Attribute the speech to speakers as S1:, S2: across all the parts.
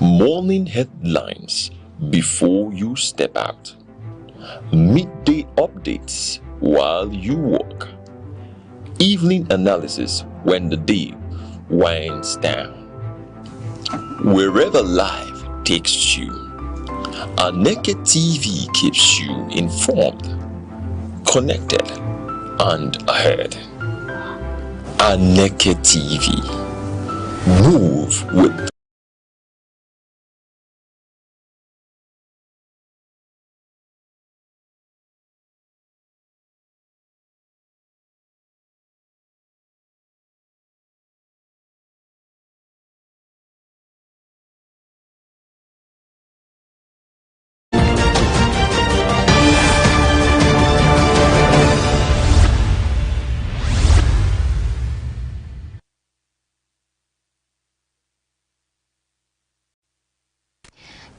S1: Morning headlines before you step out. Midday updates while you work. Evening analysis when the day winds down. Wherever life takes you, Aneke TV keeps you informed, connected, and ahead. Aneke TV. Move with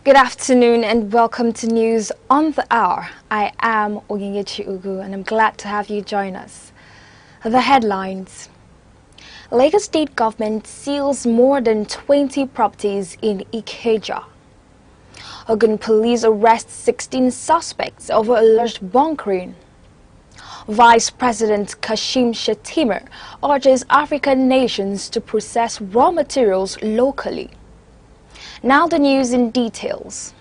S2: Good afternoon and welcome to News on the Hour. I am Ugu and I'm glad to have you join us. The headlines. Lagos State Government seals more than 20 properties in Ikeja. Ogun Police arrests 16 suspects over alleged bunkering. Vice President Kashim Shettima urges African nations to process raw materials locally. Now the news in details.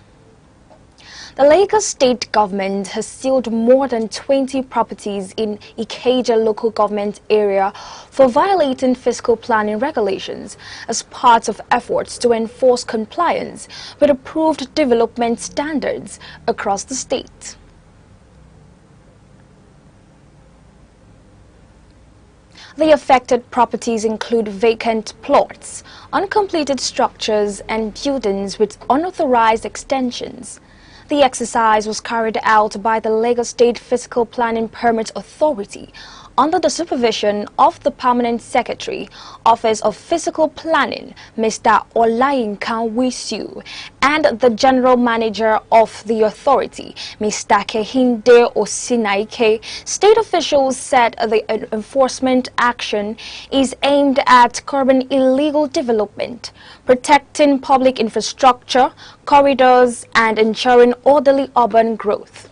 S2: The Lagos State Government has sealed more than 20 properties in Ikeja local government area for violating fiscal planning regulations as part of efforts to enforce compliance with approved development standards across the state. The affected properties include vacant plots, uncompleted structures and buildings with unauthorized extensions. The exercise was carried out by the Lagos State Fiscal Planning Permit Authority under the supervision of the Permanent Secretary, Office of Fiscal Planning, Mr. Olayinka Wisu, and the General Manager of the authority, Mr. Kehinde Osinaike. State officials said the enforcement action is aimed at curbing illegal development, protecting public infrastructure, corridors, and ensuring orderly urban growth.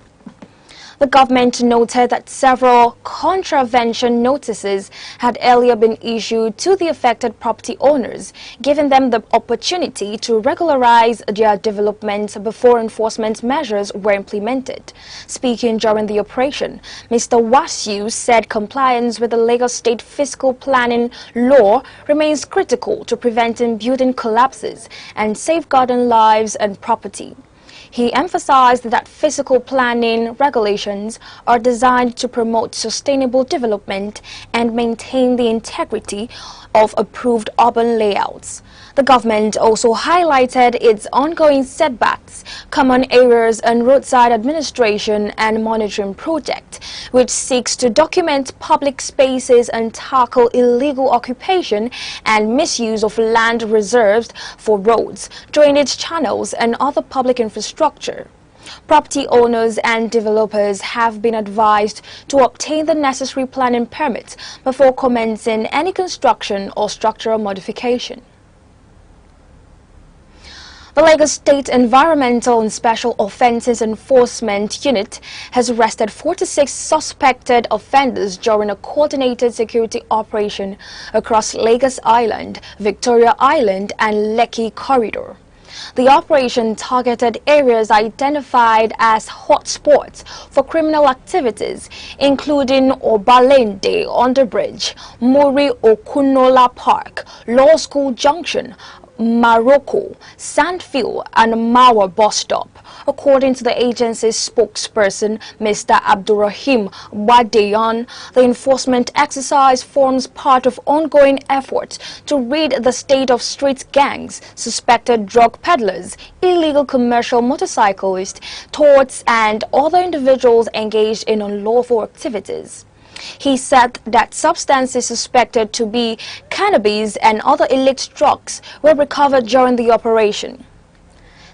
S2: The government noted that several contravention notices had earlier been issued to the affected property owners, giving them the opportunity to regularize their development before enforcement measures were implemented. Speaking during the operation, Mr. Wasu said compliance with the Lagos State Fiscal Planning Law remains critical to preventing building collapses and safeguarding lives and property. He emphasized that fiscal planning regulations are designed to promote sustainable development and maintain the integrity of approved urban layouts. The government also highlighted its ongoing setbacks, common areas and roadside administration and monitoring project, which seeks to document public spaces and tackle illegal occupation and misuse of land reserved for roads, drainage channels and other public infrastructure. Property owners and developers have been advised to obtain the necessary planning permits before commencing any construction or structural modification. The Lagos State Environmental and Special Offences Enforcement Unit has arrested 46 suspected offenders during a coordinated security operation across Lagos Island, Victoria Island and Lekki Corridor. The operation targeted areas identified as hotspots for criminal activities, including Obalende Underbridge, Muri Okunola Park, Law School Junction, Morocco, Sandfield and Mawa bus stop. According to the agency's spokesperson, Mr. Abdurrahim Wadeyan, the enforcement exercise forms part of ongoing efforts to rid the state of street gangs, suspected drug peddlers, illegal commercial motorcyclists, torts and other individuals engaged in unlawful activities. He said that substances suspected to be cannabis and other illicit drugs were recovered during the operation.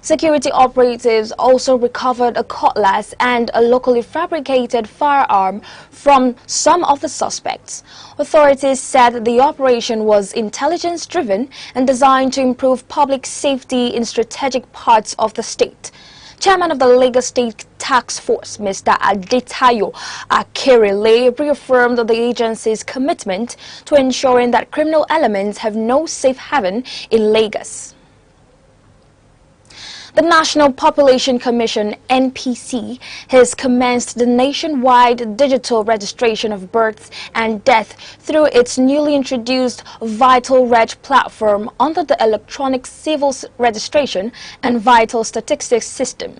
S2: Security operatives also recovered a cutlass and a locally fabricated firearm from some of the suspects. Authorities said the operation was intelligence-driven and designed to improve public safety in strategic parts of the state. Chairman of the Lagos State Task Force, Mr. Adetayo Akerele, reaffirmed the agency's commitment to ensuring that criminal elements have no safe haven in Lagos. The National Population Commission, NPC, has commenced the nationwide digital registration of births and deaths through its newly introduced Vital Reg platform under the Electronic Civil Registration and Vital Statistics System.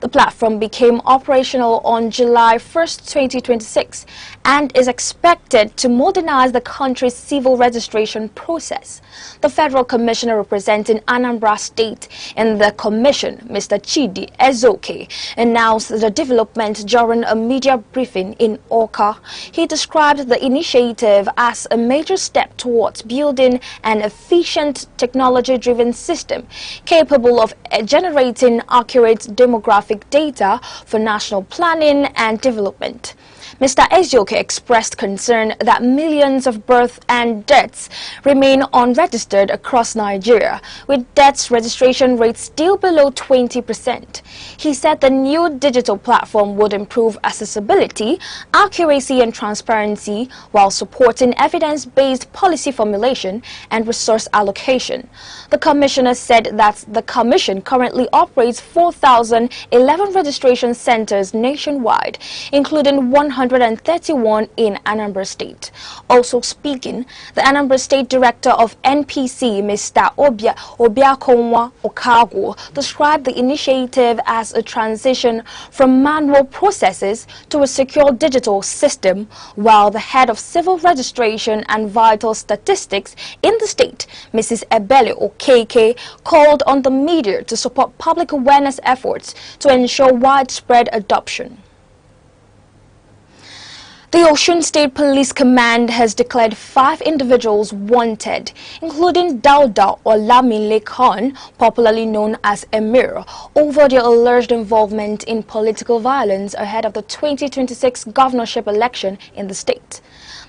S2: The platform became operational on July 1st, 2026 and is expected to modernize the country's civil registration process. The Federal Commissioner representing Anambra State in the Commission, Mr. Chidi Ezoke, announced the development during a media briefing in Awka. He described the initiative as a major step towards building an efficient technology-driven system capable of generating accurate demographic data for national planning and development. Mr. Ezoke expressed concern that millions of births and deaths remain unregistered across Nigeria, with deaths registration rates still below 20%. He said the new digital platform would improve accessibility, accuracy and transparency while supporting evidence-based policy formulation and resource allocation. The commissioner said that the commission currently operates 4,011 registration centers nationwide, including 131 in Anambra State. Also speaking, the Anambra State Director of NPC, Mr. Obiakonwa Okago, described the initiative as a transition from manual processes to a secure digital system, while the head of civil registration and vital statistics in the state, Mrs. Ebele Okeke, called on the media to support public awareness efforts to ensure widespread adoption. The Osun State Police Command has declared 5 individuals wanted, including Dauda Olamile Khan, popularly known as Emir, over their alleged involvement in political violence ahead of the 2026 governorship election in the state.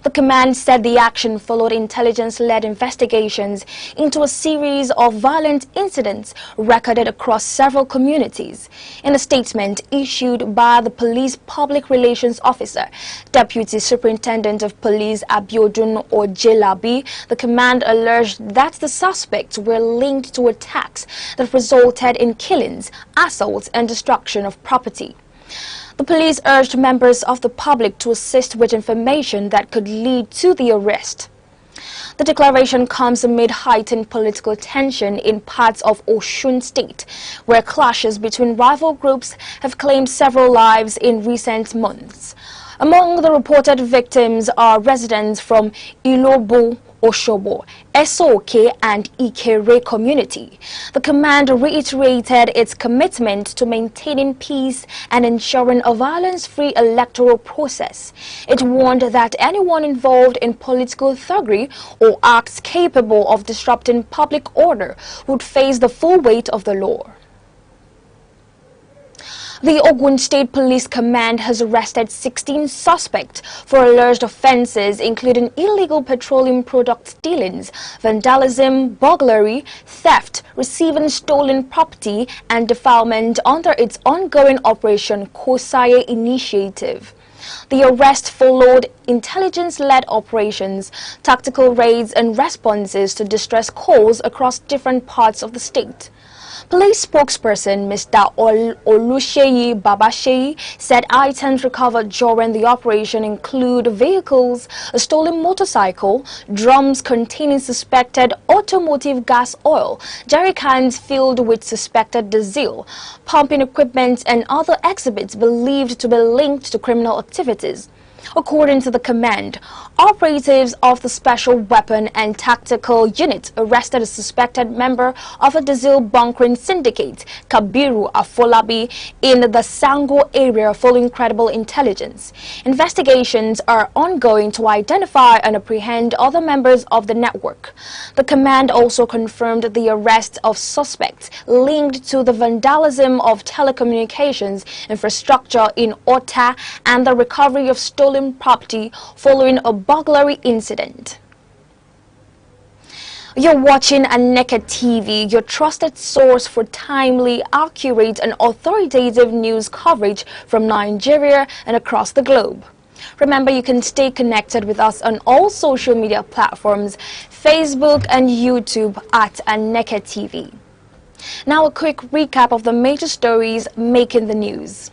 S2: The command said the action followed intelligence-led investigations into a series of violent incidents recorded across several communities. In a statement issued by the police public relations officer, Deputy Superintendent of Police Abiodun Ojelabi, the command alleged that the suspects were linked to attacks that resulted in killings, assaults and destruction of property. The police urged members of the public to assist with information that could lead to the arrest. The declaration comes amid heightened political tension in parts of Osun State, where clashes between rival groups have claimed several lives in recent months. Among the reported victims are residents from Ilobo, Oshobo, Esoke and Ikere community. The command reiterated its commitment to maintaining peace and ensuring a violence-free electoral process. It warned that anyone involved in political thuggery or acts capable of disrupting public order would face the full weight of the law. The Ogun State Police Command has arrested 16 suspects for alleged offences including illegal petroleum product dealings, vandalism, burglary, theft, receiving stolen property and defilement under its ongoing Operation Kosaye initiative. The arrest followed intelligence-led operations, tactical raids and responses to distress calls across different parts of the state. Police spokesperson Mr. Olusheyi Babasheyi said items recovered during the operation include vehicles, a stolen motorcycle, drums containing suspected automotive gas oil, jerrycans filled with suspected diesel, pumping equipment and other exhibits believed to be linked to criminal activities. According to the command, operatives of the Special Weapon and Tactical Unit arrested a suspected member of a diesel bunkering syndicate, Kabiru Afolabi, in the Sango area following credible intelligence. Investigations are ongoing to identify and apprehend other members of the network. The command also confirmed the arrest of suspects linked to the vandalism of telecommunications infrastructure in Ota and the recovery of stolen property following a burglary incident. You're watching Aneke TV, your trusted source for timely, accurate and authoritative news coverage from Nigeria and across the globe. Remember, you can stay connected with us on all social media platforms, Facebook and YouTube at Aneke TV. Now a quick recap of the major stories making the news.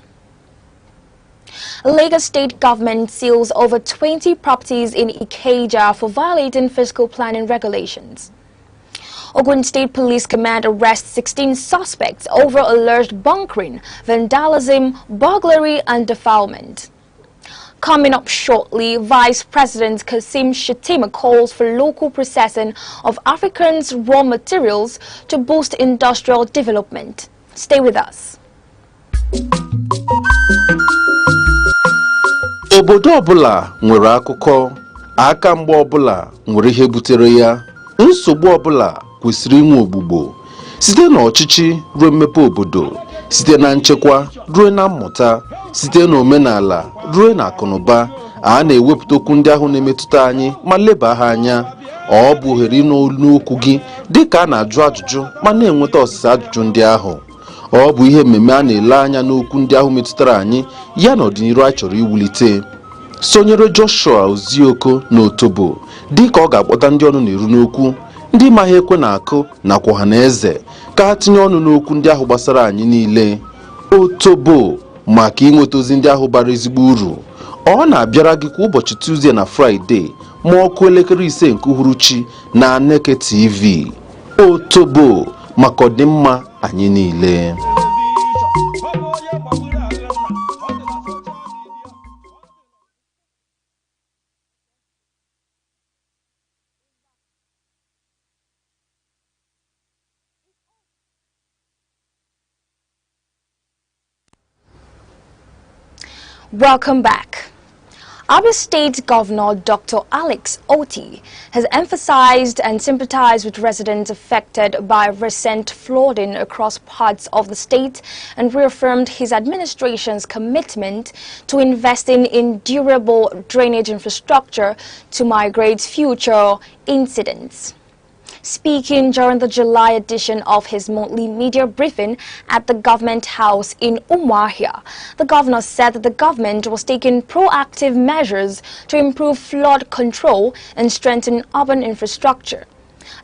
S2: Lagos State government seals over 20 properties in Ikeja for violating fiscal planning regulations. Ogun State Police Command arrests 16 suspects over alleged bunkering, vandalism, burglary and defilement. Coming up shortly, Vice President Kasim Shettima calls for local processing of Africans' raw materials to boost industrial development. Stay with us.
S3: Obodo ọbụla nwere akụkọ, aka mgbe ọbụla nwere ihe butere ya, nsogbu ọbụla kwesịrị inwe ogbugbo, site na ọchịchị ruo mmepe obodo, site na nchekwa ruo na mmụta, site na omenala ruo na akụnụba. A na-ewepụta okwu ndị ahụ na-emetụta anyị ma leba ha anya. Ọ bụ ohere n'okwu gị dịka a na-ajụ ajụjụ ma na-enweta ọsịsa ajụjụ ndị ahụ. Ọ bụ ihe mmemme a na-ele anya n'okwu ndị ahụ metụtara anyị ya na ọdịnihu a chọrọ iwulite. Sonyere Joshua Ozioko n'Otobo dịka ọ ga-akpọta ndị ọnụ na-eru n'okwu, ndị ma ha ekwe na-akụ nakwa ọha na eze ka ha tinye ọnụ n'okwu ndị ahụ gbasara anyị niile. Otobo maka inweta ozi ndị ahụ bara ezigbo uru. Ọ na-abịara gị kwa ụbọchị Tuesday na Friday ma ọkụ elekere 5 nke uhuruchi na Aneke TV. Otobo maka ọdịmma anyị niile.
S2: Welcome back. Abia State Governor Dr. Alex Otti has emphasized and sympathized with residents affected by recent flooding across parts of the state and reaffirmed his administration's commitment to investing in durable drainage infrastructure to mitigate future incidents. Speaking during the July edition of his monthly media briefing at the government house in Umuahia, the governor said that the government was taking proactive measures to improve flood control and strengthen urban infrastructure.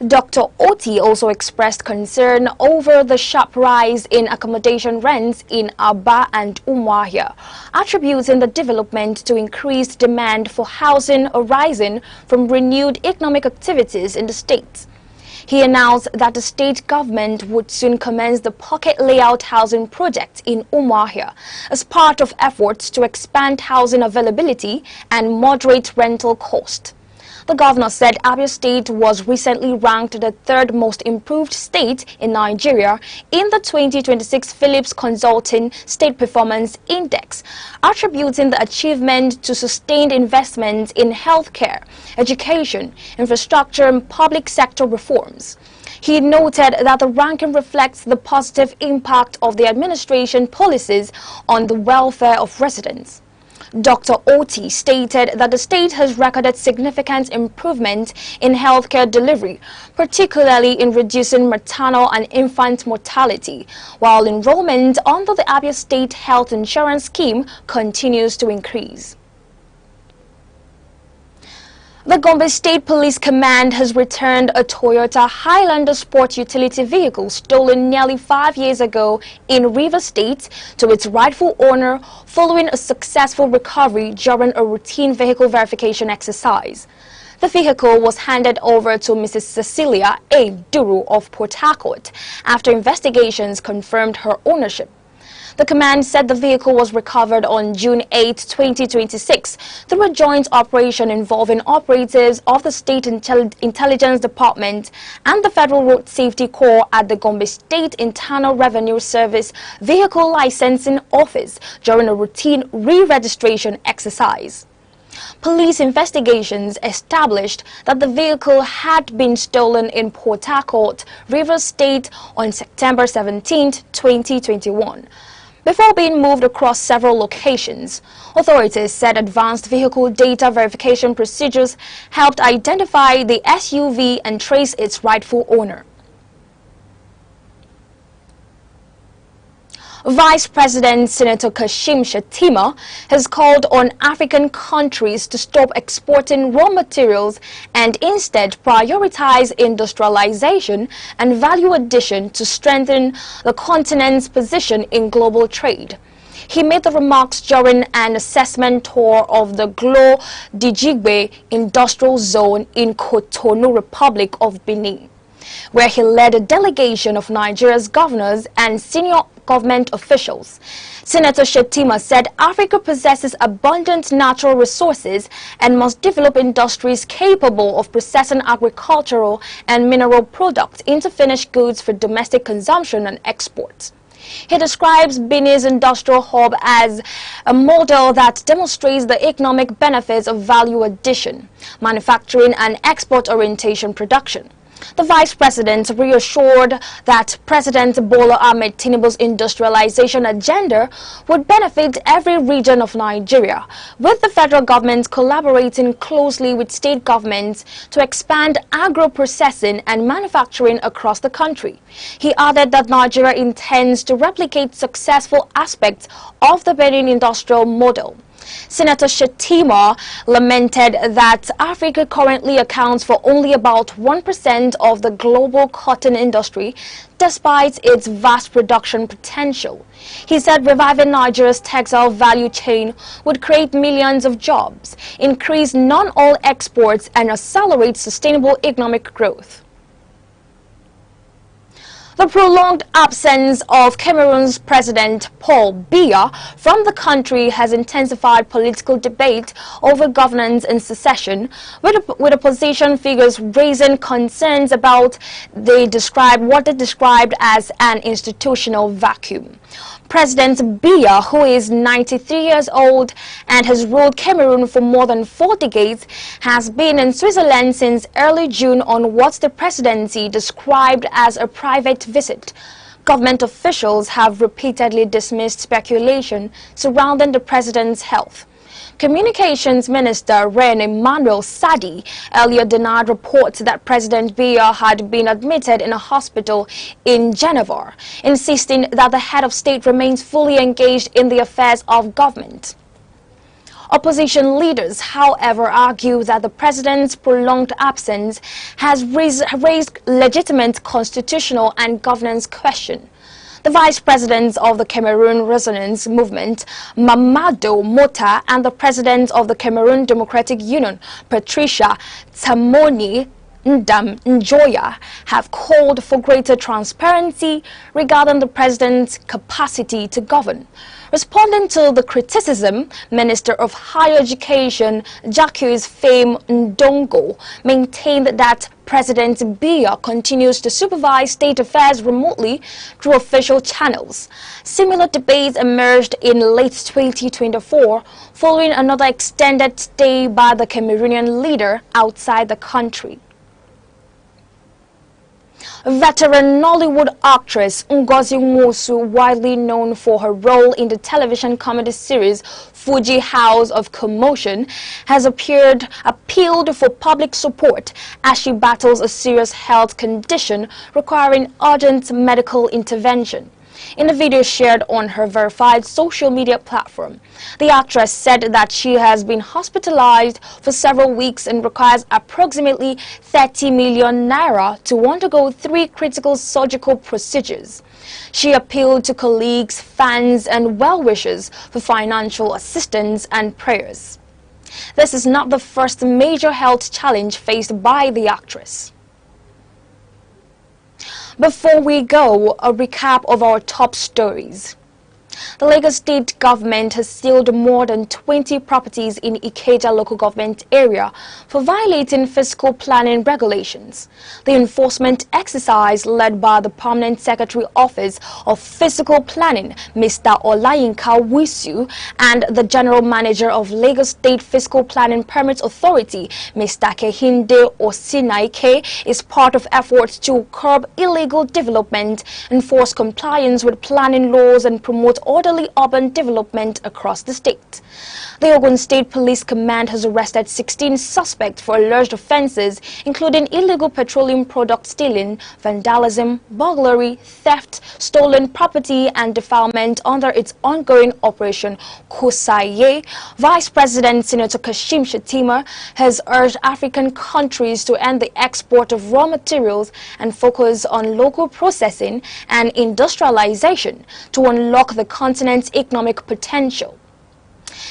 S2: Dr. Otti also expressed concern over the sharp rise in accommodation rents in Aba and Umuahia, attributing the development to increased demand for housing arising from renewed economic activities in the state. He announced that the state government would soon commence the pocket layout housing project in Umuahia as part of efforts to expand housing availability and moderate rental cost. The governor said Abia State was recently ranked the 3rd most improved state in Nigeria in the 2026 Phillips Consulting State Performance Index, attributing the achievement to sustained investments in healthcare, education, infrastructure and public sector reforms. He noted that the ranking reflects the positive impact of the administration policies on the welfare of residents. Dr. Otti stated that the state has recorded significant improvement in healthcare delivery, particularly in reducing maternal and infant mortality, while enrollment under the Abia State Health Insurance Scheme continues to increase. The Gombe State Police Command has returned a Toyota Highlander sport utility vehicle stolen nearly 5 years ago in Rivers State to its rightful owner following a successful recovery during a routine vehicle verification exercise. The vehicle was handed over to Mrs. Cecilia A. Duru of Port Harcourt after investigations confirmed her ownership. The command said the vehicle was recovered on June 8, 2026 through a joint operation involving operatives of the State Intelligence Department and the Federal Road Safety Corps at the Gombe State Internal Revenue Service Vehicle Licensing Office during a routine re-registration exercise. Police investigations established that the vehicle had been stolen in Port Harcourt, Rivers State on September 17, 2021. Before being moved across several locations, authorities said advanced vehicle data verification procedures helped identify the SUV and trace its rightful owner. Vice President Senator Kashim Shettima has called on African countries to stop exporting raw materials and instead prioritize industrialization and value addition to strengthen the continent's position in global trade. He made the remarks during an assessment tour of the Glo Dijigbe Industrial Zone in Cotonou, Republic of Benin, where he led a delegation of Nigeria's governors and senior government officials. Senator Shettima said Africa possesses abundant natural resources and must develop industries capable of processing agricultural and mineral products into finished goods for domestic consumption and export. He describes Benin's industrial hub as a model that demonstrates the economic benefits of value addition, manufacturing and export orientation production. The Vice President reassured that President Bola Ahmed Tinubu's industrialization agenda would benefit every region of Nigeria, with the federal government collaborating closely with state governments to expand agro-processing and manufacturing across the country. He added that Nigeria intends to replicate successful aspects of the Benin industrial model. Senator Shettima lamented that Africa currently accounts for only about 1% of the global cotton industry, despite its vast production potential. He said reviving Nigeria's textile value chain would create millions of jobs, increase non-oil exports, and accelerate sustainable economic growth. The prolonged absence of Cameroon's President Paul Biya from the country has intensified political debate over governance and secession, with opposition figures raising concerns about what they described as an institutional vacuum. President Biya, who is 93 years old and has ruled Cameroon for more than 4 decades, has been in Switzerland since early June on what the presidency described as a private visit. Government officials have repeatedly dismissed speculation surrounding the president's health. Communications Minister Ren Emmanuel Sadi earlier denied reports that President Biya had been admitted in a hospital in Geneva, insisting that the head of state remains fully engaged in the affairs of government. Opposition leaders, however, argue that the president's prolonged absence has raised legitimate constitutional and governance questions. The vice president of the Cameroon Resonance Movement, Mamadou Mota, and the president of the Cameroon Democratic Union, Patricia Tamoni Njoya, have called for greater transparency regarding the president's capacity to govern. Responding to the criticism, Minister of Higher Education Jacques Fame Ndongo maintained that President Biya continues to supervise state affairs remotely through official channels. Similar debates emerged in late 2024 following another extended stay by the Cameroonian leader outside the country. Veteran Nollywood actress Ngozi Nwosu, widely known for her role in the television comedy series Fuji House of Commotion, has appealed for public support as she battles a serious health condition requiring urgent medical intervention. In a video shared on her verified social media platform, the actress said that she has been hospitalized for several weeks and requires approximately 30 million naira to undergo 3 critical surgical procedures. She appealed to colleagues, fans, and well-wishers for financial assistance and prayers. This is not the first major health challenge faced by the actress. Before we go, a recap of our top stories. The Lagos state government has sealed more than 20 properties in Ikeja local government area for violating fiscal planning regulations. The enforcement exercise led by the Permanent Secretary Office of Fiscal Planning, Mr. Olayinka Wisu, and the General Manager of Lagos State Fiscal Planning Permit Authority, Mr. Kehinde Osinaike, is part of efforts to curb illegal development, enforce compliance with planning laws, and promote orderly urban development across the state. The Ogun State Police Command has arrested 16 suspects for alleged offences, including illegal petroleum product stealing, vandalism, burglary, theft, stolen property and defilement under its ongoing Operation Kusaye. Vice President Senator Kashim Shettima has urged African countries to end the export of raw materials and focus on local processing and industrialization to unlock the continent's economic potential.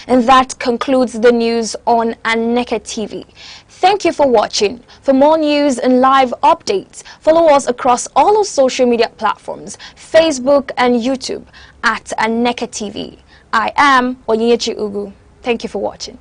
S2: And that concludes the news on Aneke TV. Thank you for watching. For more news and live updates, follow us across all our social media platforms, Facebook and YouTube at Aneke TV. I am Onyinyechi Ugu. Thank you for watching.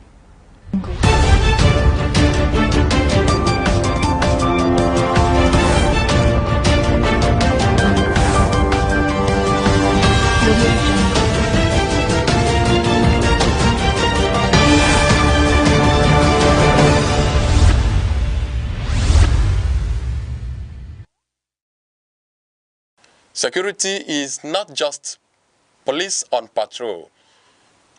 S4: Security is not just police on patrol.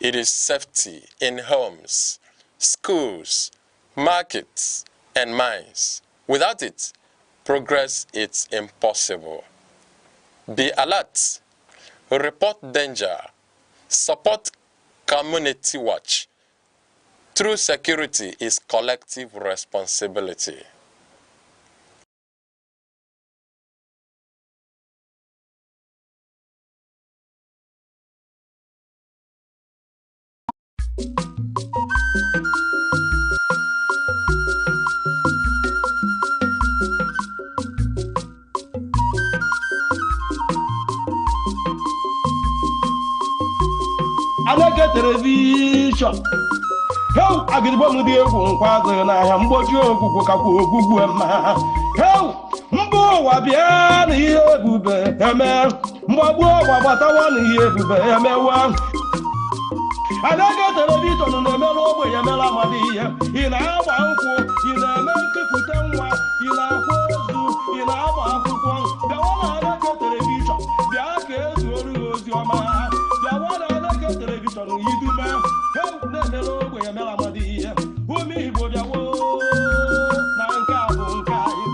S4: It is safety in homes, schools, markets, and mines. Without it, progress is impossible. Be alert, report danger, support community watch. True security is collective responsibility.
S5: Aneke television. How agribo mu die ku nkwazo na ahia mgboju ogugwu kakwa ogugwu ema. How mbo wa bia na ihe ebube eme. Mgbagbu wa gbatawa na ihe ebube emewa. Aneke television na emela ogbe ya emela amadi ihe. Ị na-agba nkwụ, ị na-eme nkepụta nwa, ị na-akwa ozu, ị na-agba akwụkwọ. Bịawa na Aneke television, bịa ka ezu oru ozi ọma. Bịawa na Aneke television yidume. How na-emela ogbe ya emela amadi ihe. Ụmụ Igbo bịawo na nke a bụ nke anyị.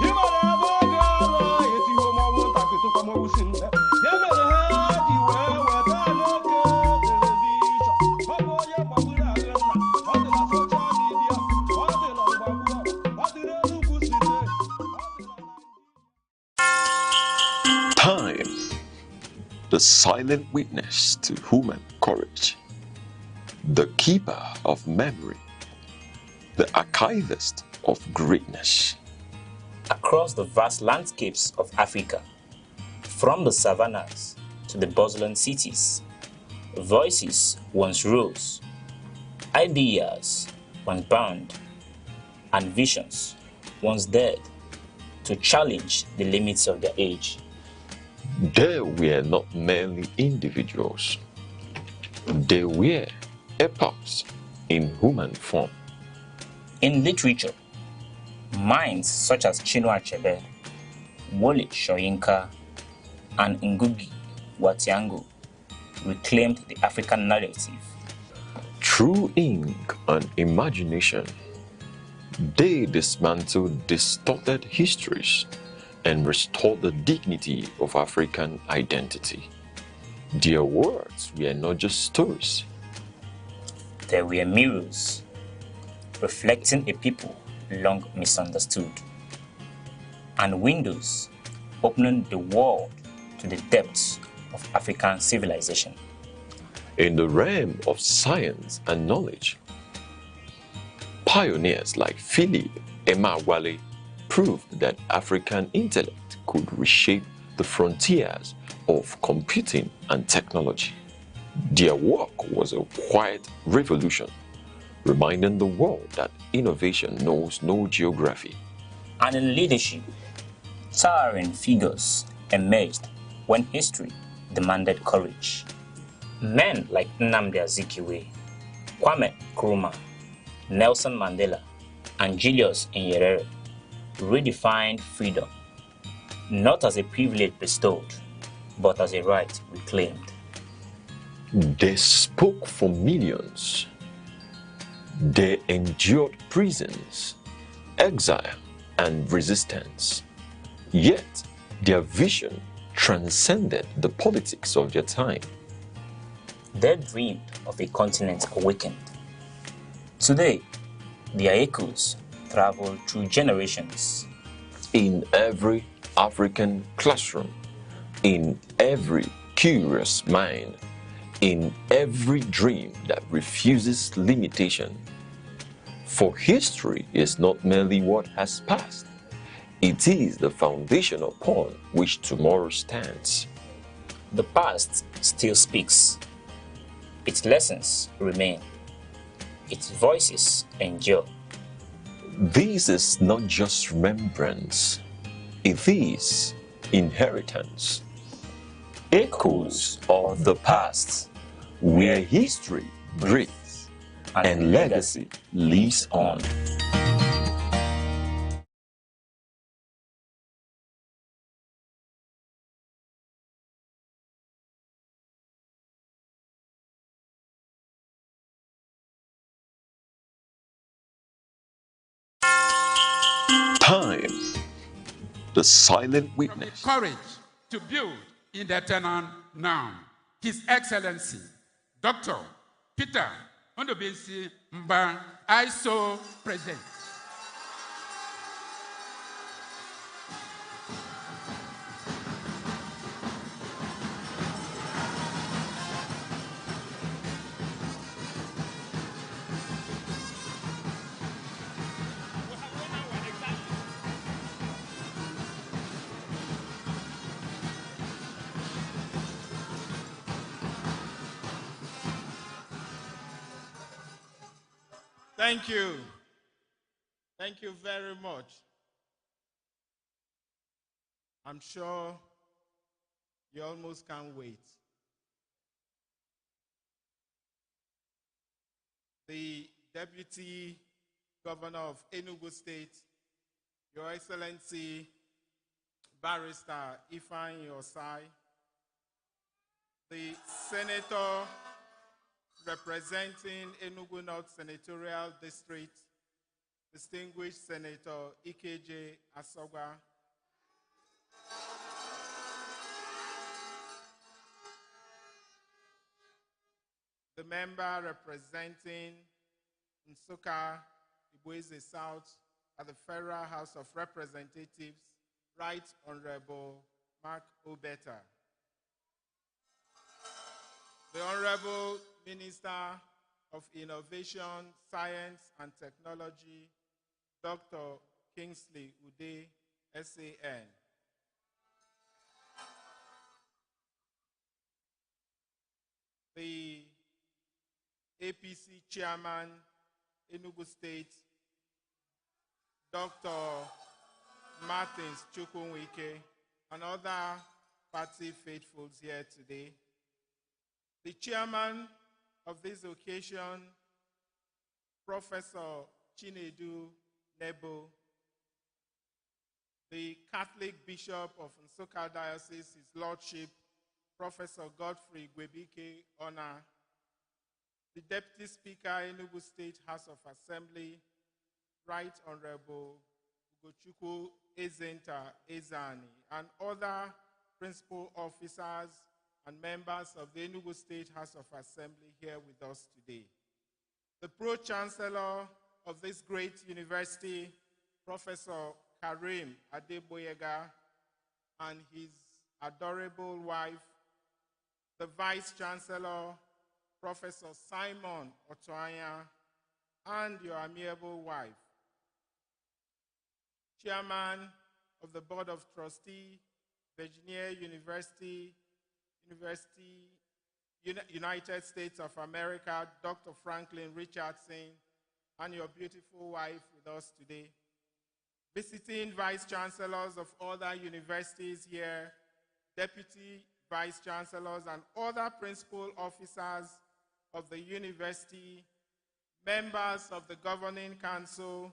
S5: Ị mara ebe ọ ga-arụ etiwo mọnwụ ntakịtụkwa mọnwụ si nne. Ya mere ha ji wee weta Aneke television. Ọ bụ onye gbagburu agụ nna. Ọ dị na soshal midia. Ọ dị na mgbagbu. Ọ dị n'Enugu steeti.
S1: Time, the silent witness to human courage, the keeper of memory, the archivist of greatness.
S6: Across the vast landscapes of Africa, from the savannas to the bustling cities, voices once rose, ideas once bound, and visions once dared to challenge the limits of their age.
S1: They were not merely individuals. They were epochs in human form.
S6: In literature, minds such as Chinua Achebe, Wole Soyinka, and Ngugi wa Thiong'o reclaimed the African narrative.
S1: Through ink and imagination, they dismantled distorted histories and restored the dignity of African identity. Their words were not just stories.
S6: They were mirrors, reflecting a people long misunderstood, and windows opening the world to the depths of African civilization.
S1: In the realm of science and knowledge, pioneers like Philip Emeagwali proved that African intellect could reshape the frontiers of computing and technology. Their work was a quiet revolution, reminding the world that innovation knows no geography.
S6: And in leadership, towering figures emerged when history demanded courage. Men like Nnamdi Azikiwe, Kwame Nkrumah, Nelson Mandela, and Julius Nyerere redefined freedom, not as a privilege bestowed, but as a right reclaimed.
S1: They spoke for millions. They endured prisons, exile, and resistance. Yet, their vision transcended the politics of their time.
S6: They dreamed of a continent awakened. Today, their echoes travel through generations.
S1: In every African classroom, in every curious mind, in every dream that refuses limitation. For history is not merely what has passed, it is the foundation upon which tomorrow stands.
S6: The past still speaks. Its lessons remain. Its voices endure.
S1: This is not just remembrance, it is inheritance. Echoes of the past, where history breathes and legacy lives on. Time, the silent witness.
S7: Courage to build independent now. His Excellency, Dr. Peter Mbah, I so present.
S8: Thank you. Thank you very much. I'm sure you almost can't wait. The Deputy Governor of Enugu State, Your Excellency, Barrister Ifeanyi Osai, the Senator representing Enugu North Senatorial District, distinguished Senator Ikeje Asogwa, the member representing Nsukka Igboeze South at the Federal House of Representatives, Right Honorable Mark Obeta, the Honorable Minister of Innovation, Science and Technology, Dr. Kingsley Ude, SAN. The APC Chairman, Enugu State, Dr. Martins Chukwunwike, and other party faithfuls here today. The chairman of this occasion, Professor Chinedu Nebo, the Catholic Bishop of Nsukka Diocese, His Lordship, Professor Godfrey Gwebike Ona, the Deputy Speaker, Enugu State House of Assembly, Right Honorable Ugochukwu Ezenta Ezani, and other principal officers and members of the Enugu State House of Assembly here with us today. The Pro-Chancellor of this great university, Professor Karim Adeboyega, and his adorable wife, the Vice-Chancellor, Professor Simon Otoanya, and your amiable wife, Chairman of the Board of Trustees, Virginia University, University, United States of America, Dr. Franklin Richardson, and your beautiful wife with us today. Visiting vice chancellors of other universities here, deputy vice chancellors and other principal officers of the university, members of the governing council,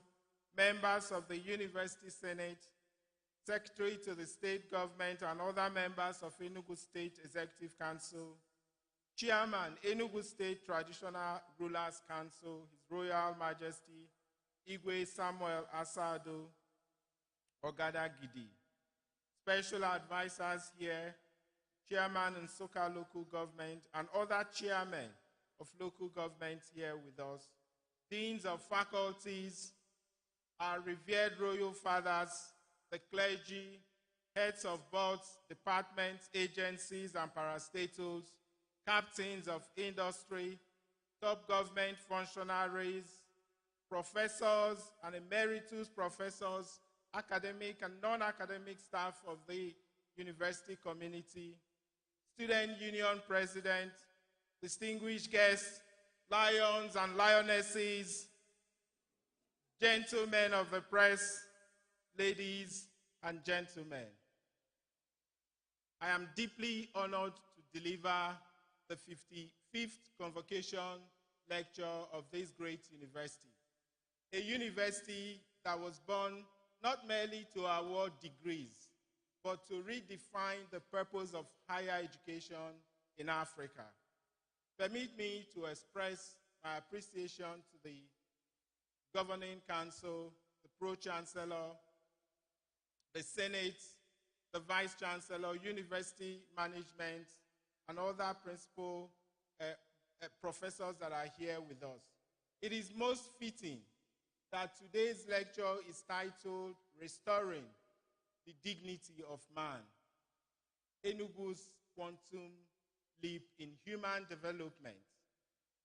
S8: members of the university senate, secretary to the state government and other members of Enugu State Executive Council, chairman, Enugu State Traditional Rulers Council, His Royal Majesty, Igwe Samuel Asado, Ogada Gidi, special advisors here, chairman in Soka local government and other chairmen of local governments here with us, deans of faculties, our revered royal fathers, the clergy, heads of boards, departments, agencies, and parastatals, captains of industry, top government functionaries, professors and emeritus professors, academic and non-academic staff of the university community, student union president, distinguished guests, lions and lionesses, gentlemen of the press, ladies and gentlemen. I am deeply honored to deliver the 55th convocation lecture of this great university, a university that was born not merely to award degrees, but to redefine the purpose of higher education in Africa. Permit me to express my appreciation to the Governing Council, the Pro-Chancellor, the Senate, the Vice Chancellor, University Management, and other principal professors that are here with us. It is most fitting that today's lecture is titled, Restoring the Dignity of Man, Enugu's Quantum Leap in Human Development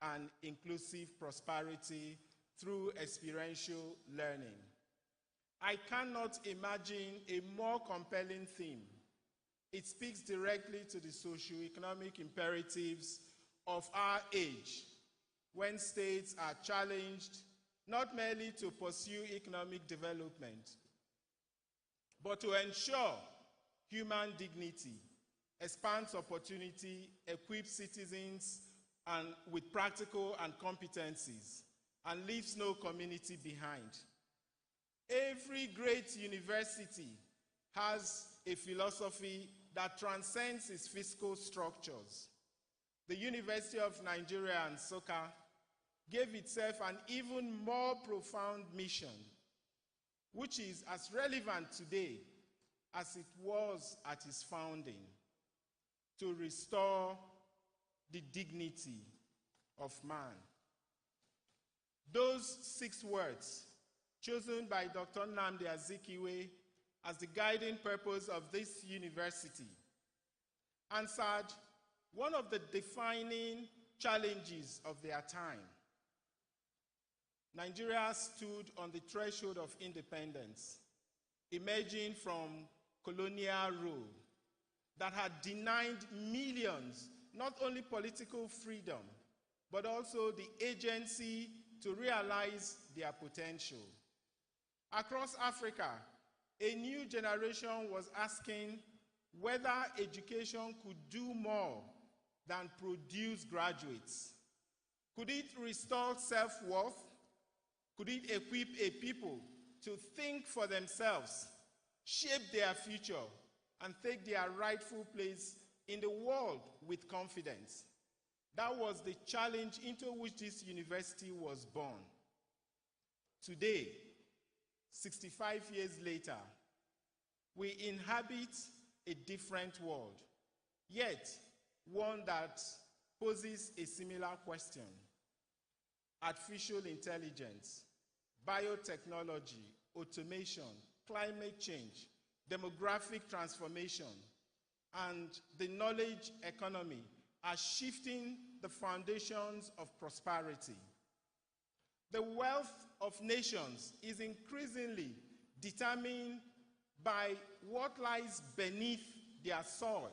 S8: and Inclusive Prosperity through Experiential Learning. I cannot imagine a more compelling theme. It speaks directly to the socio-economic imperatives of our age, when states are challenged not merely to pursue economic development, but to ensure human dignity, expands opportunity, equips citizens and with practical and competencies, and leaves no community behind. Every great university has a philosophy that transcends its physical structures. The University of Nigeria and Nsukka gave itself an even more profound mission, which is as relevant today as it was at its founding, to restore the dignity of man. Those 6 words, chosen by Dr. Nnamdi Azikiwe as the guiding purpose of this university, answered one of the defining challenges of their time. Nigeria stood on the threshold of independence, emerging from colonial rule that had denied millions not only political freedom, but also the agency to realize their potential. Across Africa, a new generation was asking whether education could do more than produce graduates. Could it restore self-worth? Could it equip a people to think for themselves, shape their future, and take their rightful place in the world with confidence? That was the challenge into which this university was born. Today, 65 years later, we inhabit a different world, yet one that poses a similar question. Artificial intelligence, biotechnology, automation, climate change, demographic transformation, and the knowledge economy are shifting the foundations of prosperity. The wealth of nations is increasingly determined by what lies beneath their soil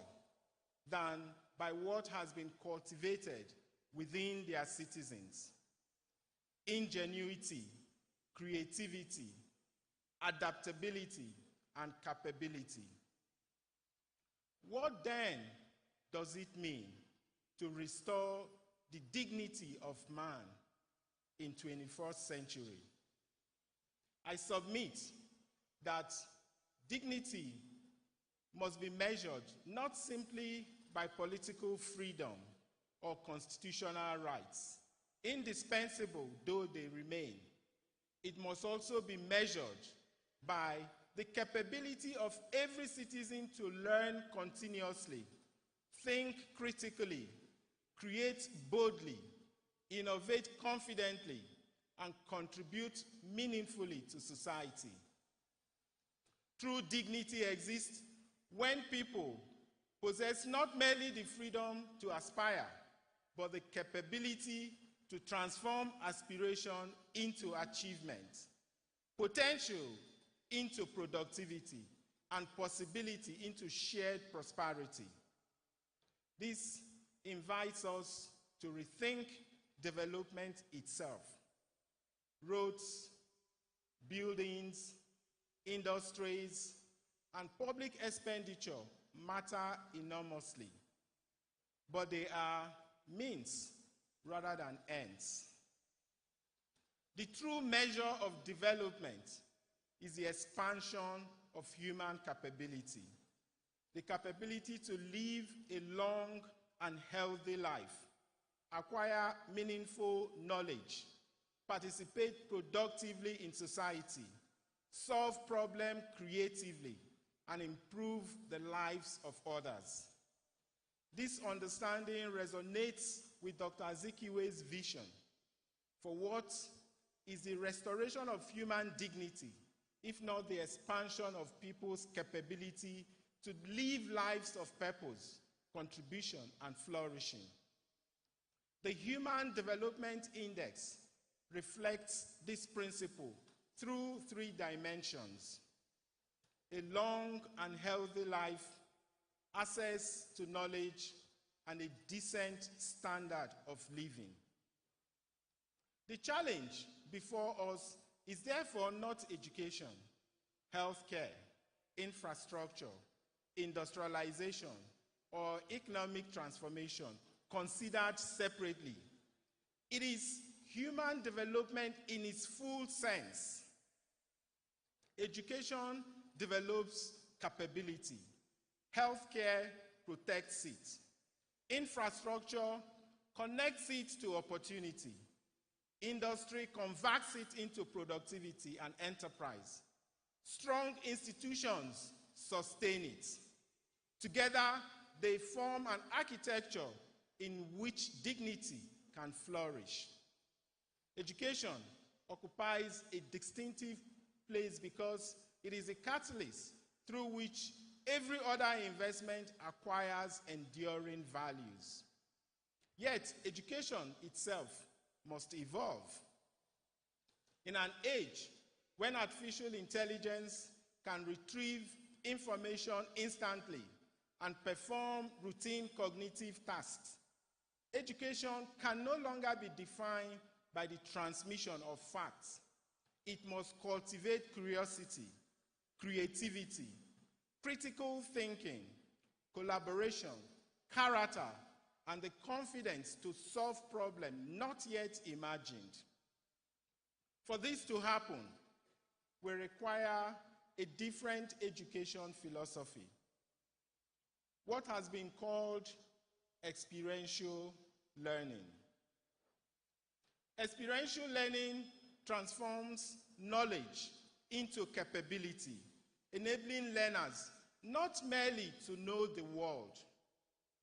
S8: than by what has been cultivated within their citizens: ingenuity, creativity, adaptability, and capability. What then does it mean to restore the dignity of man in 21st century? I submit that dignity must be measured not simply by political freedom or constitutional rights, indispensable though they remain. It must also be measured by the capability of every citizen to learn continuously, think critically, create boldly, innovate confidently, and contribute meaningfully to society. True dignity exists when people possess not merely the freedom to aspire, but the capability to transform aspiration into achievement, potential into productivity, and possibility into shared prosperity. This invites us to rethink development itself. Roads, buildings, industries, and public expenditure matter enormously, but they are means rather than ends. The true measure of development is the expansion of human capability, the capability to live a long and healthy life, acquire meaningful knowledge, participate productively in society, solve problems creatively, and improve the lives of others. This understanding resonates with Dr. Azikiwe's vision for what is the restoration of human dignity, if not the expansion of people's capability to live lives of purpose, contribution, and flourishing. The Human Development Index reflects this principle through 3 dimensions: a long and healthy life, access to knowledge, and a decent standard of living. The challenge before us is therefore not education, healthcare, infrastructure, industrialization, or economic transformation considered separately. It is human development in its full sense. Education develops capability. Healthcare protects it. Infrastructure connects it to opportunity. Industry converts it into productivity and enterprise. Strong institutions sustain it. Together, they form an architecture in which dignity can flourish. Education occupies a distinctive place because it is a catalyst through which every other investment acquires enduring values. Yet, education itself must evolve. In an age when artificial intelligence can retrieve information instantly and perform routine cognitive tasks, education can no longer be defined by the transmission of facts. It must cultivate curiosity, creativity, critical thinking, collaboration, character, and the confidence to solve problems not yet imagined. For this to happen, we require a different education philosophy. What has been called experiential learning. Experiential learning transforms knowledge into capability, enabling learners not merely to know the world,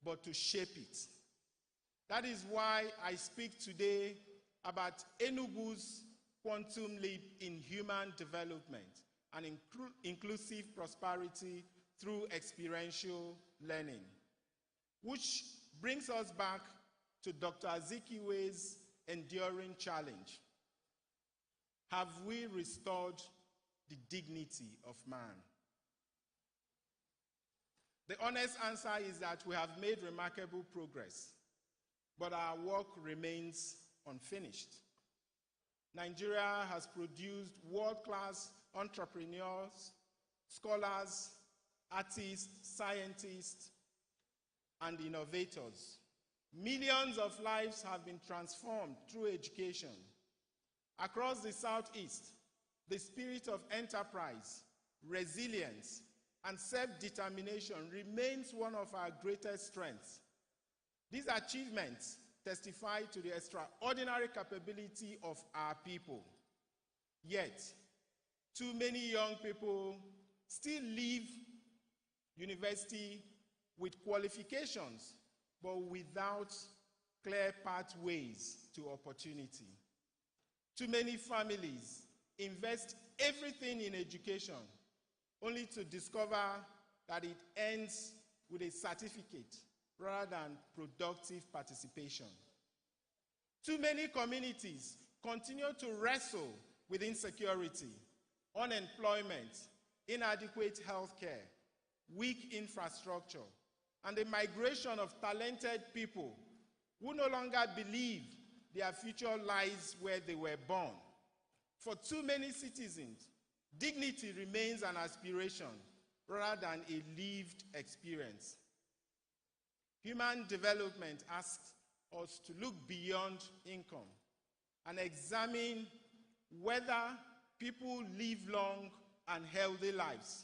S8: but to shape it. That is why I speak today about Enugu's quantum leap in human development and inclusive prosperity through experiential learning, which brings us back to Dr. Azikiwe's enduring challenge. Have we restored the dignity of man? The honest answer is that we have made remarkable progress, but our work remains unfinished. Nigeria has produced world-class entrepreneurs, scholars, artists, scientists, and innovators. Millions of lives have been transformed through education. Across the Southeast, the spirit of enterprise, resilience, and self-determination remains one of our greatest strengths. These achievements testify to the extraordinary capability of our people. Yet, too many young people still leave university with qualifications, but without clear pathways to opportunity. Too many families invest everything in education, only to discover that it ends with a certificate rather than productive participation. Too many communities continue to wrestle with insecurity, unemployment, inadequate health care, weak infrastructure, and the migration of talented people who no longer believe their future lies where they were born. For too many citizens, dignity remains an aspiration rather than a lived experience. Human development asks us to look beyond income and examine whether people live long and healthy lives,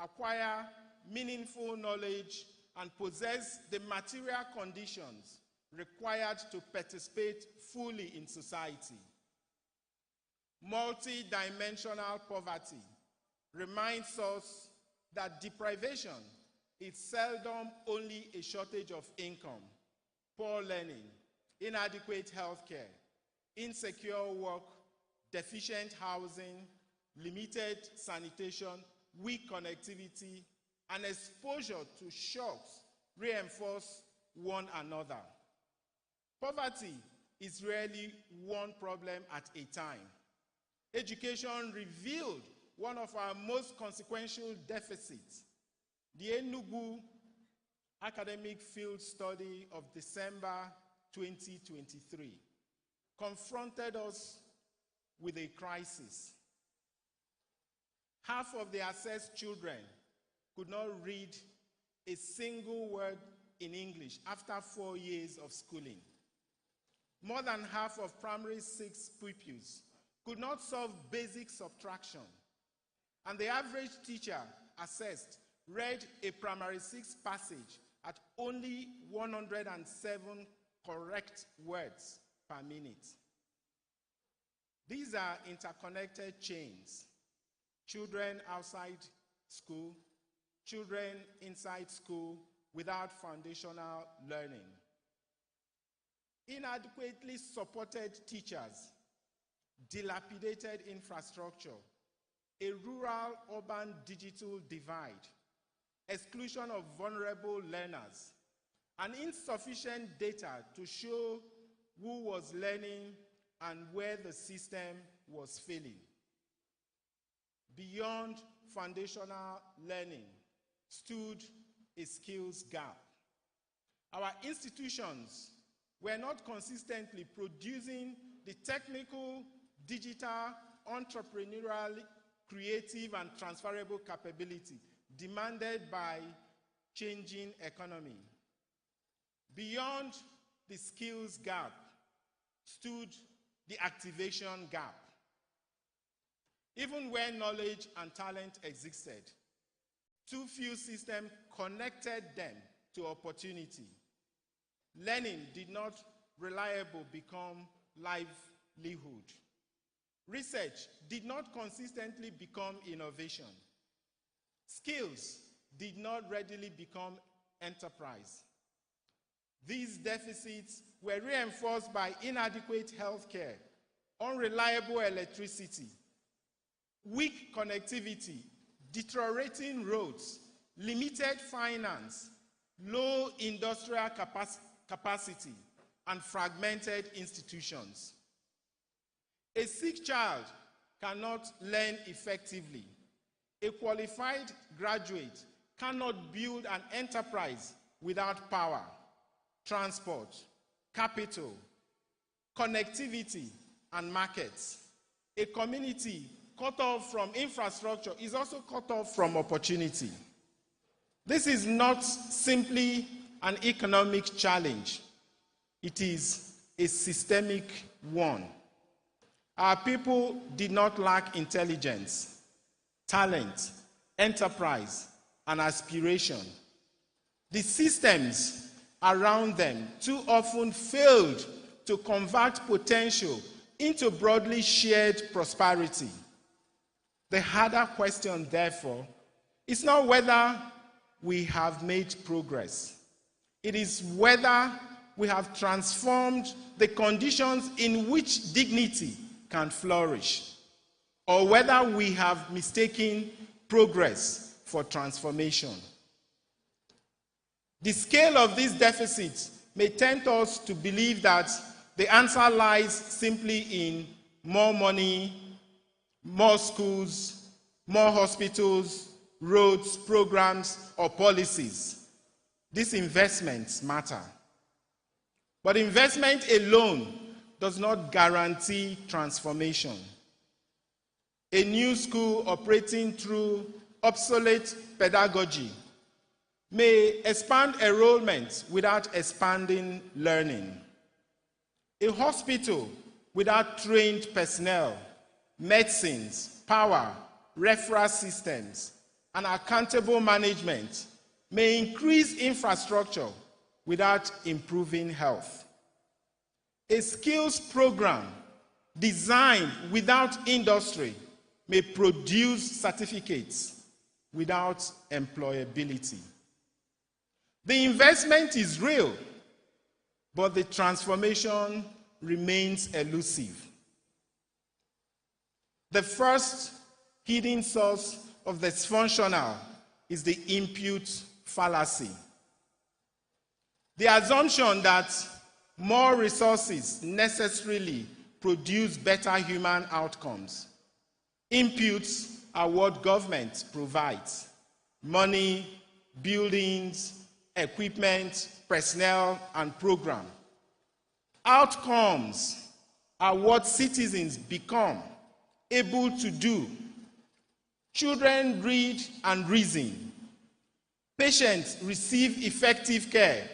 S8: acquire meaningful knowledge, and possess the material conditions required to participate fully in society. Multidimensional poverty reminds us that deprivation is seldom only a shortage of income, poor learning, inadequate health care, insecure work, deficient housing, limited sanitation, weak connectivity, and exposure to shocks reinforce one another. Poverty is rarely one problem at a time. Education revealed one of our most consequential deficits. The enugu academic field study of December 2023 confronted us with a crisis. Half of the assessed children could not read a single word in English after 4 years of schooling. More than half of primary 6 pupils could not solve basic subtraction. And the average teacher assessed read a primary 6 passage at only 107 correct words per minute. These are interconnected chains. Children outside school, children inside school without foundational learning. Inadequately supported teachers, dilapidated infrastructure, a rural-urban digital divide, exclusion of vulnerable learners, and insufficient data to show who was learning and where the system was failing. Beyond foundational learning stood a skills gap. Our institutions were not consistently producing the technical, digital, entrepreneurial, creative, and transferable capability demanded by changing economy. Beyond the skills gap stood the activation gap. Even where knowledge and talent existed, too few systems connected them to opportunity. Learning did not reliably become livelihood. Research did not consistently become innovation. Skills did not readily become enterprise. These deficits were reinforced by inadequate health care, unreliable electricity, weak connectivity, deteriorating roads, limited finance, low industrial capacity, and fragmented institutions. A sick child cannot learn effectively. A qualified graduate cannot build an enterprise without power, transport, capital, connectivity, and markets. A community cut off from infrastructure is also cut off from opportunity. This is not simply an economic challenge. It is a systemic one. Our people did not lack intelligence, talent, enterprise, and aspiration. The systems around them too often failed to convert potential into broadly shared prosperity. The harder question, therefore, is not whether we have made progress. It is whether we have transformed the conditions in which dignity can flourish, or whether we have mistaken progress for transformation. The scale of these deficits may tempt us to believe that the answer lies simply in more money, more schools, more hospitals, roads, programs, or policies. These investments matter. But investment alone does not guarantee transformation. A new school operating through obsolete pedagogy may expand enrollment without expanding learning. A hospital without trained personnel, medicines, power, referral systems, and accountable management may increase infrastructure without improving health. A skills program designed without industry may produce certificates without employability. The investment is real, but the transformation remains elusive. The first hidden source of the dysfunctional is the input fallacy. The assumption that more resources necessarily produce better human outcomes. Inputs are what government provides: money, buildings, equipment, personnel, and program. Outcomes are what citizens become able to do. Children read and reason. Patients receive effective care.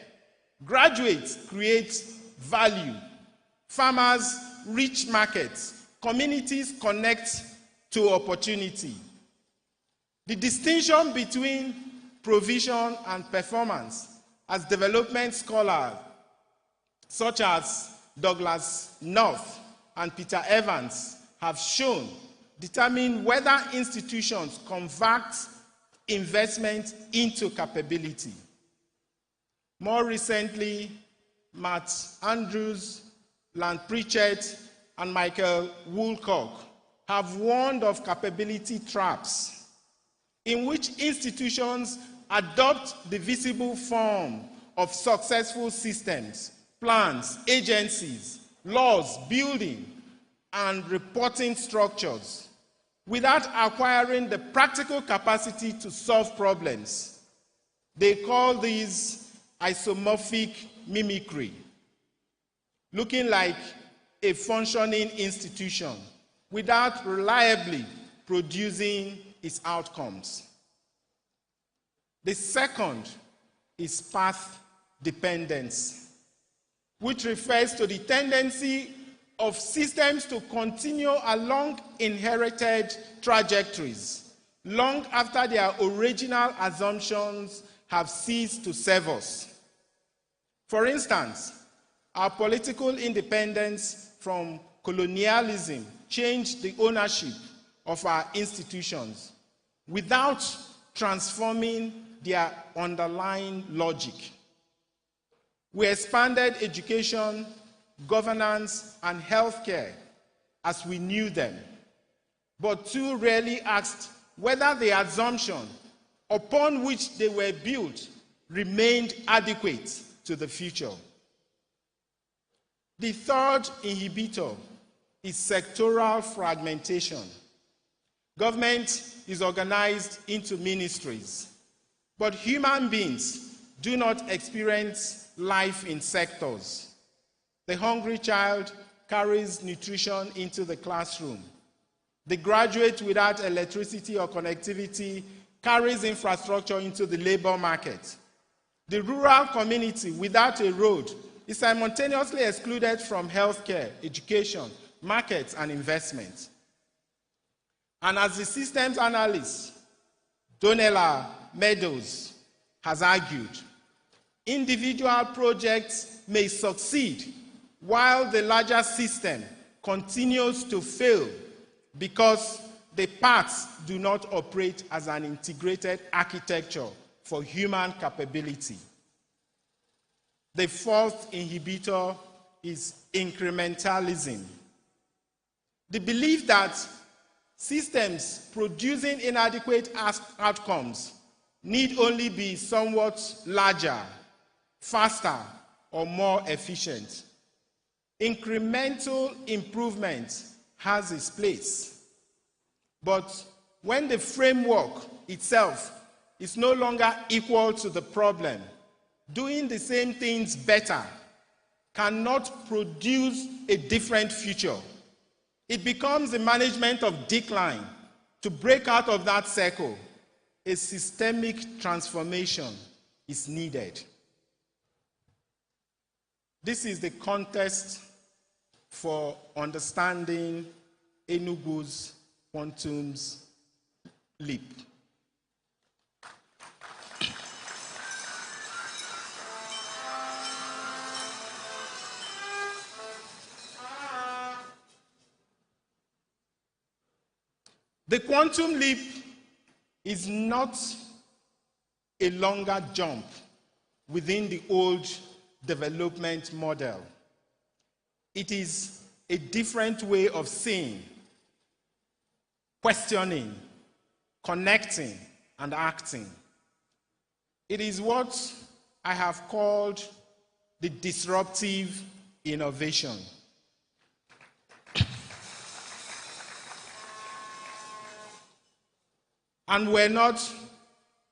S8: Graduates create value. Farmers reach markets. Communities connect to opportunity. The distinction between provision and performance, as development scholars such as Douglas North and Peter Evans have shown, determine whether institutions convert investment into capability. More recently, Matt Andrews, Lan Pritchett, and Michael Woolcock have warned of capability traps in which institutions adopt the visible form of successful systems, plans, agencies, laws, building, and reporting structures without acquiring the practical capacity to solve problems. They call these isomorphic mimicry, looking like a functioning institution without reliably producing its outcomes. The second is path dependence, which refers to the tendency of systems to continue along inherited trajectories long after their original assumptions have ceased to serve us. For instance, our political independence from colonialism changed the ownership of our institutions without transforming their underlying logic. We expanded education, governance, and healthcare as we knew them, but too rarely asked whether the assumption upon which they were built remained adequate to the future. The third inhibitor is sectoral fragmentation. Government is organized into ministries. But human beings do not experience life in sectors. The hungry child carries nutrition into the classroom. The graduate without electricity or connectivity carries infrastructure into the labor market. The rural community without a road is simultaneously excluded from healthcare, education, markets, and investment. And as the systems analyst, ndlea Meadows, has argued, individual projects may succeed while the larger system continues to fail because the parts do not operate as an integrated architecture for human capability. The fourth inhibitor is incrementalism. The belief that systems producing inadequate outcomes need only be somewhat larger, faster, or more efficient. Incremental improvement has its place. But when the framework itself is no longer equal to the problem, doing the same things better cannot produce a different future. It becomes a management of decline. To break out of that circle, a systemic transformation is needed. This is the context for understanding Enugu's quantum's leap. The quantum leap is not a longer jump within the old development model. It is a different way of seeing, questioning, connecting, and acting. It is what I have called the disruptive innovation. And we're not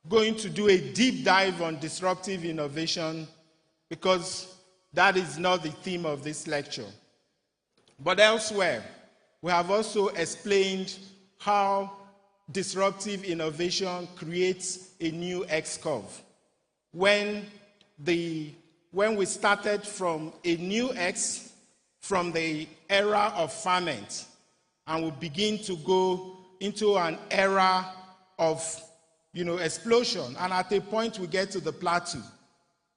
S8: going to do a deep dive on disruptive innovation because that is not the theme of this lecture. But elsewhere, we have also explained how disruptive innovation creates a new X-curve. When we started from a new X, from the era of ferment, and we begin to go into an era of explosion, and at a point we get to the plateau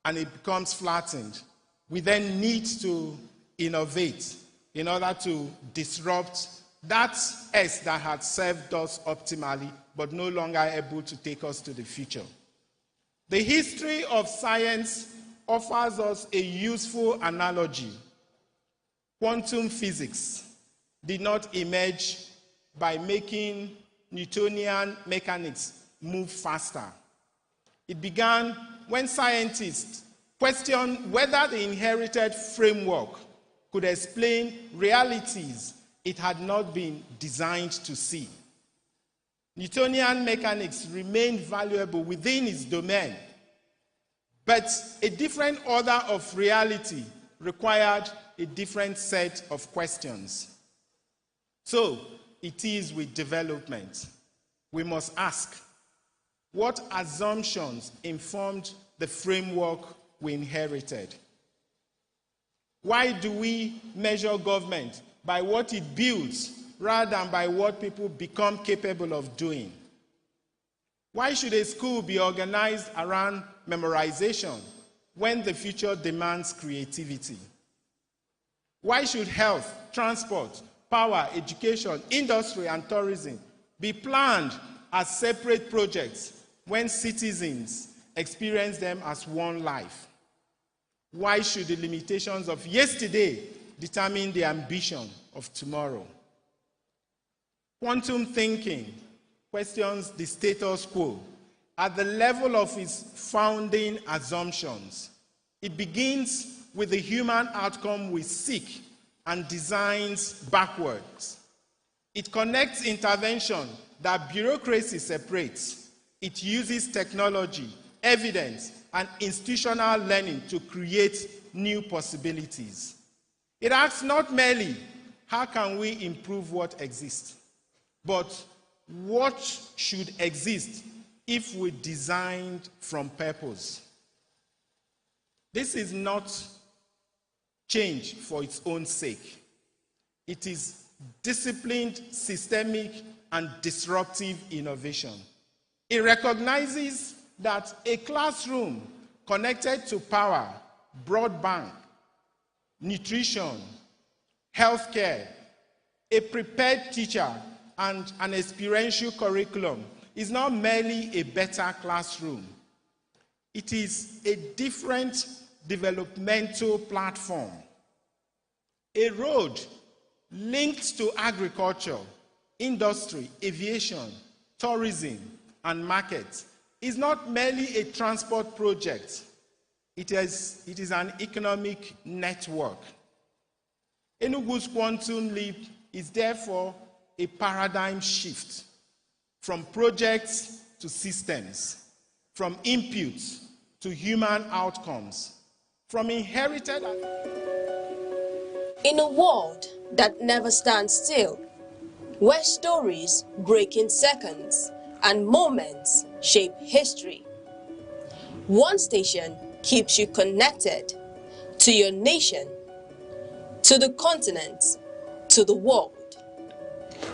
S8: and it becomes flattened. We then need to innovate in order to disrupt that S that had served us optimally but no longer able to take us to the future. The history of science offers us a useful analogy. Quantum physics did not emerge by making Newtonian mechanics move faster. It began when scientists questioned whether the inherited framework could explain realities it had not been designed to see. Newtonian mechanics remained valuable within its domain, but a different order of reality required a different set of questions. So, it is with development. We must ask, what assumptions informed the framework we inherited? Why do we measure government by what it builds rather than by what people become capable of doing? Why should a school be organized around memorization when the future demands creativity? Why should health, transport, power, education, industry, and tourism be planned as separate projects when citizens experience them as one life? Why should the limitations of yesterday determine the ambition of tomorrow? Quantum thinking questions the status quo at the level of its founding assumptions. It begins with the human outcome we seek and designs backwards. It connects intervention that bureaucracy separates It uses technology, evidence, and institutional learning to create new possibilities. It asks not merely, how can we improve what exists, but what should exist if we designed from purpose? This is not change for its own sake. It is disciplined, systemic, and disruptive innovation. It recognizes that a classroom connected to power, broadband, nutrition, healthcare, a prepared teacher, and an experiential curriculum is not merely a better classroom. It is a different developmental platform. A road linked to agriculture, industry, aviation, tourism, and markets is not merely a transport project. It is an economic network. Enugu's quantum leap is therefore a paradigm shift from projects to systems, from inputs to human outcomes, from inherited.
S9: In a world that never stands still, where stories break in seconds and moments shape history, one station keeps you connected to your nation, to the continent, to the world.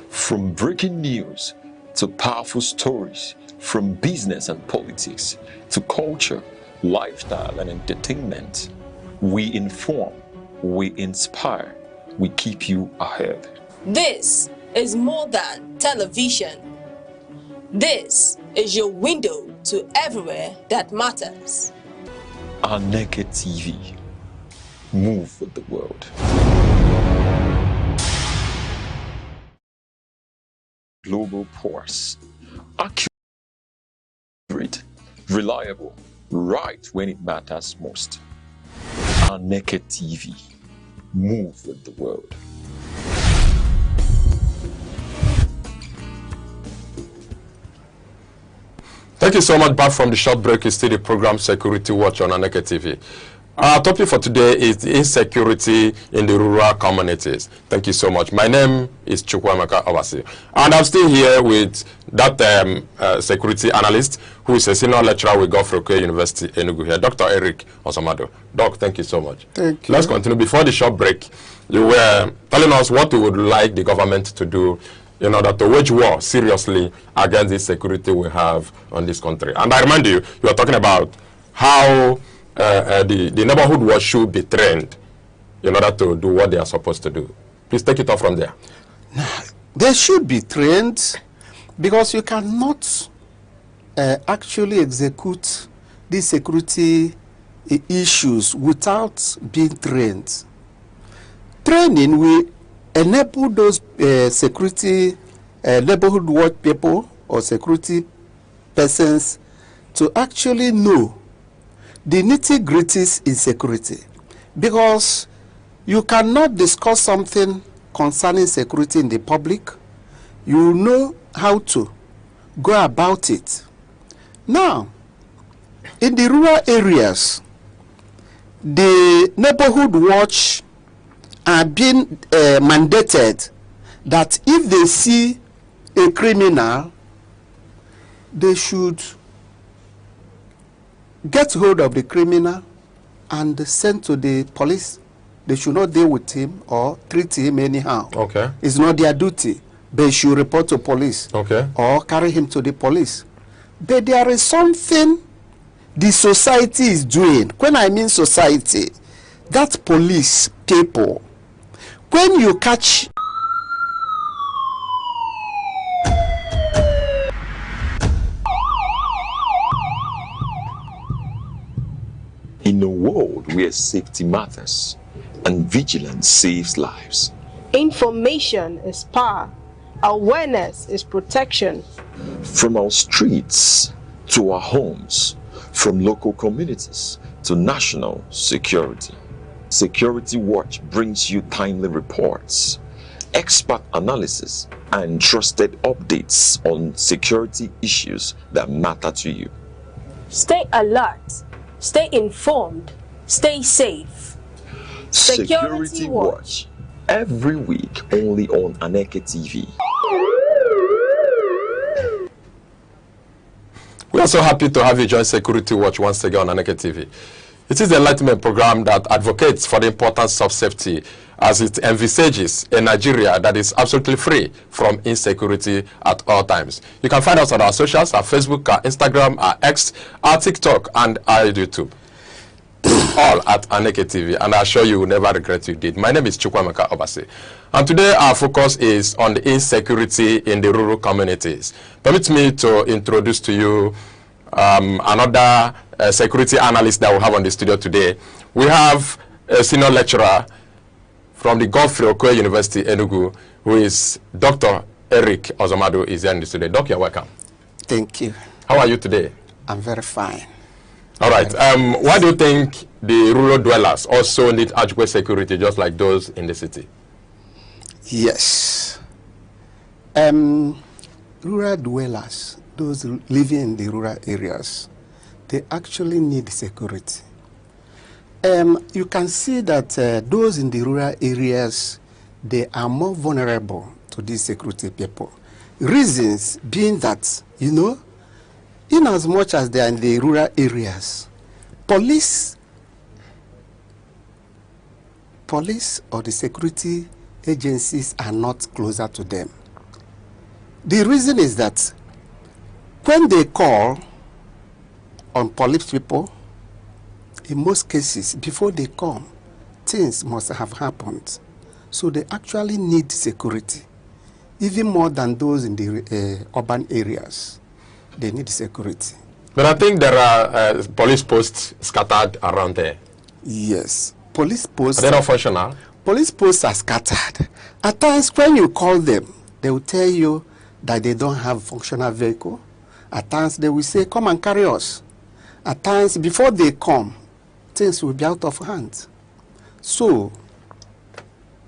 S1: From breaking news to powerful stories, from business and politics to culture, lifestyle and entertainment, we inform, we inspire, we keep you ahead.
S9: This is more than television. This is your window to everywhere that matters.
S1: Aneke TV. Move with the world. Global pulse. Accurate, reliable, right when it matters most. Aneke TV. Move with the world.
S4: Thank you so much. Back from the short break, is still the program Security Watch on Aneke TV. Our topic for today is insecurity in the rural communities. Thank you so much. My name is Chukwuemeka Obasi, and I'm still here with that security analyst who is a senior lecturer with Godfrey University, Enugu here, Dr. Eric Osamado. Doc, thank you so much.
S3: Thank you.
S4: Let's continue. Before the short break, you were telling us what you would like the government to do in order to wage war seriously against the security we have on this country. And I remind you, you are talking about how the neighborhood watch should be trained in order to do what they are supposed to do. Please take it off from there.
S3: They should be trained because you cannot actually execute these security issues without being trained. Training will enable those security neighborhood watch people or security persons to actually know the nitty-gritties in security, because you cannot discuss something concerning security in the public. You know how to go about it. Now, in the rural areas, the neighborhood watch are being mandated that if they see a criminal, they should get hold of the criminal and send to the police. They should not deal with him or treat him anyhow.
S4: Okay.
S3: It's not their duty. They should report to police.
S4: Okay.
S3: Or carry him to the police. But there is something the society is doing. When I mean society, that's police people. When you catch
S1: In a world where safety matters and vigilance saves lives,
S10: information is power, awareness is protection.
S1: from our streets to our homes, from local communities to national security, Security Watch brings you timely reports, expert analysis, and trusted updates on security issues that matter to you.
S9: Stay alert, stay informed, stay safe.
S1: Security Watch, every week only on Aneke TV.
S4: We are so happy to have you join Security Watch once again on Aneke TV. It is the enlightenment program that advocates for the importance of safety as it envisages a Nigeria that is absolutely free from insecurity at all times. You can find us on our socials, our Facebook, our Instagram, our X, our TikTok, and our YouTube. All at Aneke TV, and I assure you will never regret you did. My name is Chukwameka Obase, and today our focus is on the insecurity in the rural communities. Permit me to introduce to you another security analyst that we have on the studio today. We have a senior lecturer from the Godfrey Okoye University, Enugu, who is Dr. Eric Ozomado, is here in the studio. Doc, you're welcome.
S11: Thank you.
S4: How are you today?
S11: I'm very fine.
S4: All right. Why do you think the rural dwellers also need adequate security, just like those in the city?
S11: Yes. Rural dwellers, those living in the rural areas, they actually need security. You can see that those in the rural areas, they are more vulnerable to these security people. Reasons being that, you know, in as much as they are in the rural areas, police or the security agencies are not closer to them. The reason is that when they call on police people, in most cases, before they come, things must have happened. So they actually need security, even more than those in the urban areas. They need security.
S4: But I think there are police posts scattered around there.
S11: Yes. Police posts.
S4: Are they not functional?
S11: Police posts are scattered. At times, when you call them, they will tell you that they don't have functional vehicle. At times, they will say, come and carry us. At times, before they come, things will be out of hand. So,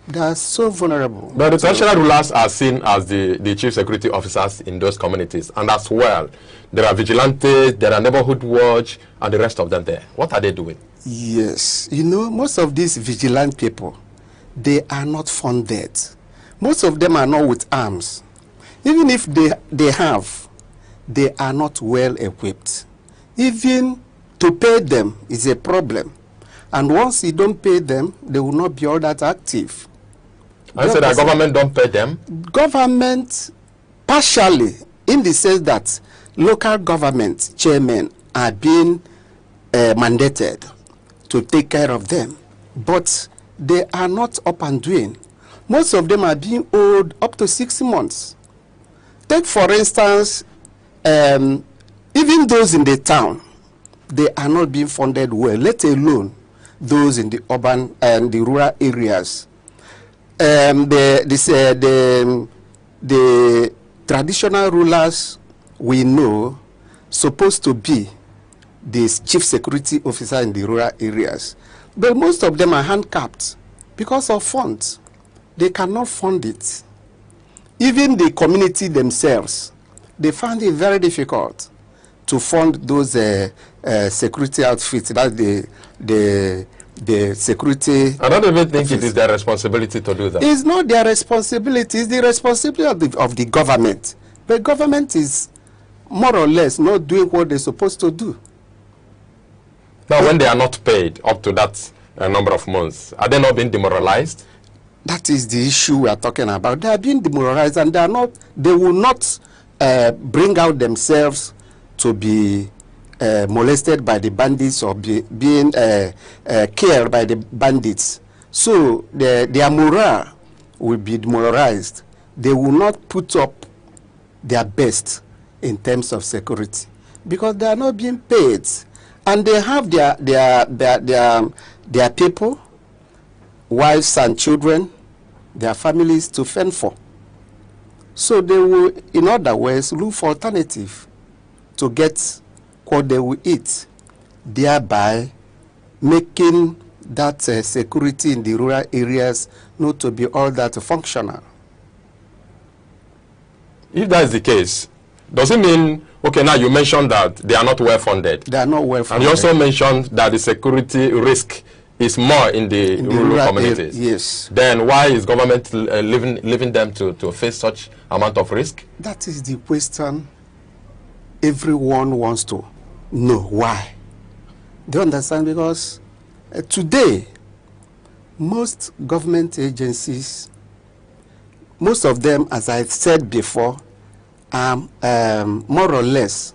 S11: they are so vulnerable.
S4: But the traditional rulers are seen as the chief security officers in those communities. And as well, there are vigilantes, there are neighborhood watch, and the rest of them there. What are they doing?
S11: Yes. You know, most of these vigilant people, they are not funded. Most of them are not with arms. Even if they have, they are not well equipped. Even to pay them is a problem. And once you don't pay them, they will not be all that active.
S4: I said that government don't pay them?
S11: Government, partially, in the sense that local government chairmen are being mandated to take care of them. But they are not up and doing. Most of them are being owed up to 6 months. Take, for instance, even those in the town, they are not being funded well, let alone those in the urban and the rural areas. The traditional rulers we know supposed to be the chief security officer in the rural areas, but most of them are handicapped because of funds. They cannot fund it. Even the community themselves, they find it very difficult to fund those security outfits. That's the security.
S4: I don't even think it is their responsibility to do that.
S11: It's not their responsibility. It's the responsibility of the government. The government is more or less not doing what they're supposed to do.
S4: Now, when they are not paid up to that number of months, are they not being demoralized?
S11: That is the issue we are talking about. They are being demoralized, and they will not bring out themselves to be molested by the bandits or being killed by the bandits. So their morale will be demoralized. They will not put up their best in terms of security because they are not being paid, and they have their people, wives and children, their families to fend for. So they will, in other words, look for alternative to get what they will eat, thereby making that security in the rural areas not to be all that functional.
S4: If that is the case, does it mean, okay, now you mentioned that they are not well funded.
S11: They are not well funded.
S4: And you also mentioned that the security risk is more in the rural communities.
S11: Yes.
S4: Then why is government leaving them to face such amount of risk?
S11: That is the question everyone wants to know. Why? Do you understand? Because today, most government agencies, most of them, as I said before, are more or less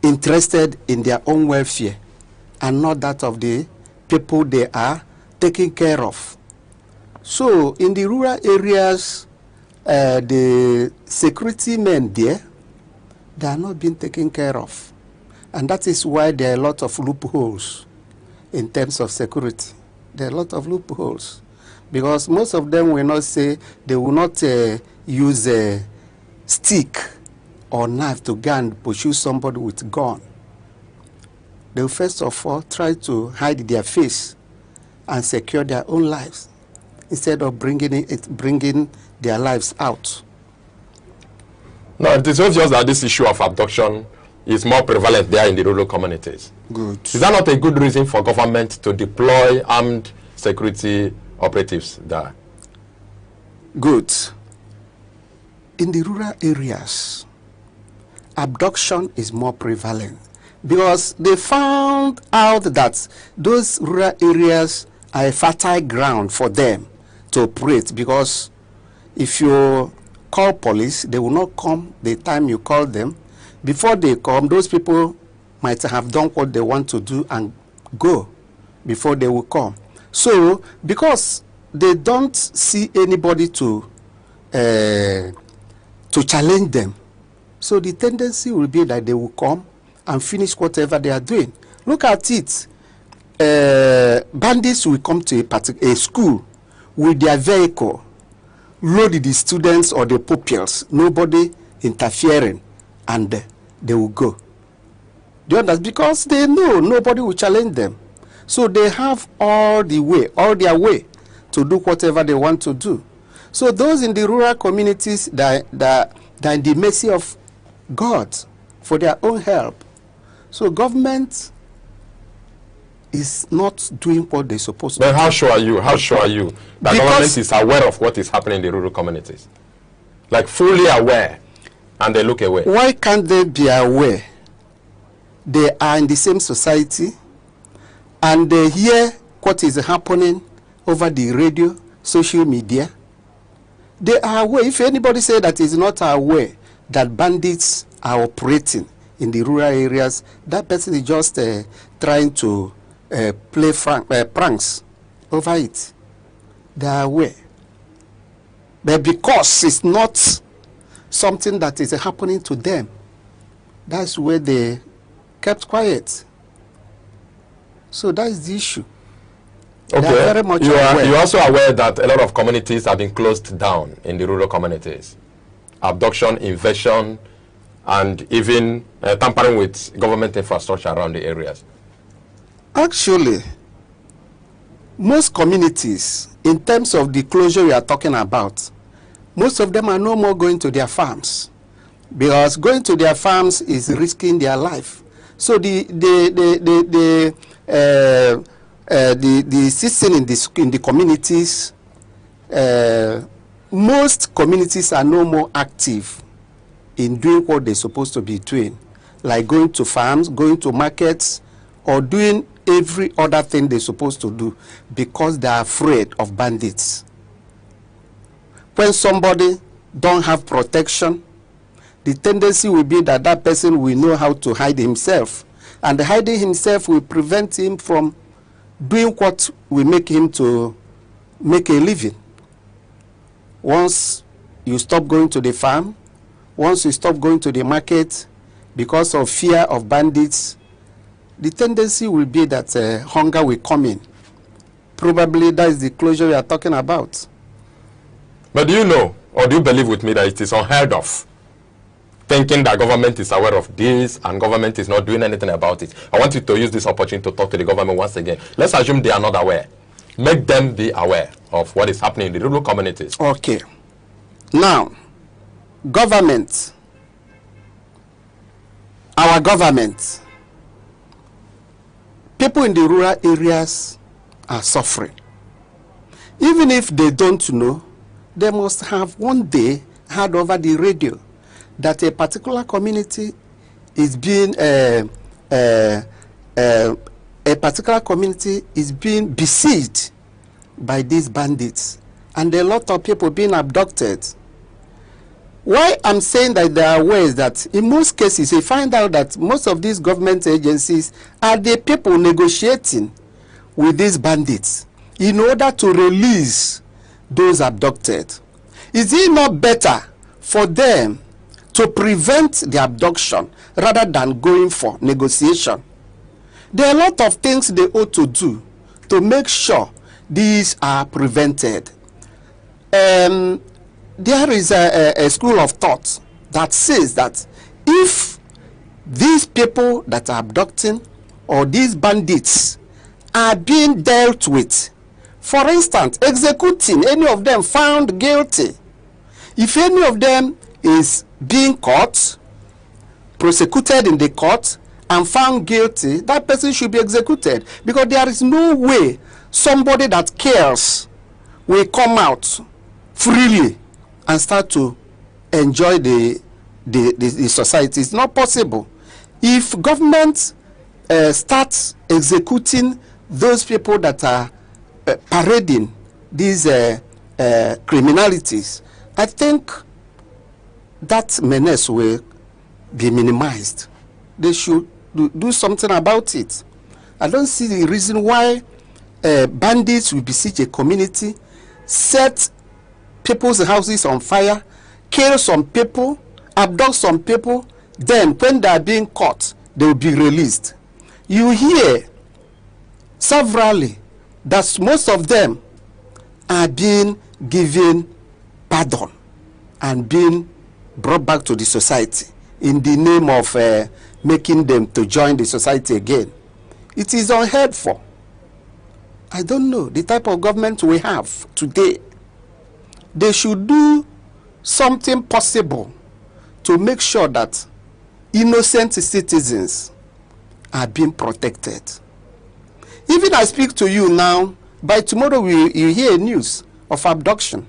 S11: interested in their own welfare and not that of the people they are taking care of. So in the rural areas, the security men there, they are not being taken care of. And that is why there are a lot of loopholes in terms of security. There are a lot of loopholes. Because most of them will not say, they will not use a stick or knife to go and pursue somebody with gun. They will first of all try to hide their face and secure their own lives instead of bringing their lives out.
S4: No, it is obvious that this issue of abduction is more prevalent there in the rural communities.
S11: Good.
S4: Is that not a good reason for government to deploy armed security operatives there?
S11: Good. In the rural areas, abduction is more prevalent because they found out that those rural areas are a fertile ground for them to operate, because if you call police, they will not come the time you call them. Before they come, those people might have done what they want to do and go before they will come. So, because they don't see anybody to challenge them, so the tendency will be that they will come and finish whatever they are doing. Look at it. Bandits will come to a school with their vehicle, load the students or the pupils, nobody interfering, and they will go. Do you understand? Because they know nobody will challenge them. So they have all their way to do whatever they want to do. So those in the rural communities that are in the mercy of God for their own help. So government is not doing what they're supposed to do.
S4: But how sure are you? How sure are you that government is aware of what is happening in the rural communities? Like fully aware, and they look away.
S11: Why can't they be aware? They are in the same society, and they hear what is happening over the radio, social media. They are aware. If anybody say that is not aware that bandits are operating in the rural areas, that person is just trying to play pranks over it. They are aware. But because it's not something that is happening to them, that's where they kept quiet. So that is the issue.
S4: Okay,
S11: very much
S4: you're also aware that a lot of communities have been closed down in the rural communities. Abduction, invasion, and even tampering with government infrastructure around the areas.
S11: Actually, most communities, in terms of the closure we are talking about, most of them are no more going to their farms, because going to their farms is risking their life. So the system in the communities, most communities are no more active in doing what they're supposed to be doing, like going to farms, going to markets, or doing every other thing they're supposed to do, because they're afraid of bandits. When somebody don't have protection, the tendency will be that that person will know how to hide himself, and hiding himself will prevent him from doing what will make him to make a living. Once you stop going to the farm, once you stop going to the market because of fear of bandits, the tendency will be that hunger will come in. Probably that is the closure we are talking about.
S4: But do you know, or do you believe with me that it is unheard of, thinking that government is aware of this and government is not doing anything about it? I want you to use this opportunity to talk to the government once again. Let's assume they are not aware. Make them be aware of what is happening in the rural communities.
S11: Okay. Now, government, our government, people in the rural areas are suffering. Even if they don't know, they must have one day heard over the radio that a particular community is being besieged by these bandits, and a lot of people being abducted. Why I'm saying that there are ways that in most cases you find out that most of these government agencies are the people negotiating with these bandits in order to release those abducted. Is it not better for them to prevent the abduction rather than going for negotiation? There are a lot of things they ought to do to make sure these are prevented. There is a school of thought that says that if these people that are abducting or these bandits are being dealt with, for instance, executing any of them found guilty, if any of them is being caught, prosecuted in the court, and found guilty, that person should be executed, because there is no way somebody that cares will come out freely and start to enjoy the society. It's not possible. If government starts executing those people that are parading these criminalities, I think that menace will be minimized. They should do something about it. I don't see the reason why bandits will besiege a community, set people's houses on fire, kill some people, abduct some people, then when they are being caught, they will be released. You hear severally that most of them are being given pardon and being brought back to the society in the name of making them to join the society again. It is unheard for. I don't know the type of government we have today. They should do something possible to make sure that innocent citizens are being protected. Even I speak to you now, by tomorrow you hear news of abduction.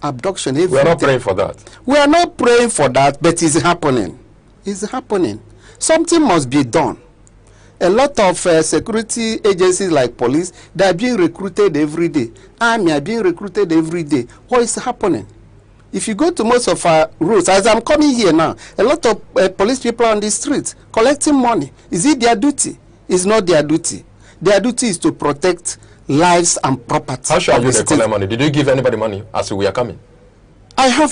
S11: Abduction every day. We are
S4: not praying for that.
S11: We are not praying for that, but it's happening. It's happening. Something must be done. A lot of security agencies like police, they are being recruited every day. Army are being recruited every day. What is happening? If you go to most of our roads, as I'm coming here now, a lot of police people on the streets collecting money. Is it their duty? It's not their duty. Their duty is to protect lives and property.
S4: How sure are you they collect money? Did you give anybody money as we are coming?
S11: I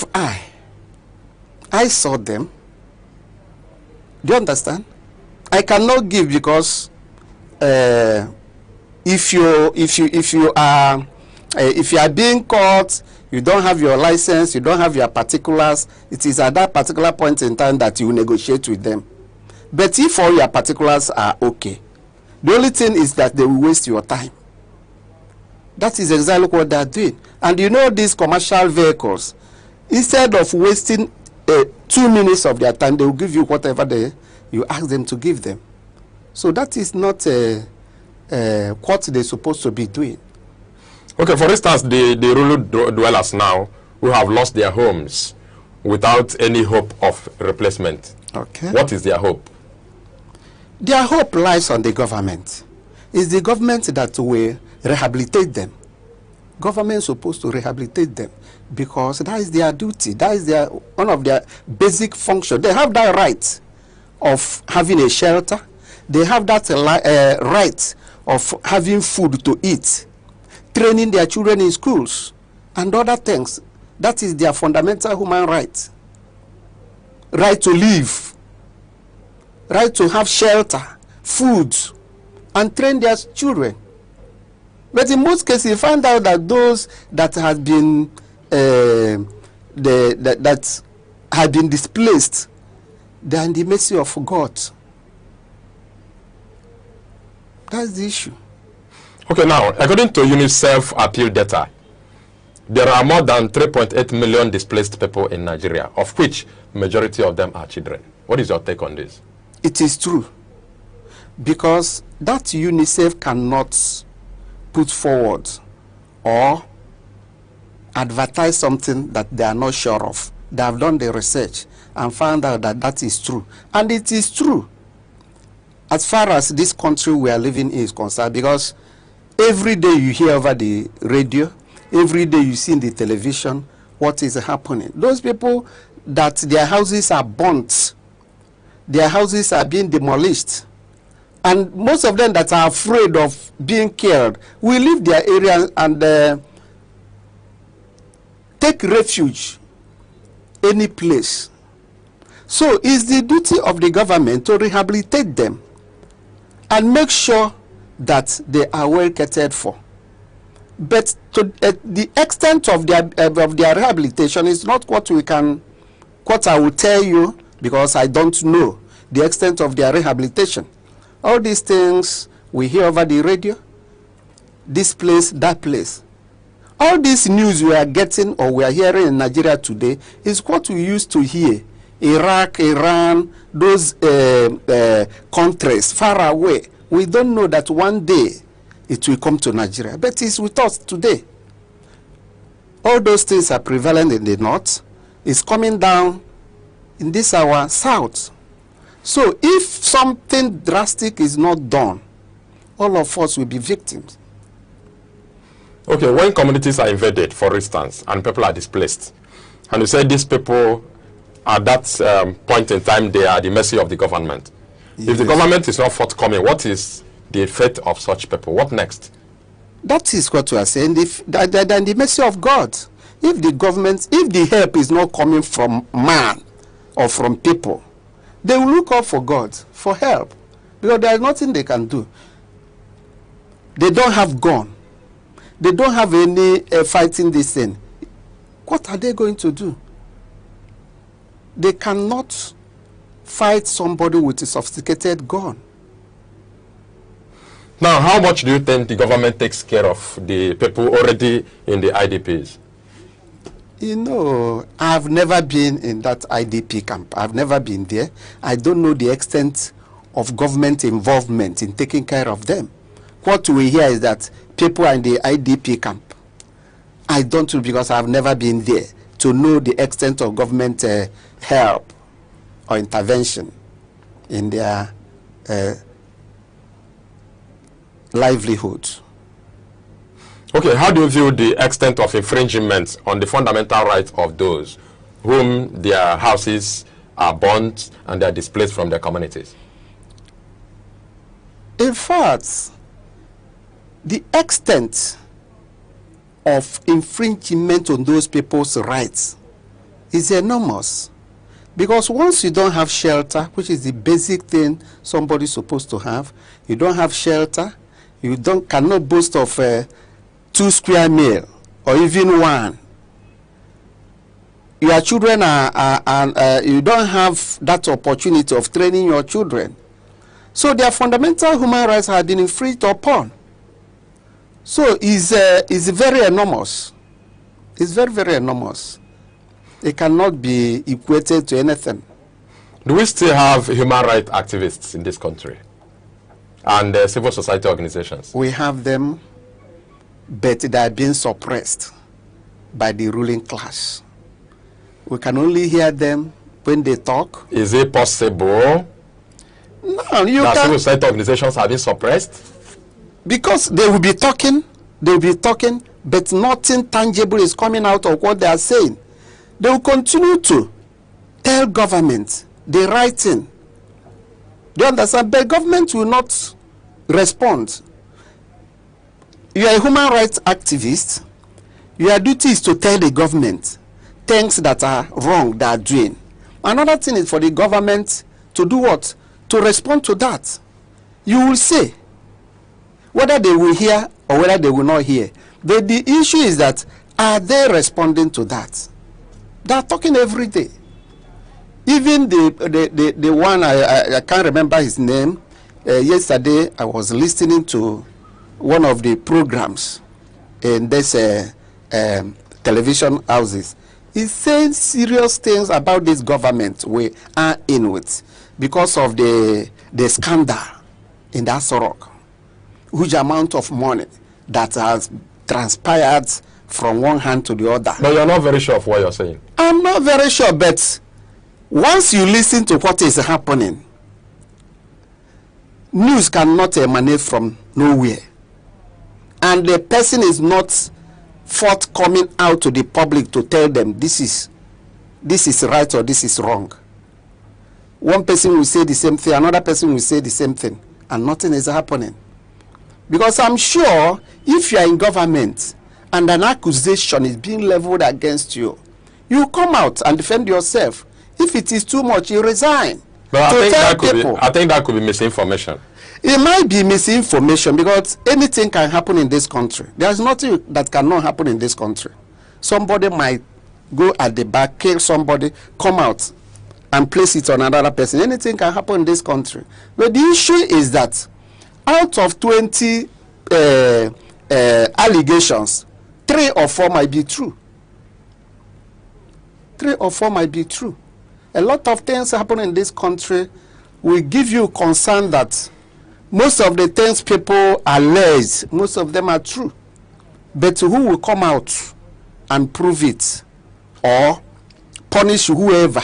S11: saw them. Do you understand? I cannot give because if you are being caught, you don't have your license, you don't have your particulars, it is at that particular point in time that you negotiate with them. But if all your particulars are okay, the only thing is that they will waste your time. That is exactly what they are doing. And you know, these commercial vehicles, instead of wasting 2 minutes of their time, they will give you whatever you ask them to give them. So that is not what they're supposed to be doing.
S4: Okay, for instance, the rural dwellers now who have lost their homes without any hope of replacement.
S11: Okay.
S4: What is their hope?
S11: Their hope lies on the government. It's the government that will rehabilitate them. Government is supposed to rehabilitate them because that is their duty. That is one of their basic functions. They have that right of having a shelter. They have that right of having food to eat, training their children in schools, and other things. That is their fundamental human right. Right to live, right to have shelter, food, and train their children. But in most cases, you find out that those that have been that have been displaced, they are in the mercy of God. That's the issue.
S4: Okay, now, according to UNICEF appeal data, there are more than 3.8 million displaced people in Nigeria, of which majority of them are children. What is your take on this?
S11: It is true, because that UNICEF cannot put forward or advertise something that they are not sure of. They have done the research and found out that that is true. And it is true as far as this country we are living in is concerned, because every day you hear over the radio, every day you see in the television what is happening. Those people that their houses are burnt, their houses are being demolished, and most of them that are afraid of being killed will leave their area and take refuge any place. So it's the duty of the government to rehabilitate them and make sure that they are well catered for. But to the extent of their rehabilitation is not what I will tell you, because I don't know the extent of their rehabilitation. All these things we hear over the radio, this place, that place. All this news we are getting or we are hearing in Nigeria today is what we used to hear. Iraq, Iran, those countries far away. We don't know that one day it will come to Nigeria, but it's with us today. All those things are prevalent in the north. It's coming down in this our south. So if something drastic is not done, all of us will be victims.
S4: Okay, when communities are invaded, for instance, and people are displaced, and you say these people, at that point in time, they are at the mercy of the government. Yes. If the government is not forthcoming, what is the fate of such people? What next? That is what we are saying. Than the mercy of God. If the government, if the help is not coming from man or from people, they will look up for God for help, because there is nothing they can do. They don't have gun. They don't have any fighting this thing. What are they going to do? They cannot fight somebody with a sophisticated gun. Now, how much do you think the government takes care of the people already in the IDPs? You know, I've never been in that IDP camp. I've never been there. I don't know the extent of government involvement in taking care of them. What we hear is that people are in the IDP camp. I don't know, because I've never been there to know the extent of government help or intervention in their livelihoods. Okay, how do you view the extent of infringement on the fundamental rights of those whom their houses are burnt and they are displaced from their communities? In fact, the extent of infringement on those people's rights is enormous. Because once you don't have shelter, which is the basic thing somebody's supposed to have, you don't have shelter, you cannot boast of 2 square meal or even 1. Your children you don't have that opportunity of training your children. So their fundamental human rights have been infringed upon. So it's very enormous. It's very, very enormous. It cannot be equated to anything. Do we still have human rights activists in this country and civil society organizations? We have them, but they are being suppressed by the ruling class. We can only hear them when they talk. Is it possible that civil society organizations are being suppressed? Because they will be talking, but nothing tangible is coming out of what they are saying. They will continue to tell government the right thing. Do you understand? But government will not respond. You are a human rights activist. Your duty is to tell the government things that are wrong they are doing. Another thing is for the government to do what? To respond to that. You will say whether they will hear or whether they will not hear. But the issue is that, are they responding to that? They are talking every day. Even the one, I can't remember his name. Yesterday, I was listening to one of the programs in this
S11: television houses, is saying serious things about this government we are in with because of the scandal in that Sorok. Huge amount of money that has transpired from one hand to the other.
S4: But you're not very sure of what you're saying.
S11: I'm not very sure, but once you listen to what is happening, news cannot emanate from nowhere. And the person is not forthcoming out to the public to tell them this is right or this is wrong. One person will say the same thing, another person will say the same thing, and nothing is happening. Because I'm sure if you are in government and an accusation is being leveled against you, you come out and defend yourself. If it is too much, you resign.
S4: But I think that could be misinformation.
S11: It might be misinformation because anything can happen in this country. There's nothing that cannot happen in this country. Somebody might go at the back, kill somebody, come out and place it on another person. Anything can happen in this country. But the issue is that out of 20 allegations, 3 or 4 might be true. 3 or 4 might be true. A lot of things happen in this country will give you concern that most of the things people allege, most of them are true. But who will come out and prove it or punish whoever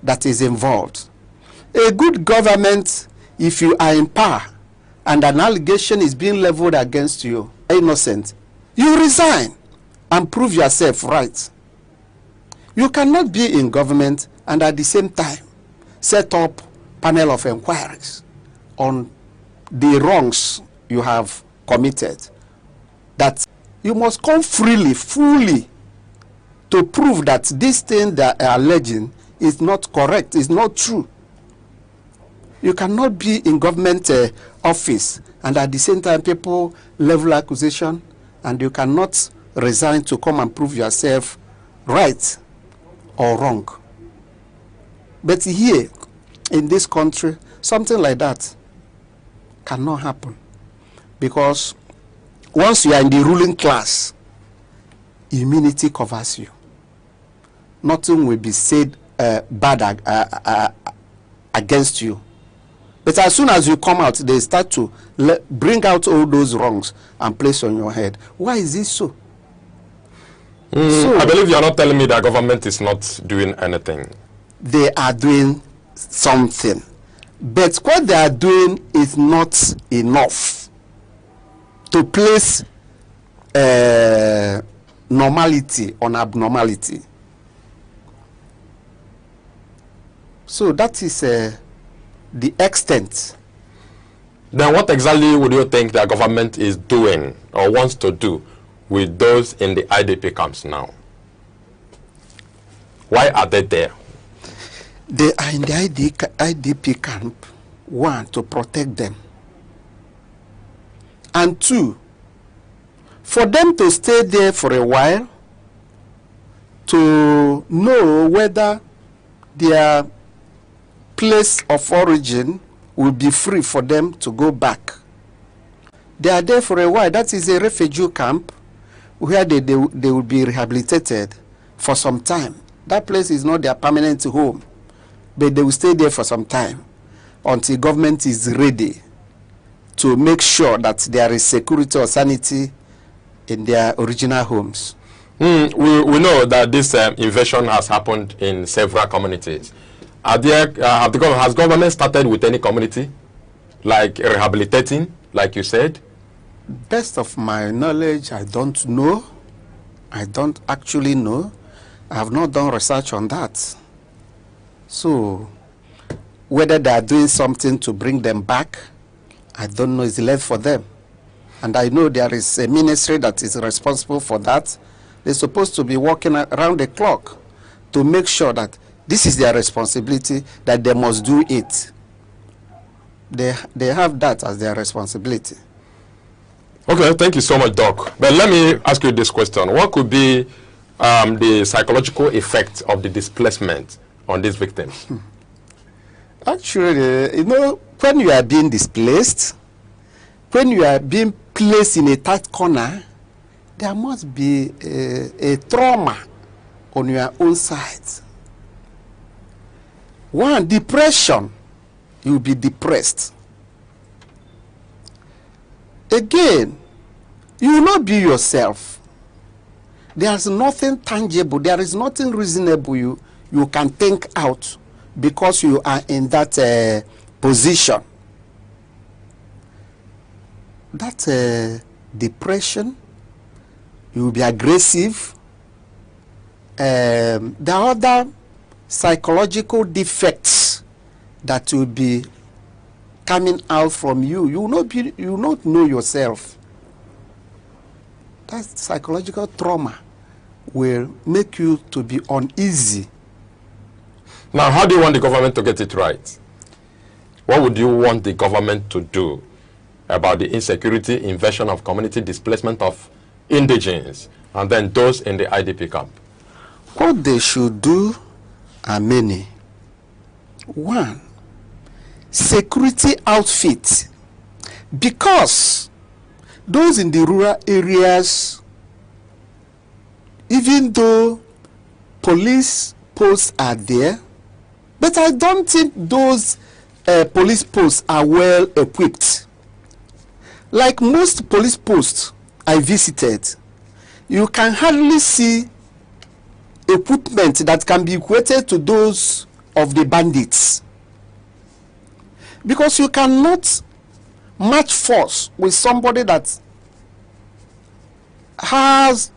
S11: that is involved? A good government, if you are in power and an allegation is being leveled against you, innocent, you resign and prove yourself right. You cannot be in government and at the same time set up panel of inquiries on the wrongs you have committed. That you must come freely, fully, to prove that this thing that are alleging is not correct, is not true. You cannot be in government office and at the same time people level accusation and you cannot resign to come and prove yourself right or wrong. But here in this country, something like that cannot happen, because once you are in the ruling class, immunity covers you. Nothing will be said bad against you. But as soon as you come out, they start to bring out all those wrongs and place on your head. Why is this so? So
S4: I believe you are not telling me that government is not doing anything.
S11: They are doing something. But what they are doing is not enough to place normality on abnormality. So that is the extent.
S4: Then what exactly would you think the government is doing or wants to do with those in the IDP camps now? Why are they there?
S11: They are in the IDP camp, 1, to protect them. And 2, for them to stay there for a while, to know whether their place of origin will be free for them to go back. They are there for a while. That is a refugee camp where they will be rehabilitated for some time. That place is not their permanent home, but they will stay there for some time until government is ready to make sure that there is security or sanity in their original homes.
S4: We know that this invasion has happened in several communities. Has government started with any community, like rehabilitating, like you said?
S11: Best of my knowledge, I don't know. I don't actually know. I have not done research on that. So, whether they are doing something to bring them back, I don't know. It's left for them. And I know there is a ministry that is responsible for that. They're supposed to be working around the clock to make sure that this is their responsibility, that they must do it. They have that as their responsibility.
S4: Okay, thank you so much, Doc. But let me ask you this question. What could be the psychological effect of the displacement on these victims?
S11: Actually, you know, when you are being displaced, when you are being placed in a tight corner, there must be a trauma on your own side. One, depression. You'll be depressed. Again, you will not be yourself. There's nothing tangible. There is nothing reasonable you can think out because you are in that position. That depression, you will be aggressive. There are other psychological defects that will be coming out from you. You will not know yourself. That psychological trauma will make you to be uneasy.
S4: Now, how do you want the government to get it right? What would you want the government to do about the insecurity, invasion of community, displacement of indigenes, and then those in the IDP camp?
S11: What they should do are many. One, security outfit. Because those in the rural areas, even though police posts are there, but I don't think those police posts are well equipped. Like most police posts I visited, you can hardly see equipment that can be equated to those of the bandits. Because you cannot match force with somebody that has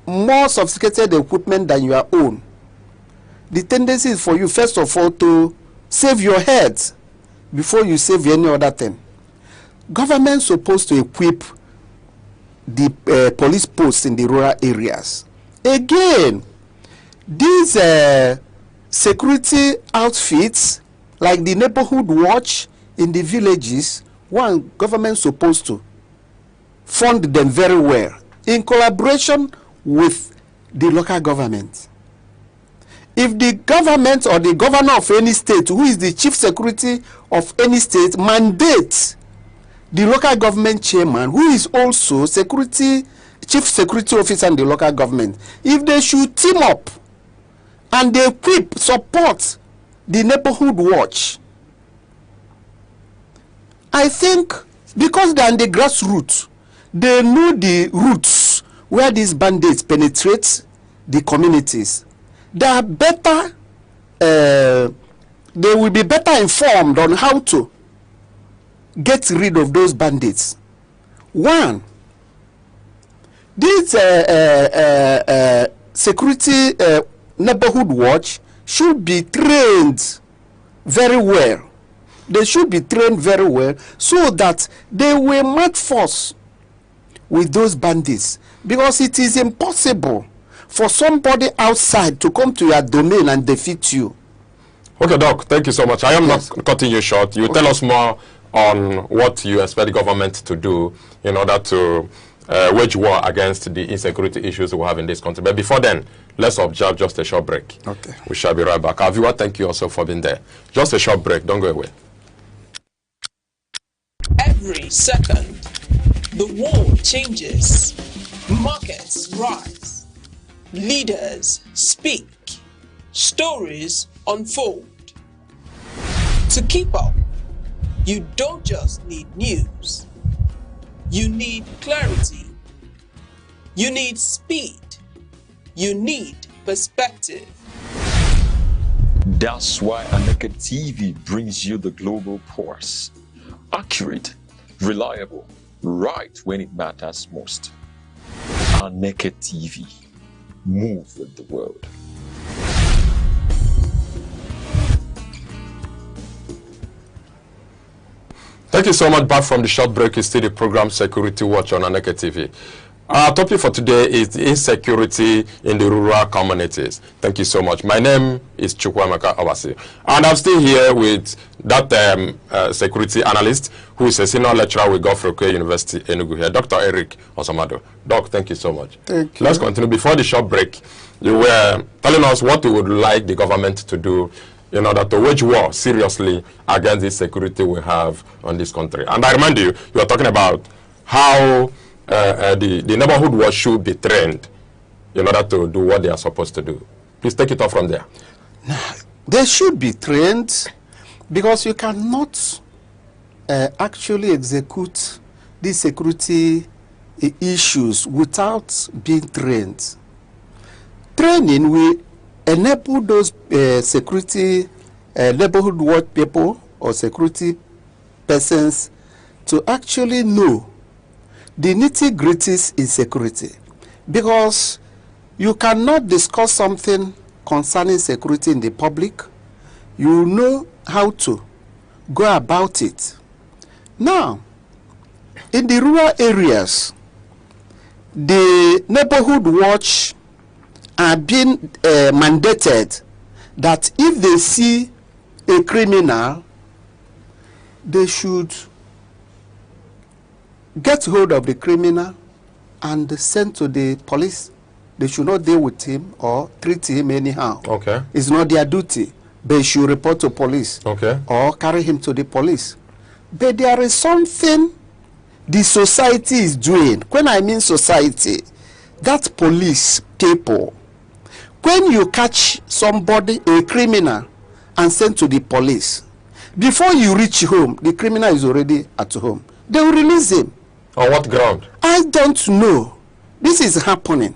S11: more sophisticated equipment than your own. The tendency is for you, first of all, to save your head before you save any other thing. Government is supposed to equip the police posts in the rural areas. Again, these security outfits, like the neighborhood watch in the villages, one, government is supposed to fund them very well in collaboration with the local government. If the government or the governor of any state, who is the chief security of any state, mandates the local government chairman, who is also chief security officer in the local government, if they should team up and they support the neighborhood watch, I think because they are in the grassroots, they know the routes where these bandits penetrate the communities. They are better, they will be better informed on how to get rid of those bandits. One, this security neighborhood watch should be trained very well. They should be trained very well so that they will match force with those bandits, because it is impossible for somebody outside to come to your domain and defeat you.
S4: Okay, Doc, thank you so much. I am not cutting you short. You tell us more on what you expect the government to do in order to wage war against the insecurity issues we have in this country. But before then, let's observe just a short break.
S11: Okay.
S4: We shall be right back. Our viewer, thank you also for being there. Just a short break. Don't go away.
S12: Every second, the world changes. Markets rise. Leaders speak. Stories unfold. To keep up, you don't just need news. You need clarity. You need speed. You need perspective.
S1: That's why Aneke TV brings you the global pulse. Accurate, reliable, right when it matters most. Aneke TV. Move with the world.
S4: Thank you so much. Back from the short break, is still the program Security Watch on Aneke TV. Our topic for today is the insecurity in the rural communities. Thank you so much. My name is Chukwuemeka Obasi, and I'm still here with that security analyst who is a senior lecturer with Godfrey University, Enugu here, Dr. Eric Osamado. Doc, thank you so much.
S11: Thank you.
S4: Let's continue. Before the short break, you were telling us what you would like the government to do in order to wage war seriously against the security we have on this country. And I remind you, you are talking about how the neighborhood watch should be trained in order to do what they are supposed to do? Please take it off from there.
S11: They should be trained because you cannot actually execute these security issues without being trained. Training will enable those security neighborhood watch people or security persons to actually know the nitty-gritties in security, because you cannot discuss something concerning security in the public. You know how to go about it. Now, in the rural areas, the neighborhood watch are being mandated that if they see a criminal, they should get hold of the criminal and send to the police. They should not deal with him or treat him anyhow.
S4: Okay.
S11: It's not their duty. They should report to police.
S4: Okay.
S11: Or carry him to the police. But there is something the society is doing. When I mean society, that's police people. When you catch somebody, a criminal, and send to the police, before you reach home, the criminal is already at home. They will release him.
S4: On what ground?
S11: I don't know. This is happening.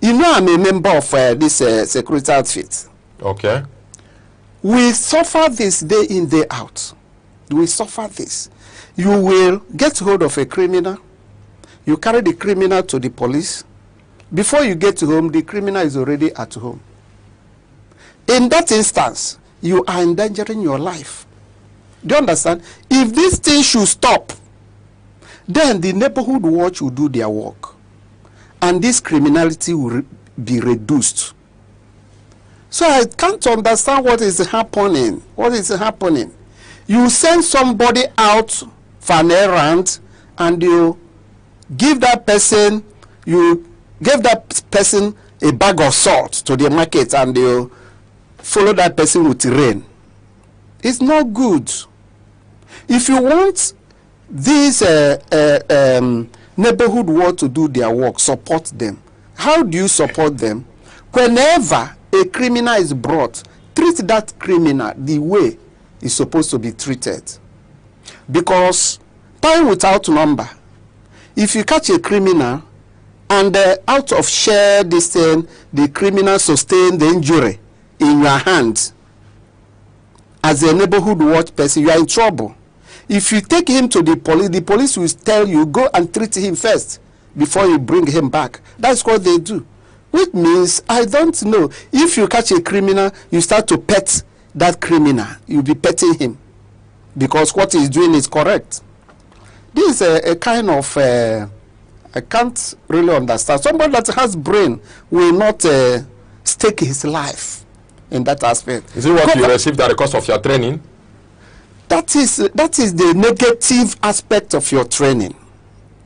S11: You know, I'm a member of this security outfit.
S4: Okay.
S11: We suffer this day in, day out. We suffer this. You will get hold of a criminal. You carry the criminal to the police. Before you get home, the criminal is already at home. In that instance, you are endangering your life. Do you understand? If this thing should stop, then the neighborhood watch will do their work. And this criminality will be reduced. So I can't understand what is happening. What is happening? You send somebody out for an errand and you give that person, a bag of salt to the market and you follow that person with rain. It's not good. If you want these neighborhood watch to do their work, support them. How do you support them? Whenever a criminal is brought, treat that criminal the way it's supposed to be treated. Because time without number, if you catch a criminal and out of share this thing, the criminal sustain the injury in your hand, as a neighborhood watch person, you are in trouble. If you take him to the police will tell you, go and treat him first before you bring him back. That's what they do. Which means, I don't know, if you catch a criminal, you start to pet that criminal. You'll be petting him because what he's doing is correct. This is a kind of, I can't really understand. Somebody that has brain will not stake his life in that aspect.
S4: Is it what you received at the cost of your training?
S11: That is the negative aspect of your training.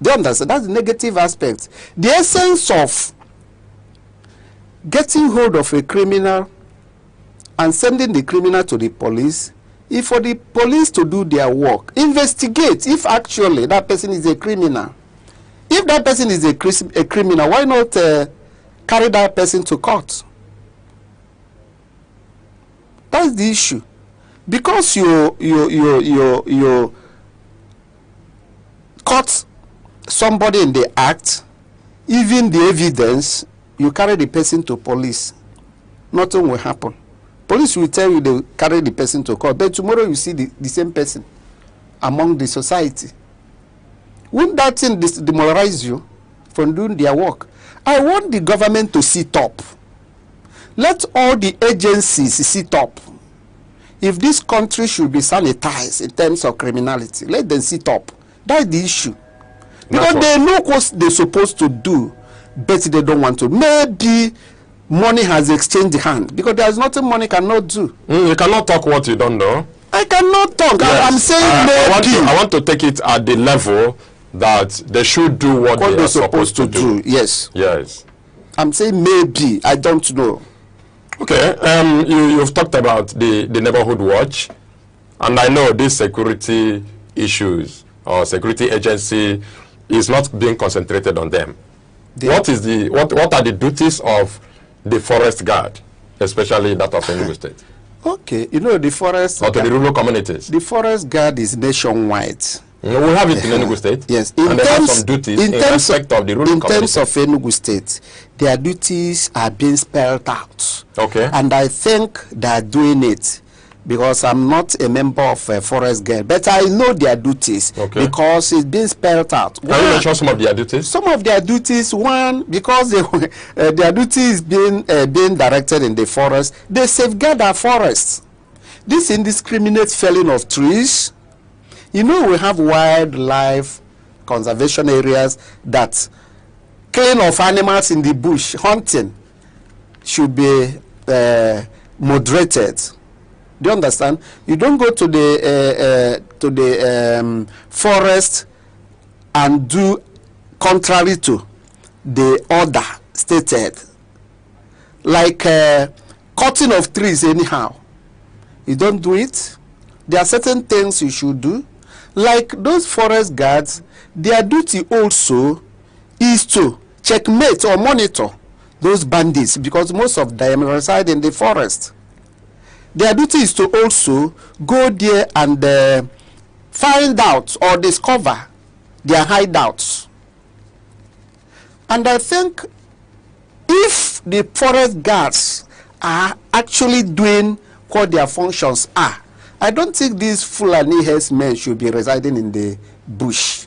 S11: Do you understand? That's the negative aspect. The essence of getting hold of a criminal and sending the criminal to the police is for the police to do their work. Investigate if actually that person is a criminal. If that person is a criminal, why not carry that person to court? That's the issue. Because you caught somebody in the act, even the evidence, you carry the person to police, nothing will happen. Police will tell you they will carry the person to court, but tomorrow you see the same person among the society. Wouldn't that thing demoralize you from doing their work? I want the government to sit up. Let all the agencies sit up. If this country should be sanitized in terms of criminality, let them sit up. That's the issue. Because they know what they're supposed to do, but they don't want to. Maybe money has exchanged hands, because there's nothing money cannot do.
S4: You cannot talk what you don't know.
S11: I cannot talk. Yes. I'm saying maybe.
S4: I want to take it at the level that they should do what they are supposed to do.
S11: Yes.
S4: Yes.
S11: I'm saying maybe. I don't know.
S4: Okay. You've talked about the neighborhood watch, and I know these security issues or security agency is not being concentrated on them. What are the duties of the forest guard, especially that of Enugu State?
S11: Okay, you know, the forest...
S4: Or to the rural communities?
S11: The forest guard is nationwide.
S4: We have it in Enugu State.
S11: Yes.
S4: And they have some duties in respect of the rural communities.
S11: In terms of Enugu State, their duties are being spelled out.
S4: Okay.
S11: And I think they are doing it because I'm not a member of a forest guard, but I know their duties because it's being spelled out.
S4: Can you mention some of their duties?
S11: Some of their duties, one, because their duty is being directed in the forest, they safeguard our forests. This indiscriminate felling of trees, you know, we have wildlife conservation areas that killing of animals in the bush, hunting, should be moderated. Do you understand? You don't go to the forest and do contrary to the order stated, like cutting of trees anyhow. You don't do it. There are certain things you should do. Like those forest guards, their duty also is to checkmate or monitor those bandits, because most of them reside in the forest. Their duty is to also go there and find out or discover their hideouts. And I think if the forest guards are actually doing what their functions are, I don't think these Fulani herdsmen should be residing in the bush,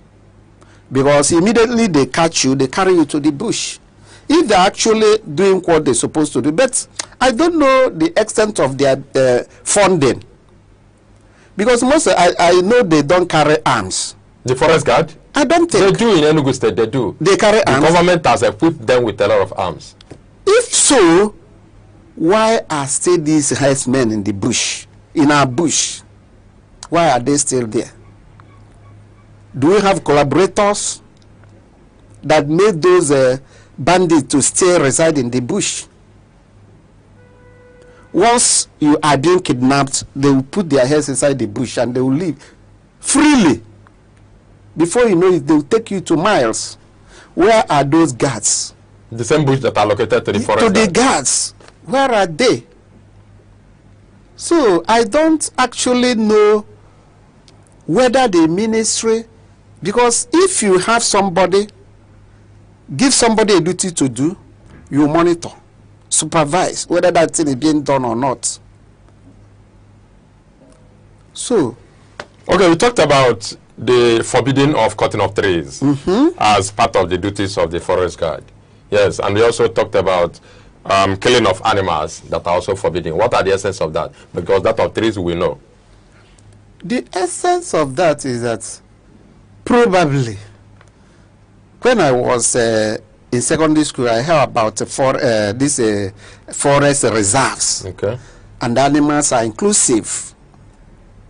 S11: because immediately they catch you, they carry you to the bush. If they're actually doing what they're supposed to do, but I don't know the extent of their funding, because most I know they don't carry arms.
S4: The forest guard?
S11: I don't think.
S4: They do in Enugu State, they do.
S11: They carry arms?
S4: The government has equipped them with a lot of arms.
S11: If so, why are still these herdsmen in the bush, in our bush? Why are they still there? Do we have collaborators that made those bandits to stay reside in the bush? Once you are being kidnapped, they will put their heads inside the bush and they will leave freely. Before you know it, they will take you to miles. Where are those guards?
S4: The same bush that are located to the forest.
S11: To the guards. Where are they? So I don't actually know whether the ministry, because if you have somebody, give somebody a duty to do, you monitor, supervise whether that thing is being done or not. So,
S4: okay, we talked about the forbidding of cutting of trees as part of the duties of the forest guard. Yes, and we also talked about killing of animals that are also forbidden. What are the essence of that? Because that of trees we know.
S11: The essence of that is that probably when I was in secondary school, I heard about these forest reserves.
S4: Okay.
S11: And animals are inclusive.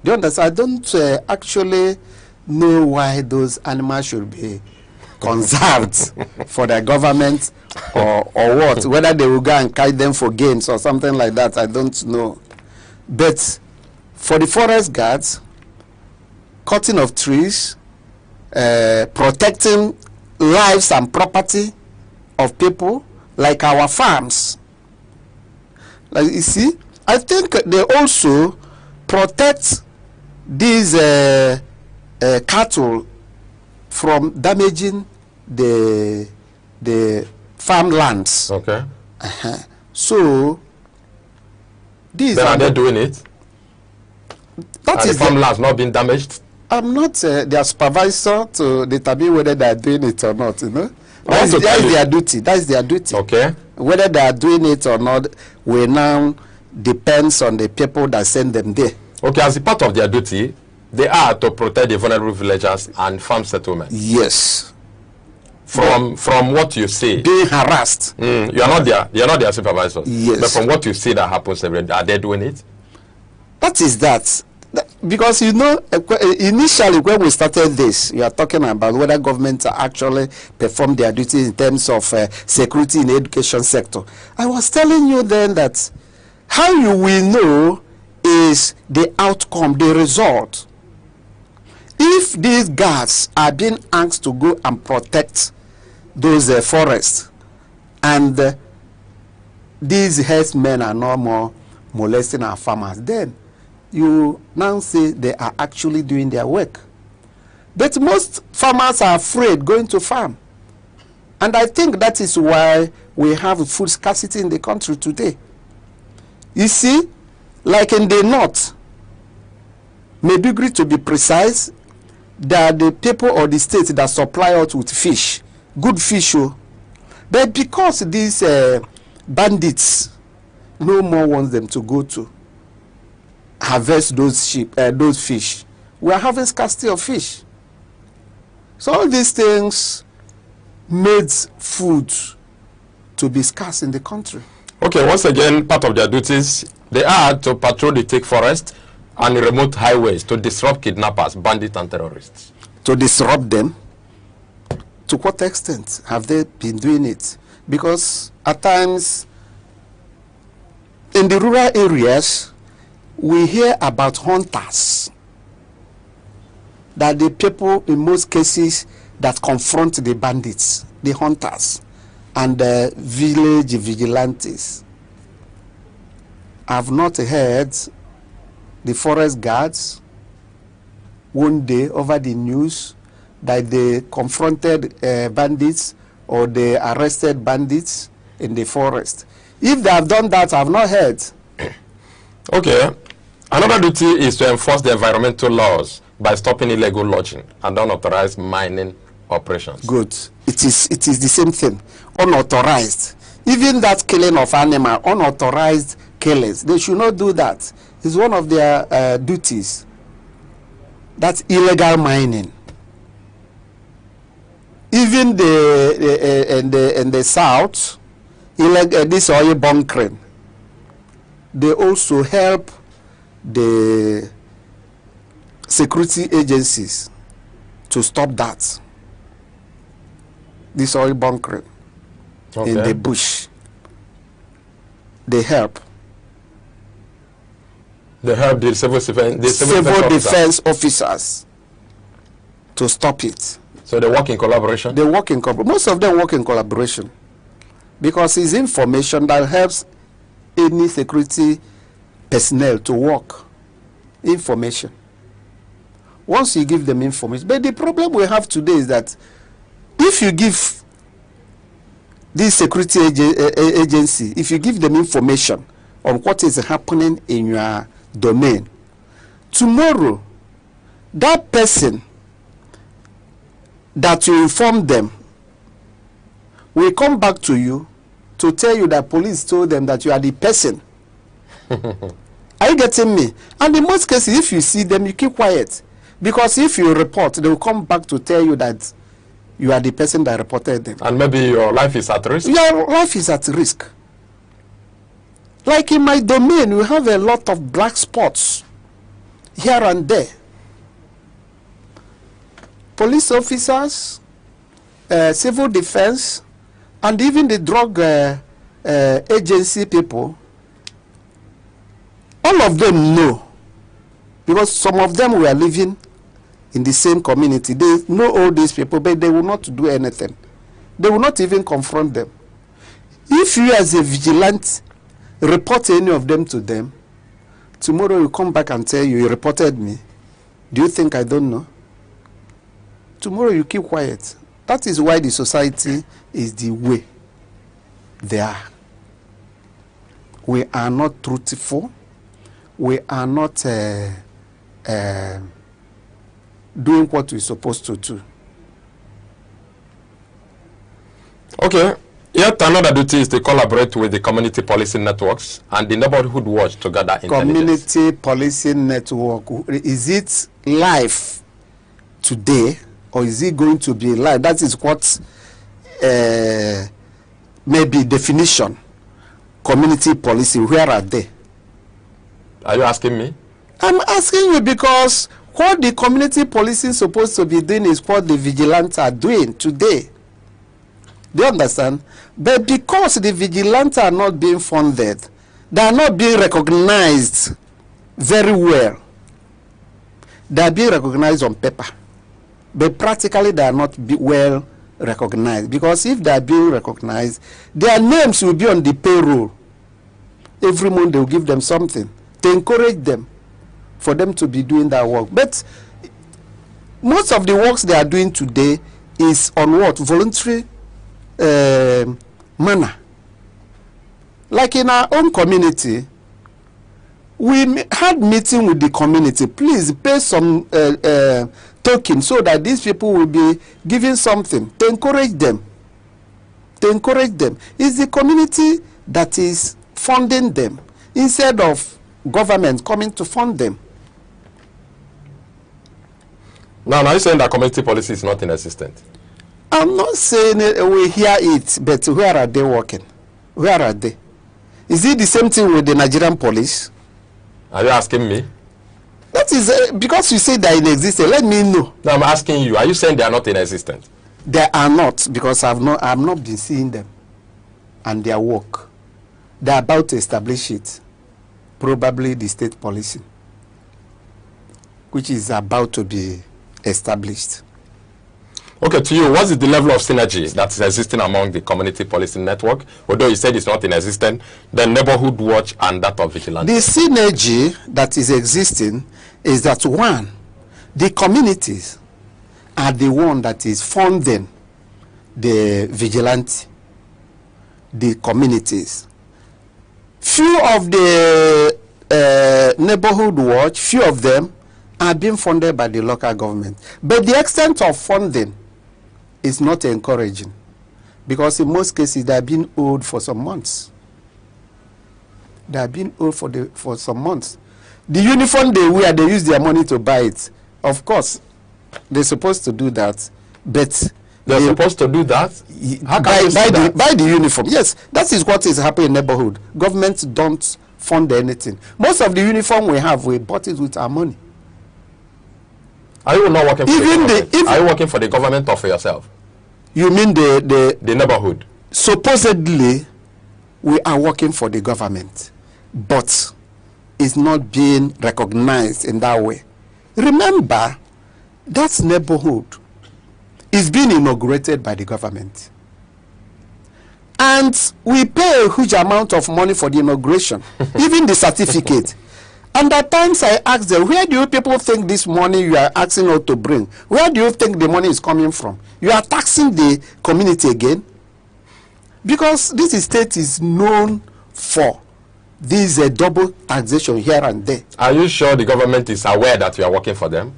S11: Do you understand? I don't actually know why those animals should be conserved for the government or what. Whether they will go and catch them for games or something like that, I don't know. But for the forest guards, cutting of trees, protecting lives and property of people, like our farms. Like you see, I think they also protect these cattle from damaging the farmlands.
S4: Okay.
S11: So these
S4: are they doing it?
S11: That is
S4: the farmlands not being damaged?
S11: I'm not their supervisor to determine whether they are doing it or not, you know. That is their duty. That is their duty.
S4: Okay.
S11: Whether they are doing it or not will now depends on the people that send them there.
S4: Okay, as a part of their duty, they are to protect the vulnerable villagers and farm settlements.
S11: Yes.
S4: From what you see,
S11: being harassed.
S4: You are not their supervisors.
S11: Yes.
S4: But from what you see that happens every day, are they doing it?
S11: That is that. Because you know, initially when we started this, you are talking about whether governments are actually perform their duty in terms of security in the education sector. I was telling you then that how you will know is the outcome, the result. If these guards are being asked to go and protect those forests, and these herdsmen are no more molesting our farmers, then you now say they are actually doing their work. But most farmers are afraid going to farm. And I think that is why we have food scarcity in the country today. You see, like in the north, Maiduguri to be precise, they are the people or the states that supply us with fish, good fish. But because these bandits no more want them to go to harvest those fish, we are having scarcity of fish. So all these things made food to be scarce in the country.
S4: Okay, once again, part of their duties, they are to patrol the thick forest and remote highways to disrupt kidnappers, bandits, and terrorists.
S11: To disrupt them? To what extent have they been doing it? Because at times, in the rural areas, we hear about hunters, that the people, in most cases, that confront the bandits, the hunters, and the village vigilantes. I've not heard the forest guards one day over the news that they confronted bandits or they arrested bandits in the forest. If they have done that, I've not heard.
S4: Okay. Another duty is to enforce the environmental laws by stopping illegal lodging and unauthorized mining operations.
S11: Good. It is the same thing. Unauthorized. Even that killing of animal, unauthorized killings, they should not do that. It's one of their duties. That's illegal mining. Even in the south, this oil bunkering, they also help the security agencies to stop that. This oil bunkering in the bush, they help.
S4: They help the civil
S11: defense officers to stop it.
S4: So they work in collaboration?
S11: They work in collaboration. Most of them work in collaboration because it's information that helps any security personnel to work. Information. Once you give them information. But the problem we have today is that if you give this security agency, if you give them information on what is happening in your domain, tomorrow, that person that you inform them will come back to you to tell you that police told them that you are the person. Are you getting me? And in most cases, if you see them, you keep quiet. Because if you report, they will come back to tell you that you are the person that reported them.
S4: And maybe your life is at risk?
S11: Your life is at risk. Like in my domain, we have a lot of black spots here and there. Police officers, civil defense, and even the drug agency people, all of them know, because some of them were living in the same community. They know all these people, but they will not do anything. They will not even confront them. If you as a vigilante report any of them to them, tomorrow you come back and tell you reported me. Do you think I don't know? Tomorrow you keep quiet. That is why the society is the way they are. We are not truthful. We are not doing what we're supposed to do.
S4: Okay. Yet another duty is to collaborate with the community policing networks and the neighborhood watch to gather intelligence.
S11: Community policing network, is it live today or is it going to be live? That is what maybe definition. Community policing, where are they?
S4: Are you asking me?
S11: I'm asking you because what the community policing is supposed to be doing is what the vigilantes are doing today. Do you understand? But because the vigilantes are not being funded, they are not being recognized very well. They are being recognized on paper, but practically they are not well recognized, because if they are being recognized, their names will be on the payroll. Every month they will give them something to encourage them for them to be doing that work. But most of the works they are doing today is on what? Voluntary manner. Like in our own community, we had meeting with the community. Please pay some token so that these people will be giving something to encourage them. To encourage them. It's the community that is funding them instead of government coming to fund them.
S4: Now you're saying that community policy is not inexistent?
S11: I'm not saying we hear it, but where are they working? Where are they? Is it the same thing with the Nigerian police?
S4: Are you asking me?
S11: That is because you say they are inexistent. Let me know.
S4: No, I'm asking you. Are you saying they are not inexistent?
S11: They are not, because I've not been seeing them and their work. They are about to establish it. Probably the state policy, which is about to be established.
S4: Okay, to you, what is the level of synergy that is existing among the community policing network? Although you said it's not inexistent, the neighborhood watch and that of vigilante.
S11: The synergy that is existing is that, one, the communities are the one that is funding the vigilante, the communities. Few of the neighborhood watch, few of them are being funded by the local government. But the extent of funding is not encouraging, because in most cases they are being owed for some months. They are being owed for some months. The uniform they wear, they use their money to buy it. Of course, they're supposed to do that, but
S4: they're supposed to do that? How can
S11: buy the uniform. Yes, that is what is happening in neighborhood. Governments don't fund anything. Most of the uniform we have, we bought it with our money.
S4: Are you not working for the government? Are you working for the government or for yourself?
S11: You mean the
S4: neighborhood?
S11: Supposedly, we are working for the government, but it's not being recognized in that way. Remember, that neighborhood is being inaugurated by the government. And we pay a huge amount of money for the inauguration, even the certificate. And at times I ask them, where do you people think this money you are asking us to bring? Where do you think the money is coming from? You are taxing the community again? Because this state is known for this double taxation here and there.
S4: Are you sure the government is aware that you are working for them?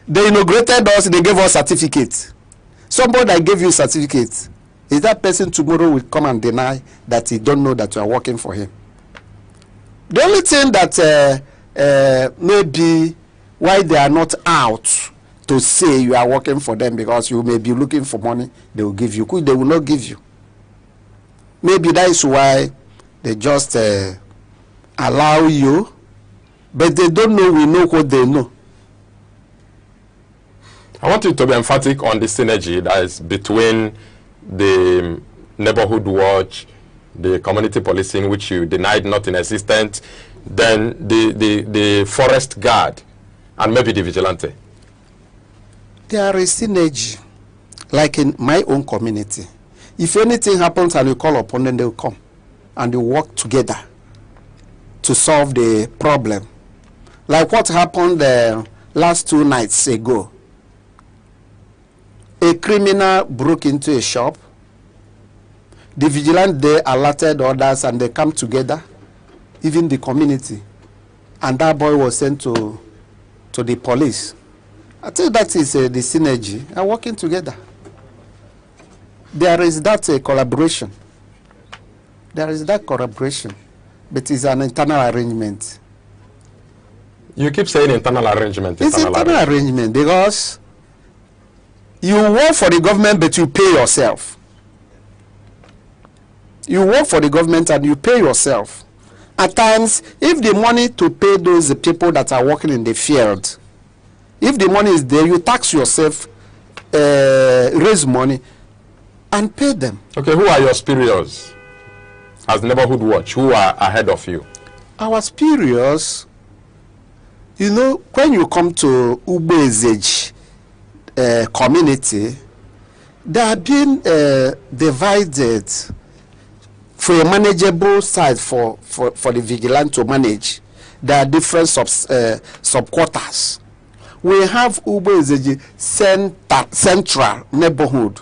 S11: They inaugurated us, they gave us certificates. Somebody that gave you certificates, is that person tomorrow will come and deny that he don't know that you are working for him? The only thing that maybe why they are not out to say you are working for them, because you may be looking for money, they will give you. They will not give you. Maybe that is why they just allow you, but they don't know we know what they know.
S4: I want you to be emphatic on the synergy that is between the neighborhood watch, the community policing, which you denied not inexistent, then the forest guard, and maybe the vigilante.
S11: There is synergy, like in my own community. If anything happens and you call upon them, they will come and they work together to solve the problem. Like what happened last 2 nights ago. A criminal broke into a shop. The vigilante alerted others and they come together, even the community. And that boy was sent to the police. I think that is the synergy and working together. There is that collaboration. There is that collaboration, but it's an internal arrangement.
S4: You keep saying internal arrangement.
S11: It's internal arrangement because you work for the government, but you pay yourself. You work for the government and you pay yourself. At times, if the money to pay those people that are working in the field, if the money is there, you tax yourself, raise money, and pay them.
S4: Okay, who are your superiors as neighborhood watch? Who are ahead of you?
S11: Our superiors You know, when you come to Ubezej community, they have been divided for a manageable side for the vigilante to manage. There are different sub-quarters. We have Ubezej central neighborhood,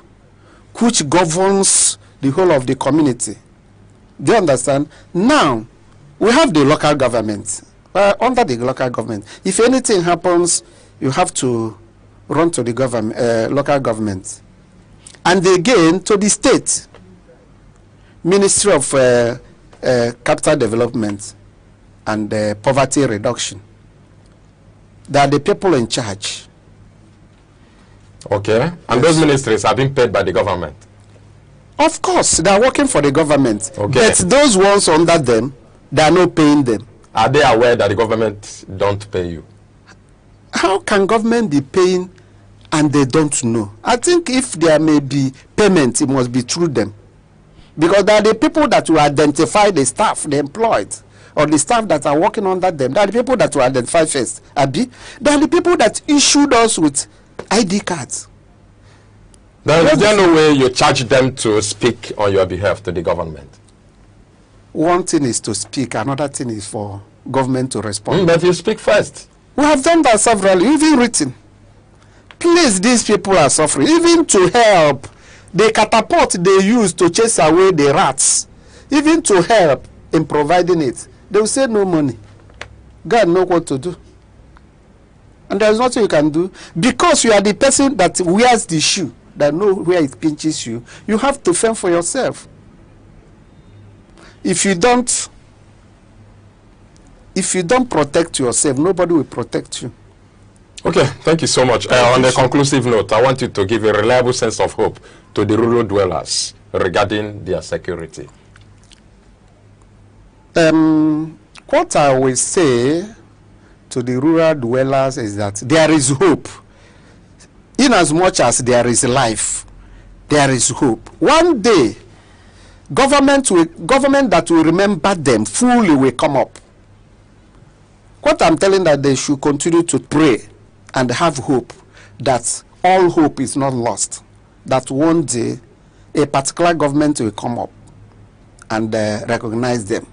S11: which governs the whole of the community. Do you understand? Now, we have the local government. Under the local government, if anything happens, you have to run to the government, local government, and again to the state Ministry of Capital Development and Poverty Reduction. They are the people in charge.
S4: Okay, and those ministries are being paid by the government.
S11: Of course, they are working for the government.
S4: Okay.
S11: But those ones under them, they are not paying them.
S4: Are they aware that the government don't pay you?
S11: How can government be paying and they don't know? I think if there may be payment, it must be through them. Because they are the people that will identify the staff, the employed, or the staff that are working under them. They are the people that will identify first. Abi, they are the people that issued us with ID cards.
S4: Is there no way you charge them to speak on your behalf to the government?
S11: One thing is to speak, another thing is for government to respond.
S4: But you speak first.
S11: We have done that severally, even written. Please, these people are suffering. Even to help, the catapult they use to chase away the rats, even to help in providing it, they will say no money. God knows what to do. And there is nothing you can do. Because you are the person that wears the shoe, that knows where it pinches you, you have to fend for yourself. If you don't protect yourself, nobody will protect you.
S4: Okay, thank you so much. On a conclusive note, I want you to give a reliable sense of hope to the rural dwellers regarding their security.
S11: What I will say to the rural dwellers is that there is hope. In as much as there is life, there is hope. One day, government that will remember them fully will come up. What I'm telling that they should continue to pray and have hope that all hope is not lost. That one day a particular government will come up and recognize them.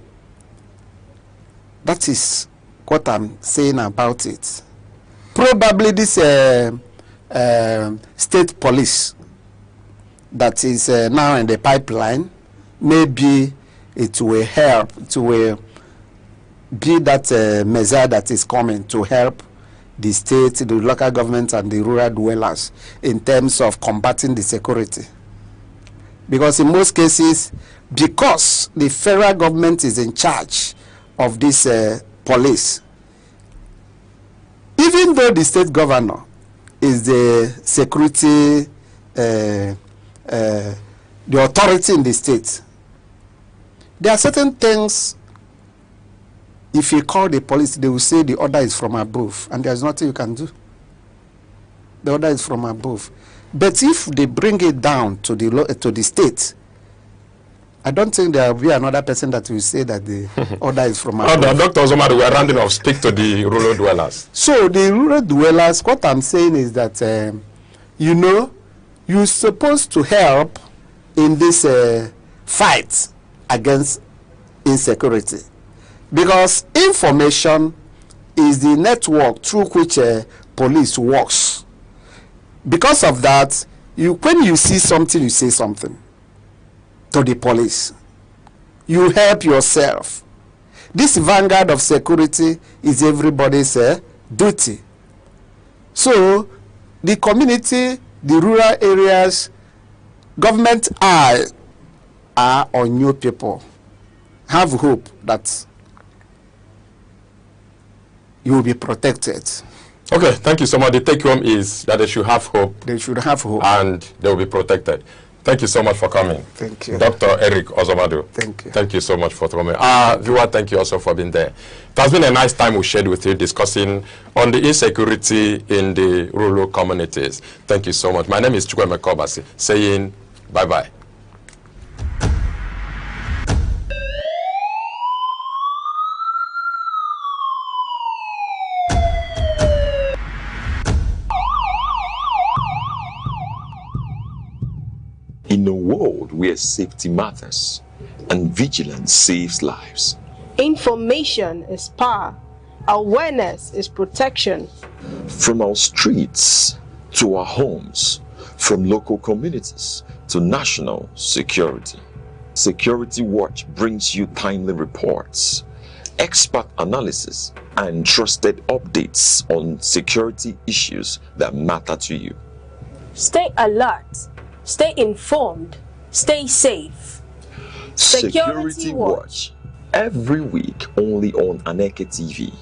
S11: That is what I'm saying about it. Probably this state police that is now in the pipeline, maybe it will help, it will be that measure that is coming to help the state, the local government, and the rural dwellers in terms of combating the security. Because in most cases, because the federal government is in charge of this police, even though the state governor is the security, the authority in the state, there are certain things, if you call the police, they will say the order is from above, and there's nothing you can do. The order is from above. But if they bring it down to the state, I don't think there will be another person that will say that the order is from above.
S4: Dr. Ozomadu, we are rounding off. Speak to the rural dwellers.
S11: So the rural dwellers, what I'm saying is that, you know, you're supposed to help in this fight against insecurity. Because information is the network through which police works. Because of that, when you see something, you say something to the police. You help yourself. This vanguard of security is everybody's duty. So the community, the rural areas, government eye are on you people. Have hope that you will be protected.
S4: Okay, thank you so much. The take home is that they should have hope.
S11: They should have hope.
S4: And they will be protected. Thank you so much for coming.
S11: Thank you.
S4: Dr. Eric Ozomadu.
S11: Thank you.
S4: Thank you so much for coming. Viewer, thank you also for being there. It has been a nice time we shared with you discussing on the insecurity in the rural communities. Thank you so much. My name is Chukweme Kobasi, saying bye-bye.
S1: world where safety matters and vigilance saves lives.
S10: Information is power. Awareness is protection.
S1: From our streets to our homes, from local communities to national security. Security Watch brings you timely reports, expert analysis, and trusted updates on security issues that matter to you.
S9: Stay alert, stay informed, stay safe.
S1: Security Watch, every week only on Aneke TV.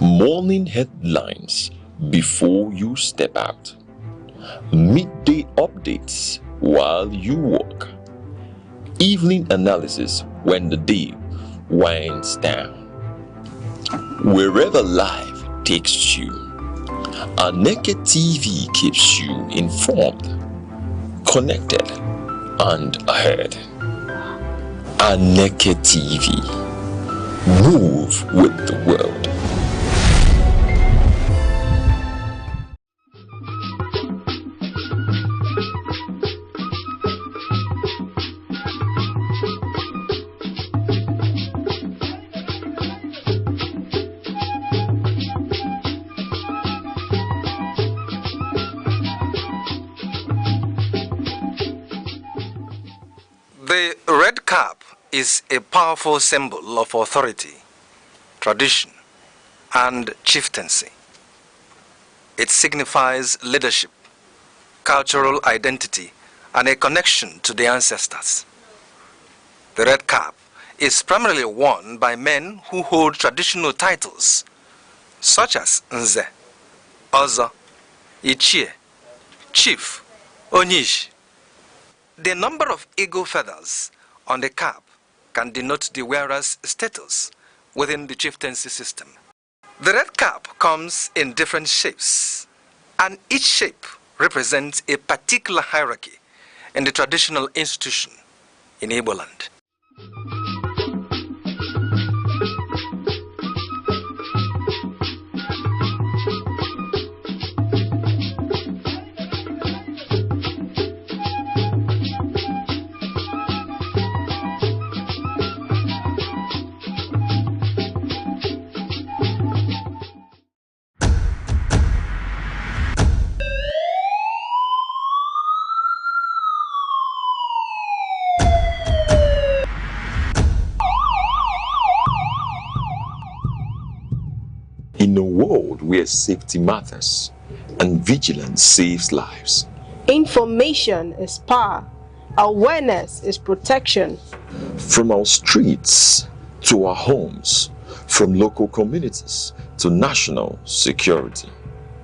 S1: Morning headlines before you step out. Midday updates while you walk. Evening analysis when the day winds down. Wherever life takes you, Aneke TV keeps you informed, connected, and ahead. Aneke TV. Move with the world.
S13: The red cap is a powerful symbol of authority, tradition, and chieftaincy. It signifies leadership, cultural identity, and a connection to the ancestors. The red cap is primarily worn by men who hold traditional titles, such as Nze, Ozo, Ichie, Chief, Onyish. The number of eagle feathers on the cap can denote the wearer's status within the chieftaincy system. The red cap comes in different shapes, and each shape represents a particular hierarchy in the traditional institution in Igbo land.
S1: In a world where safety matters and vigilance saves lives.
S10: Information is power. Awareness is protection.
S1: From our streets to our homes, from local communities to national security.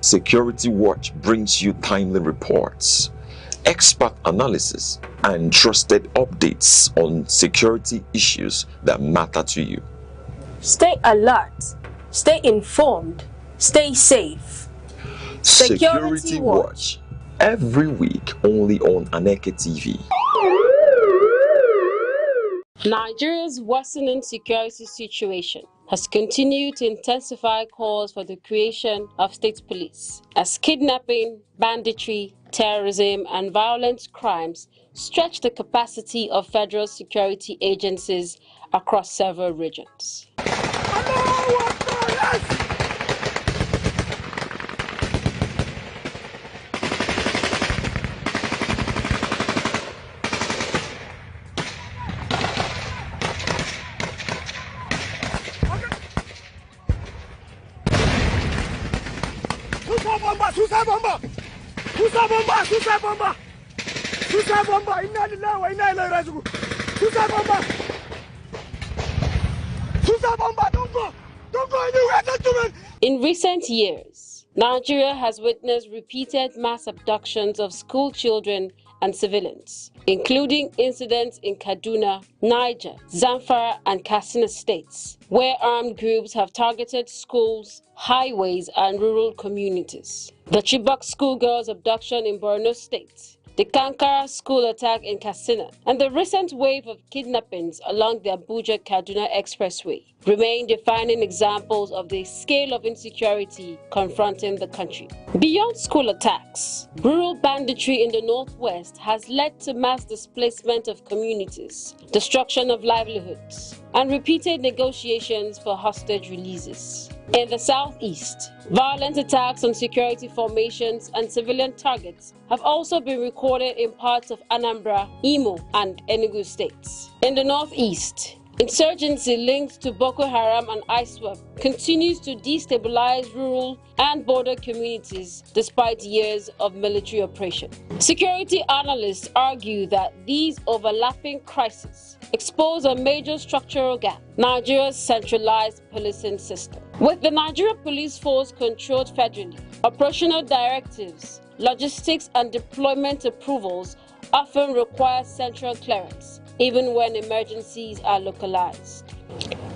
S1: Security Watch brings you timely reports, expert analysis, and trusted updates on security issues that matter to you.
S9: Stay alert, stay informed, stay safe.
S1: Security Watch, every week only on Aneke TV.
S14: Nigeria's worsening security situation has continued to intensify calls for the creation of state police, as kidnapping, banditry, terrorism, and violent crimes stretch the capacity of federal security agencies across several regions. In recent years, Nigeria has witnessed repeated mass abductions of school children and civilians, including incidents in Kaduna, Niger, Zamfara, and Katsina states, where armed groups have targeted schools, highways, and rural communities. The Chibok schoolgirls' abduction in Borno State the Kankara school attack in Katsina, and the recent wave of kidnappings along the Abuja-Kaduna Expressway remain defining examples of the scale of insecurity confronting the country. Beyond school attacks, rural banditry in the northwest has led to mass displacement of communities, destruction of livelihoods, and repeated negotiations for hostage releases. In the southeast, violent attacks on security formations and civilian targets have also been recorded in parts of Anambra, Imo, and Enugu states. In the northeast, insurgency linked to Boko Haram and ISWAP continues to destabilize rural and border communities despite years of military oppression. Security analysts argue that these overlapping crises expose a major structural gap: Nigeria's centralized policing system. With the Nigeria Police Force controlled federally, operational directives, logistics, and deployment approvals often require central clearance, even when emergencies are localized.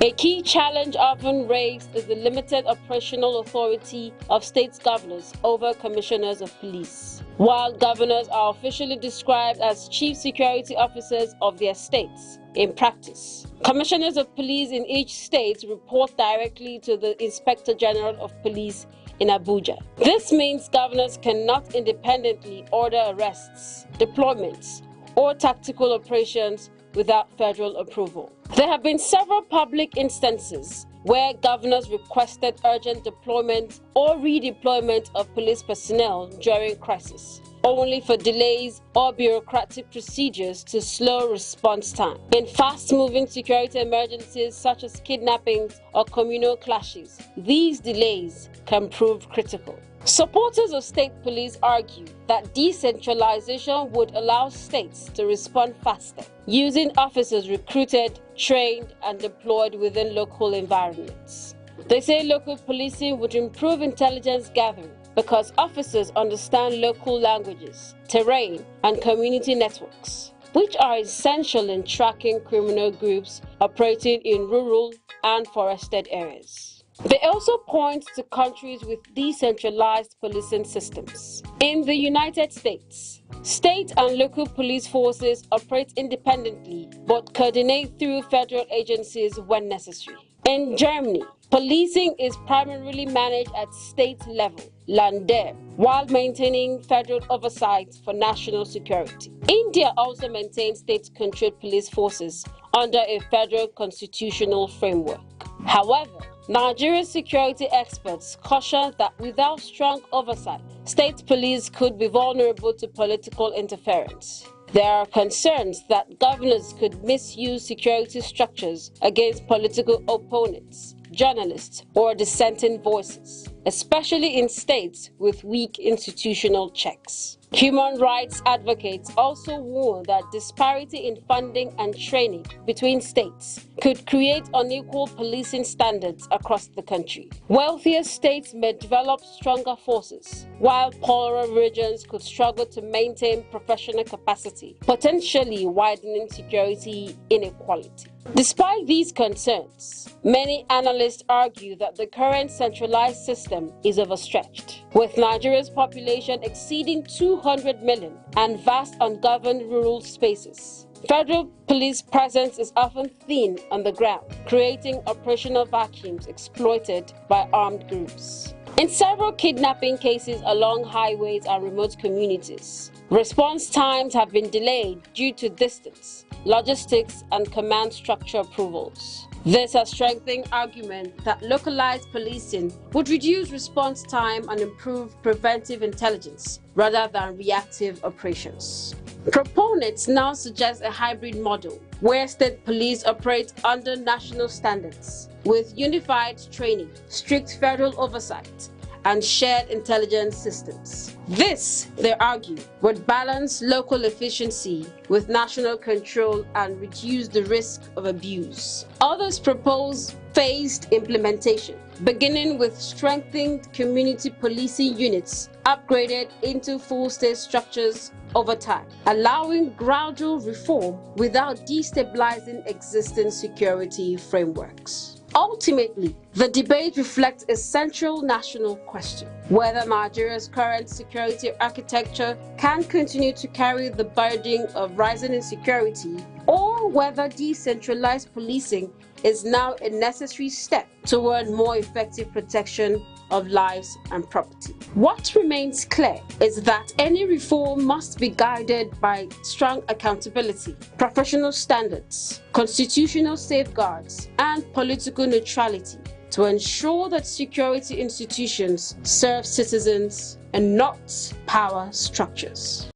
S14: A key challenge often raised is the limited operational authority of state governors over commissioners of police. While governors are officially described as chief security officers of their states, in practice, commissioners of police in each state report directly to the Inspector General of Police in Abuja. This means governors cannot independently order arrests, deployments, or tactical operations without federal approval. There have been several public instances where governors requested urgent deployment or redeployment of police personnel during crisis, only for delays or bureaucratic procedures to slow response time. In fast-moving security emergencies such as kidnappings or communal clashes, these delays can prove critical. Supporters of state police argue that decentralization would allow states to respond faster, using officers recruited, trained, and deployed within local environments. They say local policing would improve intelligence gathering because officers understand local languages, terrain, and community networks, which are essential in tracking criminal groups operating in rural and forested areas. They also point to countries with decentralized policing systems. In the United States, state and local police forces operate independently but coordinate through federal agencies when necessary. In Germany, policing is primarily managed at state level, Länder, while maintaining federal oversight for national security. India also maintains state-controlled police forces under a federal constitutional framework. However, Nigeria's security experts caution that without strong oversight, state police could be vulnerable to political interference. There are concerns that governors could misuse security structures against political opponents, journalists, or dissenting voices, especially in states with weak institutional checks. Human rights advocates also warn that disparity in funding and training between states could create unequal policing standards across the country. Wealthier states may develop stronger forces, while poorer regions could struggle to maintain professional capacity, potentially widening security inequality. Despite these concerns, many analysts argue that the current centralized system is overstretched. With Nigeria's population exceeding 200 million and vast ungoverned rural spaces, federal police presence is often thin on the ground, creating operational vacuums exploited by armed groups. In several kidnapping cases along highways and remote communities, response times have been delayed due to distance, logistics, and command structure approvals. This has strengthened argument that localized policing would reduce response time and improve preventive intelligence rather than reactive operations. Proponents now suggest a hybrid model where state police operate under national standards with unified training, strict federal oversight, and shared intelligence systems. This, they argue, would balance local efficiency with national control and reduce the risk of abuse. Others propose phased implementation, beginning with strengthened community policing units upgraded into full state structures over time, allowing gradual reform without destabilizing existing security frameworks. Ultimately, the debate reflects a central national question: whether Nigeria's current security architecture can continue to carry the burden of rising insecurity, or whether decentralized policing is now a necessary step toward more effective protection of lives and property. What remains clear is that any reform must be guided by strong accountability, professional standards, constitutional safeguards, and political neutrality to ensure that security institutions serve citizens and not power structures.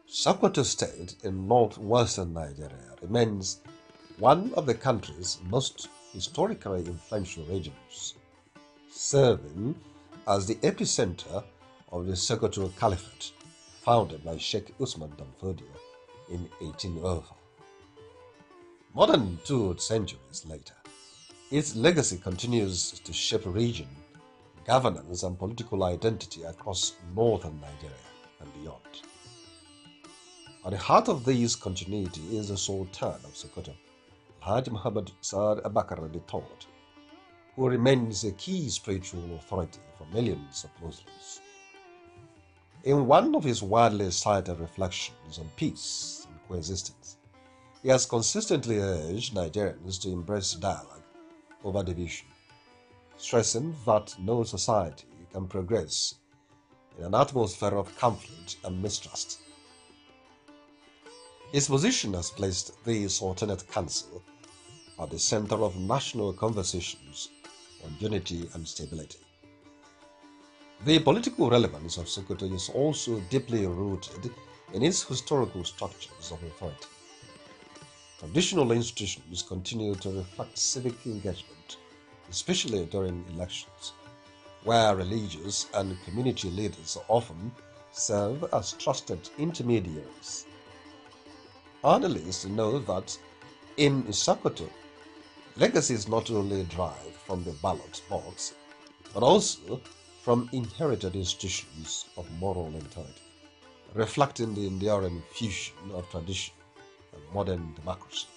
S15: Sokoto State in northwestern Nigeria remains one of the country's most historically influential regions, serving as the epicenter of the Sokoto Caliphate, founded by Sheikh Usman Danfodio in 1804. More than 2 centuries later, its legacy continues to shape region, governance and political identity across northern Nigeria and beyond. At the heart of this continuity is the Sultan of Sokoto, Alhaji Muhammad Saad Abakar III, who remains a key spiritual authority for millions of Muslims. In one of his widely cited reflections on peace and coexistence, he has consistently urged Nigerians to embrace dialogue over division, stressing that no society can progress in an atmosphere of conflict and mistrust. His position has placed the Sultanate Council at the center of national conversations on unity and stability. The political relevance of Sokoto is also deeply rooted in its historical structures of authority. Traditional institutions continue to reflect civic engagement, especially during elections, where religious and community leaders often serve as trusted intermediaries. Analysts know that in Sokoto, legacy is not only derived from the ballot box, but also from inherited institutions of moral integrity, reflecting the enduring fusion of tradition and modern democracy.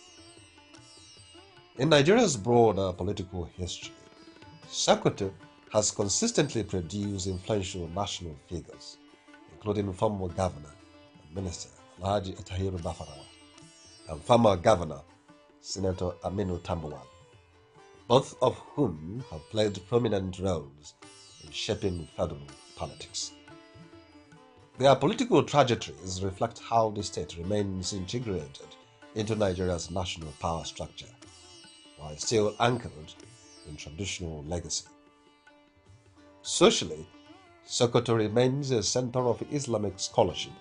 S15: In Nigeria's broader political history, Sokoto has consistently produced influential national figures, including former governor and minister Alhaji Tahiru Bafarawa and former governor Senator Aminu Tambuwal, both of whom have played prominent roles in shaping federal politics. Their political trajectories reflect how the state remains integrated into Nigeria's national power structure, while still anchored in traditional legacy. Socially, Sokoto remains a center of Islamic scholarship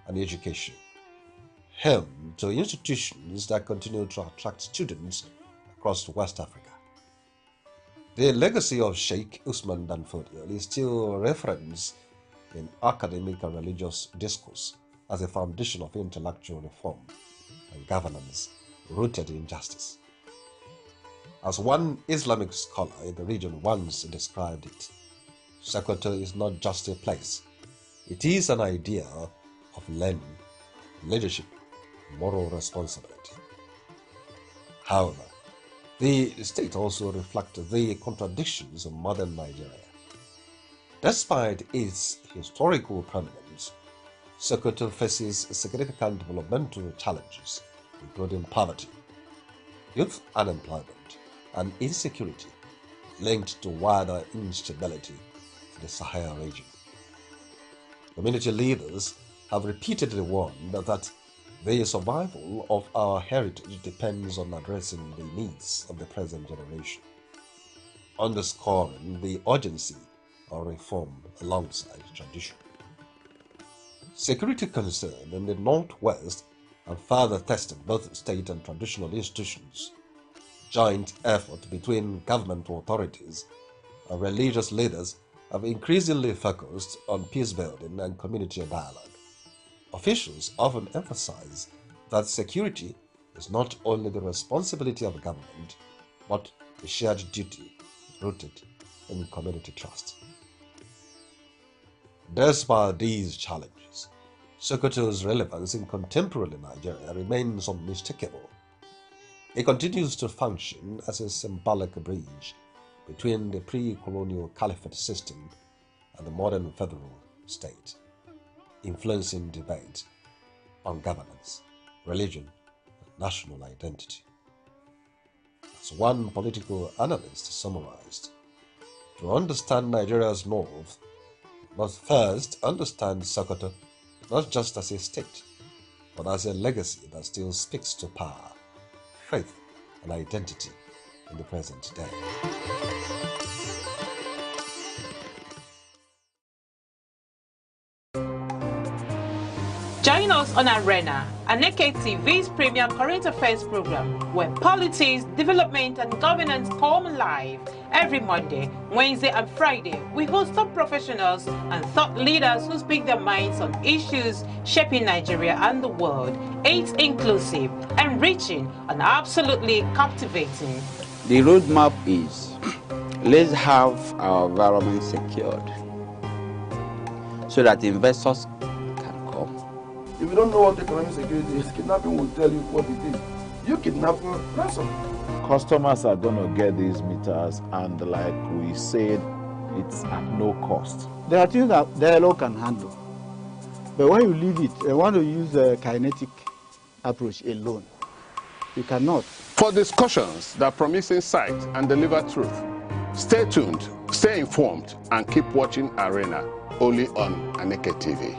S15: and education, home to institutions that continue to attract students across West Africa. The legacy of Sheikh Usman Danfodio is still referenced in academic and religious discourse as a foundation of intellectual reform and governance rooted in justice. As one Islamic scholar in the region once described it, Sokoto is not just a place, it is an idea of learning, leadership, and moral responsibility. However, the state also reflects the contradictions of modern Nigeria. Despite its historical prominence, Sokoto faces significant developmental challenges, including poverty, youth unemployment, and insecurity linked to wider instability in the Sahel region. Community leaders have repeatedly warned that the survival of our heritage depends on addressing the needs of the present generation, underscoring the urgency of reform alongside tradition. Security concerns in the Northwest have further tested both state and traditional institutions. Joint effort between government authorities and religious leaders have increasingly focused on peace building and community dialogue. Officials often emphasize that security is not only the responsibility of government, but a shared duty rooted in community trust. Despite these challenges, Sokoto's relevance in contemporary Nigeria remains unmistakable. It continues to function as a symbolic bridge between the pre-colonial caliphate system and the modern federal state, influencing debate on governance, religion, and national identity. As one political analyst summarized, to understand Nigeria's north, we must first understand Sokoto not just as a state, but as a legacy that still speaks to power, faith, and identity in the present day.
S16: Join us on Arena, Aneke TV's premier current affairs program, where politics, development, and governance come alive. Every Monday, Wednesday, and Friday, we host top professionals and thought leaders who speak their minds on issues shaping Nigeria and the world. It's inclusive, enriching, and absolutely captivating.
S17: The roadmap is, let's have our environment secured so that investors can come.
S18: If you don't know what economic security is, kidnapping will tell you what it is. You kidnap your ransom.
S19: Customers are going to get these meters, and like we said, it's at no cost.
S20: There are things that the law can handle. But when you leave it, you want to use a kinetic approach alone. You cannot.
S21: For discussions that promise insight and deliver truth, stay tuned, stay informed, and keep watching Arena, only on Aneke TV.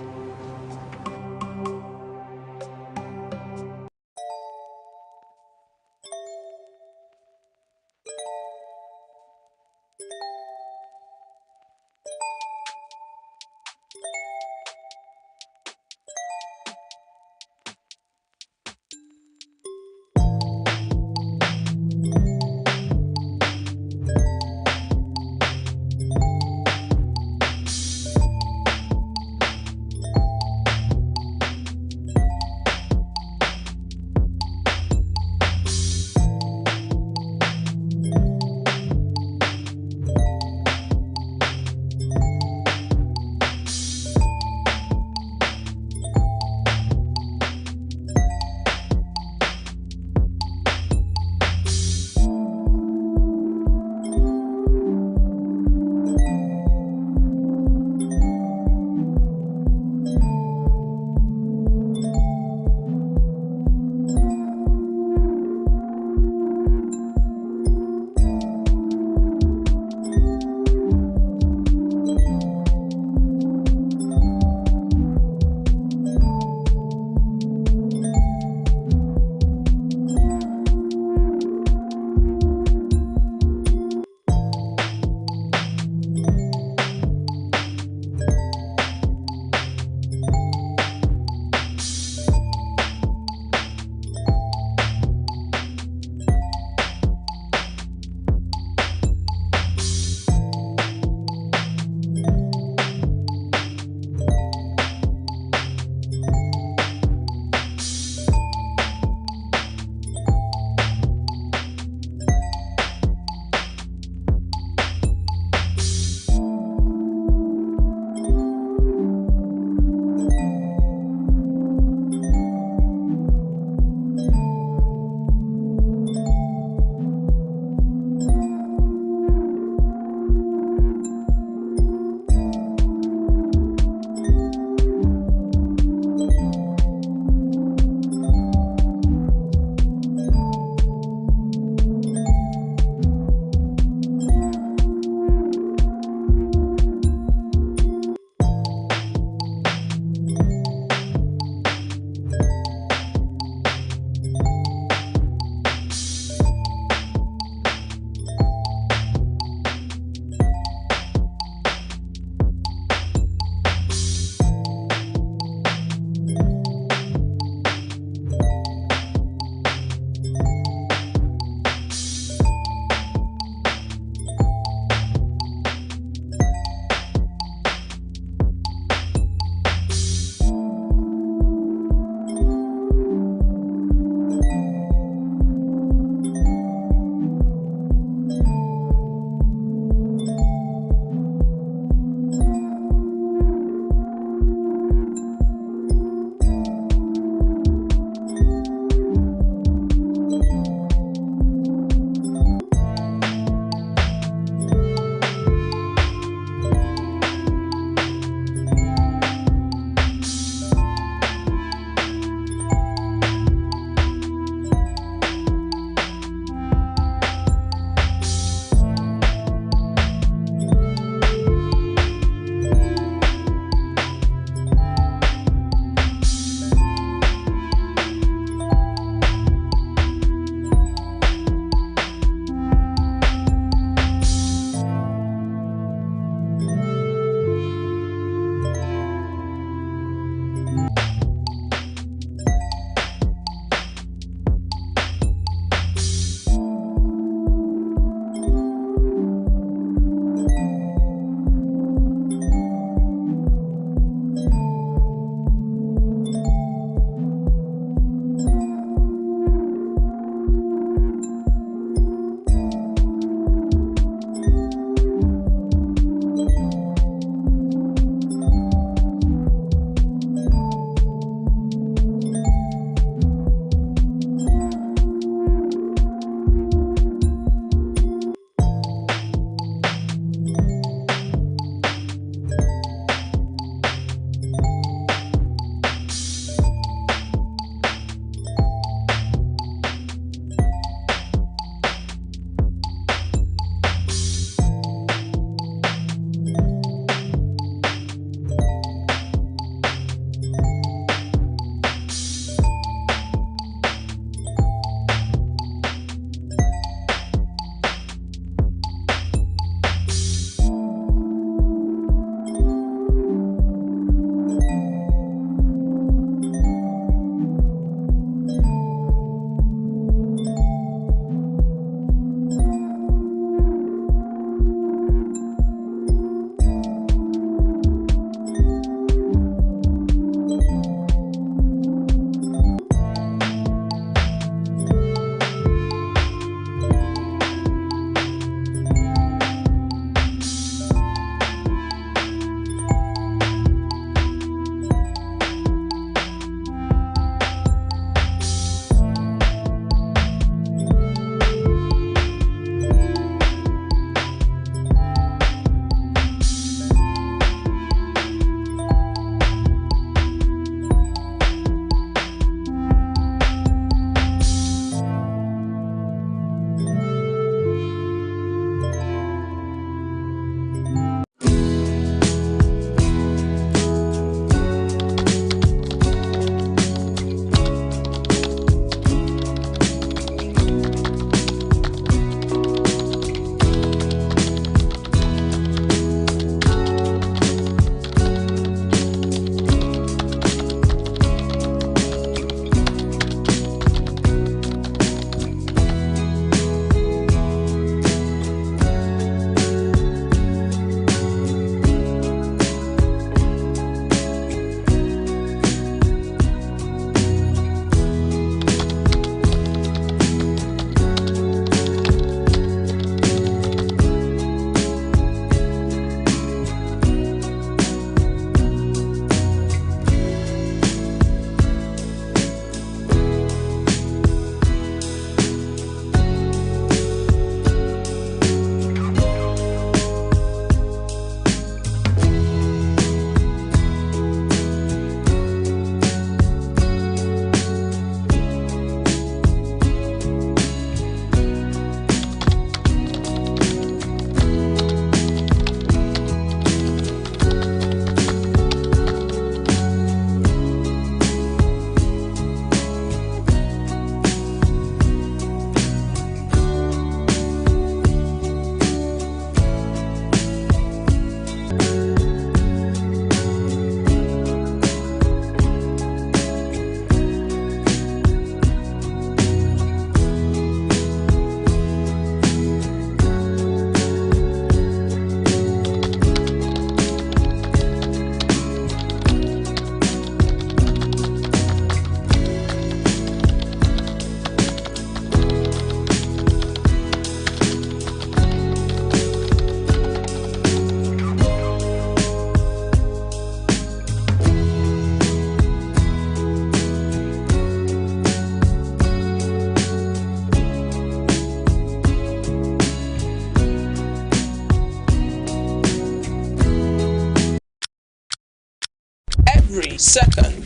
S12: second,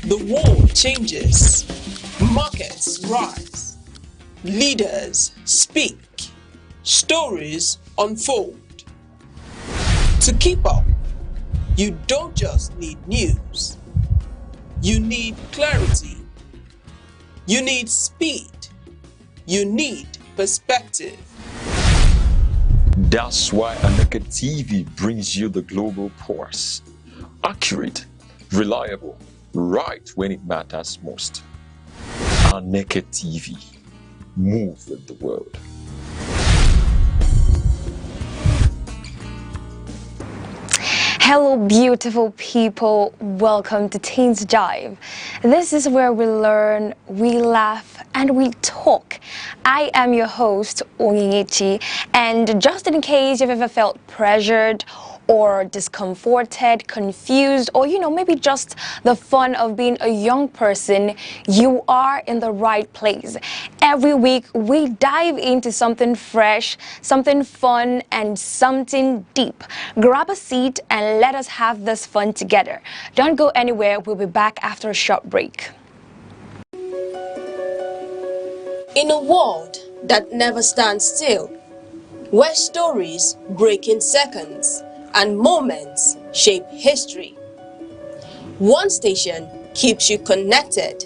S12: the world changes, markets rise, leaders speak, stories unfold. To keep up, you don't just need news. You need clarity. You need speed. You need perspective.
S1: That's why Aneke TV brings you the global pulse. Accurate, reliable, right when it matters most. Aneke TV. Move with the world.
S2: Hello beautiful people, welcome to Teens Jive. This is where we learn, we laugh and we talk. I am your host, Aneke, and just in case you've ever felt pressured or discomforted, confused, or maybe just the fun of being a young person, you are in the right place. Every week we dive into something fresh, something fun, and something deep. Grab a seat and let us have this fun together. Don't go anywhere, we'll be back after a short break.
S9: In a world that never stands still, where stories break in seconds and moments shape history, one station keeps you connected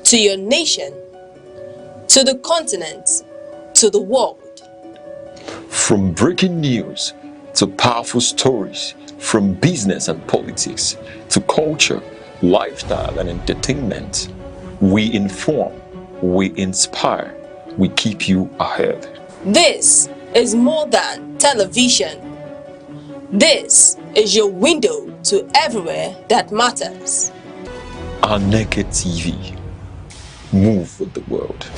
S9: to your nation, to the continent, to the world.
S1: From breaking news to powerful stories, from business and politics to culture, lifestyle and entertainment, we inform, we inspire, we keep you ahead.
S9: This is more than television. This is your window to everywhere that matters.
S1: Aneke TV. Move with the world.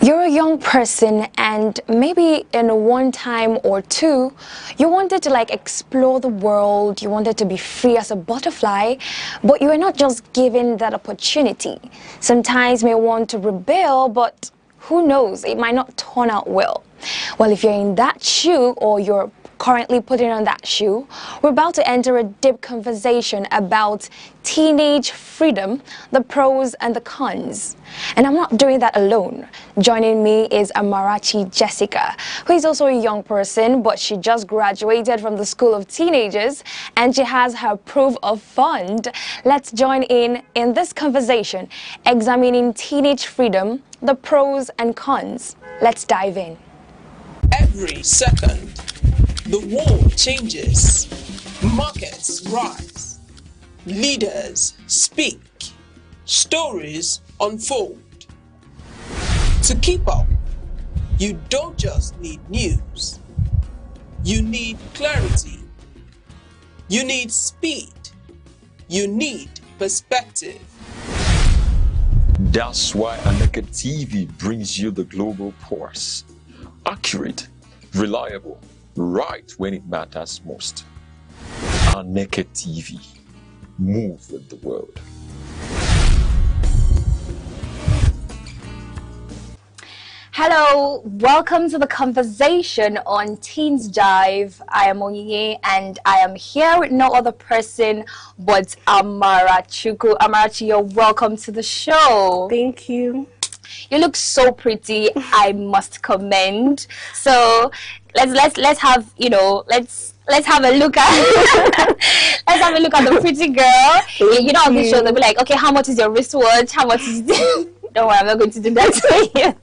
S2: You're a young person and maybe in one time or two, you wanted to explore the world, you wanted to be free as a butterfly, but you were not just given that opportunity. Sometimes you may want to rebel, but who knows, it might not turn out well. Well, if you're in that shoe or you're currently putting on that shoe, we're about to enter a deep conversation about teenage freedom, the pros and the cons. And I'm not doing that alone. Joining me is Amarachi Jessica, who is also a young person, but she just graduated from the School of Teenagers and she has her proof of fund. Let's join in this conversation, examining teenage freedom, the pros and cons. Let's dive in.
S12: Every second, the world changes, markets rise, leaders speak, stories unfold. To keep up, you don't just need news. You need clarity. You need speed. You need perspective.
S1: That's why Aneke TV brings you the global pulse. Accurate, reliable, right when it matters most. Aneke TV. Move with the world.
S2: Hello, welcome to the conversation on Teens Jive. I am Onyinye and I am here with no other person but Amarachi. Amarachi, you're welcome to the show.
S10: Thank you.
S2: You look so pretty, I must commend. So let's have let's have a look at let's have a look at the pretty girl. On this show they'll be like, okay, how much is your wristwatch? How much is Don't worry, I'm not going to do that to you.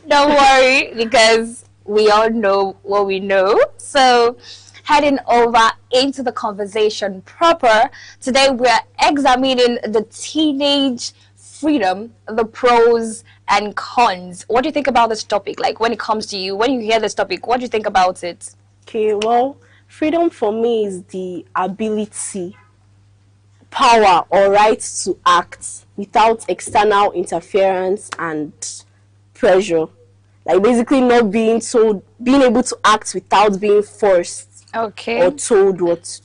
S2: Don't worry, because we all know what we know. So heading over into the conversation proper, today we're examining the teenage freedom, the pros and cons. What do you think about this topic? Like, when it comes to you, when you hear this topic, what do you think about it?
S10: Okay, well, freedom for me is the ability, power or right to act without external interference and pressure. Like basically not being told, being able to act without being forced or told what.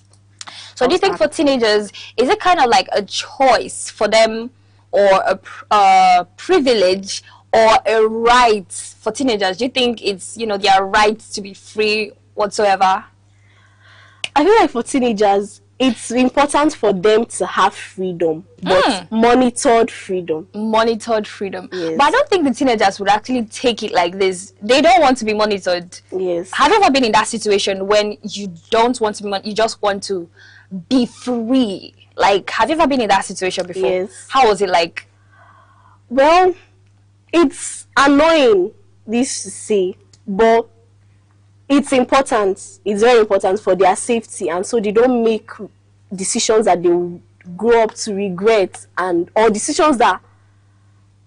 S2: So do you think for teenagers, is it kind of like a choice for them, or a privilege or a right for teenagers? Do you think it's, their right to be free whatsoever?
S10: I feel like for teenagers, it's important for them to have freedom, but monitored freedom.
S2: Monitored freedom.
S10: Yes.
S2: But I don't think the teenagers would actually take it like this. They don't want to be monitored.
S10: Yes.
S2: Have you ever been in that situation when you don't want to be you just want to be free? Like, have you ever been in that situation before?
S10: Yes.
S2: How was it like?
S10: Well, it's annoying, this to say, but it's important. It's very important for their safety, and so they don't make decisions that they will grow up to regret, or decisions that,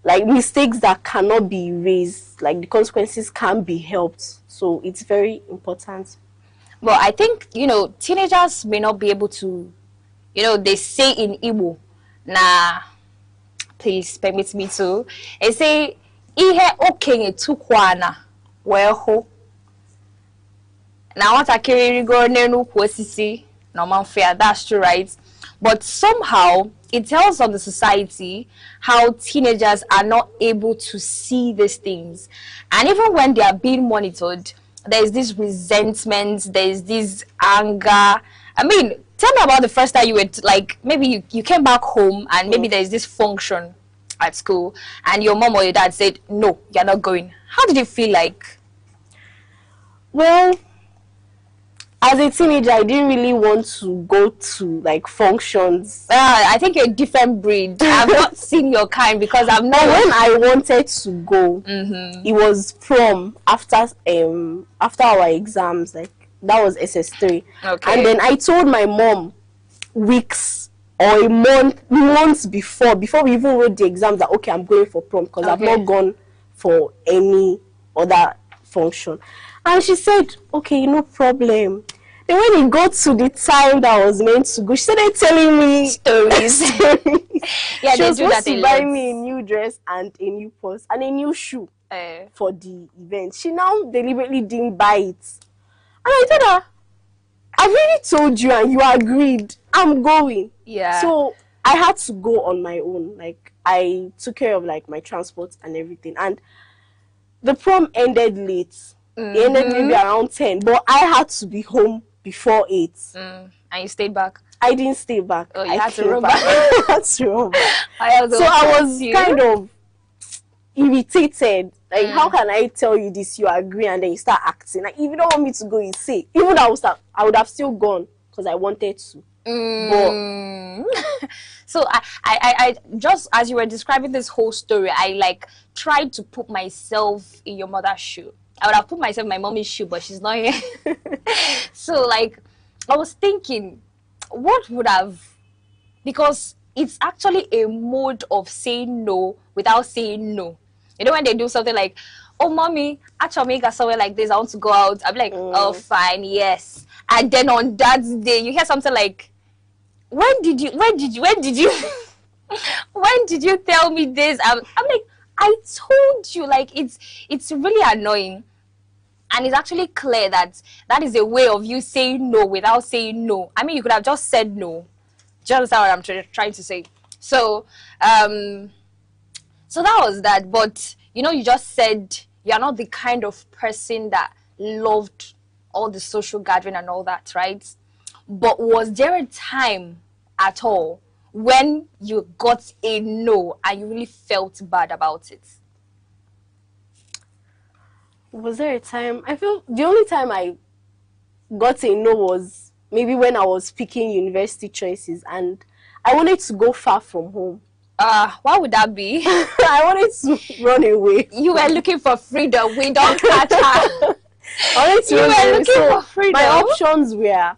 S10: like, mistakes that cannot be erased, like the consequences can't be helped. So it's very important.
S2: Well, I think, teenagers may not be able to, they say in Igbo, nah, please permit me to, they say, ihe okenye tukwana weho. Now what I carry go nenu kwosisi no man fair, that's true, right? But somehow it tells of the society how teenagers are not able to see these things. And even when they are being monitored, there's this resentment, there's this anger. I mean, tell me about the first time you were, like, maybe you came back home and maybe there's this function at school and your mom or your dad said, no, you're not going. How did you feel like?
S10: Well, as a teenager, I didn't really want to go to, like, functions.
S2: I think you're a different breed. I've not seen your kind because I've not.
S10: When I wanted to go, it was prom after our exams. Like, that was SS3.
S2: Okay.
S10: And then I told my mom weeks or months before we even wrote the exams that, okay, I'm going for prom because I've not gone for any other function. And she said, okay, no problem. Then when it got to the time that I was meant to go, she started telling me
S2: stories.
S10: Yeah, she was supposed to buy me a new dress and a new purse and a new shoe for the event. She now deliberately didn't buy it. And I told her, I really told you and you agreed. I'm going.
S2: Yeah.
S10: So I had to go on my own. Like, I took care of, like, my transport and everything. And the prom ended late. It ended maybe around 10, but I had to be home before 8.
S2: And you stayed back?
S10: I didn't stay back.
S2: Oh, you
S10: I
S2: had to
S10: came
S2: run
S10: back.
S2: back.
S10: I had to run back. So I was kind of irritated. Like, how can I tell you this, you agree, and then you start acting? Like, if you don't want me to go, you say. Even I would have still gone because I wanted to. But
S2: so I just, as you were describing this whole story, I, like, tried to put myself in your mother's shoe. I would have put myself in my mommy's shoe, but she's not here. So, like, I was thinking, what would have, because it's actually a mode of saying no without saying no. You know, when they do something like, oh, mommy, actually make us somewhere like this, I want to go out. I'll be like, oh, fine, yes. And then on that day, you hear something like, when did you when did you tell me this? I'm like, I told you. Like, it's really annoying. And it's actually clear that that is a way of you saying no without saying no. I mean, you could have just said no. Do you understand what I'm trying to say? So, so that was that. But, you know, you just said you're not the kind of person that loved all the social gathering and all that, right? But was there a time at all when you got a no and you really felt bad about it?
S10: Was there a time? I feel the only time I got a no was maybe when I was picking university choices and I wanted to go far from home.
S2: Why would that be?
S10: I wanted to run away.
S2: You were looking for freedom. We don't catch her.
S10: I wanted to run away. So my options were,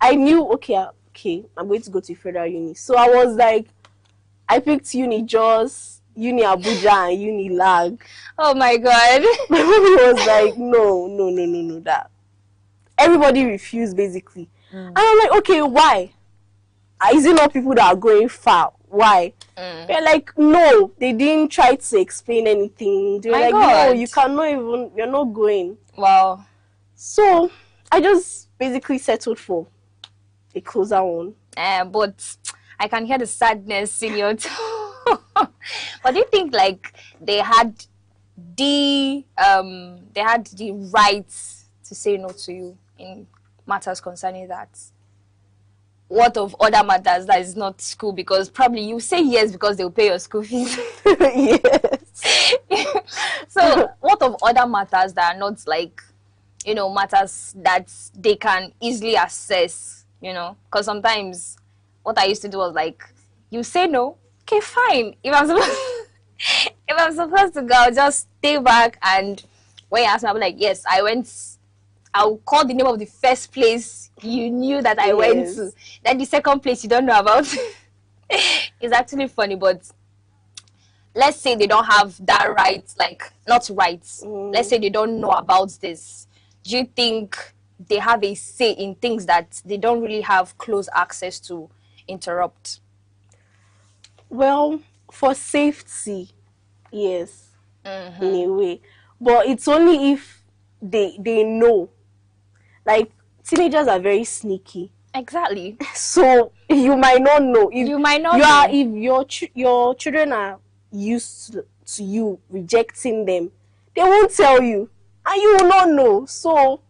S10: I knew, okay, I'm going to go to federal uni. So I was like, I picked Uni Jos, Uni Abuja, and Uni Lag.
S2: Oh my God.
S10: My mommy was like, no, that. Everybody refused, basically. And I'm like, okay, why? Is it not people that are going far? Why? They're like, no, they didn't try to explain anything. They were like, no, you cannot even, you're not going.
S2: Wow.
S10: So I just basically settled for a closer one.
S2: But I can hear the sadness in your tone. But do you think, like, they had the right to say no to you in matters concerning that? What of other matters that is not school? Because probably you say yes because they'll pay your school fees.
S10: Yes.
S2: So what of other matters that are not like, you know, matters that they can easily assess, you know? Because sometimes what I used to do was like, you say no, okay, fine. If I'm supposed to go, I'll just stay back, and when you ask me, I'll be like, yes, I went. I'll call the name of the first place you knew that I went to. Then the second place you don't know about. It's actually funny, but let's say they don't have that right, like, not rights. Let's say they don't know about this. Do you think they have a say in things that they don't really have close access to interrupt?
S10: Well, for safety, yes, in a way. But it's only if they know. Like, teenagers are very sneaky.
S2: Exactly.
S10: So you might not know. If
S2: you might not know.
S10: If your children are used to you rejecting them, they won't tell you, and you will not know. So,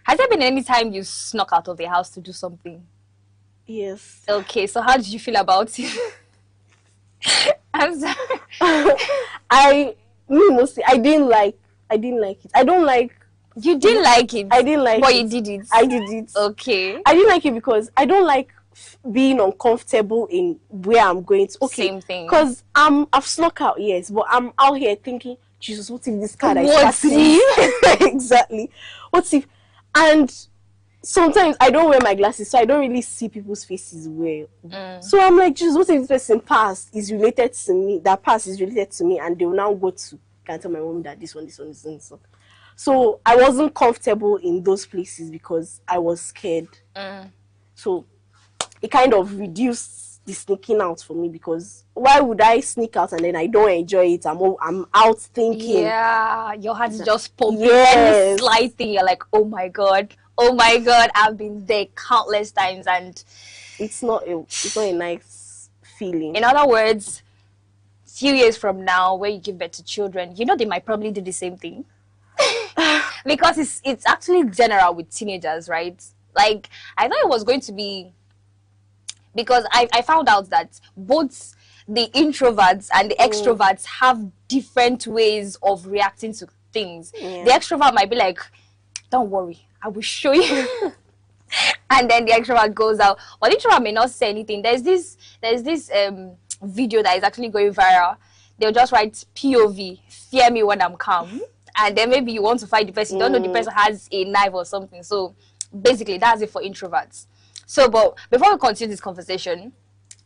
S2: has there been any time you snuck out of the house to do something?
S10: Yes.
S2: Okay, so how did you feel about it? I'm sorry.
S10: I didn't like it. I don't like.
S2: You didn't like it?
S10: I didn't like it.
S2: But you did it?
S10: I did it.
S2: Okay.
S10: I didn't like it because I don't like being uncomfortable in where I'm going to. Okay.
S2: Same thing.
S10: Because I've snuck out, yes, but I'm out here thinking, Jesus, what if this car is passing? Exactly. What if? And sometimes I don't wear my glasses, so I don't really see people's faces well. So I'm like, Jesus, what if this person passed is related to me? That pass is related to me, and they will now go to can tell my mom that this one. So I wasn't comfortable in those places because I was scared. So it kind of reduced the sneaking out for me, because why would I sneak out and then I don't enjoy it? I'm out thinking.
S2: Yeah, your heart is just pumping.
S10: Yes.
S2: Any slight thing, you're like, oh my god, I've been there countless times, and
S10: it's not a nice feeling.
S2: In other words, few years from now, when you give birth to children, you know they might probably do the same thing. Because it's actually general with teenagers, right? Like, I thought it was going to be, because I found out that both the introverts and the extroverts have different ways of reacting to things. The extrovert might be like, don't worry, I will show you. And then the extrovert goes out. But the introvert may not say anything. There's this video that is actually going viral. They'll just write POV, fear me when I'm calm. And then maybe you want to fight the person. You don't know the person has a knife or something. So basically, that's it for introverts. So, but before we continue this conversation,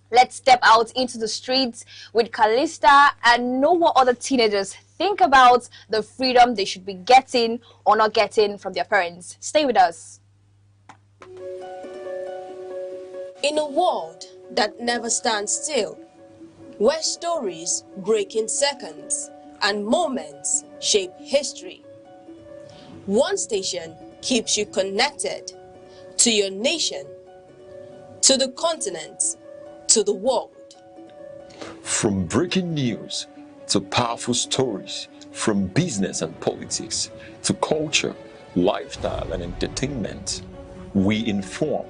S2: let's step out into the streets with Callista and know what other teenagers think about the freedom they should be getting or not getting from their parents. Stay with us.
S9: In a world that never stands still, where stories break in seconds and moments shape history, one station keeps you connected to your nation, to the continent, to the world.
S1: From breaking news to powerful stories, from business and politics to culture, lifestyle and entertainment, we inform,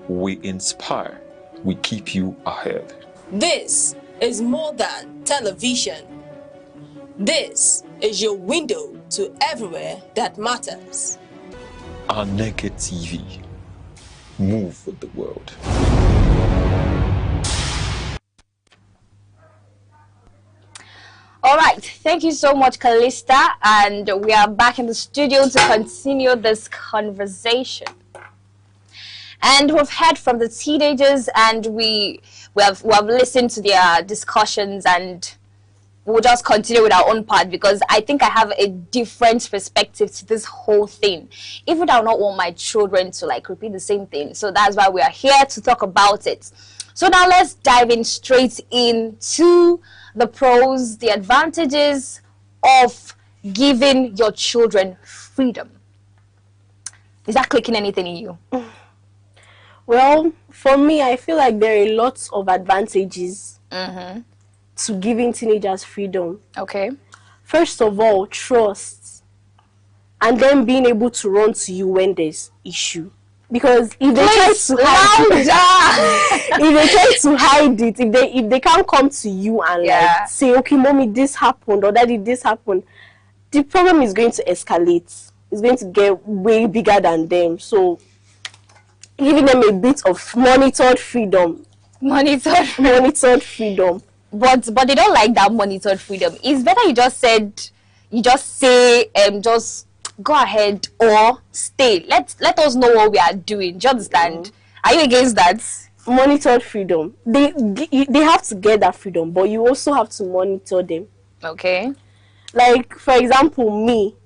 S1: we inspire, we keep you ahead.
S9: This is more than television. This is your window to everywhere that matters.
S1: Aneke TV. Move with the world.
S2: All right, thank you so much, Callista, and we are back in the studio to continue this conversation. And we've heard from the teenagers, and we have listened to their discussions, and we'll just continue with our own part, because I think I have a different perspective to this whole thing. Even I do not want my children to like repeat the same thing, so that's why we are here to talk about it. So now let's dive in straight into the pros, the advantages of giving your children freedom. Is that clicking anything in you?
S10: Well, for me, I feel like there are lots of advantages to giving teenagers freedom.
S2: Okay.
S10: First of all, trust. And then being able to run to you when there's issue. Because if they try to hide if they try to hide it, if they can't come to you and like say, okay, mommy, this happened, or daddy, this happened, the problem is going to escalate. It's going to get way bigger than them. So giving them a bit of monitored freedom.
S2: Monitored
S10: freedom.
S2: But they don't like that monitored freedom. It's better you just say, just go ahead or stay. Let us know what we are doing. Do you understand? Are you against that?
S10: Monitored freedom. They have to get that freedom, but you also have to monitor them.
S2: Okay.
S10: Like, for example, me.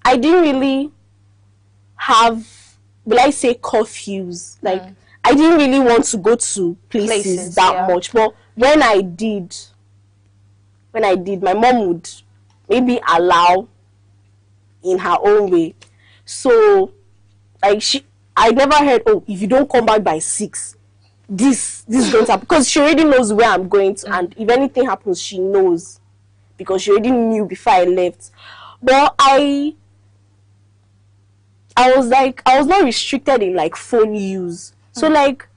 S10: I didn't really have, will I say, curfews. Like, I didn't really want to go to places that much. But when I did, my mom would maybe allow in her own way. So, like, I never heard, oh, if you don't come back by 6, this is going to happen. Because she already knows where I'm going to. And if anything happens, she knows. Because she already knew before I left. But I was not restricted in like phone use. So like,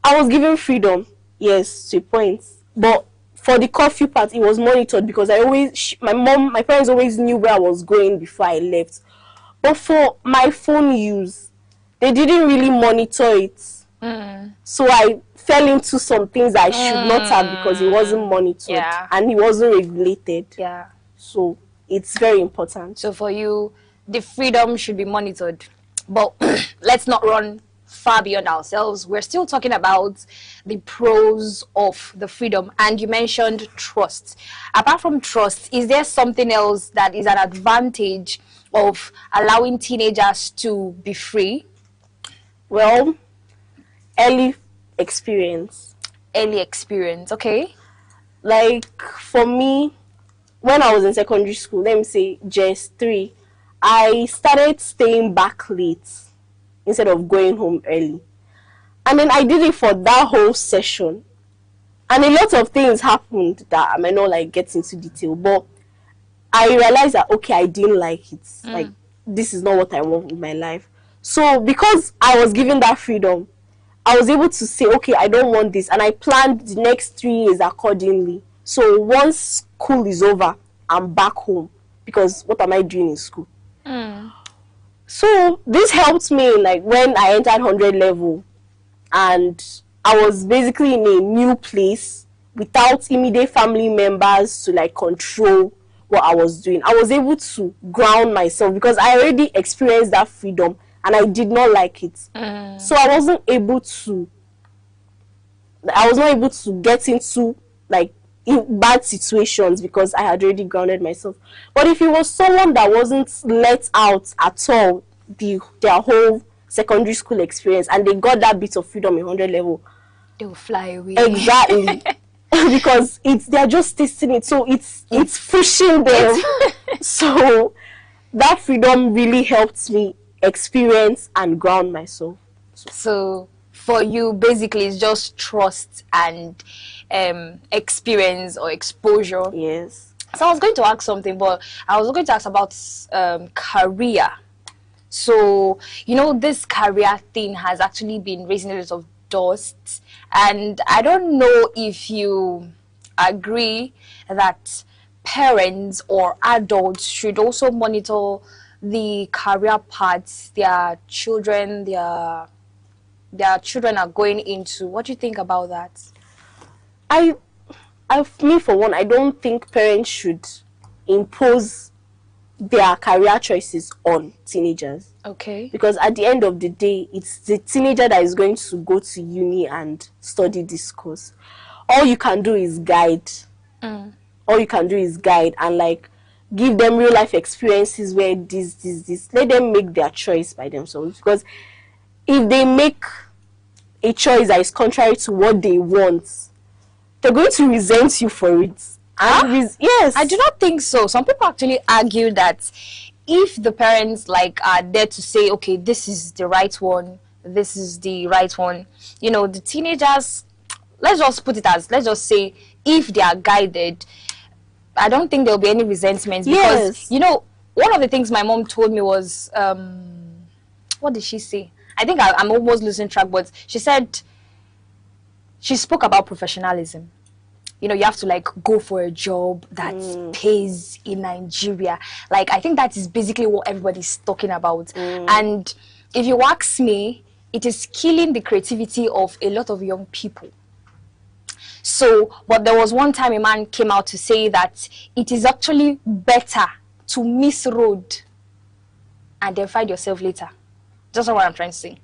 S10: I was given freedom, yes, to a point. But for the curfew part, it was monitored because my parents always knew where I was going before I left. But for my phone use, they didn't really monitor it. So I fell into some things I should not have because it wasn't monitored and it wasn't regulated. So it's very important.
S2: So for you, the freedom should be monitored. But let's not run far beyond ourselves. We're still talking about the pros of the freedom. And you mentioned trust. Apart from trust, is there something else that is an advantage of allowing teenagers to be free?
S10: Well, early experience.
S2: Early experience, okay.
S10: Like, for me, when I was in secondary school, let me say JS3, I started staying back late instead of going home early. And then I did it for that whole session. And a lot of things happened that I might not like get into detail, but I realized that, okay, I didn't like it. Like, this is not what I want in my life. So because I was given that freedom, I was able to say, okay, I don't want this. And I planned the next 3 years accordingly. So once school is over, I'm back home. Because what am I doing in school? So this helped me, like, when I entered 100 level. And I was basically in a new place without immediate family members to, like, control what I was doing. I was able to ground myself because I already experienced that freedom. And I did not like it. So I was not able to get into like in bad situations because I had already grounded myself. But if it was someone that wasn't let out at all their whole secondary school experience and they got that bit of freedom in 100 level,
S2: they will fly away.
S10: Exactly. Because they're just tasting it, so it's pushing them. So that freedom really helped me experience and ground myself.
S2: So for you, basically, it's just trust and experience or exposure.
S10: Yes.
S2: So I was going to ask something, but I was going to ask about career. So, you know, this career thing has actually been raising a lot of dust. And I don't know if you agree that parents or adults should also monitor the career paths their children are going into. What do you think about that?
S10: Me for one, I don't think parents should impose their career choices on teenagers.
S2: Okay.
S10: Because at the end of the day, it's the teenager that is going to go to uni and study this course. All you can do is guide. All you can do is guide and like give them real life experiences where this. Let them make their choice by themselves. Because if they make a choice that is contrary to what they want, they're going to resent you for it. Yes.
S2: I do not think so. Some people actually argue that if the parents like are there to say, okay, this is the right one, this is the right one, you know, the teenagers, let's just say if they are guided, I don't think there'll be any resentment. Because, you know, one of the things my mom told me was what did she say? I think I'm almost losing track, but she said, she spoke about professionalism. You know, you have to like go for a job that pays in Nigeria. Like, I think that is basically what everybody's talking about. And if you ask me, it is killing the creativity of a lot of young people. So, but there was one time a man came out to say that it is actually better to miss road and then find yourself later. That's what I'm trying to say.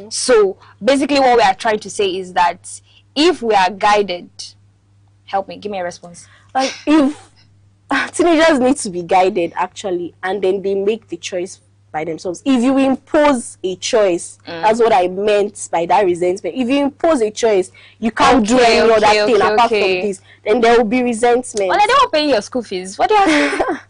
S2: So, basically what we are trying to say is that if we are guided, help me, give me a response.
S10: Like, if teenagers need to be guided, actually, and then they make the choice by themselves. If you impose a choice, that's what I meant by that resentment. If you impose a choice, you can't do any other thing apart from this, then there will be resentment.
S2: Well, they don't pay your school fees. What do you have?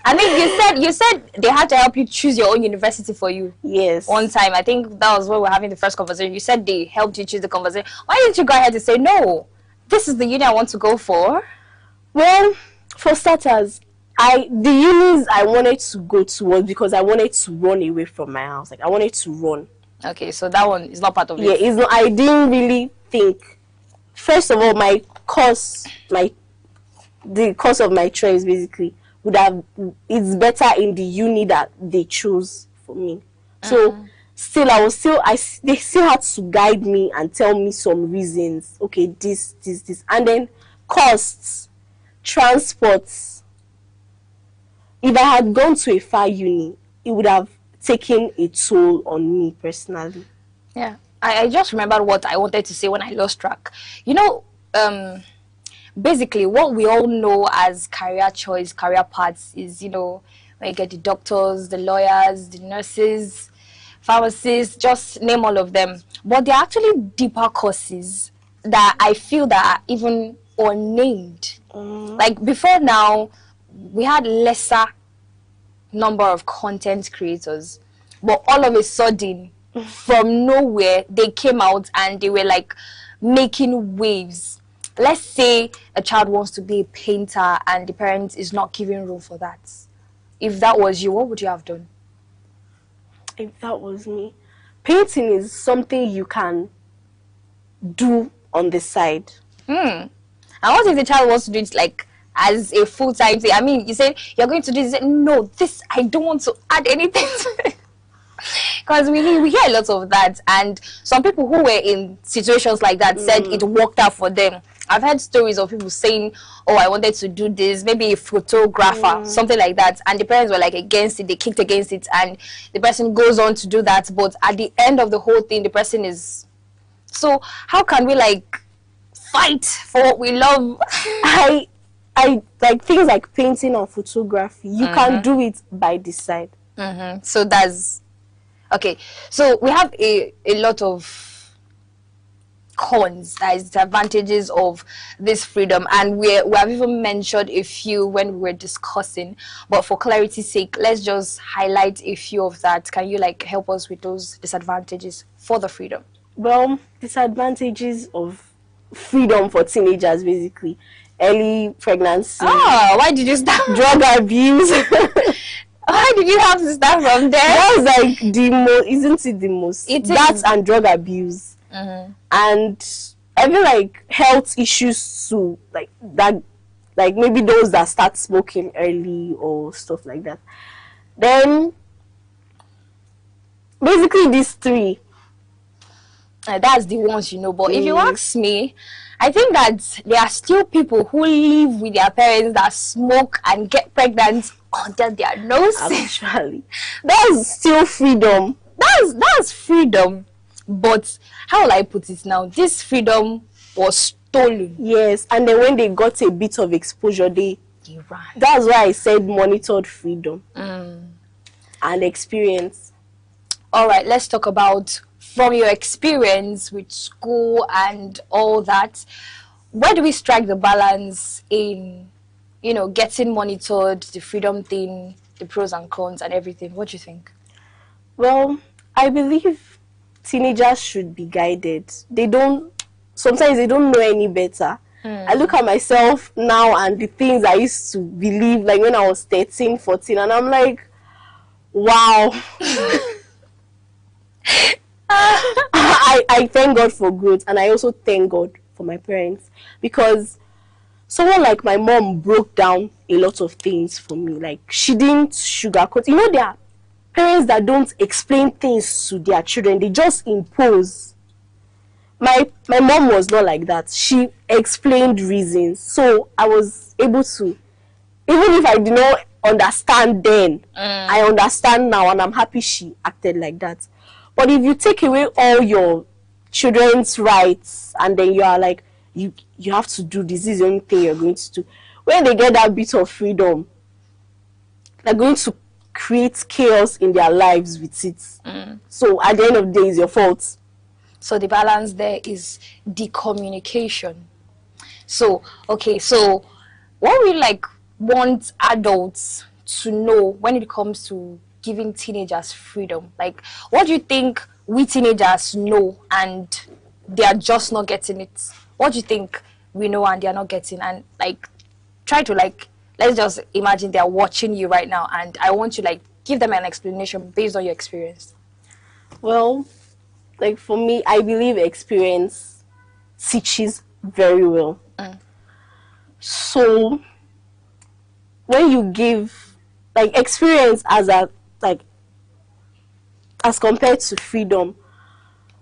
S2: I think you said they had to help you choose your own university for you.
S10: Yes.
S2: One time, I think that was when we were having the first conversation. You said they helped you choose the conversation. Why didn't you go ahead and say, no, this is the uni I want to go for?
S10: Well, for starters, the unis I wanted to go to was because I wanted to run away from my house. Like, I wanted to run.
S2: Okay, so that one is not part of it.
S10: Yeah, it's not. I didn't really think. First of all, the course of my choice basically would have. It's better in the uni that they chose for me. So still, they still had to guide me and tell me some reasons. Okay, this, and then costs, transports. If I had gone to a far uni, it would have taken a toll on me personally.
S2: Yeah, I just remembered what I wanted to say when I lost track. You know, basically what we all know as career choice, career paths is, you know, when you get the doctors, the lawyers, the nurses, pharmacists, just name all of them. But there are actually deeper courses that I feel that are even unnamed. Like before now, we had lesser number of content creators, but all of a sudden, from nowhere, they came out and they were like making waves. Let's say a child wants to be a painter and the parent is not giving room for that. If that was you, what would you have done?
S10: If that was me, painting is something you can do on the side.
S2: And what if the child wants to do it like as a full-time thing? I mean, you said you're going to do this. No, this, I don't want to add anything to it. Because we hear a lot of that, and some people who were in situations like that said it worked out for them. I've heard stories of people saying, oh, I wanted to do this, maybe a photographer, something like that, and the parents were like against it, they kicked against it, and the person goes on to do that, but at the end of the whole thing, the person is... So how can we like fight for what we love?
S10: I like things like painting or photography, you can do it by the side.
S2: So that's okay. So we have a lot of cons, that is disadvantages of this freedom, and we have even mentioned a few when we were discussing, but for clarity's sake, let's just highlight a few of that. Can you like help us with those disadvantages for the freedom?
S10: Well, disadvantages of freedom for teenagers, basically early pregnancy.
S2: Why did you start?
S10: Drug abuse.
S2: Why did you have to start from there?
S10: That's like the most, isn't it the most? That and drug abuse. And I feel like health issues too, like that, like maybe those that start smoking early or stuff like that. Then basically these three,
S2: that's the ones, you know. But if you ask me, I think that there are still people who live with their parents that smoke and get pregnant under their noses.
S10: Actually, that's still freedom.
S2: That's freedom. But how will I put it now? This freedom was stolen.
S10: Yes, and then when they got a bit of exposure, they ran. That's why I said monitored freedom and experience.
S2: All right, let's talk about from your experience with school and all that. Where do we strike the balance in, you know, getting monitored, the freedom thing, the pros and cons and everything? What do you think?
S10: Well, I believe teenagers should be guided. Sometimes they don't know any better. I look at myself now and the things I used to believe, like when I was 13, 14, and I'm like, wow. I thank God for growth, and I also thank God for my parents, because someone like my mom broke down a lot of things for me. Like, she didn't sugarcoat. You know, there are parents that don't explain things to their children, they just impose. My mom was not like that. She explained reasons, so I was able to, even if I did not understand then, I understand now, and I'm happy she acted like that. But if you take away all your children's rights, and then you are like, you have to do this, is the only thing you're going to do, when they get that bit of freedom, they're going to create chaos in their lives with it. So at the end of the day, it's your fault.
S2: So the balance there is the communication. So, okay, so what we want adults to know when it comes to giving teenagers freedom? Like, what do you think we teenagers know and they are just not getting it? What do you think we know and they are not getting? And try to let's just imagine they are watching you right now, and I want you give them an explanation based on your experience.
S10: Well, for me, I believe experience teaches very well. So when you give experience as compared to freedom,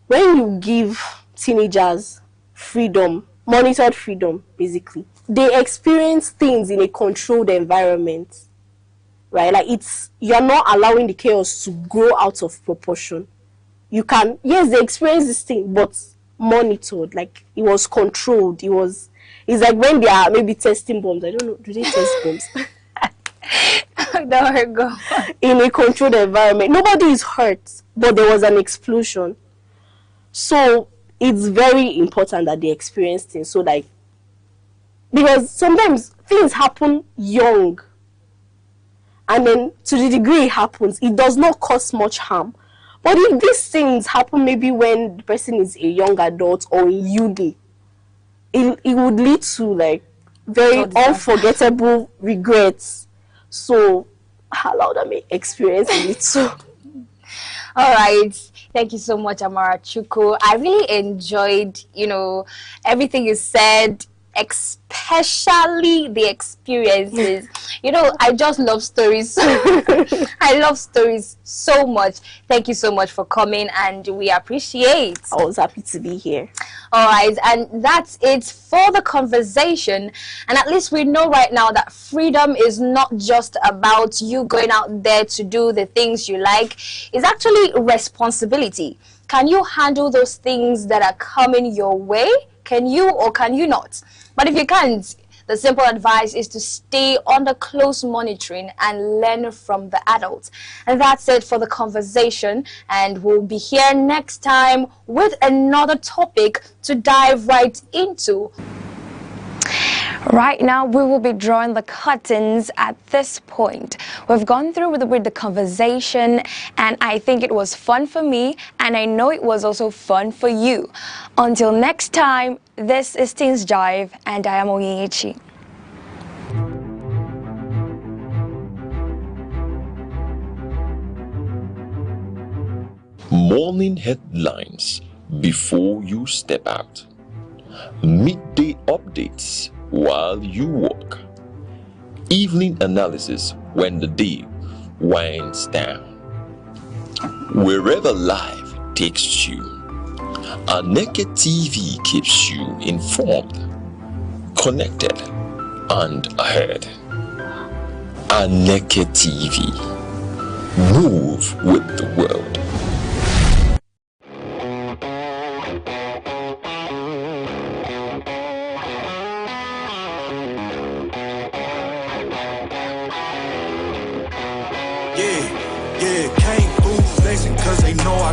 S10: when you give teenagers freedom, monitored freedom, basically, they experience things in a controlled environment, right? You're not allowing the chaos to grow out of proportion. You can, yes, they experience this thing, but monitored, it was controlled. It's like when they are maybe testing bombs. I don't know, do they test bombs?
S2: There we go.
S10: In a controlled environment, nobody is hurt, but there was an explosion. So it's very important that they experience things. So because sometimes things happen young, and then to the degree it happens, it does not cause much harm. But if these things happen maybe when the person is a young adult or in uni, it would lead to very unforgettable regrets. So allow them to experience it too.
S2: All right. Thank you so much, Amara Chuku. I really enjoyed, everything you said, especially the experiences. I just love stories. I love stories so much. Thank you so much for coming, and we appreciate.
S10: I was happy to be here.
S2: All right, and that's it for the conversation. And at least we know right now that freedom is not just about you going out there to do the things you like. It's actually responsibility. Can you handle those things that are coming your way? Can you or can you not? But if you can't, the simple advice is to stay under close monitoring and learn from the adults. And that's it for the conversation. And we'll be here next time with another topic to dive right into. Right now, we will be drawing the curtains at this point. We've gone through with the conversation, and I think it was fun for me, and I know it was also fun for you. Until next time, this is Teens Jive, and I am Onyichi.
S1: Morning headlines before you step out. Midday updates while you walk. Evening analysis when the day winds down. Wherever life takes you, Aneke TV keeps you informed, connected, and ahead. Aneke TV. Move with the world.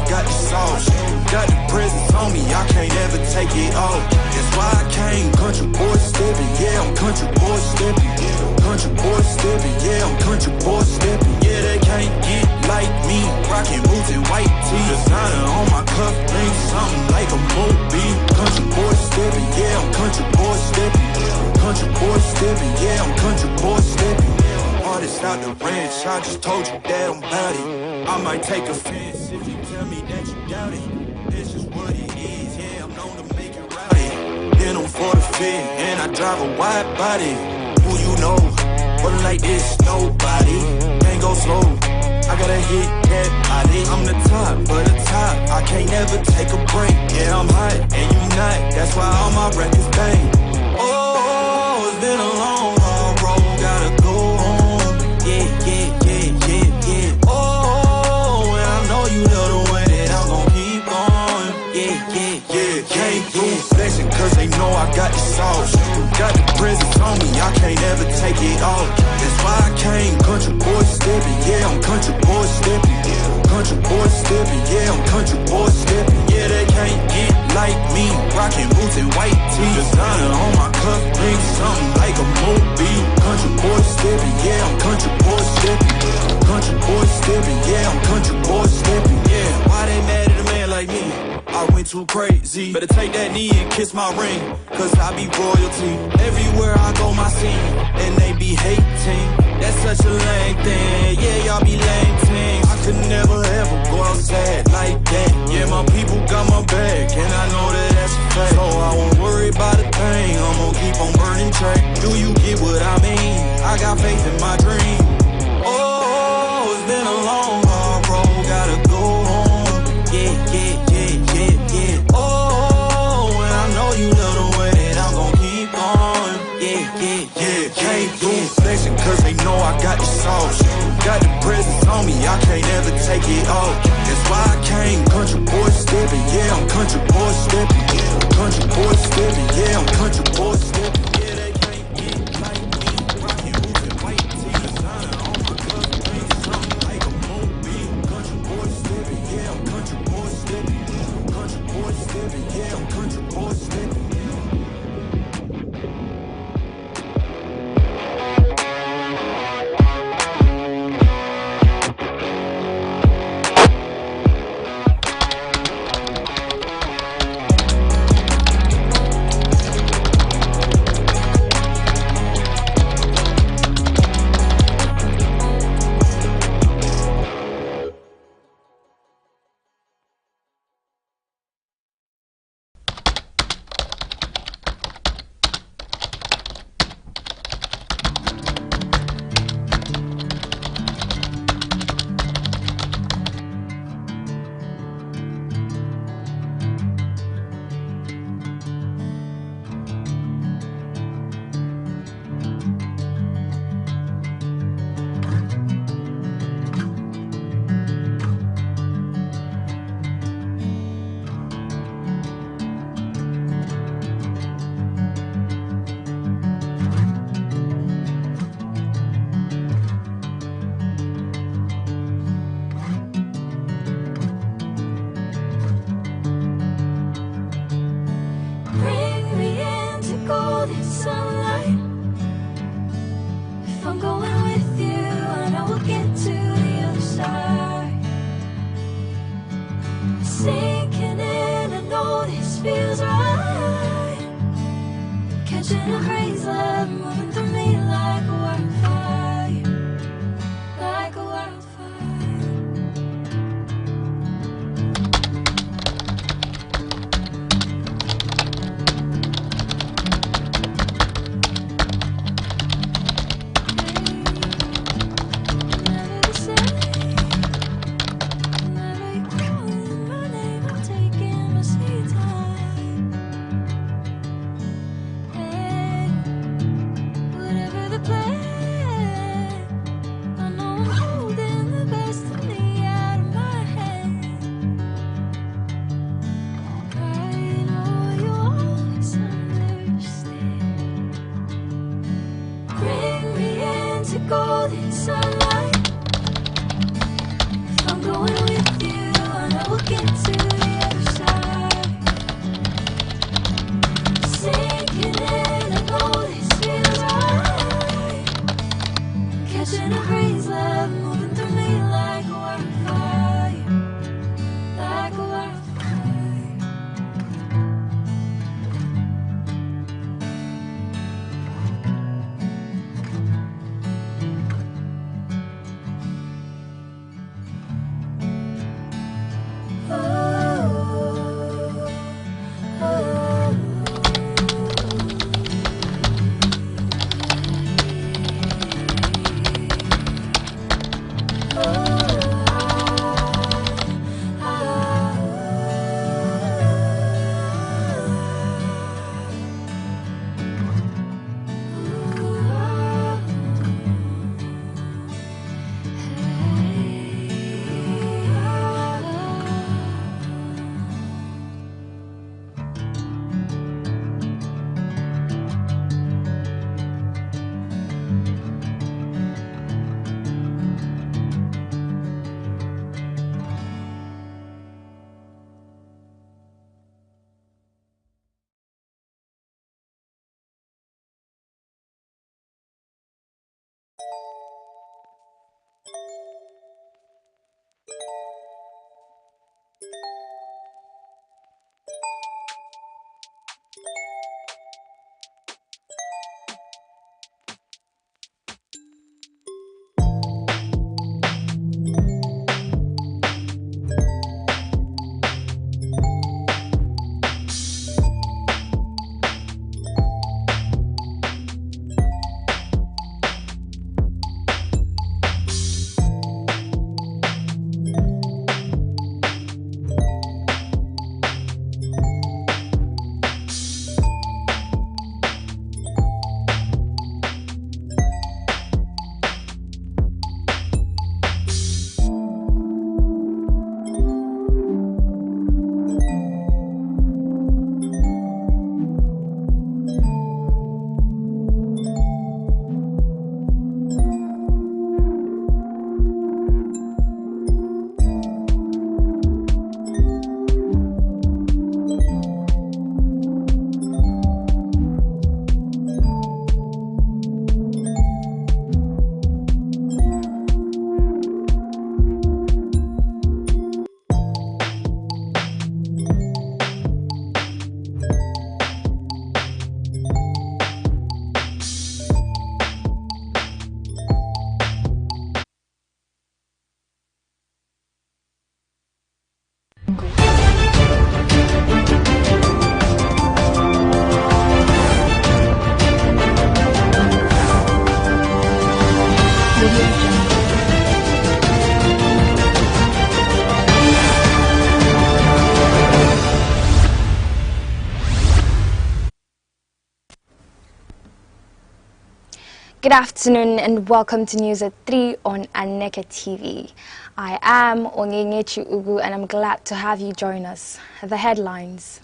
S5: Got the sauce, got the presents on me, I can't ever take it off. That's why I came country boy stepping, yeah, I'm country boy stepping. Country boy stepping, yeah, I'm country boy stepping. Yeah, they can't get like me, rockin' boots and white tee. Designer on my cuff, ring something like a movie. Country boy stepping, yeah, I'm country boy stepping. Country boy stepping, yeah, I'm country boy stepping. Artist out the ranch, I just told you that I'm about it. I might take offense if you tell me that you doubt it. This is what it is. fit, and I drive a wide body. Who you know? But like this, nobody. Can't go slow. I gotta hit that body. I'm the top, but the top. I can't never take a break. Yeah, I'm hot, and you not. That's why all my records bang. Oh, it's been a long, hard road. Gotta go home. Yeah, yeah, yeah, yeah, yeah. Oh, and I know you love the way that I'm gon' keep on. Yeah, yeah, yeah. Came through flexing, cause they know I got the sauce. Got the presents on me, I can't ever take it off. That's why I came country boy stepping. Yeah, I'm country boy stepping. Country boy stepping. Yeah, I'm country boy stepping. Yeah, they can't get like me. Rocking boots and white tee. Designer on my cuff, bring something like a movie. Country boy stepping. Yeah, I'm country boy stepping. Country boy stepping. Yeah, I'm country boy stepping. Yeah, why they mad at a man like me? I went too crazy. Better take that knee and kiss my ring, cause I be royalty. Everywhere I go, my scene, and they be hating. That's such a lame thing. Yeah, y'all be lame things. I could never ever go outside like that. Yeah, my people got my back, and I know that that's a fact. So I won't worry about a thing. I'm gonna keep on burning track. Do you get what I mean? I got faith in my dream. Oh, it's been a long, hard road. Gotta go home. Yeah, yeah, yeah, yeah, yeah. Oh, and I know you love the way that I'm gon' keep on. Yeah, yeah, yeah. Came through flexing, cause they know I got the sauce. Got the presents on me, I can't ever take it off. That's why I came country boy stepping. Yeah, I'm country boy stepping. Country boy stepping. Yeah, I'm country boy stepping. Yeah, they can't get like me. Rockin' boots and white tee. Designer on my cuff, bring something like a movie. Country boy stepping. Yeah, I'm country boy stepping. Country boy stepping. Yeah, I'm country boy stepping.
S6: Play
S2: Good afternoon and welcome to News at 3 on Aneke TV. I am Onyenyechi and I'm glad to have you join us. The headlines.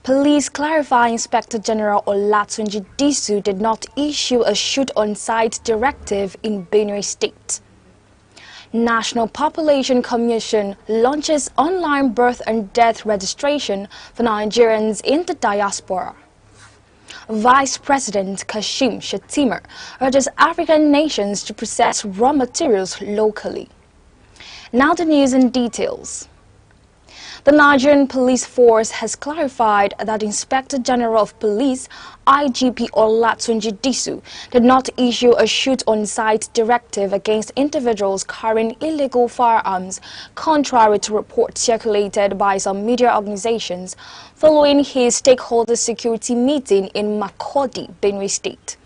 S2: Police clarify Inspector General Olatunji Disu did not issue a shoot-on-sight directive in Benue State. National Population Commission launches online birth and death registration for Nigerians in the diaspora. Vice President Kashim Shettima urges African nations to process raw materials locally. Now the news in details. The Nigerian Police Force has clarified that Inspector General of Police IGP Olatunji Disu did not issue a shoot-on-sight directive against individuals carrying illegal firearms, contrary to reports circulated by some media organizations following his stakeholder security meeting in Makurdi, Benue State.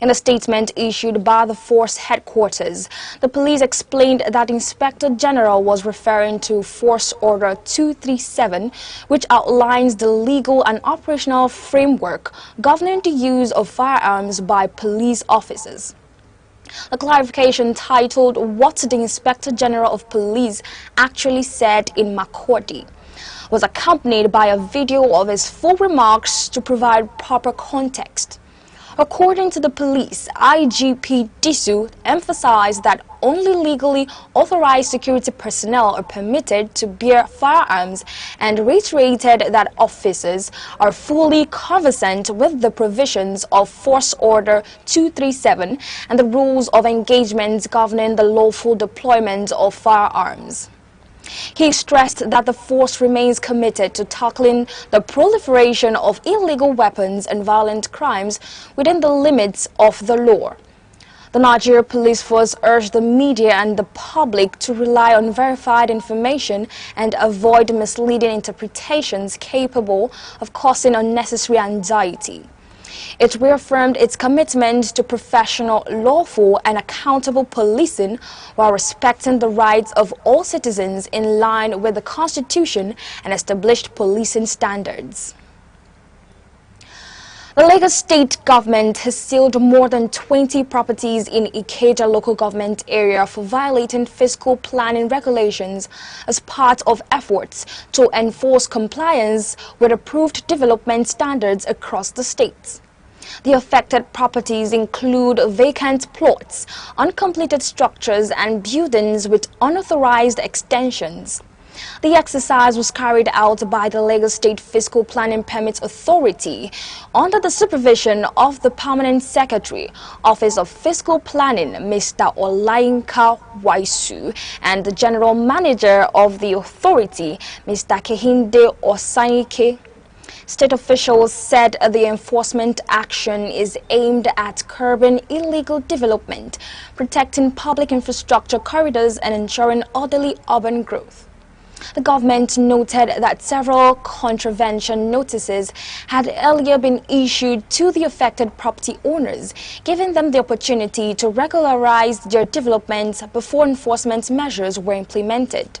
S2: In a statement issued by the force headquarters, the police explained that Inspector General was referring to Force Order 237, which outlines the legal and operational framework governing the use of firearms by police officers. The clarification titled "What the Inspector General of Police actually said in Makurdi" was accompanied by a video of his full remarks to provide proper context. According to the police, IGP Disu emphasized that only legally authorized security personnel are permitted to bear firearms and reiterated that officers are fully conversant with the provisions of Force Order 237 and the rules of engagement governing the lawful deployment of firearms. He stressed that the force remains committed to tackling the proliferation of illegal weapons and violent crimes within the limits of the law. The Nigeria Police Force urged the media and the public to rely on verified information and avoid misleading interpretations capable of causing unnecessary anxiety. It reaffirmed its commitment to professional, lawful and accountable policing while respecting the rights of all citizens in line with the Constitution and established policing standards. The Lagos State government has sealed more than 20 properties in Ikeja local government area for violating fiscal planning regulations as part of efforts to enforce compliance with approved development standards across the state. The affected properties include vacant plots, uncompleted structures and buildings with unauthorized extensions. The exercise was carried out by the Lagos State Fiscal Planning Permit Authority under the supervision of the Permanent Secretary, Office of Fiscal Planning, Mr. Olayinka Waisu, and the General Manager of the authority, Mr. Kehinde Osanyike. State officials said the enforcement action is aimed at curbing illegal development, protecting public infrastructure corridors, and ensuring orderly urban growth. The government noted that several contravention notices had earlier been issued to the affected property owners, giving them the opportunity to regularize their development before enforcement measures were implemented.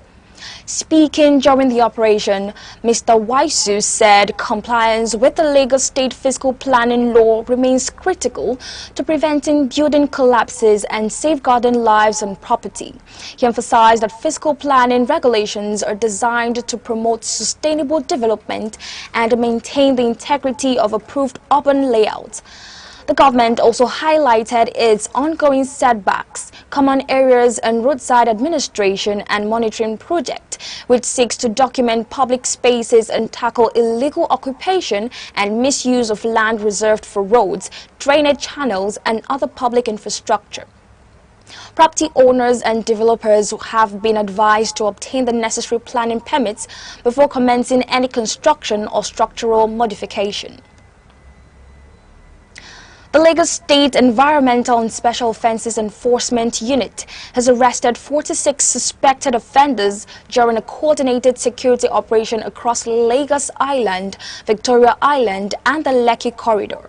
S2: Speaking during the operation, Mr. Waisu said compliance with the Lagos State Fiscal Planning Law remains critical to preventing building collapses and safeguarding lives and property. He emphasized that fiscal planning regulations are designed to promote sustainable development and maintain the integrity of approved urban layouts. The government also highlighted its ongoing setbacks, common areas and roadside administration and monitoring project, which seeks to document public spaces and tackle illegal occupation and misuse of land reserved for roads, drainage channels and other public infrastructure. Property owners and developers have been advised to obtain the necessary planning permits before commencing any construction or structural modification. The Lagos State Environmental and Special Offences Enforcement Unit has arrested 46 suspected offenders during a coordinated security operation across Lagos Island, Victoria Island and the Lekki Corridor.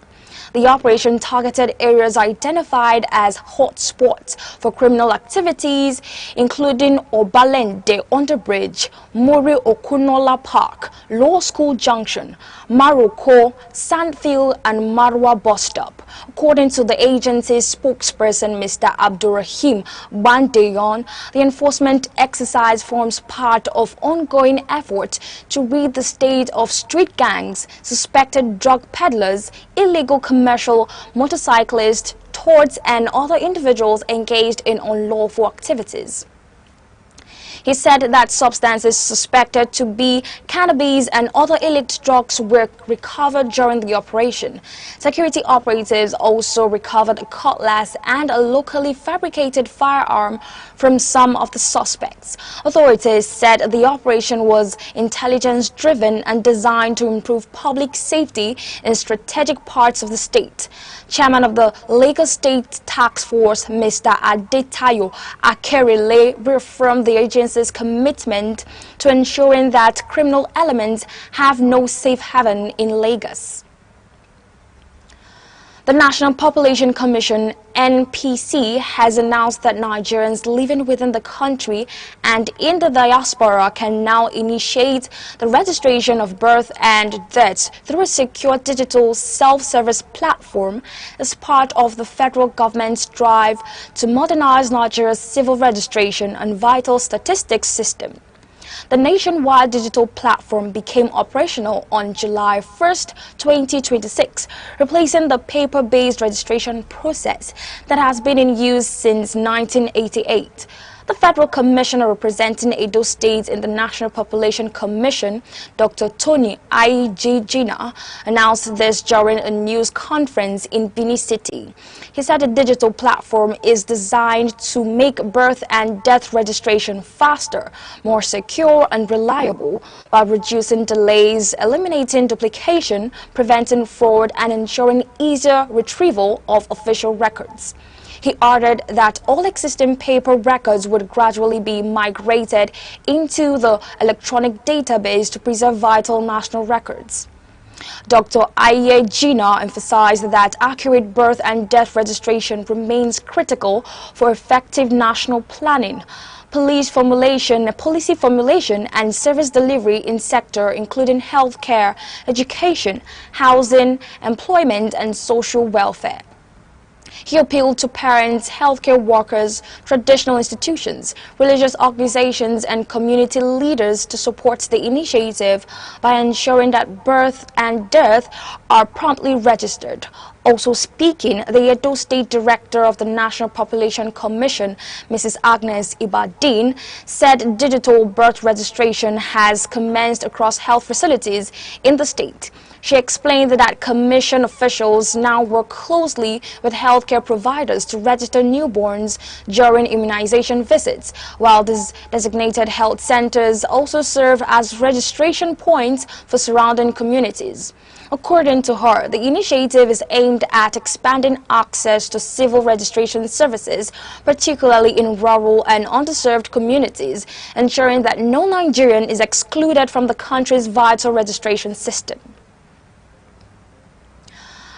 S2: The operation targeted areas identified as hotspots for criminal activities, including Obalende Underbridge, Muri Okunola Park, Law School Junction, Maroko, Sandfield and Marwa Bus Stop. According to the agency's spokesperson, Mr. Abdurrahim Bandeyon, the enforcement exercise forms part of ongoing efforts to rid the state of street gangs, suspected drug peddlers, illegal commercial motorcyclists, torts and other individuals engaged in unlawful activities. He said that substances suspected to be cannabis and other illicit drugs were recovered during the operation. Security operatives also recovered a cutlass and a locally fabricated firearm from some of the suspects. Authorities said the operation was intelligence-driven and designed to improve public safety in strategic parts of the state. Chairman of the Lagos State Task Force, Mr. Adetayo Akerile, reaffirmed the agency's commitment to ensuring that criminal elements have no safe haven in Lagos. The National Population Commission, NPC, has announced that Nigerians living within the country and in the diaspora can now initiate the registration of birth and deaths through a secure digital self-service platform as part of the federal government's drive to modernize Nigeria's civil registration and vital statistics system. The nationwide digital platform became operational on July 1st, 2026, replacing the paper-based registration process that has been in use since 1988. The Federal Commissioner representing Edo State in the National Population Commission, Dr. Tony Aijijina, announced this during a news conference in Benin City. He said the digital platform is designed to make birth and death registration faster, more secure and reliable, while reducing delays, eliminating duplication, preventing fraud, and ensuring easier retrieval of official records. He ordered that all existing paper records would gradually be migrated into the electronic database to preserve vital national records. Dr. Aiyejina emphasized that accurate birth and death registration remains critical for effective national planning, policy formulation, and service delivery in sector including healthcare, education, housing, employment, and social welfare. He appealed to parents, healthcare workers, traditional institutions, religious organizations, and community leaders to support the initiative by ensuring that birth and death are promptly registered. Also speaking, the Edo State Director of the National Population Commission, Mrs. Agnes Ibadin, said digital birth registration has commenced across health facilities in the state. She explained that Commission officials now work closely with healthcare providers to register newborns during immunization visits, while these designated health centers also serve as registration points for surrounding communities. According to her, the initiative is aimed at expanding access to civil registration services, particularly in rural and underserved communities, ensuring that no Nigerian is excluded from the country's vital registration system.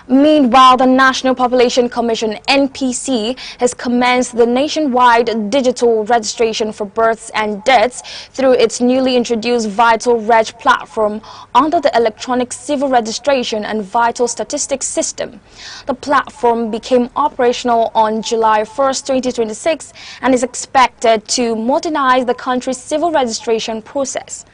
S2: Meanwhile, the National Population Commission, NPC, has commenced the nationwide digital registration for births and deaths through its newly introduced Vital Reg platform under the Electronic Civil Registration and Vital Statistics System. The platform became operational on July 1st, 2026 and is expected to modernize the country's civil registration process.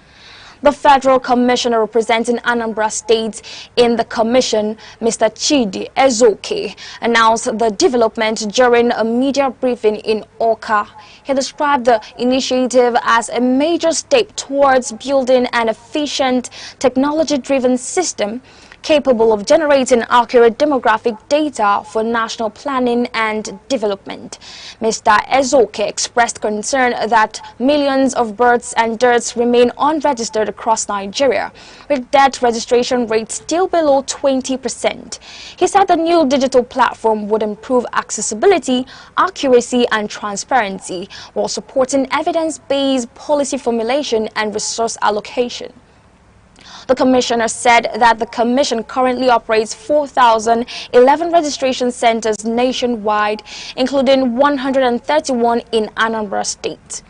S2: The Federal Commissioner representing Anambra State in the Commission, Mr. Chidi Ezoke, announced the development during a media briefing in Oka. He described the initiative as a major step towards building an efficient, technology-driven system capable of generating accurate demographic data for national planning and development. Mr. Ezoke expressed concern that millions of births and deaths remain unregistered across Nigeria, with death registration rates still below 20%. He said the new digital platform would improve accessibility, accuracy, and transparency while supporting evidence-based policy formulation and resource allocation. The commissioner said that the commission currently operates 4,011 registration centers nationwide, including 131 in Anambra State.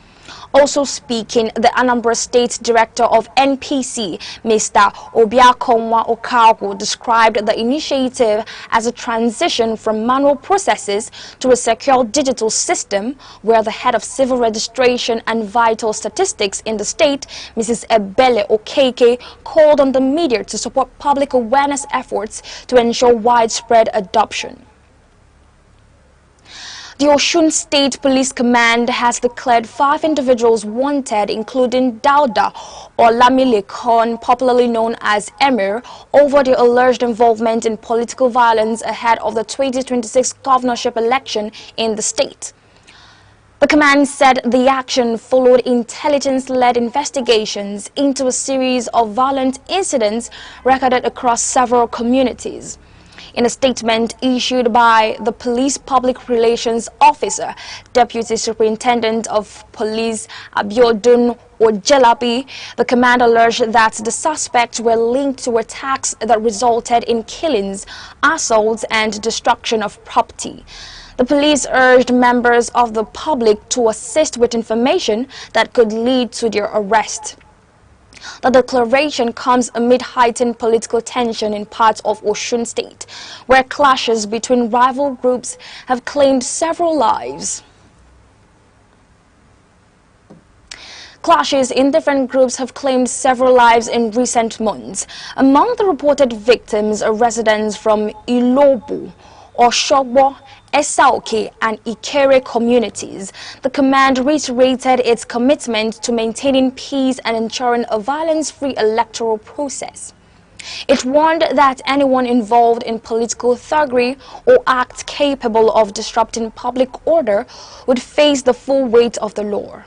S2: Also speaking, the Anambra State Director of NPC, Mr. Obiakonwa Okago, described the initiative as a transition from manual processes to a secure digital system, where the head of civil registration and vital statistics in the state, Mrs. Ebele Okeke, called on the media to support public awareness efforts to ensure widespread adoption. The Osun State Police Command has declared 5 individuals wanted, including Dauda Olamilekon, popularly known as Emir, over their alleged involvement in political violence ahead of the 2026 governorship election in the state. The command said the action followed intelligence-led investigations into a series of violent incidents recorded across several communities. In a statement issued by the police public relations officer, Deputy Superintendent of Police Abiodun Ojelabi, the command alleged that the suspects were linked to attacks that resulted in killings, assaults, and destruction of property. The police urged members of the public to assist with information that could lead to their arrest. The declaration comes amid heightened political tension in parts of Osun State, where clashes between rival groups have claimed several lives. Clashes in different groups have claimed several lives in recent months. Among the reported victims are residents from Ilobu, Oshogbo, Esauke and Ikere communities. The command reiterated its commitment to maintaining peace and ensuring a violence-free electoral process. It warned that anyone involved in political thuggery or acts capable of disrupting public order would face the full weight of the law.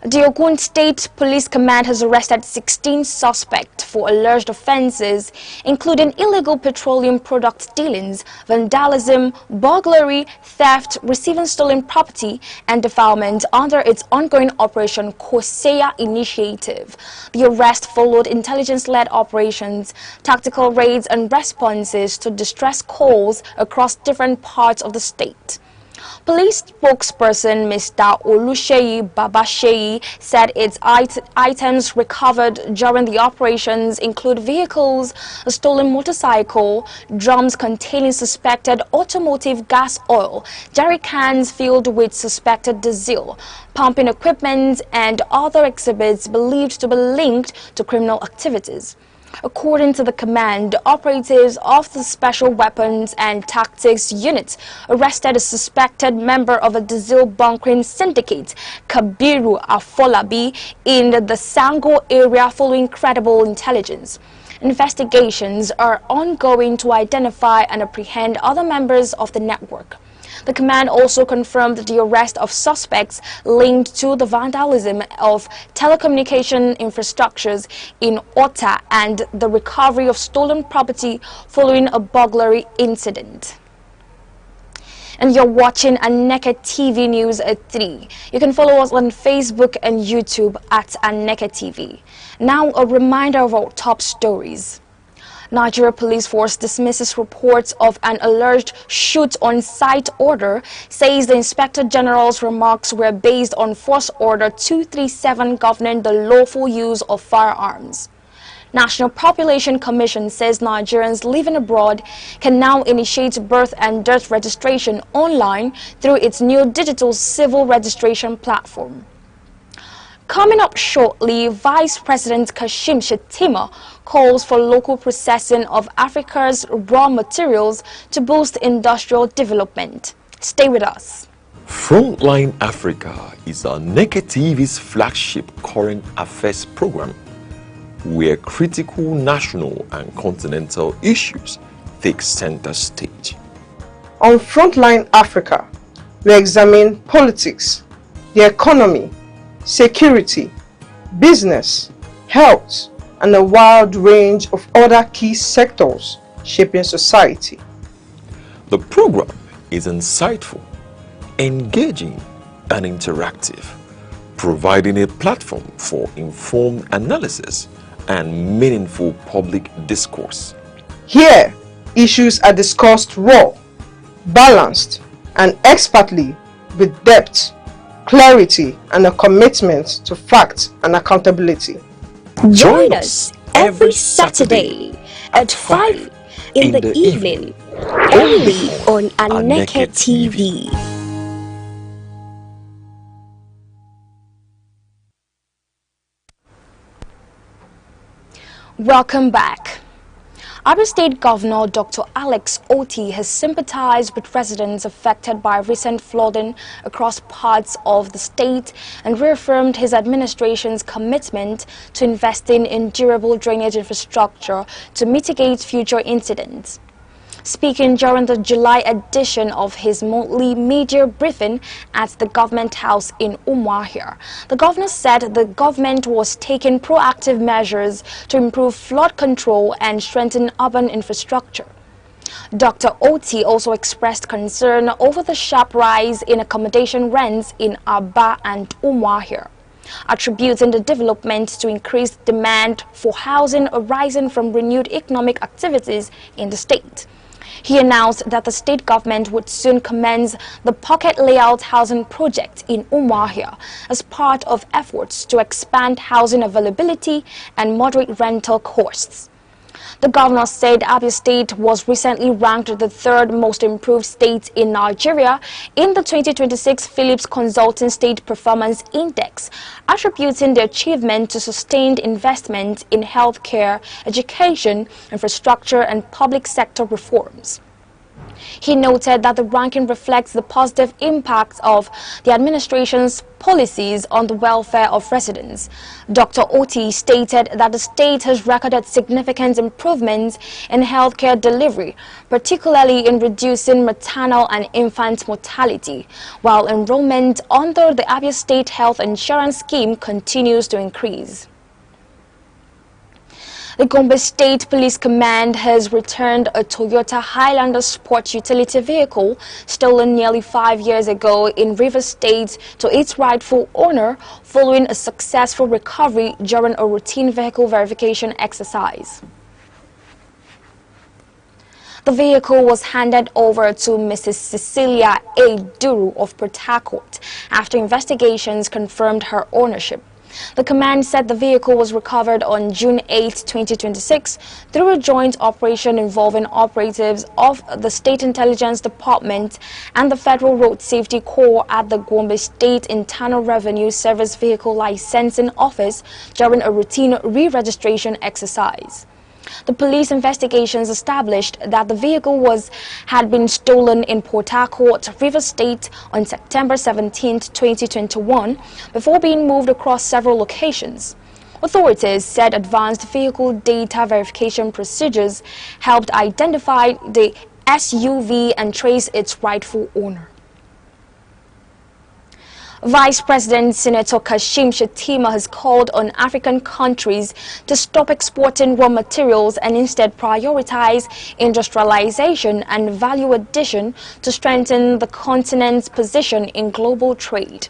S2: The Ogun State Police Command has arrested 16 suspects for alleged offences, including illegal petroleum product dealings, vandalism, burglary, theft, receiving stolen property, and defilement under its ongoing Operation Kosea initiative. The arrest followed intelligence-led operations, tactical raids, and responses to distress calls across different parts of the state. Police spokesperson Mr. Olusheyi Babasheyi said its items recovered during the operations include vehicles, a stolen motorcycle, drums containing suspected automotive gas oil, jerry cans filled with suspected diesel, pumping equipment, and other exhibits believed to be linked to criminal activities. According to the command, operatives of the Special Weapons and Tactics Unit arrested a suspected member of a diesel bunkering syndicate, Kabiru Afolabi, in the Sango area following credible intelligence. Investigations are ongoing to identify and apprehend other members of the network. The command also confirmed the arrest of suspects linked to the vandalism of telecommunication infrastructures in Ota and the recovery of stolen property following a burglary incident. And you're watching Aneke TV News at 3. You can follow us on Facebook and YouTube at Aneke TV. Now a reminder of our top stories. Nigeria Police Force dismisses reports of an alleged shoot-on-sight order, says the Inspector General's remarks were based on Force Order 237 governing the lawful use of firearms. National Population Commission says Nigerians living abroad can now initiate birth and death registration online through its new digital civil registration platform. Coming up shortly, Vice President Kashim Shettima calls for local processing of Africa's raw materials to boost industrial development. Stay with us.
S1: Frontline Africa is Aneke TV's flagship current affairs program where critical national and continental issues take center stage.
S6: On Frontline Africa, we examine politics, the economy, security, business, health, and a wide range of other key sectors shaping society.
S1: The program is insightful, engaging, and interactive, providing a platform for informed analysis and meaningful public discourse.
S6: Here, issues are discussed raw, balanced, and expertly with depth, clarity, and a commitment to fact and accountability.
S9: Join us every Saturday at 5 in the evening, only on Aneke TV.
S2: Welcome back. Abia State Governor Dr. Alex Otti has sympathized with residents affected by recent flooding across parts of the state and reaffirmed his administration's commitment to investing in durable drainage infrastructure to mitigate future incidents. Speaking during the July edition of his monthly media briefing at the government house in Umuahia, the governor said the government was taking proactive measures to improve flood control and strengthen urban infrastructure. Dr. Otti also expressed concern over the sharp rise in accommodation rents in Aba and Umuahia, attributing the development to increased demand for housing arising from renewed economic activities in the state. He announced that the state government would soon commence the pocket layout housing project in Umuahia as part of efforts to expand housing availability and moderate rental costs. The governor said Abia State was recently ranked the third most improved state in Nigeria in the 2026 Philips Consulting State Performance Index, attributing the achievement to sustained investment in healthcare, education, infrastructure, and public sector reforms. He noted that the ranking reflects the positive impact of the administration's policies on the welfare of residents. Dr. Otti stated that the state has recorded significant improvements in healthcare delivery, particularly in reducing maternal and infant mortality, while enrollment under the Abia State Health Insurance Scheme continues to increase. The Gombe State Police Command has returned a Toyota Highlander sport utility vehicle stolen nearly 5 years ago in Rivers State to its rightful owner following a successful recovery during a routine vehicle verification exercise. The vehicle was handed over to Mrs. Cecilia A. Duru of Port Harcourt after investigations confirmed her ownership. The command said the vehicle was recovered on June 8, 2026 through a joint operation involving operatives of the State Intelligence Department and the Federal Road Safety Corps at the Gombe State Internal Revenue Service Vehicle Licensing Office during a routine re-registration exercise. The police investigations established that the vehicle had been stolen in Port Harcourt, Rivers State on September 17, 2021, before being moved across several locations. Authorities said advanced vehicle data verification procedures helped identify the SUV and trace its rightful owner. Vice President Senator Kashim Shettima has called on African countries to stop exporting raw materials and instead prioritize industrialization and value addition to strengthen the continent's position in global trade.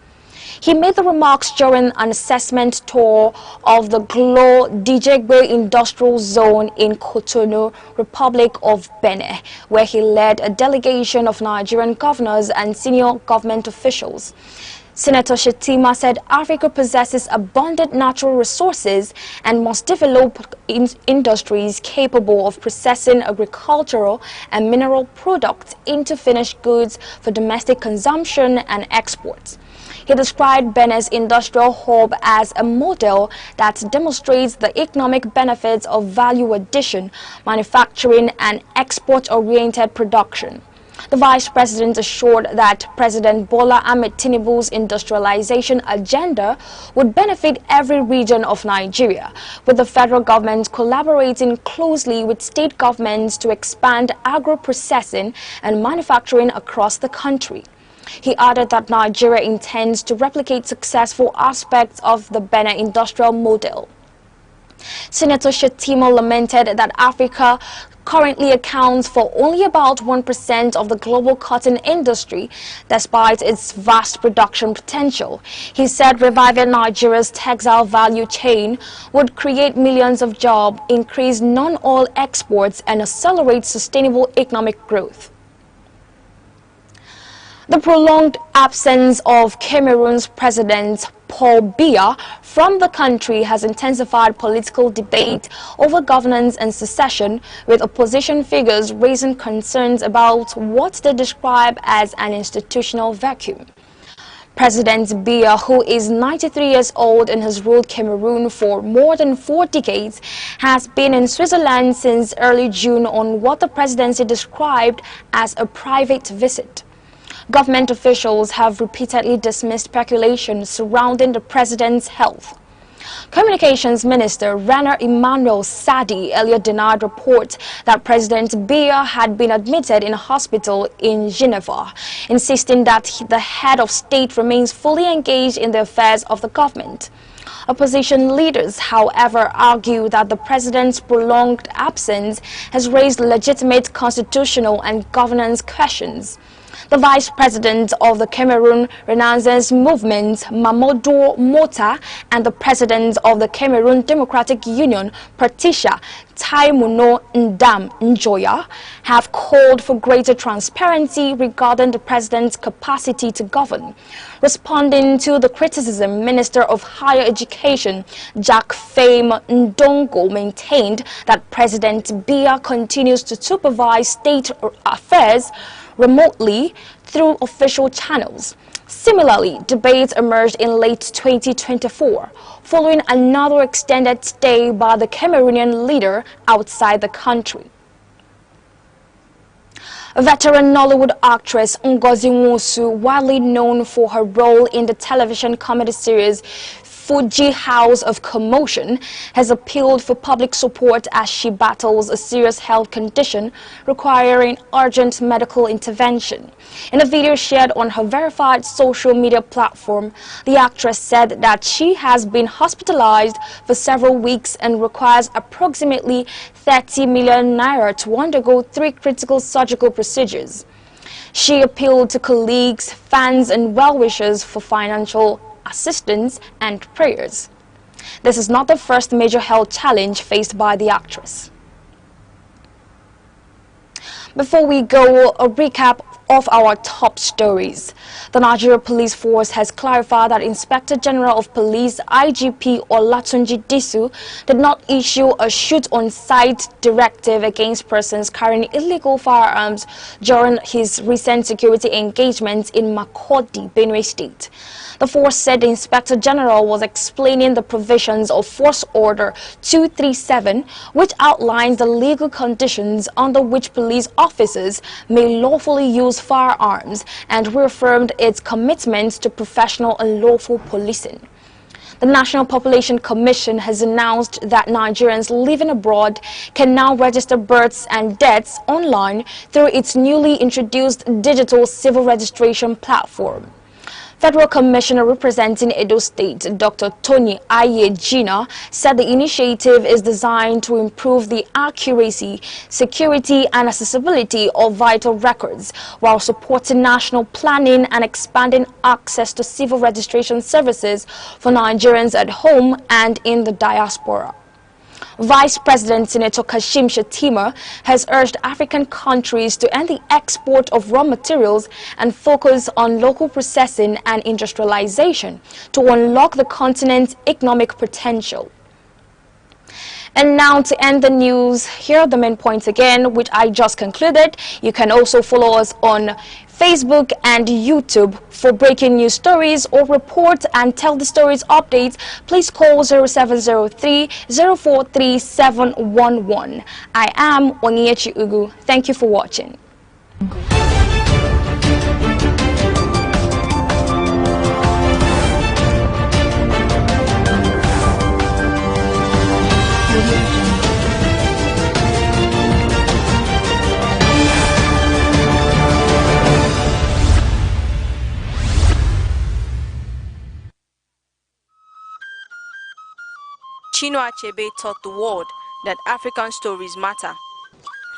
S2: He made the remarks during an assessment tour of the Glo Dijegbe Industrial Zone in Cotonou, Republic of Benin, where he led a delegation of Nigerian governors and senior government officials. Senator Shettima said Africa possesses abundant natural resources and must develop industries capable of processing agricultural and mineral products into finished goods for domestic consumption and exports. He described Benin's industrial hub as a model that demonstrates the economic benefits of value addition, manufacturing, and export-oriented production. The vice president assured that President Bola Ahmed Tinubu's industrialization agenda would benefit every region of Nigeria, with the federal government collaborating closely with state governments to expand agro-processing and manufacturing across the country. He added that Nigeria intends to replicate successful aspects of the Benin industrial model. Senator Shettima lamented that Africa currently accounts for only about 1% of the global cotton industry, despite its vast production potential. He said reviving Nigeria's textile value chain would create millions of jobs, increase non-oil exports, and accelerate sustainable economic growth. The prolonged absence of Cameroon's President Paul Biya from the country has intensified political debate over governance and secession, with opposition figures raising concerns about what they describe as an institutional vacuum. President Biya, who is 93 years old and has ruled Cameroon for more than 4 decades, has been in Switzerland since early June on what the presidency described as a private visit. Government officials have repeatedly dismissed speculations surrounding the president's health. Communications Minister Rainer Emmanuel Sadi earlier denied reports that President Biya had been admitted in a hospital in Geneva, insisting that the head of state remains fully engaged in the affairs of the government. Opposition leaders, however, argue that the president's prolonged absence has raised legitimate constitutional and governance questions. The vice president of the Cameroon Renaissance Movement, Mamadou Mota, and the president of the Cameroon Democratic Union, Patricia Taimuno Njoya, have called for greater transparency regarding the president's capacity to govern. Responding to the criticism, Minister of Higher Education Jack Fame Ndongo maintained that President Biya continues to supervise state affairs remotely through official channels. Similarly, debates emerged in late 2024, following another extended stay by the Cameroonian leader outside the country. Veteran Nollywood actress Ngozi Nwosu, widely known for her role in the television comedy series Fuji House of Commotion, has appealed for public support as she battles a serious health condition requiring urgent medical intervention. In a video shared on her verified social media platform, the actress said that she has been hospitalized for several weeks and requires approximately 30 million naira to undergo 3 critical surgical procedures. She appealed to colleagues, fans, and well-wishers for financial assistance and prayers. This is not the first major health challenge faced by the actress. Before we go, a recap of our top stories. The Nigeria Police Force has clarified that Inspector General of Police IGP Olatunji Disu did not issue a shoot-on-sight directive against persons carrying illegal firearms during his recent security engagements in Makurdi, Benue State. The force said the Inspector General was explaining the provisions of Force Order 237, which outlines the legal conditions under which police officers may lawfully use firearms, and reaffirmed its commitment to professional and lawful policing. The National Population Commission has announced that Nigerians living abroad can now register births and deaths online through its newly introduced digital civil registration platform. Federal Commissioner representing Edo State, Dr. Tony Ayejina, said the initiative is designed to improve the accuracy, security, and accessibility of vital records while supporting national planning and expanding access to civil registration services for Nigerians at home and in the diaspora. Vice President Senator Kashim Shettima has urged African countries to end the export of raw materials and focus on local processing and industrialization to unlock the continent's economic potential. And now, to end the news, here are the main points again, which I just concluded. You can also follow us on Facebook and YouTube for breaking news stories or report and tell the stories updates. Please call 0703-043-711. I am Onyechi Ugu. Thank you for watching.
S7: Chinua Achebe taught the world that African stories matter.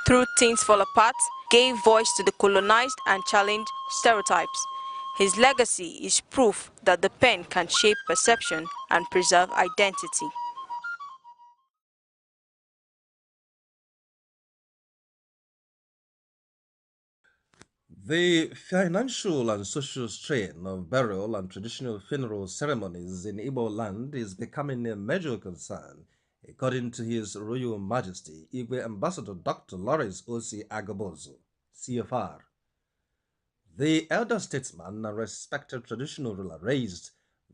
S7: Through Things Fall Apart, gave voice to the colonized and challenged stereotypes. His legacy is proof that the pen can shape perception and preserve identity.
S22: The financial and social strain of burial and traditional funeral ceremonies in Igbo land is becoming a major concern, according to His Royal Majesty Igwe Ambassador Dr. Lawrence O.C. Agabozo, CFR. The elder statesman and respected traditional ruler raised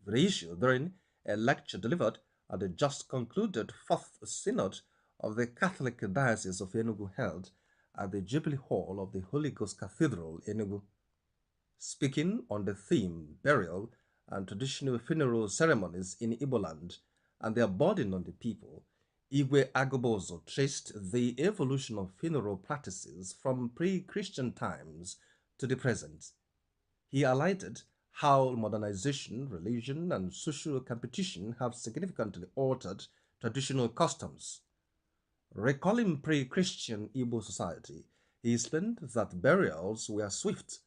S22: the issue during a lecture delivered at the just concluded Fourth Synod of the Catholic Diocese of Enugu held at the Jubilee Hall of the Holy Ghost Cathedral, Enugu. Speaking on the theme burial and traditional funeral ceremonies in Igbo land and their burden on the people, Igwe Agabozo traced the evolution of funeral practices from pre-Christian times to the present. He highlighted how modernization, religion, and social competition have significantly altered traditional customs. Recalling pre-Christian Igbo society, he explained that burials were swift,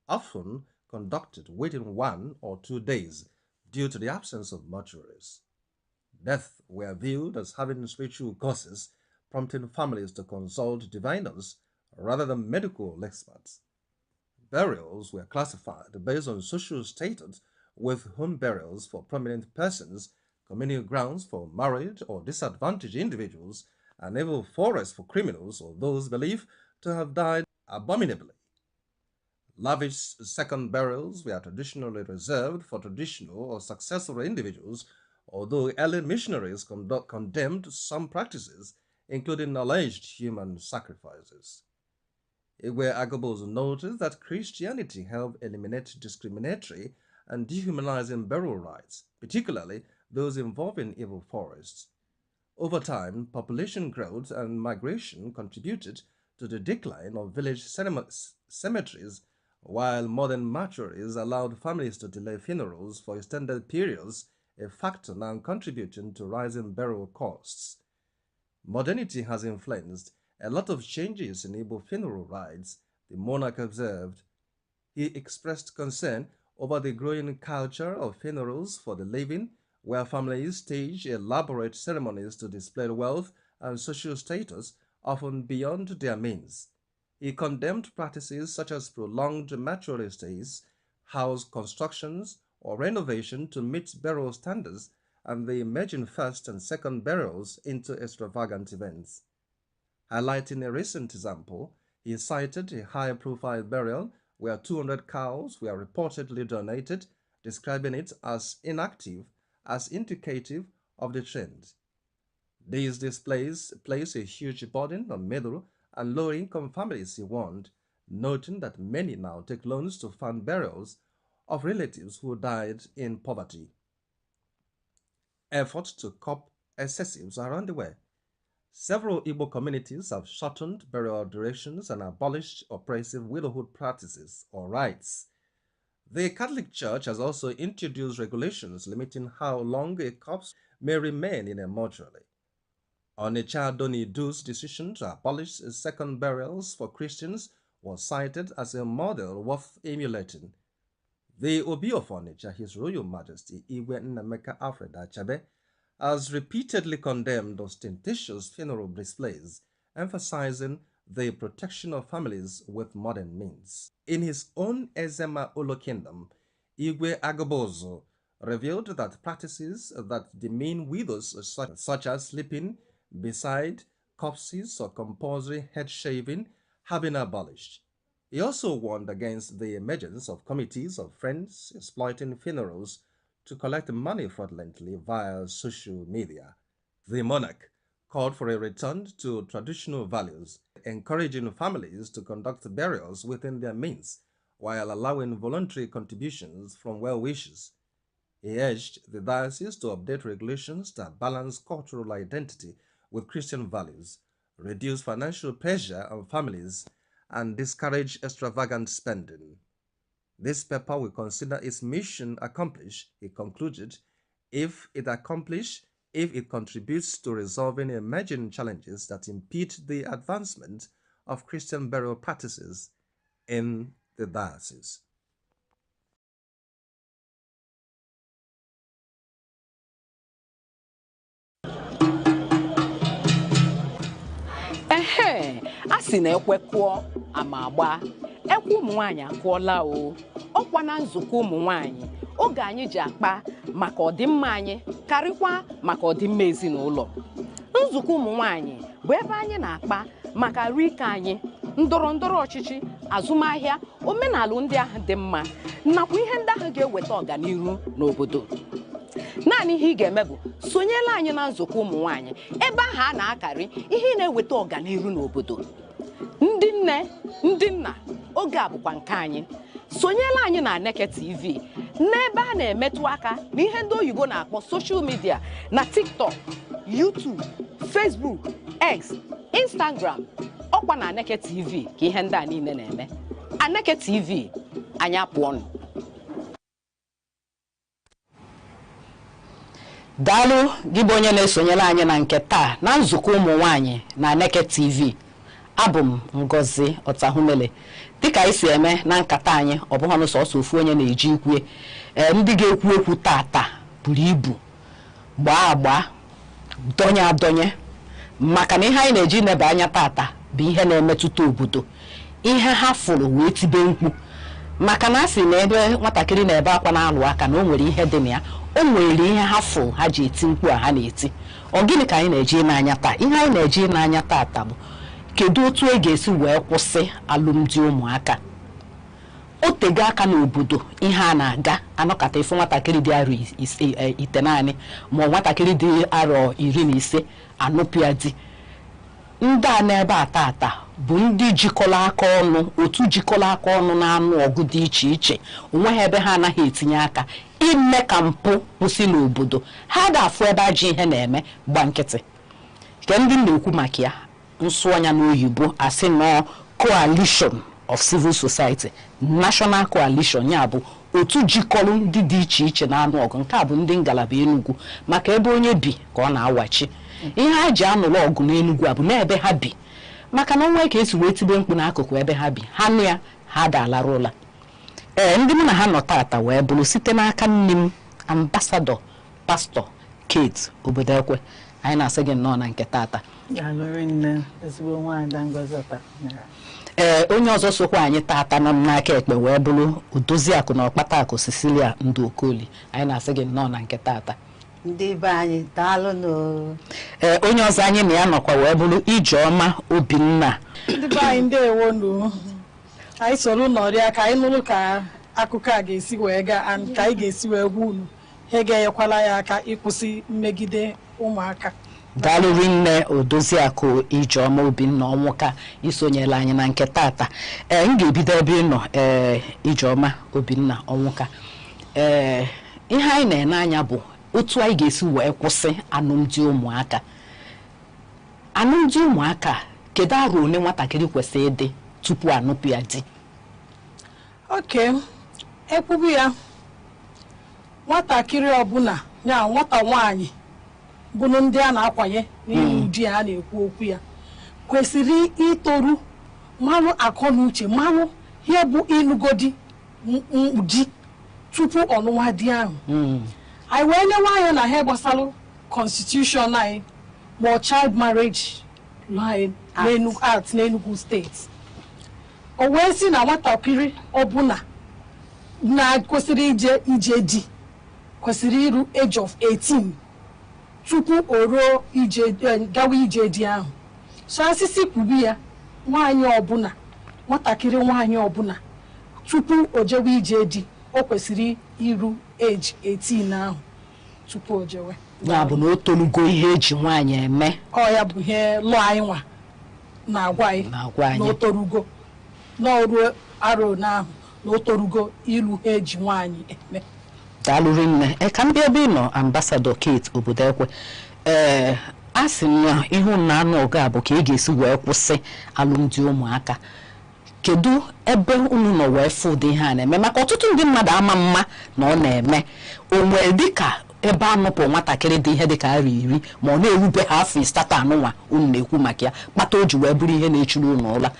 S22: often conducted within 1 or 2 days due to the absence of mortuaries. Death were viewed as having spiritual causes, prompting families to consult diviners rather than medical experts. Burials were classified based on social status, with home burials for prominent persons, communal grounds for married or disadvantaged individuals, and even forests for criminals or those believed to have died abominably. Lavish second burials were traditionally reserved for traditional or successful individuals, although early missionaries condemned some practices, including alleged human sacrifices. Igwe Agabozo noted that Christianity helped eliminate discriminatory and dehumanizing burial rites, particularly those involving evil forests. Over time, population growth and migration contributed to the decline of village cemeteries, while modern mortuaries allowed families to delay funerals for extended periods, a factor now contributing to rising burial costs. Modernity has influenced a lot of changes in Igbo funeral rites, the monarch observed. He expressed concern over the growing culture of funerals for the living, where families stage elaborate ceremonies to display wealth and social status, often beyond their means. He condemned practices such as prolonged mortuary stays, house constructions, or renovation to meet burial standards, and the emerging first and second burials into extravagant events. Highlighting a recent example, he cited a high-profile burial where 200 cows were reportedly donated, describing it as inactive, as indicative of the trend. These displays place a huge burden on middle and lower-income families, he warned, noting that many now take loans to fund burials of relatives who died in poverty. Efforts to curb excessives are underway. Several Igbo communities have shortened burial durations and abolished oppressive widowhood practices or rites. The Catholic Church has also introduced regulations limiting how long a corpse may remain in a mortuary. Onitsha Donidu's decision to abolish second burials for Christians was cited as a model worth emulating. The Obi of Onitsha, His Royal Majesty Igwe Nnameka Alfred Achabe, has repeatedly condemned ostentatious funeral displays, emphasizing the protection of families with modern means. In his own Ezema Olo Kingdom, Igwe Agabozo revealed that practices that demean widows such as sleeping beside corpses or compulsory head shaving have been abolished. He also warned against the emergence of committees of friends exploiting funerals to collect money fraudulently via social media. The monarch called for a return to traditional values, encouraging families to conduct burials within their means while allowing voluntary contributions from well-wishers. He urged the diocese to update regulations that balance cultural identity with Christian values, reduce financial pressure on families, and discourage extravagant spending. This paper will consider its mission accomplished, he concluded. If it accomplishes if it contributes to resolving emerging challenges that impede the advancement of Christian burial practices in the diocese.
S3: Asi na ekwekwo amagba ekwu ụmụ nwanyị akụọla o ọkwa na nzukọ ụmụ nwanyị oge anyị ji akpa maka ọdịmma anyị karịkwa maka ọdịmma ezinụlọ. Nzukọ ụmụ nwanyị bụ ebe anyị na-akpa maka arụike anyị, ndọrọndọrọ ọchịchị, azụmahịa, omenala ndị ahụ dị mma nakwa ihe ndị ahụ ga-eweta ọganihu n'obodo. Naanị ihe ị ga-eme bụ sonyela anyị na nzukọ ụmụ nwanyị ebe ahụ a na-akarị ihe na-eweta ọganihu n'obodo. Ndị nne, ndị nna, oge a bụkwa nke anyị. Sonyela anyị na Aneke TV n'ebe a na-emetụ aka na ihe ndị oyibo na-akpọ social media na TikTok, YouTube, Facebook, X, Instagram. Ọkwa na Aneke TV ka ihe ndị a niile na-eme. Aneke TV, anyị apụọnụ. Daalụ gị bụ onye na-esonyela anyị na nke taa na nzukọ ụmụ nwanyị na Aneke TV. Abụ m Ngozi Otahumele. Dịka anyị si eme na nkata anyị, ọ bụghị ọnụ sọsọ ofu onye na-eji ikwe. Ndị ga-ekwu ekwu tata buru ibu, gbaa agba, donye adonye, maka na ihe anyị na-eji neba anya tata bụ ihe na-emetụta obodo, ihe ha fụrụ wee tibe mkpu. Maka na asị na ebe nwatakịrị na-ebe akwa na-alụ aka na o nwere ihe dị na ya, o nwere ihe ha fụrụ ha ji eti mkpu a ha na-eti. Ọ gịnị ka anyị na-eji n'anya taa? Ihe anyị na-eji n'anya tata bụ kedu otu e ga-esi wee kwụsị alụmdi ụmụaka. O tego aka n'obodo ihe a na-aga anọkata ifu nwatakịrị dị arọ ite naanị ma nwatakịrị dị arọ 15 anụpịa di. Ndị a n'ebe a tata bụ ndị jikọrọ aka ọnụ, otu jikọrọ aka ọnụ na-anụ ọgụ dị iche iche, onweghị ebe ha anaghị etinye aka ime ka mpụ kwụsị n'obodo. Ha ga-afụ ebe ajọ ihe na-eme gba nkịtị. Nke ndị na-ekwu maka ya nsụanya n'oyibo asị nọ coalition of civil society, national coalition, ya bụ otu jikọrọ ndị dị iche iche na-anụ ọgụ. Nke a bụ ndị ngalaba Enugu, maka ebe onye bi ka ọ na-awachi. Ihe ha ji anụlụ ọgụ n'Enugu a bụ n'ebe ha bi, maka na onwe ka esi wee tibe mkpu n'akụkụ ebe ha bi, ha nụ ya ha dalara ụla. Ndị mụ na ha nọ tata wee bụrụ site n'aka nne m ambasadọ pastọ Kate Obodekwe. Anyị na-asị gị nnọọ na nke tata. Onye ọzọ sokwa anyị tata nọ n'aka ekpe wee bụrụ Odoziakụ na Ọkpatakụ Cecilia Ndokoli. Anyị na-asị gị nnọọ na nke tata.
S8: Ndị be anyị daalụ n'o.
S3: Onye ọzọ anyị na ya nọkwa wee bụrụ Ijeọma Obinna.
S23: Ndị be anyị ndewo nụ. Anyị soro nọrịa ka anyị nụrụ ka akụkọ a ga-esi wee gaa, ka anyị ga-esi wee gwa unu ha ga-enyekwala ya aka ịkwụsị mmegide ụmụaka.
S3: Daalụ rinne Odoziakụ Ijeọma Obinna Ọnwụka isonyela anyị na nke tata. M ga-ebido ebe ị nọ, Ijeọma Obinna Ọnwụka. Ihe anyị na-ene anya bụ otu anyị ga-esi wee kwụsị alụmdi ụmụaka. Alụmdi ụmụaka, kedu arụ one nwatakịrị kwesịrị ịdị tupu anụpụ ya di?
S23: Ekwubu ya, nwatakịrị ọbụla ya nwata nwaanyị bụrụ ndị a na-akwanye n'ihu di ya na-ekwu okwu ya kwesịrị itoru mmanụ akọ na uche, mmanụ ihe bụ ịlụgodi di tupu ọnụnwa di ahụ. Anyị wee newe anya na ihe gbasara constitution anyị ma child marriage line n'Enugu steeti. O wee si na nwatakịrị ọbụla na-kwesịrị ije di kwesịrị iru age of 18 tupu o ruo gawa ije di ahụ. So asịsị kwubi ya, nwaanyị ọbụla, nwatakịrị nwaanyị ọbụla tupu o jewe ije di o kwesịrị iru age 18 ahụ tupu o jewe.
S3: Ya bụ na o torugo ihe eji nwaanyị eme.
S23: Ọ ya bụ ihe lụọ anyị nwa na-agwa anyị na o torugo n'ọrụ arọ n'ahụ na o torugo ilu ha eji nwaanyị eme.
S3: Daalụ rinne. Ka m bịa ebe ị nọ, ambasadọ Kate Obodekwe. A sị na ihu na anụ ọgụ a bụ ka ị ga-esi wee kwụsị alụmdi ụmụaka. Kedu ebe unu nọ wee fụ ụdị ihe a na-eme? Maka ọtụtụ ndị mmadụ ama mma na ọ na-eme. O nwere dịka ebe anọpụ nwatakịrị dị ihe dị ka ara iri ma ọ na-ewube ha afọ ịsatọ anụnwa unu na-ekwu maka ya kpata o ji wee bụrụ ihe na-echuru unu ụla.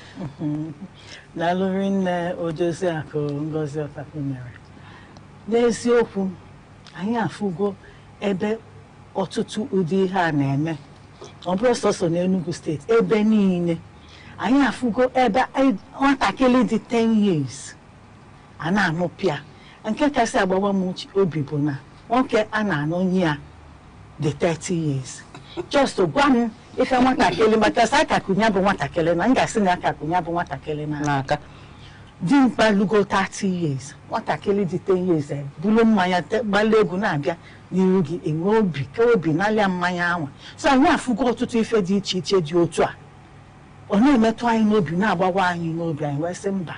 S23: Daalụrị nne Odoziakụ Ngozi Ọtafụ mere. N'eziokwu anyị afụgo ebe ọtụtụ ụdị ihe a na-eme, ọ bụrụ sọsọ n'Enugu steeti ebe niile. Anyị afụgo ebe nwatakịrị dị 10 years a na-anụpịa. Nke kasị agbawa m obi bụ na nwoke a na-anụ ya dị 30 years. Just gwa m ife nwatakịrị maka sa akakunya bụ nwatakịrị na m ga-asị na akakunya bụ nwatakịrị n'aka. Dimkpa lugo 30 years, nwatakịrị dị 10 years bulu mmanya gbala egwu na-abịa n'iru gị enwe obi ka obi n'alịa mmanya anwa. So anyị afụgo ọtụtụ ife dị iche iche dị otu a. Ọ na-emetụ anyị n'obi na-agbawa anyị n'obi, anyị wee sị mba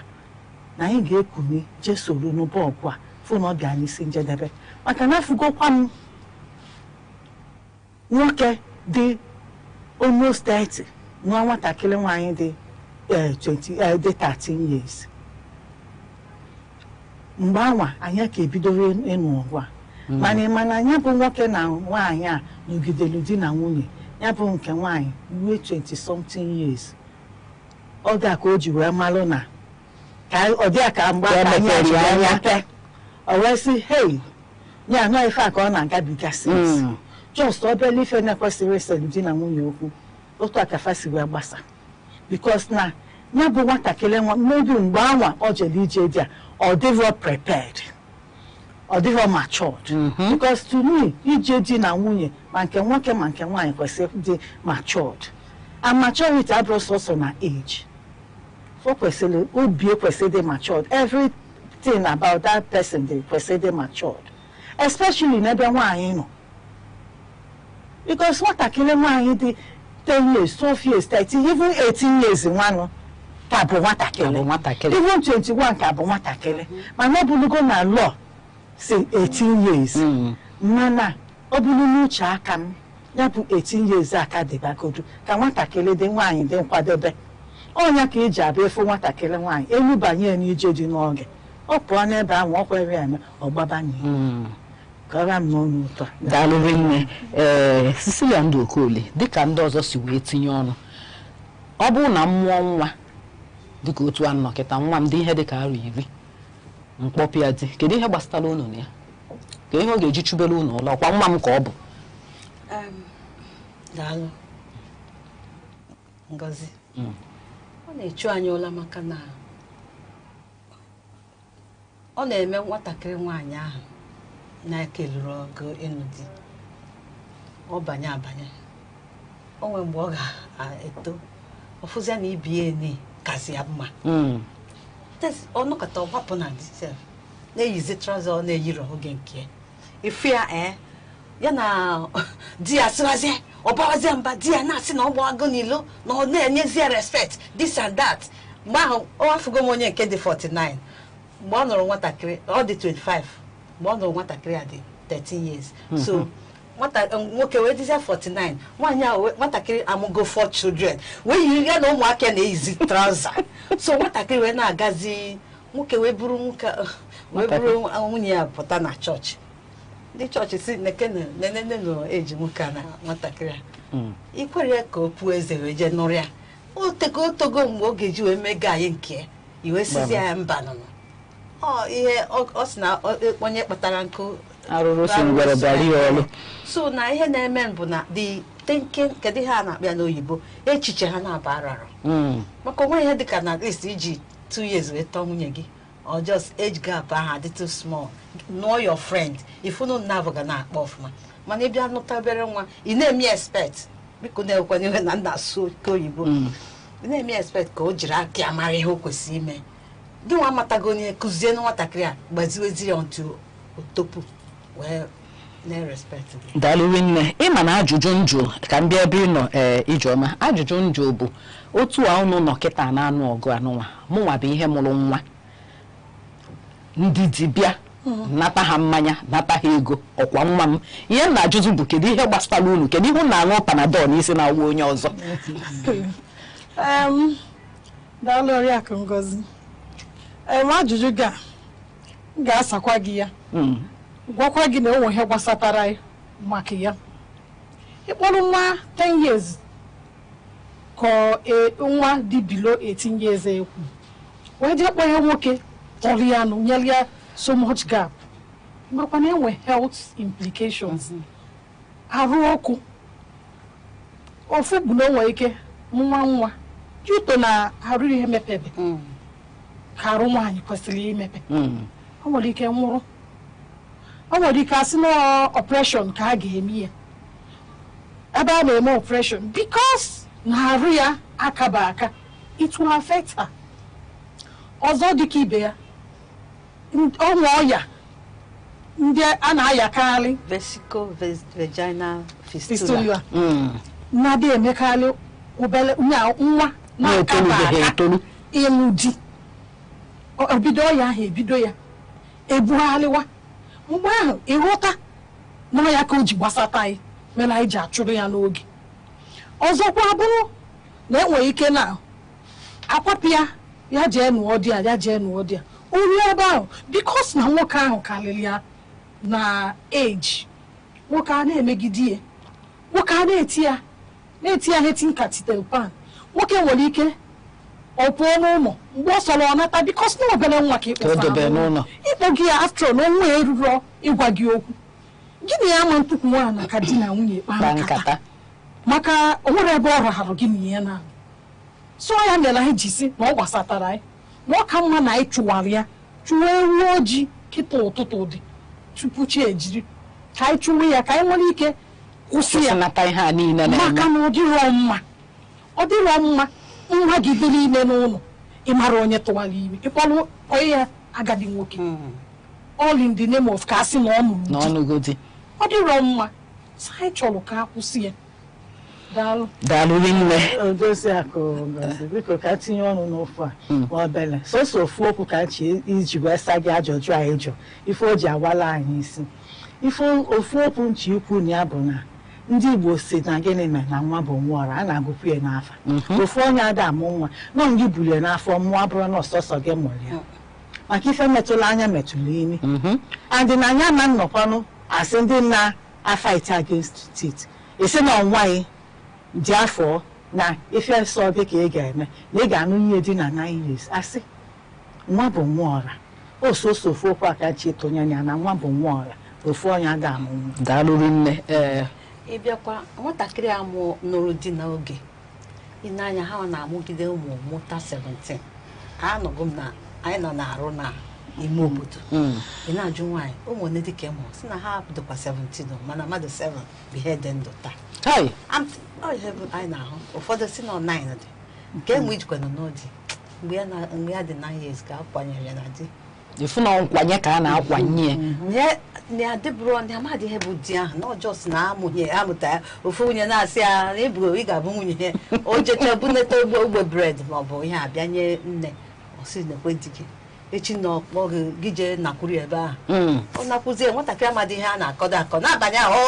S23: na anyị ga-ekuni jee soro n'ụba ọgụ a fụ na ọ bịa n'isi njedebe. Maka na afụgokwa m nwoke dị almost 30 nwa nwatakịrị nwaanyị dị 13 years. Mgbe anwa anyị ka ebidoro ịnụ ọgụ a mana anyị bụ nwoke na nwaanyị a nọgidelu di na nwunye, ya bụ nke nwaanyị ruo 20 something years. Ọ ga ka o ji wee malụ na ka ọ dị ka mgbe anyị ji anya pe o wee sị hey ya anọ ife a ka ọ na-agabiga since just obele ife na-ekwesịrị ịselu di na nwunye okwu otu akafa si wee gbasa because na ya bụ nwatakịrị nwa maybe mgbe anwa ọ jere ije dị a ọ dịrọ prepared, ọ dịrọ matured because to me ije di na nwunye ma nke nwoke ma nke nwaanyị kwesịrị dị matured. And maturity abụrụ sọsọ na age. O kwesịrị obi kwesịrị dị matured. Everything about that person dị kwesịrị dị matured, especially n'ebe nwaanyị nọ. Because nwatakịrị nwaanyị dị 10 years, 12 years, 13, even 18 years nwanụ ka bụ nwatakịrị. Even 21 ka bụ nwatakịrị. Mana ọ bụrụgo na law si 18 years. Mana ọ bụrụ n'uche aka m ya bụ 18 years aka dịbagodu ka nwatakịrị dị nwaanyị dị nkwadebe. Ọnya ka eji abịa efu nwatakịrị nwaanyị elu banye n'ije dị n'oge ọ pụọ n'ebe ahụ ọ kwere eme ọ gbabanye kọrọ m n'ọnụ ụtọ.
S3: Daalụrị nne Cecilia Ndụokoli dịka ndị ọzọ si wee tinye ọnụ, ọ bụrụ na m mụọ nwa dịka otu a nnọkịta nwa m dị ihe dịka arụ 10 mkpọpịa dị, kedu ihe gbasatara unu na ya? Ka ihe ọ ga-eji chubere unu ụlọ ọkwa nwa m ka ọ bụ?
S8: Daalụ Ngozi, ọ na-echu anyị ụla maka na ọ na-eme nwatakịrị nwaanyị ahụ na-ekeluru ọgụ ịnụ di ọ banye abanye, o nwere mgbe ọ ga-eto ọfụzia na ibie ni kasị ya mma ọ nọkọta ọgbapụ na di na-eyizi traụza ọ na-eyiri oge nke ife ya ya na di ya sịrazie ọbawazie mba di ya na-asị na ọ gbago n'ilo na ọ na-enyezie respect this and that. Mgbe ahụ ọ afụgo m onye nke dị 49 mgbe ọ nụrụ nwatakịrị ọ dị 25 mgbe ọ nụrụ nwatakịrị a dị 13 years. So nwoke wee dịzie 49 nwaanyị ahụ nwatakịrị amụgo 4 children wee yiri ya na ụmụaka na-eyizi trauza. So nwatakịrị wee na-agazi nwoke wee bụrụ nwunye ya pụta na chọọchị. Ndị chọọchị si nene eji nwoke na nwatakịrị a ikwere ka o puo eze wee jee nụrụ ya otogo mgbe ọ ga-eji wee mega anyị nke iwe sizi ya mba nọ ihe ọ sị na onye kpatara nkụ
S3: arụrụ si ngwere bari ọlụ.
S8: So na ihe na-eme bụ na the thinking kedu ha na-akpịa n'oyibo echiche ha na-aba ararọ maka onwe ihe dịka na at least iji 2 years wee tọọ nwunye gị or just age gap ahụ dị too small. Know your friend if unu na-abụ ga na-akpọ ọfụma mana ị bịa nụta obere nwa ị na-eme expect biko na-ekwenye ihe na nna asụ oyibo ị na-eme expect ka o jiri aka ya mara ihe o kwesịrị ime. Gị nwa amatago onye kụzie na nwatakịrị a gbaziwezi ya ntụ otopu wee na-respect gị.
S3: Daalụrị nne ịma na ajụjụ njụ ka m bịa ebe ị nọ Ijeọma ajụjụ njụ bụ otu a unu nọ kịta na-anụ ọgụ anụnwa mụnwa bụ ihe mụrụ nwa ndị dibịa nata ha mmanya nata ha ego ọkwa nwa m ihe m na-ajụzụ bụ kedu ihe gbasara unu kedu ihe na-aṅụ panadol n'isi na-awụ onye ọzọ.
S23: Daalụ Oriakụ Ngozi, ajụjụ ga-asakwa gị ya gwakwa gị na onwe ihe gbasatara maka ya ịkpọrọ nwa 10 years ka nwa dị below 18 years ekwu wee jee kpọ ya nwoke tọrọ ya nụ nyere ya so much gap makwa na enwe health implications arụ ọkụ ofu bụ na onwe ike nwa juto na arụ ihe mepebe ka arụ nwaanyị kwesịrị imepe o nwere ike nwụrụ o nwere ike asị na operation ka a ga-eme ya ebe a na-eme operation because na arụ ya akaba aka it will affect her ọzọ dịka ibe ya ọnwa ọya ndị a na-ayakarị
S8: vesico vaginal fistula
S23: na-adị emekarị obere nwa na-akaba aka ịlụ di obido ya ahụ ebido ya ebugharịwa mgbe ahụ ịghọta na ya ka o ji gbasata anyị mere anyị ji achụrụ ya n'oge ọzọkwa bụrụ na enwere ike na akwapụ ya jee nụọ di ya jee nụọ di ya o ruo ebe ahụ bikos na nwoke ahụ karịrị ya na age nwoke a na-emegide ya nwoke a na-eti ya heti nkatitel pan nwoke nwere ike ọ pụọ n'ụlọ mgbe ọ sọrọ ọ nata bikos na obere nwa ka ịkpọ gị ya after na onwe eruro ịgwa gị okwu gịnị ya ama ntukwu nwaanyị ka di na nwunye kpaa nkata maka o nwere ebe ọ raharụ gị na ihe na so ya mere anyị ji si na ọ gbasatara anyị na ọ ka mma na anyị chụwara ya chụwa ewu ojii kịta ụtụtụ dị tupu chi ejiri ka anyị chụwa ya ka anyị nwere ike kwụsị ya maka na ọ dịrọ mma nwa gị dịrị ime n'ụlọ ịmara onye tụwara ime ịkpọrọ onye ya agadi nwoke all in the name of ka asị na ọ nụrụ di ọ dịrọ mma anyị chọrọ ka akwụsị ya
S3: daalụ rinne
S4: odozi akụ biko ka tinye ọnụ n'ofu a obele sọsọ ofu okwu ka chi iji wee sa gị ajụjụ anyị jụ ife o ji awala anyị isi ife ofu okwu nchi ikwu na ya bụ na ndị Igbo si na gịnị mere na nwa bụ nwa ọra a na-agụkwu ya n'afa ofu onye ada amụ nwa nọ gị bulie n'afọ mmụọ bụrụ na ọsọsọ gị mụrụ ya maka ife metụla anya metụla imi adị na anya ma nnọkwanụ asị ndị na-afight against it esi na ọnwa dị afọ na ife sọ dị ka ị ga-eme na ị ga-anụ ihe dị na 9 years asị nwa bụ nwa ọra ososo ofu okwu aka chi tonye ya na nwa bụ nwa ọra ofu onye ada amụ nwa
S3: daalụ rinne
S8: ịbịakwa nwatakịrị a nụrụ di n'oge ịnanya ha na-amụgide ụmụ mụta 17 anọgo m na anyị nọ na-arụ na ime obodo ị na-ajụ nwaanyị ụmụ one dịka mụ si na ha dịkwa 17 mana mmadụ 7 bụ ihe dị ndụ taa anyị na-ahụ ụfọdụ si na 9 dị nke enwe ijikwana n'odi mgbe ya dị 9 years ka akwanyere ya na di
S3: ifu na nkwanye ka a na-akwanye
S8: ya adịbụrụ ndị amadị ihe bụ di ahụ na ọjọọ si na amụta ya ofu nwunye na-asị ya na ịbụ ị ga-abụ nwunye ya o jecha buneta ogbe bred maọbụ ihe abịa nye nne ọsị nekwe di gị echi na ọkpọ gị jee nakwuru ebe ahụ ọ nakwụzie nwatakịrị amadị ihe a na-akọdo akọ n'abalị ahụ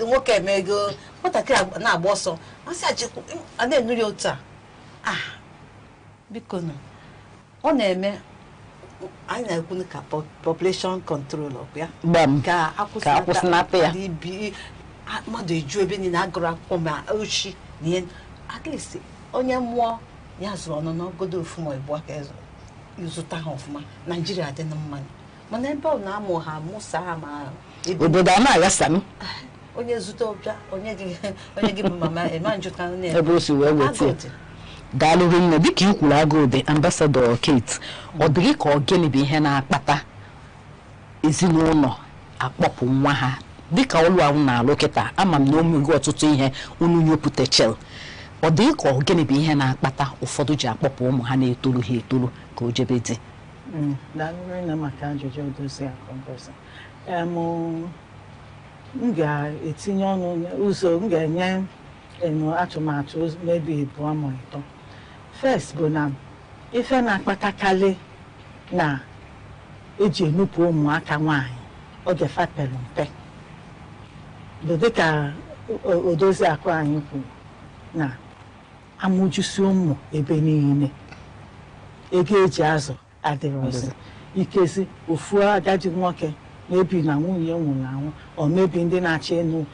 S8: nwoke emego nwatakịrị na-agba ọsọ asị a na-enuri otu a biko na ọ na-eme anyị na-ekwu ka population control ọkụ ya ka akwụsịnata ya mmadụ eju ebe niile agụrụ akwụkwọ ma ochi na ihe at least onye mmụọ ya zụrụ ọnụ n'ogodo ofu ma ịbụ aka ịzụta ha ọfụma Naijiria dị na mmanụ mana ebe ọ na-amụ ha mụsa ha ma
S3: obodo a na-aghasam
S8: onye zụta ọbịa onye gị bụ mama ema njụta
S3: ebe o si wee weta daalụ rinne dịka i kwuru Agụde ambasadọ Kate ọ dịghị ka ọ gịnị bụ ihe na-akpata ezinụlọ akpọpụ nwa ha dịka ụlọ ahụ na-alụ kịta ama m na omego ọtụtụ ihe unu nyopụtachel ọ dịghị ka ọ gịnị bụ ihe na-akpata ụfọdụ ji akpọpụ ụmụ ha na-etolu ha etolu ka o jebe di
S4: daalụ rinne maka ajụjụ odozi akọmposi m ga-etinye ọnụ ụzọ m ga-enye atụmatụ mebi ịbụọ ma ịtọ first bụ na ife na-akpatakarị na eji enupụ ụmụaka nwaanyị oge fapere mpe bụ dịka odozi akụ anyị kwuru na amụjusi ụmụ ebe niile ego eji azụ adịrọzi ikezi ofu agadi nwoke maybe na nwunye nwụrụ anwụ or maybe ndị na-achọ ịnụ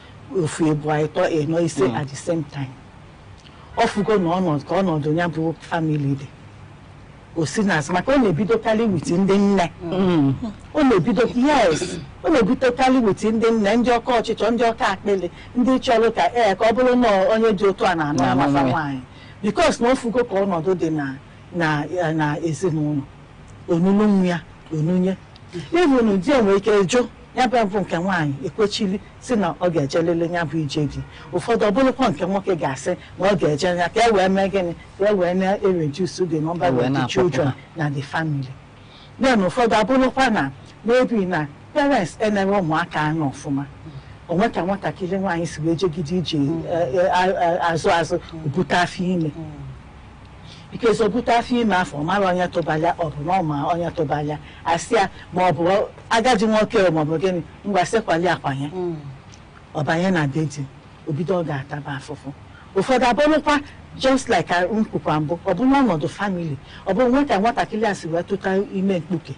S4: ofu ebu ịtọ ịnọ ise at the same time ọfụgo na ọnọdụ ka ọnọdụ ya bụ family dị osinas maka ọ na-ebidokarị with ndị nne ọ na-ebido yes ọ na-ebidokarị with ndị nne ndị ọkọ ọchịchọ ndị ọka akpịlị ndị chọrọ ka ka ọ bụrụ na onye dị otu a na-anụ amafa nwaanyị because na ọfụgo ka ọnọdụ dị na ezinụlọ onunu nwa ya onunye ịhụnụ di enwere ike jụ ya bụ mbụ nke nwaanyị ekwechili si na ọ ga-eje lele ya bụ ije di ụfọdụ ọ bụrụkwa nke nwoke ga-asị na ọ ga-eje ya ka e wee mee gịnị ka e wee na-reduce the number of the children na the family then ụfọdụ abụrụkwa na maybe na parents enere ụmụaka anya ọfụma onwe ka nwatakịrị nwaanyị si wee jegide ije azụ bute afọ ime because obute afọ ime afọ mara onye tụbanya ọ bụ na ọma onye tụbanya asị ya ma ọ bụ agadi nwoke ma ọ bụ gịnị ngwa sekwali akwanye ọbanye na dedi obido ọ ga-ataba afụfụ ụfọdụ abụrụkwa just like nkwukwa mbụ ọ bụ n'ọnọdụ family ọ bụ nwe ka nwatakịrị a si wee tụta ime mkpuke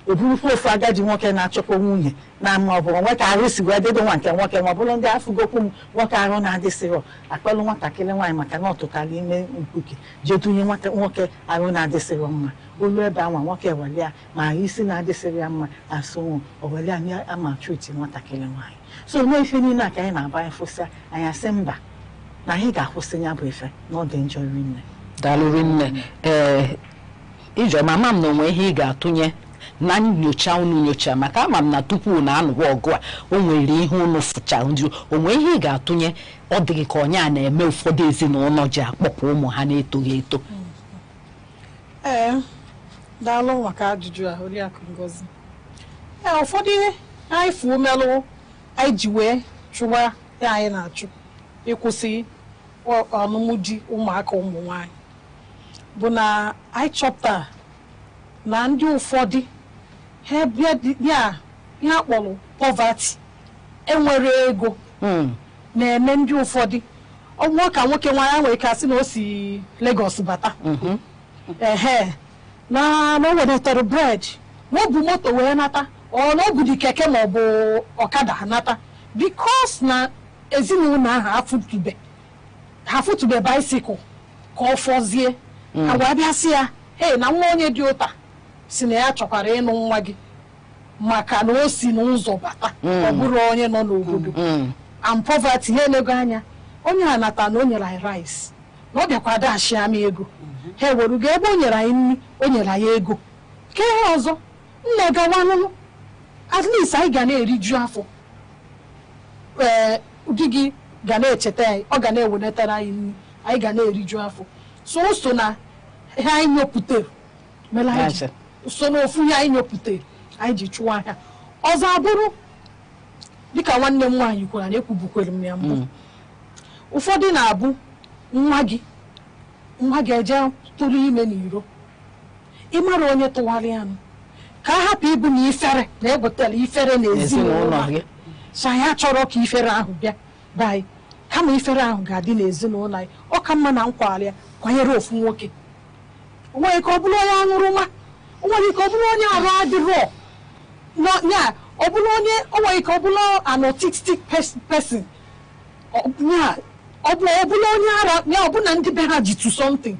S4: o burukwa ofu agadi nwoke na-achọkwa nwunye na ama ọ bụ nwe ka arụ si wee dedo nwa nke nwoke ma ọ bụrụ ndị afụgokwu m nwoke arụ na-adịsịrọ akpọlụ nwatakịrị nwaanyị maka na ọ tụtara ime mkpuke jedunye nwoke arụ na-adịsịrọ mma olu ebe anwa nwoke welịa ma isi na-adịsịrị ya mma asụnwụ o welịa anya ama triti nwatakịrị nwaanyị so n'ife niile a ka anyị na-agba anyị fụsịa anyị asị mba na anyị ga-akwụsị ya bụ ife na ọ dị njọ rinne
S3: daalụ nne Ijeọma ama m na onwe ihe ị ga-atụnye na nyocha unu nyocha maka ama m na tupu na anụwa ọgụ a o nwere ihe unu fụcha ndị onwe ihe ị ga-atụnye ọ dịghị ka onye a na-eme ụfọdụ ezinụlọ ji akpọpụ ụmụ ha na-etoghị eto
S23: daalụ maka ajụjụ a Oriakụ Ngozi ụfọdụ ihe anyị fụ melụ anyị ji wee chụwa ya anyị na-achụ ịkwụsị ọnụmụ di ụmụaka ụmụ nwaanyị bụ na anyị chọpụtara na ndị ụfọdụ ha bịa ihe akpọrọ poverty enwere ego na-eme ndị ụfọdụ ọnwụ ka nwoke nwaanyị nwere ka sị na o si Lagos bata na o weretara bred na ọ bụ moto wee nata ọ na ọ bụ dị keke ma ọ bụ ọkada nata because na ezinụlọ ahụ ha futube bicycle ka ọ fọzie ha wee bịa sị ya na nwa onye dị ụta si na ya chọkwara ịnụ nwa gị maka na o si n'ụzọ bata ọ bụrụ onye nọ n'obodo and poverty ha elego anya onye a nata na o nyere anyị rice na ọ bịakwa dashi ama ego ha ewerugo ebe o nyere anyị nri o nyere anyị ego ka ihe ọzọ nne gawanụnụ at least anyị ga na-eriju afọ di gị ga na-echeta anyị ọ ga na-ewenetara anyị nri anyị ga na-eriju afọ so na ihe anyị nyopụtere mere anyị so n'ofu ihe anyị nyopụtere anyị ji chụwa ahịa ọzọ abụrụ dịka nwanne m nwaanyị kwuru na ekwubukwere m ya mbụ ụfọdụ na-abụ nwa gị eje tụrụ ime n'iro ịmara onye tụwarị anụ ka a hapụ ịbụ na ifere na-egotela ifere n'ezinụlọ gị so anyị achọrọ ka ifere ahụ bịa banyị kama ifere ahụ ga-adị n'ezinụlọ anyị ọ ka mma na nkwalị ya kwanyere ofu nwoke o nwere ka ọ bụrụ onye aṅụrụma o nwere ka ọ bụrụ onye arụ adịrọ ya ọ bụrụ onye o nwere ka ọ bụrụ an autistic person ya ọ bụrụ onye ara ya ọ bụ na ndị be ha ji to something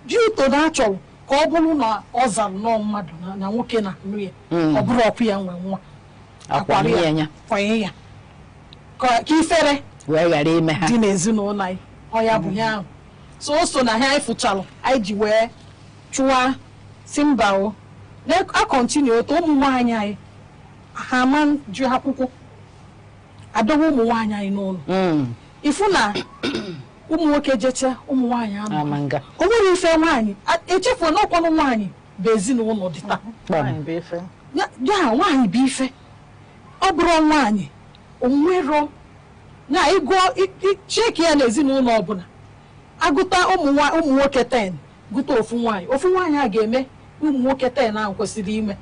S23: dị ụtọ na achọrọ ka ọ bụrụ na ọ zara nọọ mmadụ na nwoke na nụ ya ọ bụrụ ọkụ ya nwe nwa kwanye ya ka ifere
S3: wee ghara ime ha
S23: dị n'ezinụlọ anyị ọ ya bụ ya ahụ so na ha anyị fụchalụ anyị ji wee chụwa si mba o a kọntinu otu ụmụ nwaanyị anyị ha ama ju akwụkwọ adọwa ụmụ nwaanyị anyị n'ụlọ ifu na ụmụ nwoke jecha ụmụ nwaanyị anụ o nwere ife nwaanyị echefuo na ọkwanụ nwaanyị bụ ezinụlọ dị taa ya nwaanyị bụ ife ọ bụrụ nwaanyị onwero na ịgụọ cheki ya n'ezinụlọ ọbụla agụta ụmụ nwoke 10 gụta ofu nwaanyị a ga-eme ụmụ nwoke 10 ahụ kwesịrị ime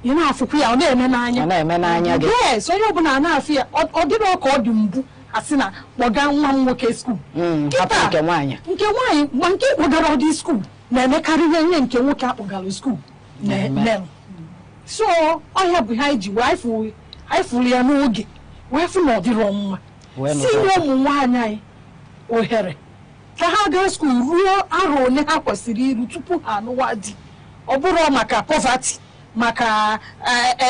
S23: ị na-afụkwu ya ọ na-eme n'anya gị yes onye ọbụla na-afụ ya ọ dịrọ ka ọ dị mbụ asị na kpọga nwa m nwoke skuul nke nwaanyị ma nke kpọgara ọdị skuul na-emekarị ihe nke nwoke akpọgara skuul so ọya bụ ha ji wee fụrụ ya n'oge wee fụ na ọ dịrọ mma si nye ụmụ nwaanyị anyị ohere ka ha gaa skuul ruo arọ ole ha kwesịrị iru tupu ha anụwa di ọ bụrụ maka poverty maka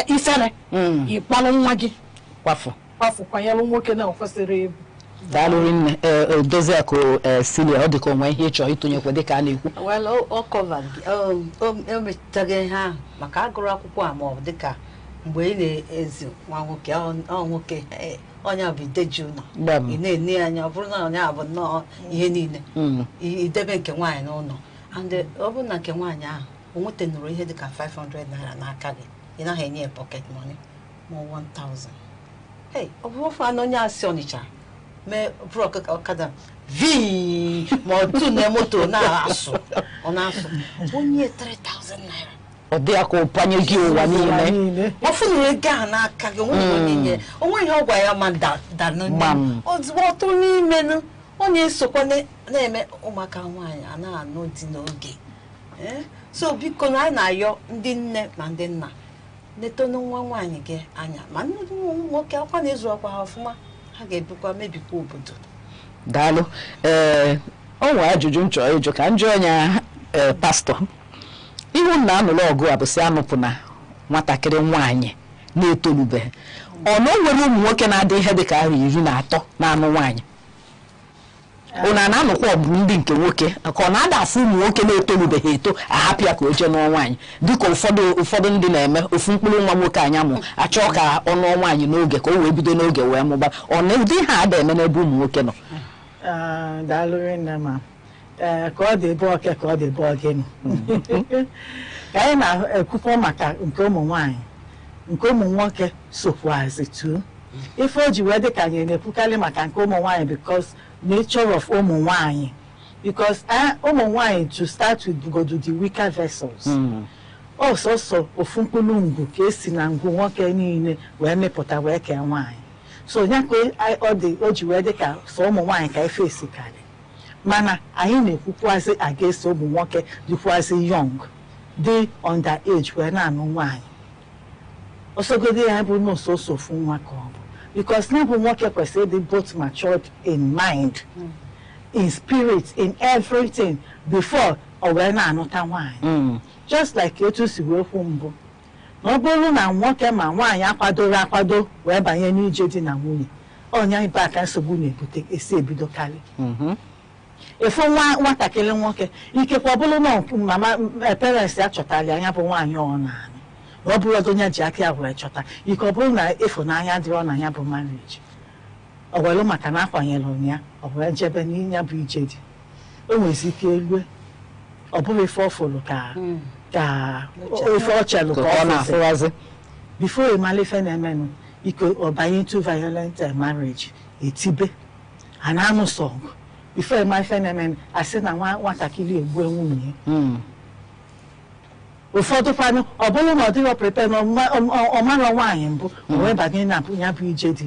S23: ifere ịkpalụ nwa gị kwafu kwanyelụ nwoke na kwesịrị ebu
S3: daalụ nne dozie akụ Silia ọ dịka onwe ihe ịchọ ịtụnyekwa dịka a na-ekwu
S8: well ọ covered o metaghị ha maka agụrụ akwụkwọ a ma ọ bụ dịka mgbe ị na-ezi nwa nwoke nwoke onye bụ ideji ụlọ ị na-ene anya ọ bụrụ na onye bụ nnọọ ihe niile idebe nke nwaanyị n'ụlọ and ọ bụrụ na nke nwaanyị ahụ o nwetenụrụ ihe dịka 500 naira n'aka gị ị naghị enye pocket money ma 1000 ọ bụ ofe anụ onye asị Ọnịcha mee bụrụ ọkada vii ma otu na moto na-asụ ọ na-asụ onye 3000 naira
S3: ọ dị ya ka ụpanye gị ụwa niile
S8: ọ fụnụ ego a n'aka gị onwe ihe ọ gwa ya ma ozugbo ọtụ n'ime onye sokwa na-eme ụmụaka nwaanyị a na-anụ di n'oge so biko na anyị na-ayọ ndị nne na ndị nna netonu nwa nwaanyị gị anya ma ndị nwoke akwa na-ezu ọkwa ha ọfụma ha ga-ebikwa mebikwa obodo
S3: daalụ ọ nwere ajụjụ m chọrọ ịjụ ka njụ onye pastọ ihu na anụlụ ọgụ a bụ si anụpụ na nwatakịrị nwaanyị na-etolubeghị ọ na o nwere ụmụ nwoke na-adị ihe dịka ahụ 13 na-anụ nwaanyị ụna na-anụkwa ọgụ ndị nke nwoke ka ọ na-ada afụ ụmụ nwoke na-etolubeghị eto ahapụ ya ka o jee nụọ nwaanyị dịka ụfọdụ ndị na-eme ofu mkpụrụ nwa nwoke anya mụ achọ ka ọ nụọ nwaanyị n'oge ka o wee bido n'oge wee mụba ọ na ụdị ha ada eme n'ebe ụmụ nwoke nọ
S4: daalụ nne ma ka ọ dị ebe oke ka ọ dị ebe ogene ka anyị na-ekwukwa maka nke ụmụ nwaanyị nke ụmụ nwoke sokwazi tu ife o ji wee dị ka anyị na-ekwukarị maka nke ụmụ nwaanyị because nature of ụmụ nwaanyị because ụmụ nwaanyị to start with go to the weaker vessels ọsọsọ ofu mkpụrụ ngwu ka esi na ngwu nwoke niile wee mepụta wee kee nwaanyị so ya ka o ji wee dị ka so ụmụ nwaanyị ka ife esikarị mana anyị na-ekwukwazi against ụmụ nwoke dịkwazi young dị under age wee na-anụ nwaanyị ọsọgodi ya bụ n'ụsọsọ ofu nwa ka ọ bụ because na bụ nwoke kwesịrị ịdị both matured in mind in spirit in everything before o wee na-anụta nwaanyị just like etu si wee kwu mbụ na ọ bụrụ na nwoke ma nwaanyị akwado wee banye n'ije di na nwunye onye ibe aka nsogbu na-ebute esi ebidokarị efu nwatakịrị nwoke ikekwe ọ bụrụ na mama parents ya chọtara anya bụ nwaanyị ọ na-anụ ọ bụrụ onye ji aka ya wee chọta ike ọ bụrụ na ịfụnanya dị ọ na ya bụ marriage ọ welu maka na akwanyere ya ọ wee jebe n'inya bụ ije dị o nwezi ike elue ọ bụrụ ife ọfụlụ ka ife ọ chelụ ka ọ na-afụwazi before ịmala ife na-emenụ ike ọ banye into violent marriage etibe a na-anụ sọgụ before ịmala ife na-emenụ asị na nwatakịrị egbue nwunye ụfọdụ kwanụ ọ bụrụ na ọ dịghị prepare na ọ mara nwaanyị mbụ wee banye na ya bụ ije dị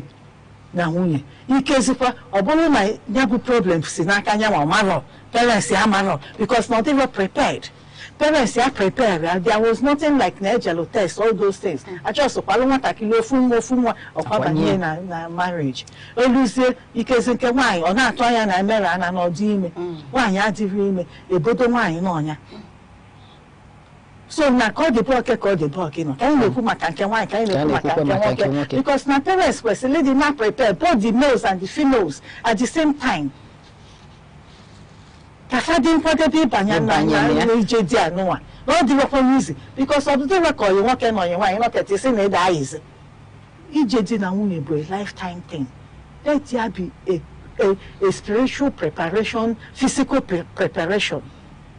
S4: na nwunye ikezikwa ọ bụrụ na ya bụ problem si n'aka nya ma marọ parents ya marọ because na ọ dịghị prepared parents ya prepare there was nothing like na ejelu test all those things achọsụkwalụ nwatakịrị ofu nwa ọkwabanye na marriage oluzie ikezi nke nwaanyị ọ na-atụ anya na emere ana na ọdị ime nwaanyị adịghị ime ebodo nwaanyị n'ọnya so na ka ọ dị bọọke ka ọ dị bọọke nọ ka anyị na-ekwu maka nke nwaanyị ka anyị na-ekwu maka nke nwoke because na parents kwesịrị ịdị na prepare both the males and the females at the same time ka fa dị nkwadebe ịbanye na ije dị anụnwa na ọ dịrọkwa n'izi because ọdụdụ nwe ka ọyị nwoke na ọyị nwaanyị nọketa isi na ịda ayizi ije dị na nwunye bụ a lifetime thing let ya be a spiritual preparation physical preparation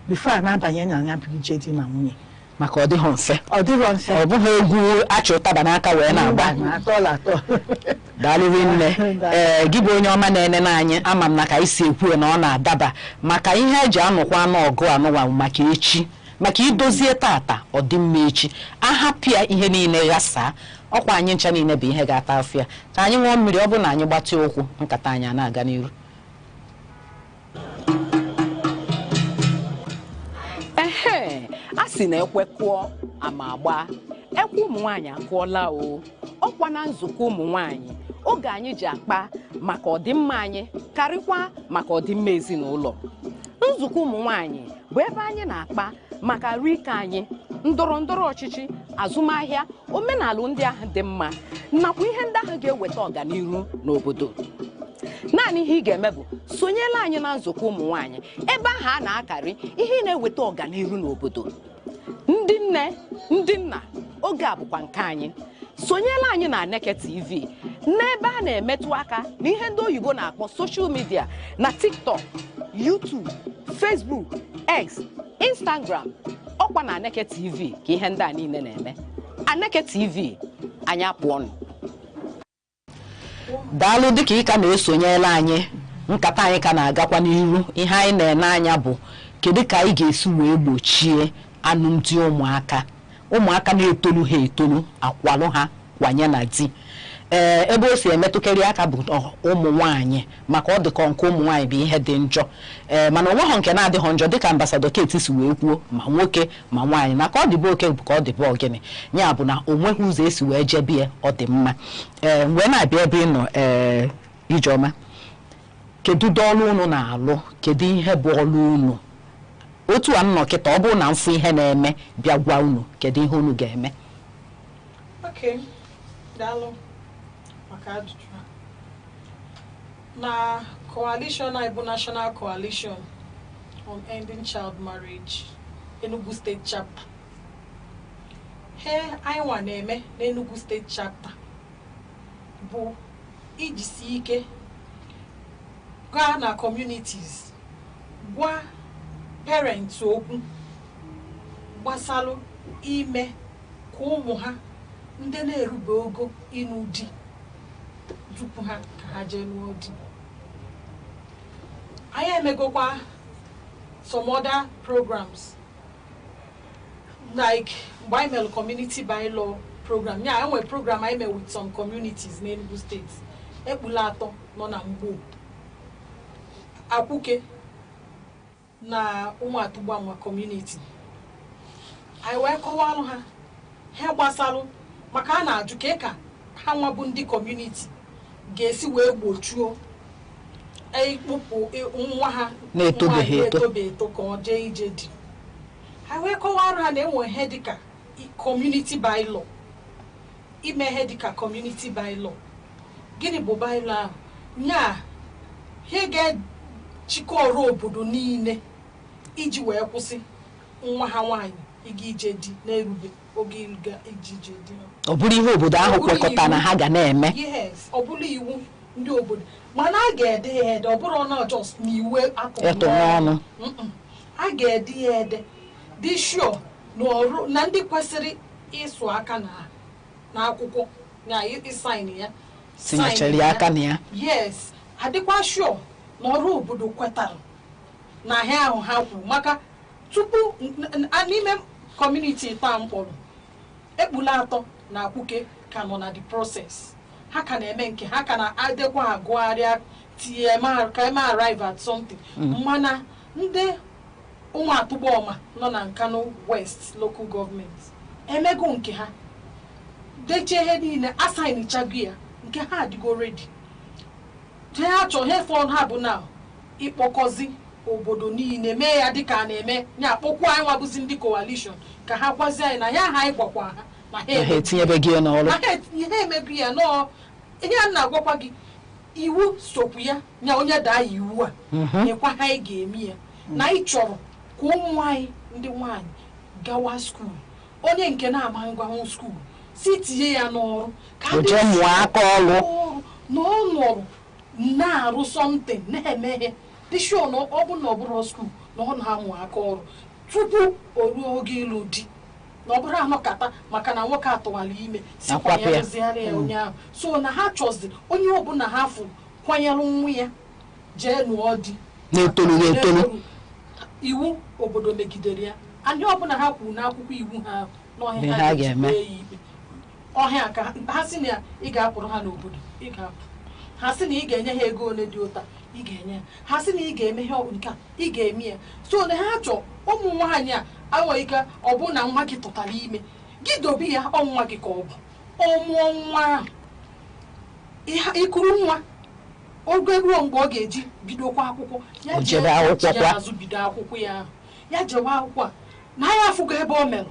S4: before a na-abanye na ya bụ ije dị na nwunye
S3: maka ọ dịghị mfe
S4: ọ
S3: bụghị egwu achị ụtaba n'aka wee na-agba daalụrị nne gị bụ onye ọma na-enene anyị ama m na ka isi ekwu na ọ na-adaba maka ihe eji anụkwa anụ ọgụ anụwa maka echi maka idozie tata ọ dị mma echi ahapịa ihe niile ghasaa ọkwa anyị ncha niile bụ ihe ga-ata afịa ka anyị ṅụọ mmiri ọ bụ na anyị gbatịa ụkwụ nkata anyị na-aga n'iru a sị na ekwekụọ ama agba ekwu ụmụ nwaanyị akụọla o ọkwa na nzukọ ụmụ nwaanyị oge anyị ji akpa maka ọdịmma anyị karịkwa maka ọdịmma ezinụlọ. Nzukọ ụmụ nwaanyị bụ ebe anyị na-akpa maka arụike anyị, ndọrọ ndọrọ ọchịchị, azụmahịa, omenala ndị ahụ dị mma nakwa ihe ndị ahụ ga-eweta ọganihu n'obodo. Naanị ihe ị ga-eme bụ sonyela anyị na nzukọ ụmụ nwaanyị ebe ahụ a na-akarị ihe na-eweta ọganihu n'obodo. Ndị nne, ndị nna, oge a bụkwa nke anyị. Sonyela anyị na Aneke TV n'ebe a na-emetụ aka n'ihe ndị oyibo na-akpọ social media na TikTok, YouTube, Facebook, X, Instagram. Ọkwa na Aneke TV ka ihe ndị a niile na-eme. Aneke TV, anyị apụọnụ. Daalụ dịka ị ka na-esonyela anyị, nkata anyị ka na-agakwa n'iru. Ihe anyị na-ene anya bụ kedu ka anyị ga-esi wee gbochie alụmdi ụmụaka na-etolu ha etolu akwalụ ha kwanye na di. Ebe o si emetụkarị aka bụ ụmụ nwaanyị maka ọ dịka nke ụmụ nwaanyị bụ ihe dị njọ mana onweghị nke na-adịghị njọ dịka ambasadọ Kate si wee kwuo ma nwoke ma nwaanyị na ka ọ dịbe oke bụ ka ọ dịbe ogene ya bụ na onweghị ụzọ esi wee jebie ọ dị mma. Wee na-abịa ebe ị nọ Ijeọma, kedu ọrụ unu na-alụ, kedu ihe bụ ọrụ unu? Otu a nnọ kịta ọ bụrụ na mfụ ihe na-eme bịa gwa unu kedu ihe unu ga-eme?
S23: Okay, daalụ maka ajụjụ a. Na coalition anyị bụ National Coalition on Ending Child Marriage Enugu State Chapter. Anyị nwa na-eme na Enugu State Chapter bụ ijisi ike gaa na communities gwa parents okwu gbasalụ ime ka ụmụ ha ndị na-erube ogo ịnụ di tupu ha ka ha jee lụọ di. Anyị emegokwa some other programs like mgbe anyị mere community bylaw program. Ya enwe program anyị mere with some communities na Enugu State. Ekpula atọ nọ na Mgbo, Akwuke na Ụmụatụgbanwa community. Anyị wee kọwalụ ha gbasalụ maka a na-ajụ ka ha nwa bụ ndị community ga-esi wee gbochuo ikpụpụ nwa ha na-etobeghị eto ka ọ jee ije di. Ha wee kọwara ha na enwe ihe dịka community bylaw, ime ihe dịka community bylaw. Gịnị bụ bylaw ahụ? Nya ihe ga-echịkọ ọrụ obodo niile iji wee kwụsị nwa ha nwaanyị ịga ije di na-erube oge ịga ije di.
S3: Ọ bụrụ ihe obodo ahụ kwekọta na ha ga na-eme.
S23: Yes, ọ bụrụ iwu ndị obodo mana a ga-ede ya ede, ọ bụrụ na just n'iwu atọ n'ọnụ. A ga-ede ya ede dị sure na ndị kwesịrị ịsụ aka na akwụkwọ na ịsaịn ya
S3: tinyechara ya aka na ya.
S23: Yes, adịkwa sure na ọrụ obodo kwetara na ha ahụ ha kwuru maka tupu n'ime community taa mkpọrọ Ekpula atọ na Akwuke ka nọ na the process. Ha ka na-eme nke ha ka na-adekwa agụgharịa tie ka eme arrive at something. Mana ndị Ụmụatụgbanwa nọ na Nkanu West local government emego nke ha deche ihe niile asainichago ya nke ha adịgo ready. Ha chọọ ihe fọn ha bụ na ịkpọkọzi obodo niile mee ya dịka a na-eme nya akpọkwa anyị nwabụzi ndị coalition ka ha gwazie anyị na ya ha anyị gwakwa ha na ha
S3: etinyebe gị n'ọrụ.
S23: Ha emego ya nọọ ihe a na-agwakwa gị iwu sokwu ya nya onye daa ya iwu a nyekwa ha anyị ga-eme ya na ị chọrọ ka ụmụ anyị ndị nwaanyị gawa skuul. Onye nke na-ama ngwanwụ skuul si tinye ya n'ọrụ ka
S3: ndị mụọ aka ọrụ
S23: na ọ nọrụ na-arụ something na-emeghe dị sure na ọ bụ na ọ bụrụ skuul na ọ na-amụ aka ọrụ tupu o ruo oge ịlụ di na ọ bụrụ anọkata maka na nwoke atụwala ime sikwa ya rụzigharị ya onye ahụ. So na ha chọzi onye ọbụla ha fụ kwanyere nwa ya jee lụọ di
S3: na-etolu
S23: iwu obodo megidere ya. Anyị ọbụla ha kwuru n'akwụkwọ iwu ha n'ọhịa
S3: ha ga-eme
S23: ikpe ọhịa ka ha si na ị ga-apụrụ ha n'obodo ị ga-apụ. Ha si na ị ga-enye ha ego ole dị ụta ị ga-enye ha si na ị ga-eme ihe nke a ị ga-eme ya. So na ha chọọ ụmụ nwaanyị a enweghị ike ọ bụ na nwa gị tụtara ime gị dobe ya ọnwa gị ka ọ bụ ọmụọ nwa ikuru nwa oge ruo mgbe ọ ga-eji bidokwa akwụkwọ ya jebe akwụkwọ ya azụ bido akwụkwọ ya ya jewe akwụkwọ na ya afụgo ebe o merụ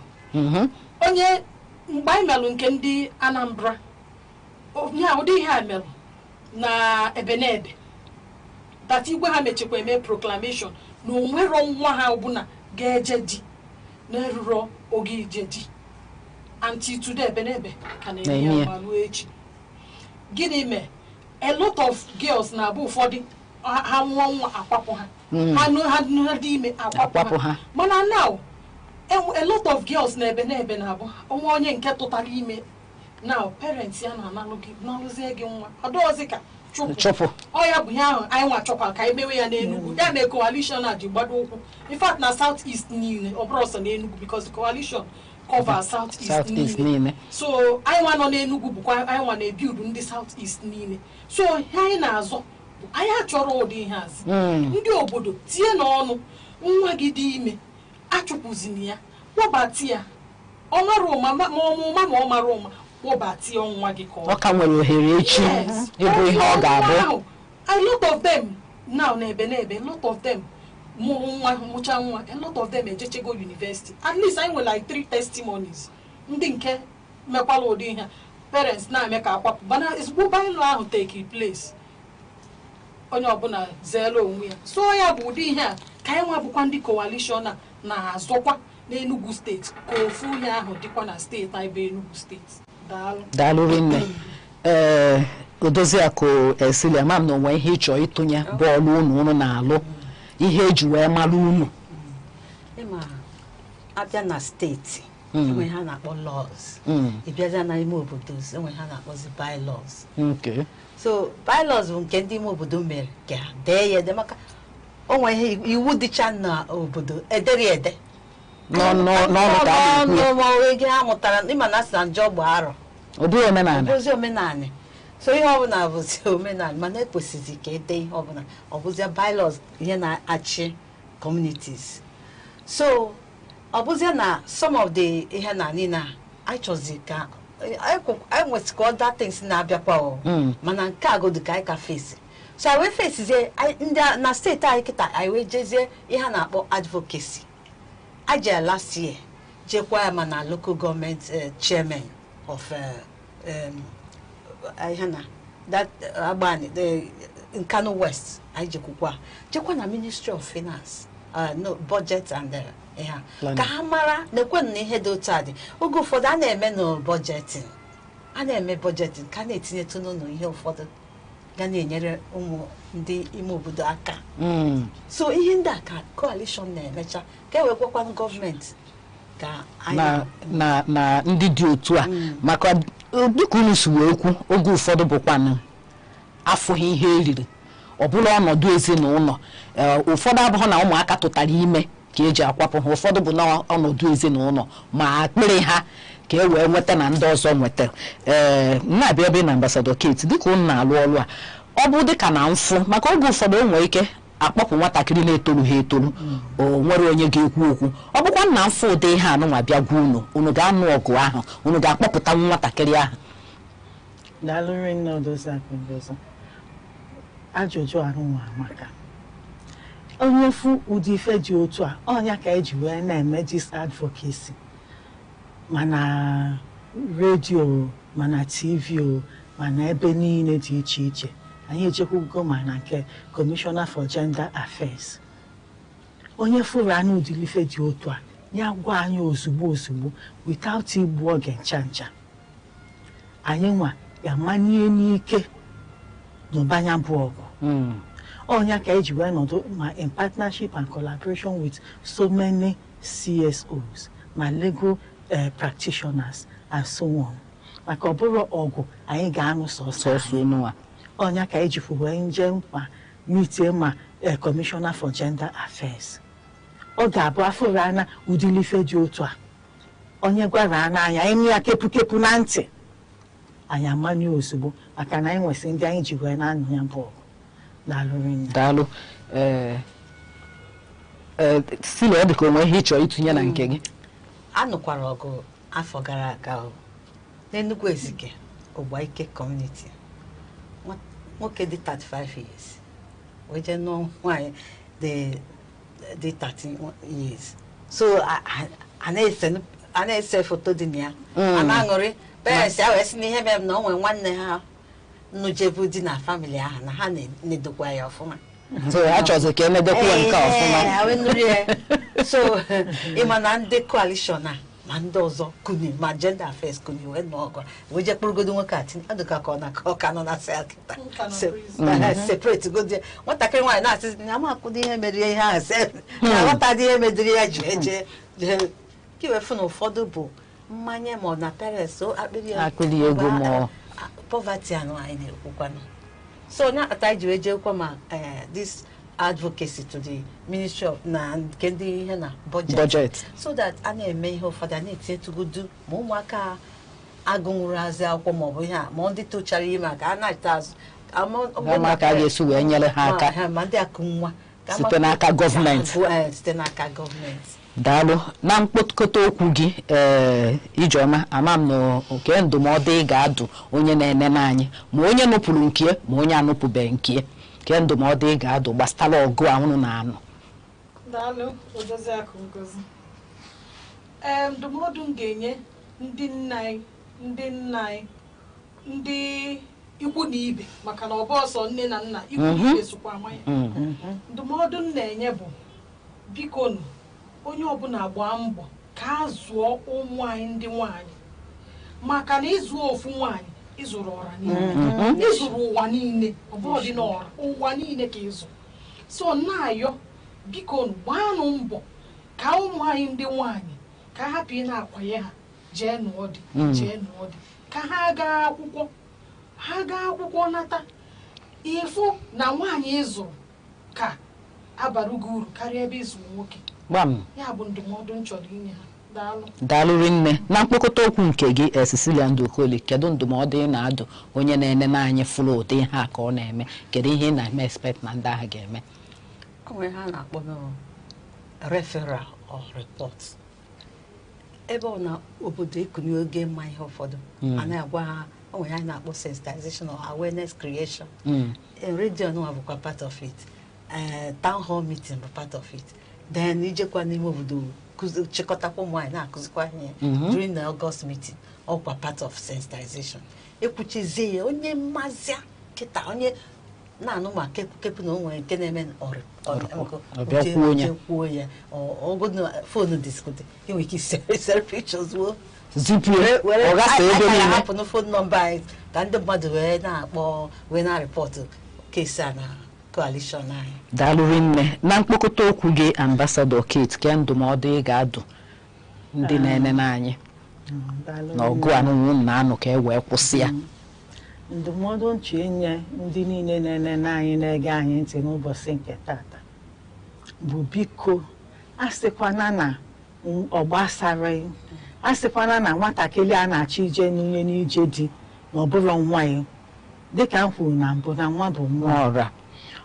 S23: onye mgbe anyị merụ nke ndị Anambra ya ụdị ihe a merụ na Ebenebe that igwe ha mechekwa eme proclamation na onwero nwa ha ọbụla ga-eje di na-eruro oge ije di until today Ebenebe ka na-eme ya marụ echi gịnị mee a lot of girls na-abụ ụfọdụ ha nwụọ nwa akwapụ ha ha dị ime akwapụ ha mana now a lot of girls na Ebenebe na-abụ onwe onye nke tụtara ime now parents ya na-alụzie gị nwa ọdọọzi ka chụpụ ọ ya bụ ihe ahụ anyị nwa chọkwa ka emewe ya n'Enugu ya na coalition na ji gbado ụkwụ in fact na South East niile ọ bụrụ ọsọ n'Enugu because the coalition cover South East niile so anyị nwa nọ n'Enugu bụkwa anyị nwa na-ebuild ndị South East niile so ihe anyị na-azọ anyị achọrọ ụdị ihe azi ndị obodo tie n'ọnụ nwa gị dị ime achụpụzini ya kpọbati ya ọ mara ụma ma ọmụma ma ọ mara ụma kpọbati nwa gị ka ọ
S3: ka nwere ohere echi ịbụ ihe ọ ga-abụ
S23: a lot of them now na Ebenebe a lot of them mụrụ nwa mụcha nwa a lot of them ejechego university at least I will like 3 testimonies ndị nke mekwala ụdị ihe parents na-eme ka akwapụ mana ezigbo baịlụ ahụ take place onye ọbụla zeelo onwe ya so ya bụ ụdị ihe a ka anyị nwa bụkwa ndị coalition na-azọkwa n'Enugu steeti ka ofu ihe ahụ dịkwa na steeti anyị bụ Enugu steeti
S3: daalụ rinne Odoziakụ Esilia ma m na onwe ihe ịchọ ịtụnye bọọlụ unu na-alụ ihe eji wee mara unu
S8: ịma abịa na steeti enwe ha na-akpọ laws ịbịaza na ime obodo enwe ha na-akpọzi bylaws so bylaws bụ nke ndị ime obodo mere ka dee ya ede maka onwe ihe iwu dịcha na obodo edere ede n'ọnụ ha mụtara ịma na asị na njọ gba arọ ọbụzi omenala so ihe ọbụla bụzi omenala mana ekwesịzị ka ede ihe ọbụla ọbụzi bylaws ihe na-achị communities so ọbụzi na some of the ihe na niile achọzi ka anyị nwesị ka other things na-abịakwa mana nke a godu ka anyị ka face so anyị wee fesizie ndị na steeti anyị kịta anyị wee jezie ihe a na-akpọ advocacy aja last year jekwa ya mana local government chairman of that Agbani Nkanu West anyị jekwa na Ministry of Finance no budget and ka ha mara na-ekwenụ na ihe dị otu a dị oge ụfọdụ a na-eme na budgeting a na-eme budgeting ka na-etinyetụ n'ụlọ ihe ụfọdụ ga na-enyere ụmụ ndị ime obodo aka so ihe ndị a ka coalition na-emecha ka ewekwakwanụ gọọmenti ka
S3: na ndị dị otu a maka dịka unu si wee kwu oge ụfọdụ bụkwanụ afụghị ihe eriri ọ bụla ọnọdụ ezinụlọ ụfọdụ abụghị na ụmụaka tụtara ime ka eji akwapụ ha ụfọdụ bụ na ọnọdụ ezinụlọ ma akpịrị ha ka e wee nweta na ndị ọzọ nweta na-abịa ebe na Ambassador Kate dịka unu na-alụ ọrụ a ọ bụ dịka na mfụ maka oge ụfọdụ o nwere ike akpọpụ nwatakịrị na-etoru ha etoru o nwere onye ga-ekwu okwu ọ bụkwa na mfụ ụdị ihe anụ nwa bịa gwa unu ga-anụ ọgụ ahụ unu ga-akpọpụta nwatakịrị ahụ
S4: ajụjụ arụnwa maka onye fụ ụdị ife dị otu a ọnya ka eji wee na-eme dis advocacy mana redio mana TV mana ebe niile dị iche iche anyị ejekwugo mana nke Commissioner for Gender Affairs onye fụrụ anụ ụdị ife dị otu a ya gwa anyị ozugbo without igbu oge ncha anyị nwa ya manye n'ike n'ụbanya bụ ọgụ onya ka eji wee nọdụ ma in partnership and collaboration with so many CSOs ma legal practitioners and so on maka ọ bụrụ ọgụ anyị ga-anụ sọsọ onya ka eji fụ wee nje ma mitie ma Commissioner for Gender Affairs ọ ga-abụ afọrọ anya ụdịrị ife dị otu a onye gwara anya anyị ya kepu na ntị anyị amanye ozugbo maka na anyị nwesị ndị anyị ji wee na-anụ ya bụ ọgụ
S3: daalụ Sile ọ dị ka onwe ihe ịchọ ịtụnye na nke gị
S8: anụkwara ọgụ afọ gara aga n'Enugu Ezike wike community nwoke dị 35 years wee jee nụọ nwaanyị dị 13 years so a na-ese foto dị na ya a na-aṅụrị parents ya wee sị na ihe mere na o nwere nwanne ha nnujebu dị na family ahụ na ha na-edokwa ya ọfụma
S3: achọzi ka emedekwa nke ọfụma
S8: so ịma na ndị coalition a ma ndị ọzọ kuni ma gender affairs kuni wee nọ ọgụ wee je kpụrụgodo nwoke atinye adụka ka ọ ka nọ na sel kịta separate godi nwatakịrị nwaanyị na-asị na amakwụdo ihe meriri ihe ahụ sel na aghọtadị ihe mediri ya ji eje ka iwefu na ụfọdụ bụ mmanya ma ọ na parents
S3: akpịrị ego ma
S8: poverty anụ anyị na-ekwukwanụ so onye akpata ji wee jekwa ma this advocacy to the ministry of na nke ndị ihe na budget so that a na-eme ihe ụfọdụ a na-etinye tụgodu ma ụmụaka agụnwụrụ azị akwụkwọ ma ọ bụ ihe a ma ndị tochara ime ka a na-ata azụ
S3: ụmụaka a ga-esi wee nyere ha aka
S8: ma ndị akụ nwa
S3: site n'aka
S8: gọọmenti
S3: daalụ na mkpokọta okwu gị Ijeọma ama m na oke ndụmọdụ ị ga-adụ onye na-enene anyị ma onye nụpụrụ nke ma onye anụpụbeghị nke ke ndụmọdụ ị ga-adụ gbasara ọgụ ahụnụ na-anụ.
S23: Daalụ Odoziakụ Ngozi. Ndụmọdụ m ga-enye ndị nna anyị ndị ikwu na ibe maka na ọ bụ ọsọ nne na nna ikwu na ibe sokwa ama ya. Ndụmọdụ m na-enye bụ biko nụ onye ọbụla gbaa mbọ ka a zụọ ụmụ anyị ndị nwaanyị maka na ịzụ ofu nwaanyị ịzụrụ ọra niile ịzụrụ ụwa niile ọ bụ ọdịnala ụwa niile ka ịzụ so na-ayọ biko gbaanụ mbọ ka ụmụ anyị ndị nwaanyị ka hapụ ị na-akwanye ha jee n'ọdị ka ha gaa akwụkwọ nata ịfụ na nwaanyị ịzụrụ ka abarugo uru karịa ebe ịzụrụ nwoke ya bụ ndụmọdụ m chọrọ inye ha.
S3: Daalụ nne na mkpokọta okwu nke gị Cecilia Ndokoli kedu ndụmọdụ ị na-adụ onye na-enene anyị fụrụ ụdị ihe a ka ọ na-eme kedu ihe ị na-eme expect na ndị ahụ ga-eme?
S8: Onwe ha na-akpọ referral or report ebe ọ na obodo ekunye oge mma ihe ụfọdụ a na-agwa ha onwe ha na-akpọ sensitization or awareness creation radio nwa bụkwa part of it town hall meeting bụ part of it then ijekwa n'ime obodo chịkọtakwa ụmụ anyị na-akụzikwa ihe during the August meeting ọkwa part of sensitization ekwuchizie ya onye mmazia kịta onye na-anụ ma kepụ na onwe nke na-eme kwuo ya ogodo fonu diskute enwe ike isere pictures hapụ na fon nọmba anyị ka ndị mmadụ wee na-akpọ wee na-arịpọtụ kesi a na coalition anyị.
S3: Daalụ nne na mkpokọta okwu gị Ambassador Kate ke ndụmọdụ ị ga-adụ ndị na-enene anyị na ọgụ anụnwụ na-anụ ka e wee kwụsị ya.
S4: Ndụmọdụ nche inye ndị niile na-enene anyị na-ege anyị ntị n'ụbọchị nke tata bụ biko asịkwana na ọgbasara asịkwana na nwatakịrị a na-achọ ije n'unye n'ije dị na ọbụrụ nwa ya dịka m kwuru na mbụ na nwa bụ nwa ọra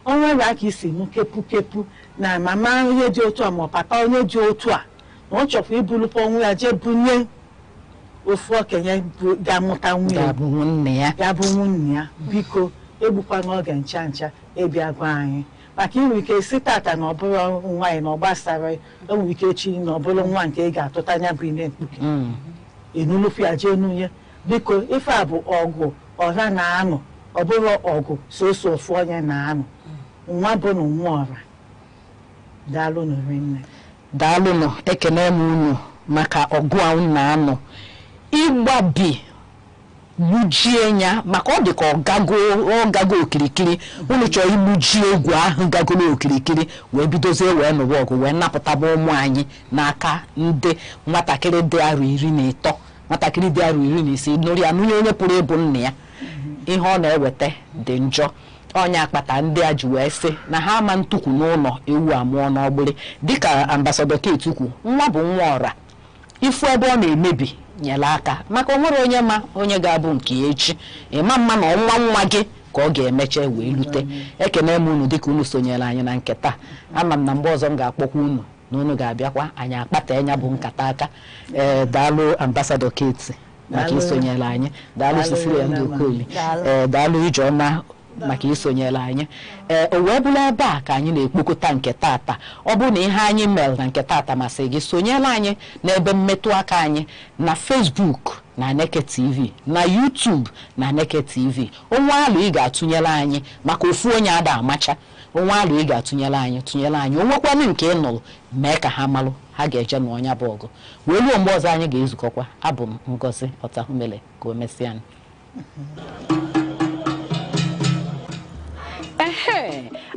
S4: o nwere aka isi nụ kepu na mama onye dị otu a ma papa onye dị otu a na ọ chọkwa ibulukwa onwe ya jee bunye ofu okenye ga-amụta nwunye ya bụ nwunye ya biko egbukwa n'oge ncha ịbịa gwa anyị maka inwe ike si tata na ọbụrụ nwaanyị na ọ gbasara enwere ike echi na ọbụrụ nwa nke ị ga-atụta anya bụ ine mkpuke enulufu ya jee nunye biko ife a bụ ọgụ ọra na-anụ ọ bụrụ ọgụ soso ofu onye na-anụ nwa bụ na nwa ọra. Daalụ nne.
S3: Daalụ ekene m unu maka ọgụ ahụ na-anụ ịgbabi gbujie ya maka ọ dị ka ọ gago okirikiri unu chọrọ igbuji egwu ahụ gagolo okirikiri wee bidozie wee nụwa ọgụ wee napụtaba ụmụ anyị n'aka ndị nwatakịrị dị arọ 13 nwatakịrị dị arọ 16 nụrụ ya nụnye onye pụrụ ịbụ nna ya ihe ọ na-eweta dị njọ onye akpata ndị a ji wee sị na ha ama ntukwu n'ụlọ ewu amụọ n'ọgbụrị dịka Ambassador Kate kwu nwa bụ nwa ọra ifu ebe ọ na-emebi nyere aka maka onwere onye ma onye ga-abụ nke echi ịma mma na ọnwa nwa gị ka ọ ga-emecha wee lute ekene m unu dịka unu sonyere anyị na nketa ama m na mgbe ọzọ m ga-akpọkwa unu na unu ga-abịakwa anyị akpata enya bụ nkata aka daalụ Ambassador Kate maka isonyere anyị daalụ Cecilia Ndokoli daalụ Ijeọma maka isonyere anyị o wee bụrụ ebe a ka anyị na-ekpokọta nke tata ọ bụ na ihe anyị mere na nke tata masị gị sonyere anyị n'ebe mmetụ aka anyị na Facebook na Aneke TV na YouTube na Aneke TV onwe alụ ị ga-atụnyere anyị maka ofu onye ada amacha onwe alụ ị ga-atụnyere anyị onwekwanụ nke ị nụrụ mee ka ha malụ ha ga-eje n'ọnya bụ ọgụ wee ruo mgbe ọzọ anyị ga-ezukọkwa abụ m Ngozi Ọtahumele ka o mesịa anyị.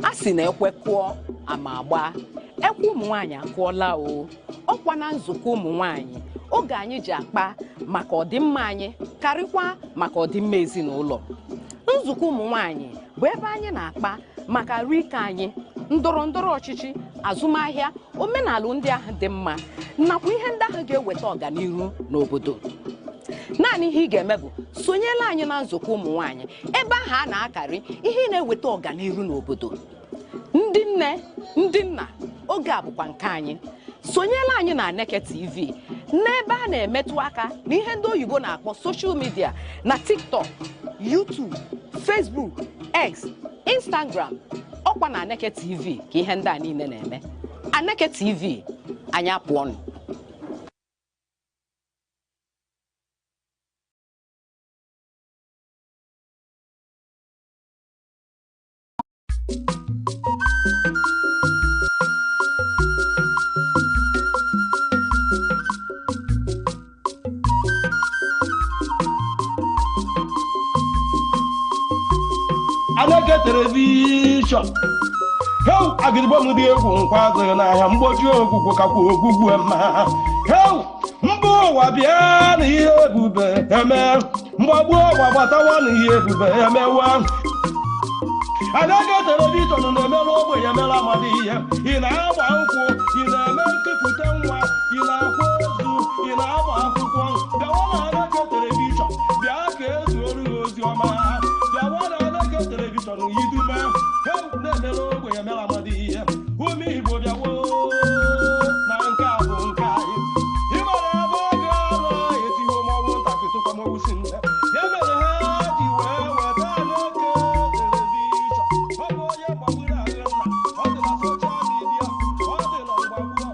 S11: A sị na ekwe kụọ ama agba ekwe ụmụ nwaanyị akụọla o ọkwa na nzukọ ụmụ nwaanyị oge anyị ji akpa maka ọdịmma anyị karịkwa maka ọdịmma ezinụlọ. Nzukọ ụmụ nwaanyị bụ ebe anyị na-akpa maka rike anyị ndọrọ ndọrọ ọchịchị azụmahịa omenala ndị ahụ dị mma nakwa ihe ndị ahụ ga-eweta ọganihu n'obodo. Naanị ihe ị ga-eme bụ sonyela anyị na nzukọ ụmụ nwaanyị ebe ahụ a na-akarị ihe na-eweta ọganihu n'obodo. Ndị nne ndị nna oge a bụkwa nke anyị sonyela anyị na Aneke TV n'ebe a na-emetụ aka na ihe ndị oyibo na-akpọ social media na TikTok, YouTube, Facebook, X, Instagram ọkwa na Aneke TV ka ihe ndị a niile na-eme. Aneke TV anyị apụọnụ.
S18: Aneke television heu agịrịgbo m dị egwu nkwa azụghị n'ahịa mgbochi ogwugwu kakwa ogwugwu ema heu mba ụwa bịa na ihe ebube eme mgbagbu ụwa gbatawa na ihe ebube emewa. Aneke television na-emerụ ogbenye emere amadi ihe ị na-agba nkwụ ị na-eme nkepụta nwa ị na-akwa ozu ị na-agba akwụkwọ bịawa na Aneke television bịa ka ezuoru gị ozi ọma bịawa na Aneke television yidume heu na-emere ogbenye emere amadi ihe ume Igbo bịawo na nke a bụ nke anyị ịmara ebe oge ọrụ etiwe mọnwụ ntakịtụkwa mọnwụ si nne ya mere ha ji wee weta Aneke television ọ bụ onye gbagburu ahụ nna ọ dị na soshal midia ọ dị na mgbagbu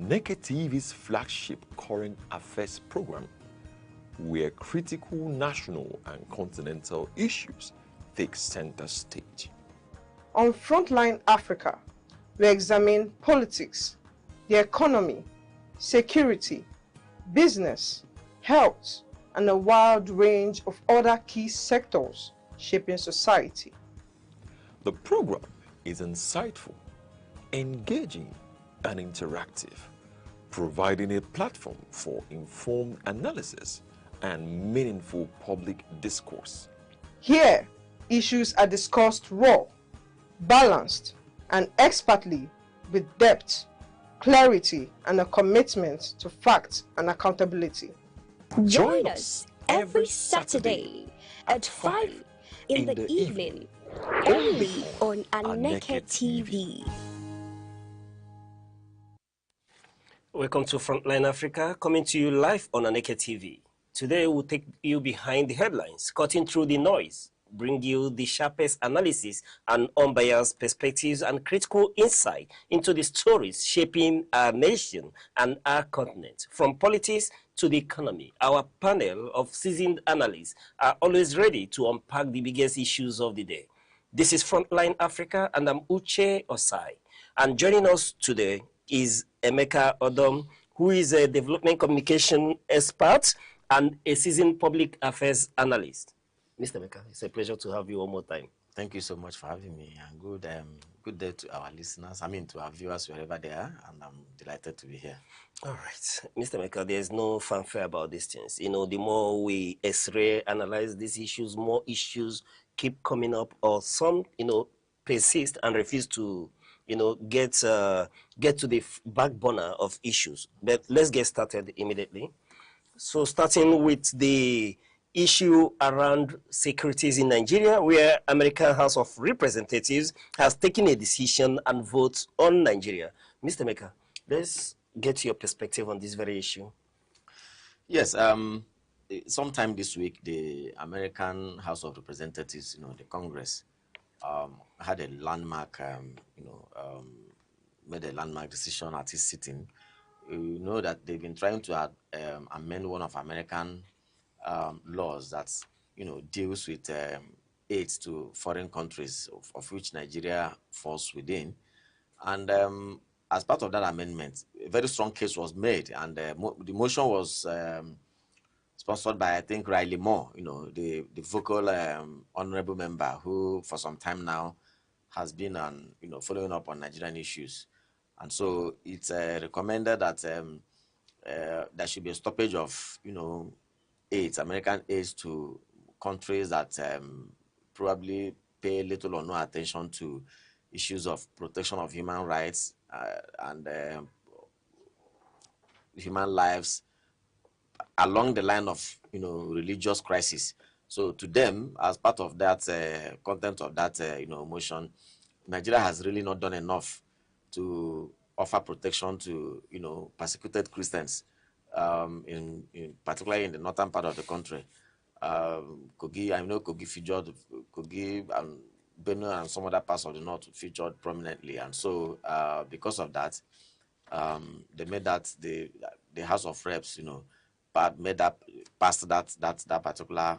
S1: Aneke TV's flagship current affairs program, where critical national and continental issues take center stage.
S6: On Frontline Africa, we examine politics, the economy, security, business, health, and a wide range of other key sectors shaping society.
S1: The program is insightful, engaging, and interactive, providing a platform for informed analysis and meaningful public discourse.
S6: Here, issues are discussed raw, balanced, and expertly with depth, clarity, and a commitment to fact and accountability.
S9: Join us every Saturday at 5 in the evening, only on Aneke TV.
S13: Welcome to Frontline Africa, coming to you live on Aneke TV. Today we'll take you behind the headlines, cutting through the noise, bring you the sharpest analysis and unbiased perspectives and critical insight into the stories shaping our nation and our continent. From politics to the economy, our panel of seasoned analysts are always ready to unpack the biggest issues of the day. This is Frontline Africa, and I'm Uche Osai. And joining us today is Emeka Odom, who is a development communication expert and a seasoned public affairs analyst. Mr. Emeka, it's a pleasure to have you one more time.
S14: Thank you so much for having me, and good day to our listeners, to our viewers wherever they are, and I'm delighted to be here.
S13: All right. Mr. Emeka, there's no fanfare about these things. You know, the more we X-ray analyze these issues, more issues keep coming up, or some, persist and refuse to, get to the back burner of issues. But let's get started immediately. So starting with the issue around securities in Nigeria, where American House of Representatives has taken a decision and votes on Nigeria. Mr. Emeka, let's get your perspective on this very issue.
S14: Yes, sometime this week, the American House of Representatives, the Congress, had a landmark, made a landmark decision at its sitting. You know that they've been trying to amend one of American laws that deals with aid to foreign countries, of which Nigeria falls within. And as part of that amendment, a very strong case was made, and the motion was sponsored by, I think, Riley Moore, the vocal honorable member who for some time now has been on, following up on Nigerian issues. And so it's recommended that there should be a stoppage of, aids, American aids to countries that probably pay little or no attention to issues of protection of human rights and human lives along the line of, religious crisis. So to them, as part of that content of that, motion, Nigeria has really not done enough to offer protection to, persecuted Christians, particularly in the northern part of the country. Kogi, I know Kogi featured, Kogi and Benue and some other parts of the north featured prominently. And so because of that, they made that the House of Reps, passed that particular,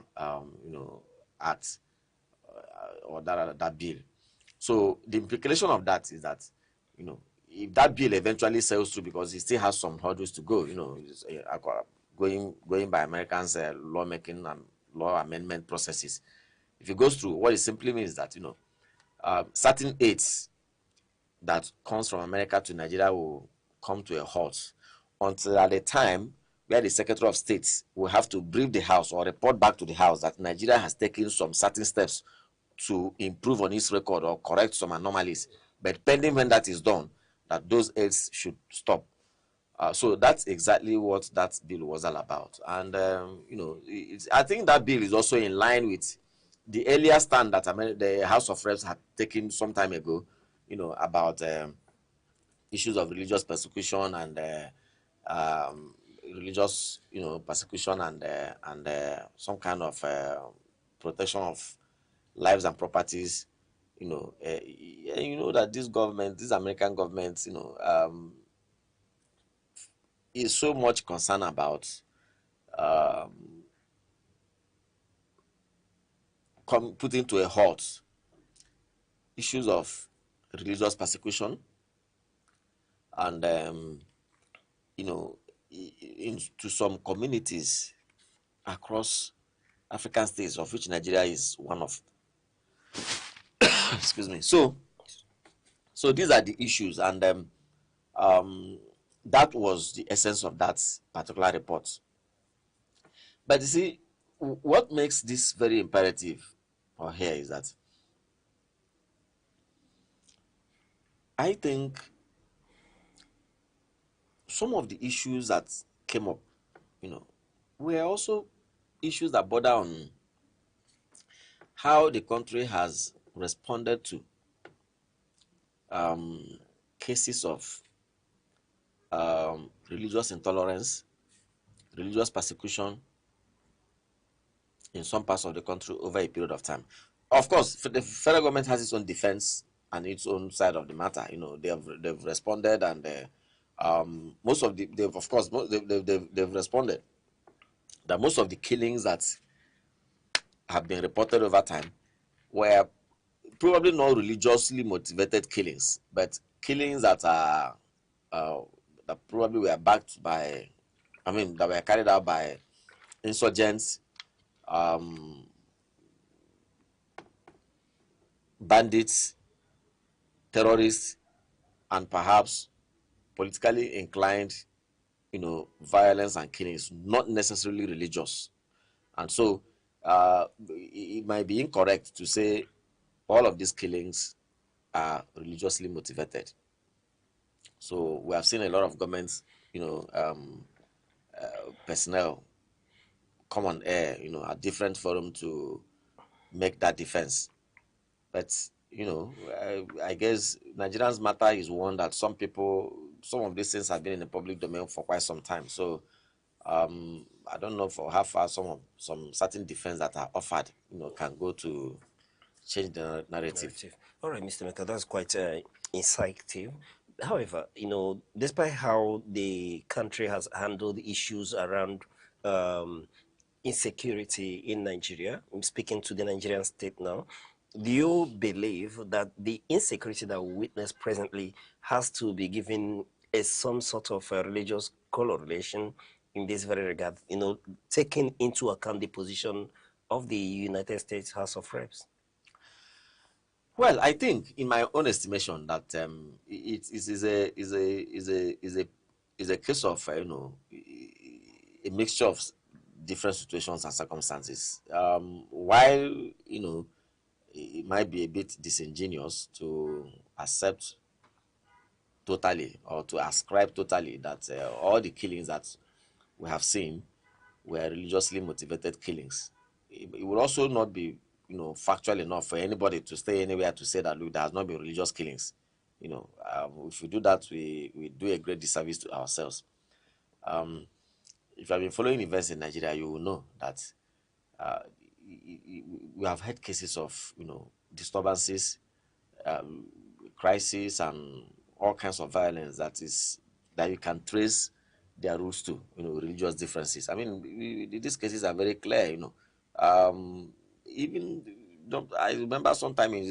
S14: act or that bill. So the implication of that is that, if that bill eventually sails through, because it still has some hurdles to go, going by Americans' lawmaking and law amendment processes. If it goes through, what it simply means that, certain aids that comes from America to Nigeria will come to a halt until at the time where the Secretary of State will have to brief the House or report back to the House that Nigeria has taken some certain steps to improve on its record or correct some anomalies. But pending when that is done, that those aids should stop. So that's exactly what that bill was all about. And, I think that bill is also in line with the earlier stand that the House of Reps had taken some time ago, about issues of religious persecution and religious, persecution and some kind of protection of lives and properties. That this government, this American government, is so much concerned about putting to a halt issues of religious persecution and you know, into some communities across African states, of which Nigeria is one of. Excuse me. So these are the issues, and that was the essence of that particular report. But you see, what makes this very imperative or here is that I think some of the issues that came up, were also issues that border on how the country has responded to cases of religious intolerance, religious persecution in some parts of the country over a period of time. Of course, the federal government has its own defense and its own side of the matter. They've responded, and they've responded that most of the killings that have been reported over time were probably not religiously motivated killings, but killings that are that probably were backed by, that were carried out by insurgents, bandits, terrorists, and perhaps politically inclined, violence and killings, not necessarily religious. And so it might be incorrect to say all of these killings are religiously motivated. So we have seen a lot of governments, personnel come on air, at different forums to make that defense. But, I guess Nigerians matter is one that some of these things have been in the public domain for quite some time. So I don't know for how far some certain defense that are offered, can go to change the narrative.
S13: All right, Mr. Meka, that's quite insightful. However, despite how the country has handled issues around insecurity in Nigeria, I'm speaking to the Nigerian state now, do you believe that the insecurity that we witness presently has to be given some sort of religious correlation in this very regard, taking into account the position of the United States House of Reps?
S14: Well, I think, in my own estimation, that it is a case of a mixture of different situations and circumstances. While it might be a bit disingenuous to accept totally or to ascribe totally that all the killings that we have seen were religiously motivated killings, it would also not be factual enough for anybody to stay anywhere to say that, look, there has not been religious killings. If we do that, we do a great disservice to ourselves. If you have been following events in Nigeria, you will know that we have had cases of disturbances, crises, and all kinds of violence that you can trace their roots to religious differences. These cases are very clear. Even I remember sometime in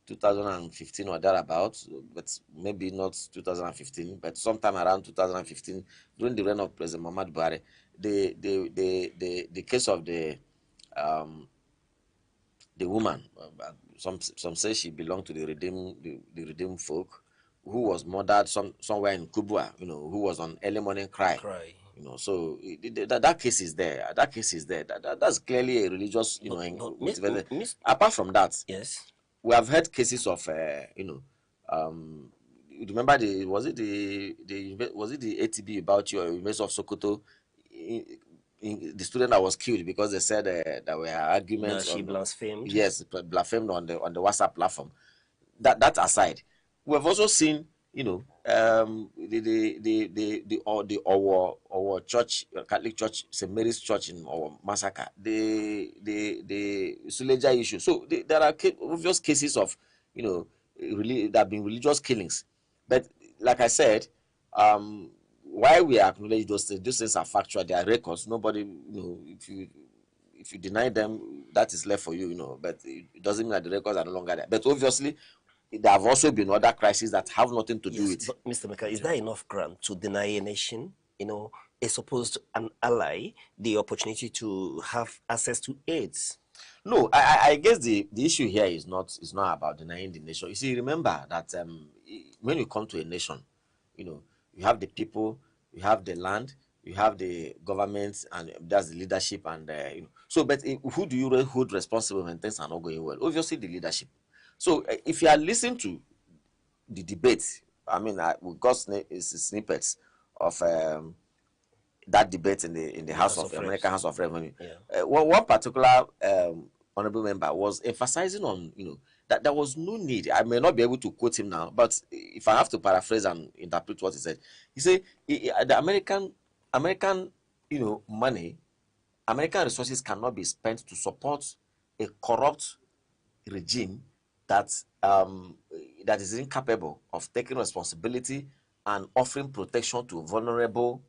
S14: 2015 or thereabouts, but maybe not 2015, but sometime around 2015, during the reign of President Muhammadu Buhari, the case of the woman, some say she belonged to the redeemed folk, who was murdered somewhere in Kubwa, who was on early morning cry. So that case is there. That's clearly a religious, motivated. Apart from that,
S13: yes,
S14: we have heard cases of, remember was it the ATB about your University of Sokoto, the student that was killed because they said there were arguments.
S13: She blasphemed.
S14: Yes, blasphemed on the WhatsApp platform. That aside, we have also seen, the church, Catholic Church, St. Mary's Church in our massacre, the Suleja issue. So there are obvious cases of, really, there have been religious killings, but like I said, why we acknowledge those things are factual. They are records. Nobody, if you deny them, that is left for you, But it doesn't mean that the records are no longer there. But obviously, there have also been other crises that have nothing to do with.
S13: But Mr. Meka, is there enough ground to deny a nation, a supposed an ally, the opportunity to have access to aids?
S14: No, I guess the issue here is not about denying the nation. You see, remember that when you come to a nation, you have the people, you have the land, you have the government, and that's the leadership, and so. But who do you hold responsible when things are not going well? Obviously, the leadership. So if you are listening to the debate, I mean, we got snippets of that debate in the House of American House of Representatives.
S13: Yeah.
S14: One particular honorable member was emphasizing on that there was no need. I may not be able to quote him now, but if I have to paraphrase and interpret what he said the American money, American resources cannot be spent to support a corrupt regime that is incapable of taking responsibility and offering protection to vulnerable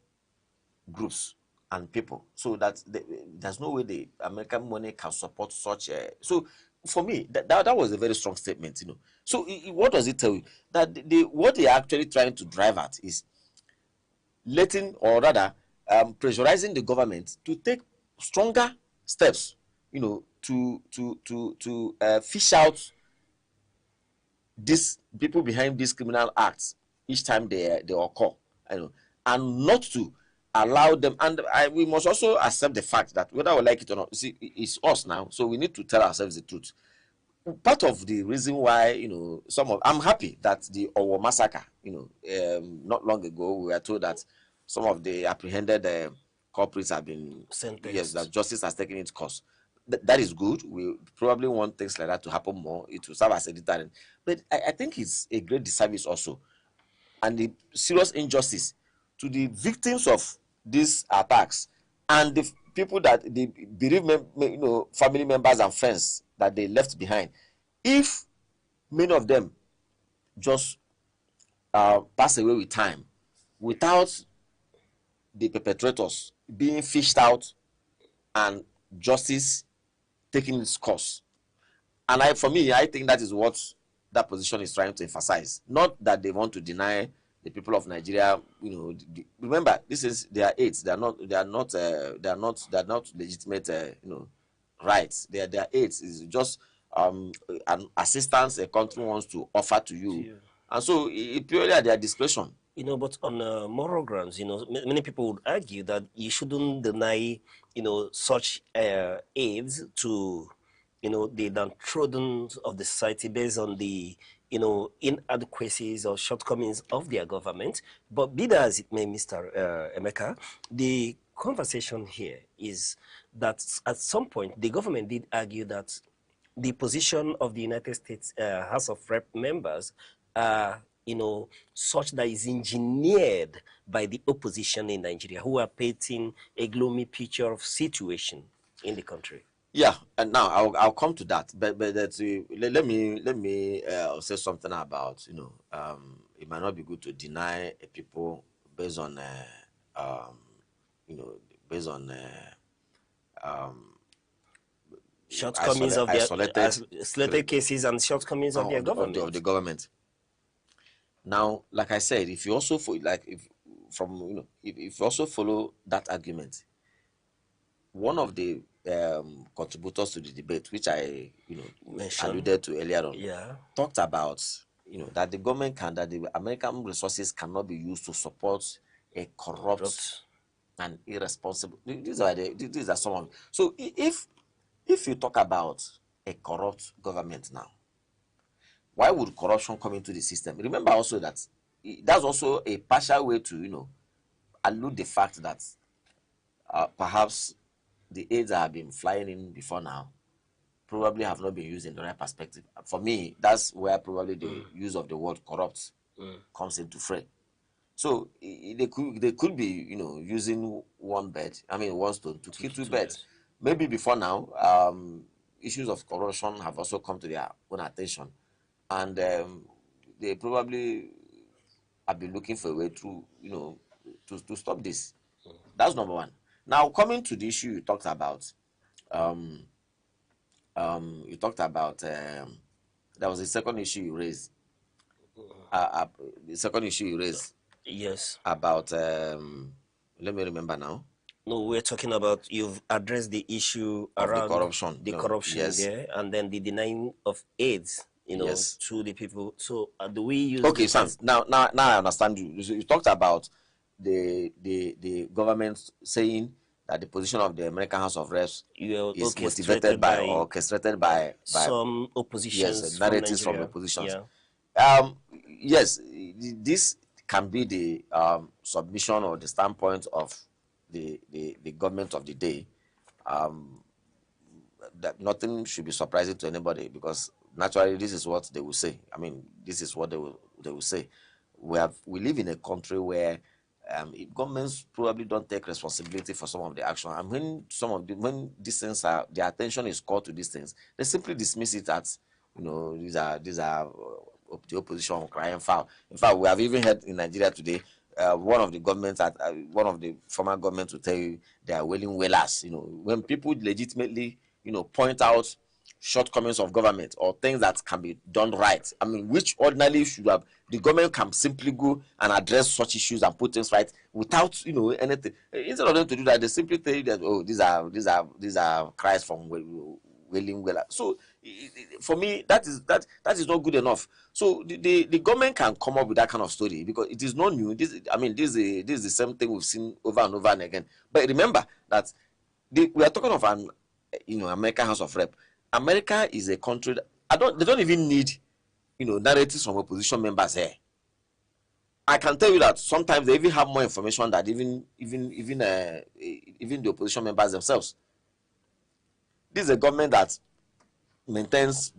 S14: groups and people, so that there's no way the American money can support such a. So for me, that was a very strong statement, So what does it tell you? That what they are actually trying to drive at is letting, or rather, pressurizing the government to take stronger steps, to fish out these people behind these criminal acts each time they occur, and not to allow them. And we must also accept the fact that whether we like it or not, see, it's us now, so we need to tell ourselves the truth. Part of the reason why, I'm happy that the Owo massacre, not long ago, we were told that some of the apprehended culprits have been sentenced. Yes, that justice has taken its course. That is good. We probably want things like that to happen more. It will serve as a deterrent. But I think it's a great disservice also, and the serious injustice to the victims of these attacks and the people that the bereaved, family members and friends that they left behind. If many of them just pass away with time without the perpetrators being fished out and justice taking its course, and for me, I think that is what that position is trying to emphasize. Not that they want to deny the people of Nigeria, remember, this is their aids. They are not legitimate, rights. Their aids is just an assistance a country wants to offer to you, and so it purely at their discretion.
S13: But on moral grounds, many people would argue that you shouldn't deny, such aids to, the downtrodden of the society based on the inadequacies or shortcomings of their government. But be that as it may, Mr. Emeka, the conversation here is that at some point the government did argue that the position of the United States House of Rep members are, such that is engineered by the opposition in Nigeria, who are painting a gloomy picture of situation in the country.
S14: Yeah, and now I'll come to that, but let me say something about it might not be good to deny a people based on
S13: shortcomings of their isolated cases and shortcomings of their government.
S14: Of the government. Now, like I said, if you also if you also follow that argument, one of the contributors to the debate, which I alluded to earlier on, talked about that the government that the American resources cannot be used to support a corrupt and irresponsible. These are some of. So if you talk about a corrupt government now, why would corruption come into the system? Remember also that that's also a partial way to allude the fact that perhaps the aids that have been flying in before now probably have not been used in the right perspective. For me, that's where probably the use of the word corrupt comes into fray. So they could be using one stone to kill two birds. Maybe before now, issues of corruption have also come to their own attention, and they probably have been looking for a way to, to stop this. That's number one. Now, coming to the issue you talked about, there was a second issue you raised. The second issue you raised.
S13: Yes.
S14: About, let me remember now.
S13: No, we're talking about, you've addressed the issue
S14: of
S13: around
S14: the corruption.
S13: The corruption
S14: yes.
S13: there, and then the denying of aids,
S14: yes.
S13: to the people. So do we use?
S14: Okay, Sam. Now I understand you. You talked about the government saying that the position of the American House of Reps is motivated by or orchestrated by
S13: some oppositions.
S14: Yes, narratives from oppositions. Yes, this can be the submission or the standpoint of the government of the day. That nothing should be surprising to anybody, because naturally this is what they will say. I mean, this is what they will say. We live in a country where governments probably don't take responsibility for some of the action, and when these things their attention is called to these things, they simply dismiss it as, these are the opposition crying foul. In fact, we have even heard in Nigeria today, one of the former governments will tell you they are wailing wailers. When people legitimately, point out shortcomings of government or things that can be done right. I mean, which ordinarily should have, the government can simply go and address such issues and put things right without, anything. Instead of them to do that, they simply tell you that, oh, these are cries from wailing wailers. So for me, that is not good enough. So the government can come up with that kind of story because it is not new. This is the same thing we've seen over and over and again. But remember that we are talking of an American House of Rep. America is a country that they don't even need narratives from opposition members here. I can tell you that sometimes they even have more information than even the opposition members themselves. This is a government that maintains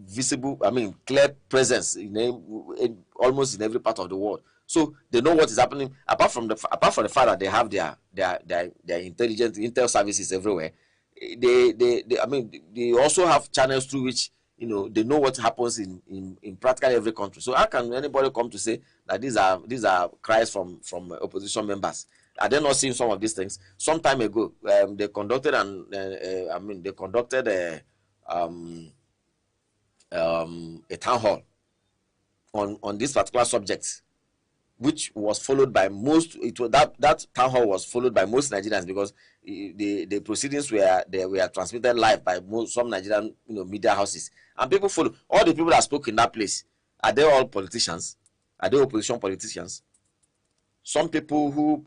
S14: clear presence in almost in every part of the world. So they know what is happening. Apart from the fact that they have their intelligence intel services everywhere, they also have channels through which they know what happens in practically every country. So how can anybody come to say that these are cries from opposition members? Are they not seeing some of these things? Some time ago, they conducted a town hall on this particular subject, which was followed by that town hall was followed by most Nigerians, because the proceedings were transmitted live by some Nigerian media houses, and people follow. All the people that spoke in that place, are they all politicians? Are they opposition politicians? Some people who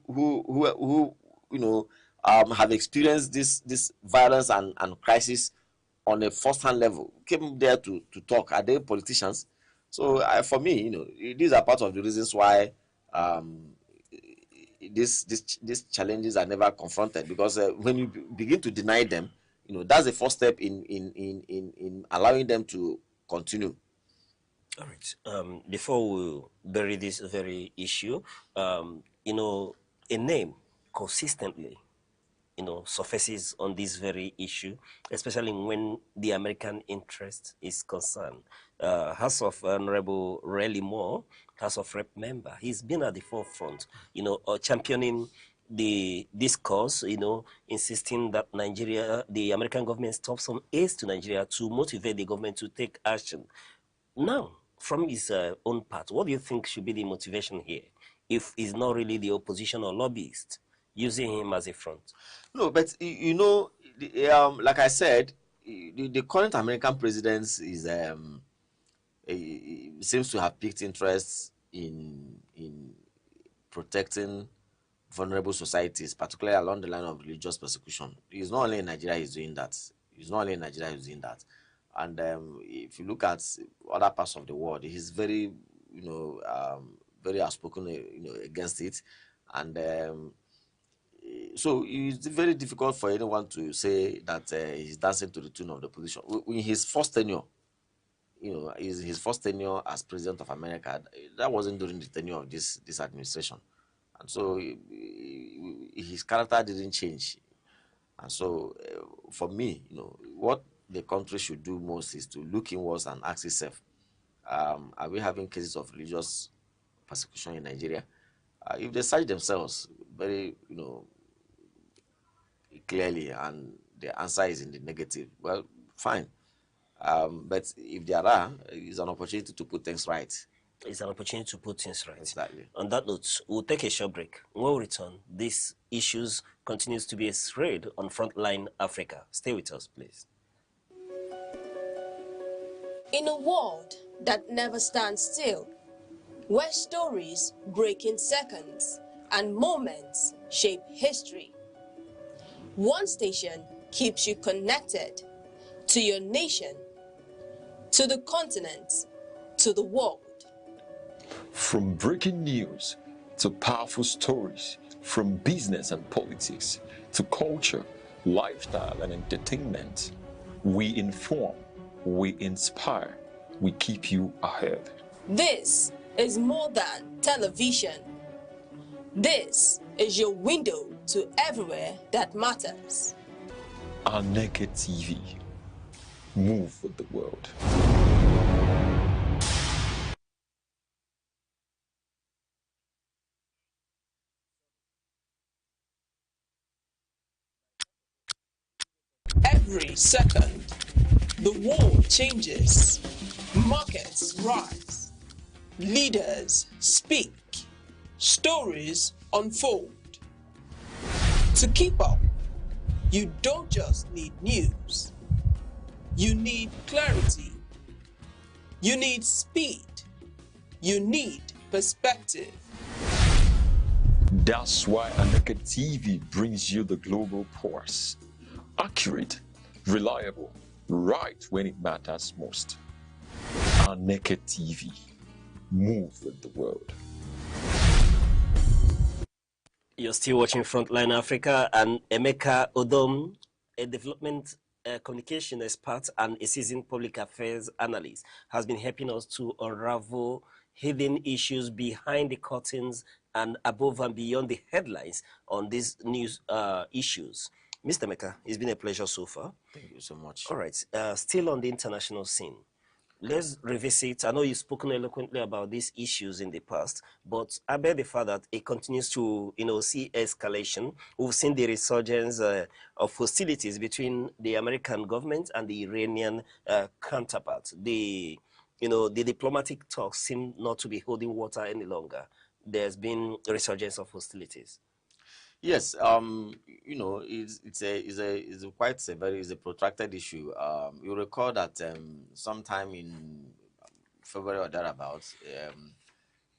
S14: have experienced this violence and crisis on a first-hand level came there to talk. Are they politicians? So for me, these are part of the reasons why these challenges are never confronted, because when you begin to deny them, that's the first step in allowing them to continue.
S13: All right. Before we bury this very issue, a name consistently, surfaces on this very issue, especially when the American interest is concerned. House of Honorable Raleigh Moore, House of Rep member, he's been at the forefront, championing the discourse, insisting that the American government stop some aids to Nigeria to motivate the government to take action. Now, from his own part, what do you think should be the motivation here, if it's not really the opposition or lobbyists using him as a front?
S14: No, but like I said, the current American president seems to have piqued interest in protecting vulnerable societies, particularly along the line of religious persecution. It's not only in Nigeria he's doing that. And if you look at other parts of the world, he's very, very outspoken, against it. And so it's very difficult for anyone to say that he's dancing to the tune of the opposition. In his first tenure, his first tenure as president of America, that wasn't during the tenure of this administration. And so his character didn't change. And so for me, what the country should do most is to look inwards and ask itself, are we having cases of religious persecution in Nigeria. If they search themselves very, clearly, and the answer is in the negative, well, fine. But if there are, it's an opportunity to put things right.
S13: It's an opportunity to put things right.
S14: Exactly.
S13: On that note, we'll take a short break. When we return, these issues continues to be a thread on Frontline Africa. Stay with us, please.
S9: In a world that never stands still, where stories break in seconds and moments shape history, one station keeps you connected to your nation, to the continent, to the world.
S1: From breaking news to powerful stories, from business and politics to culture, lifestyle and entertainment, we inform, we inspire, we keep you ahead.
S9: This is more than television. This is your window to everywhere that matters.
S1: Aneke TV. Move with the world.
S12: Every second, the world changes, markets rise, leaders speak, stories unfold. To keep up, you don't just need news. You need clarity. You need speed. You need perspective.
S1: That's why Aneke TV brings you the global pulse. Accurate, reliable, right when it matters most. Aneke TV. Move with the world.
S13: You're still watching Frontline Africa, and Emeka Odom, a development communication expert and a seasoned public affairs analyst, has been helping us to unravel hidden issues behind the curtains and above and beyond the headlines on these news issues. Mr. Emeka, it's been a pleasure so far.
S14: Thank you so much.
S13: All right, still on the international scene. Let's revisit. I know you've spoken eloquently about these issues in the past, but I bear the fact that it continues to, see escalation. We've seen the resurgence of hostilities between the American government and the Iranian counterpart. The diplomatic talks seem not to be holding water any longer. There's been a resurgence of hostilities.
S14: Yes, it's a protracted issue. You recall that sometime in February or thereabouts,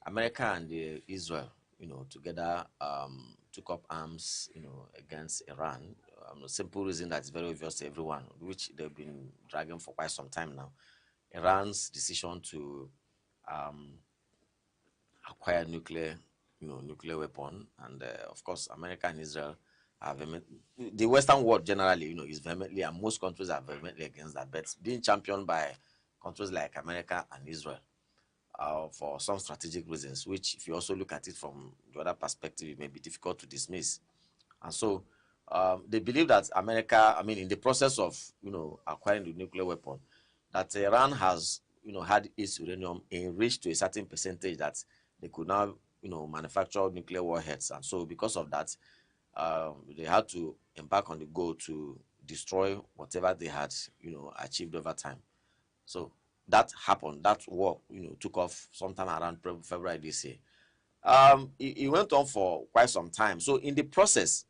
S14: America and Israel, together took up arms, against Iran. A simple reason that's very obvious to everyone, which they've been dragging for quite some time now. Iran's decision to acquire nuclear weapon, and of course, America and Israel are the Western world generally, is vehemently, and most countries are vehemently against that. But being championed by countries like America and Israel for some strategic reasons, which, if you also look at it from the other perspective, it may be difficult to dismiss. And so, they believe that America, in the process of acquiring the nuclear weapon, that Iran has had its uranium enriched to a certain percentage that they could now manufacture nuclear warheads. And so because of that, they had to embark on the goal to destroy whatever they had, achieved over time. So that happened. That war, took off sometime around February this year. It went on for quite some time. So in the process,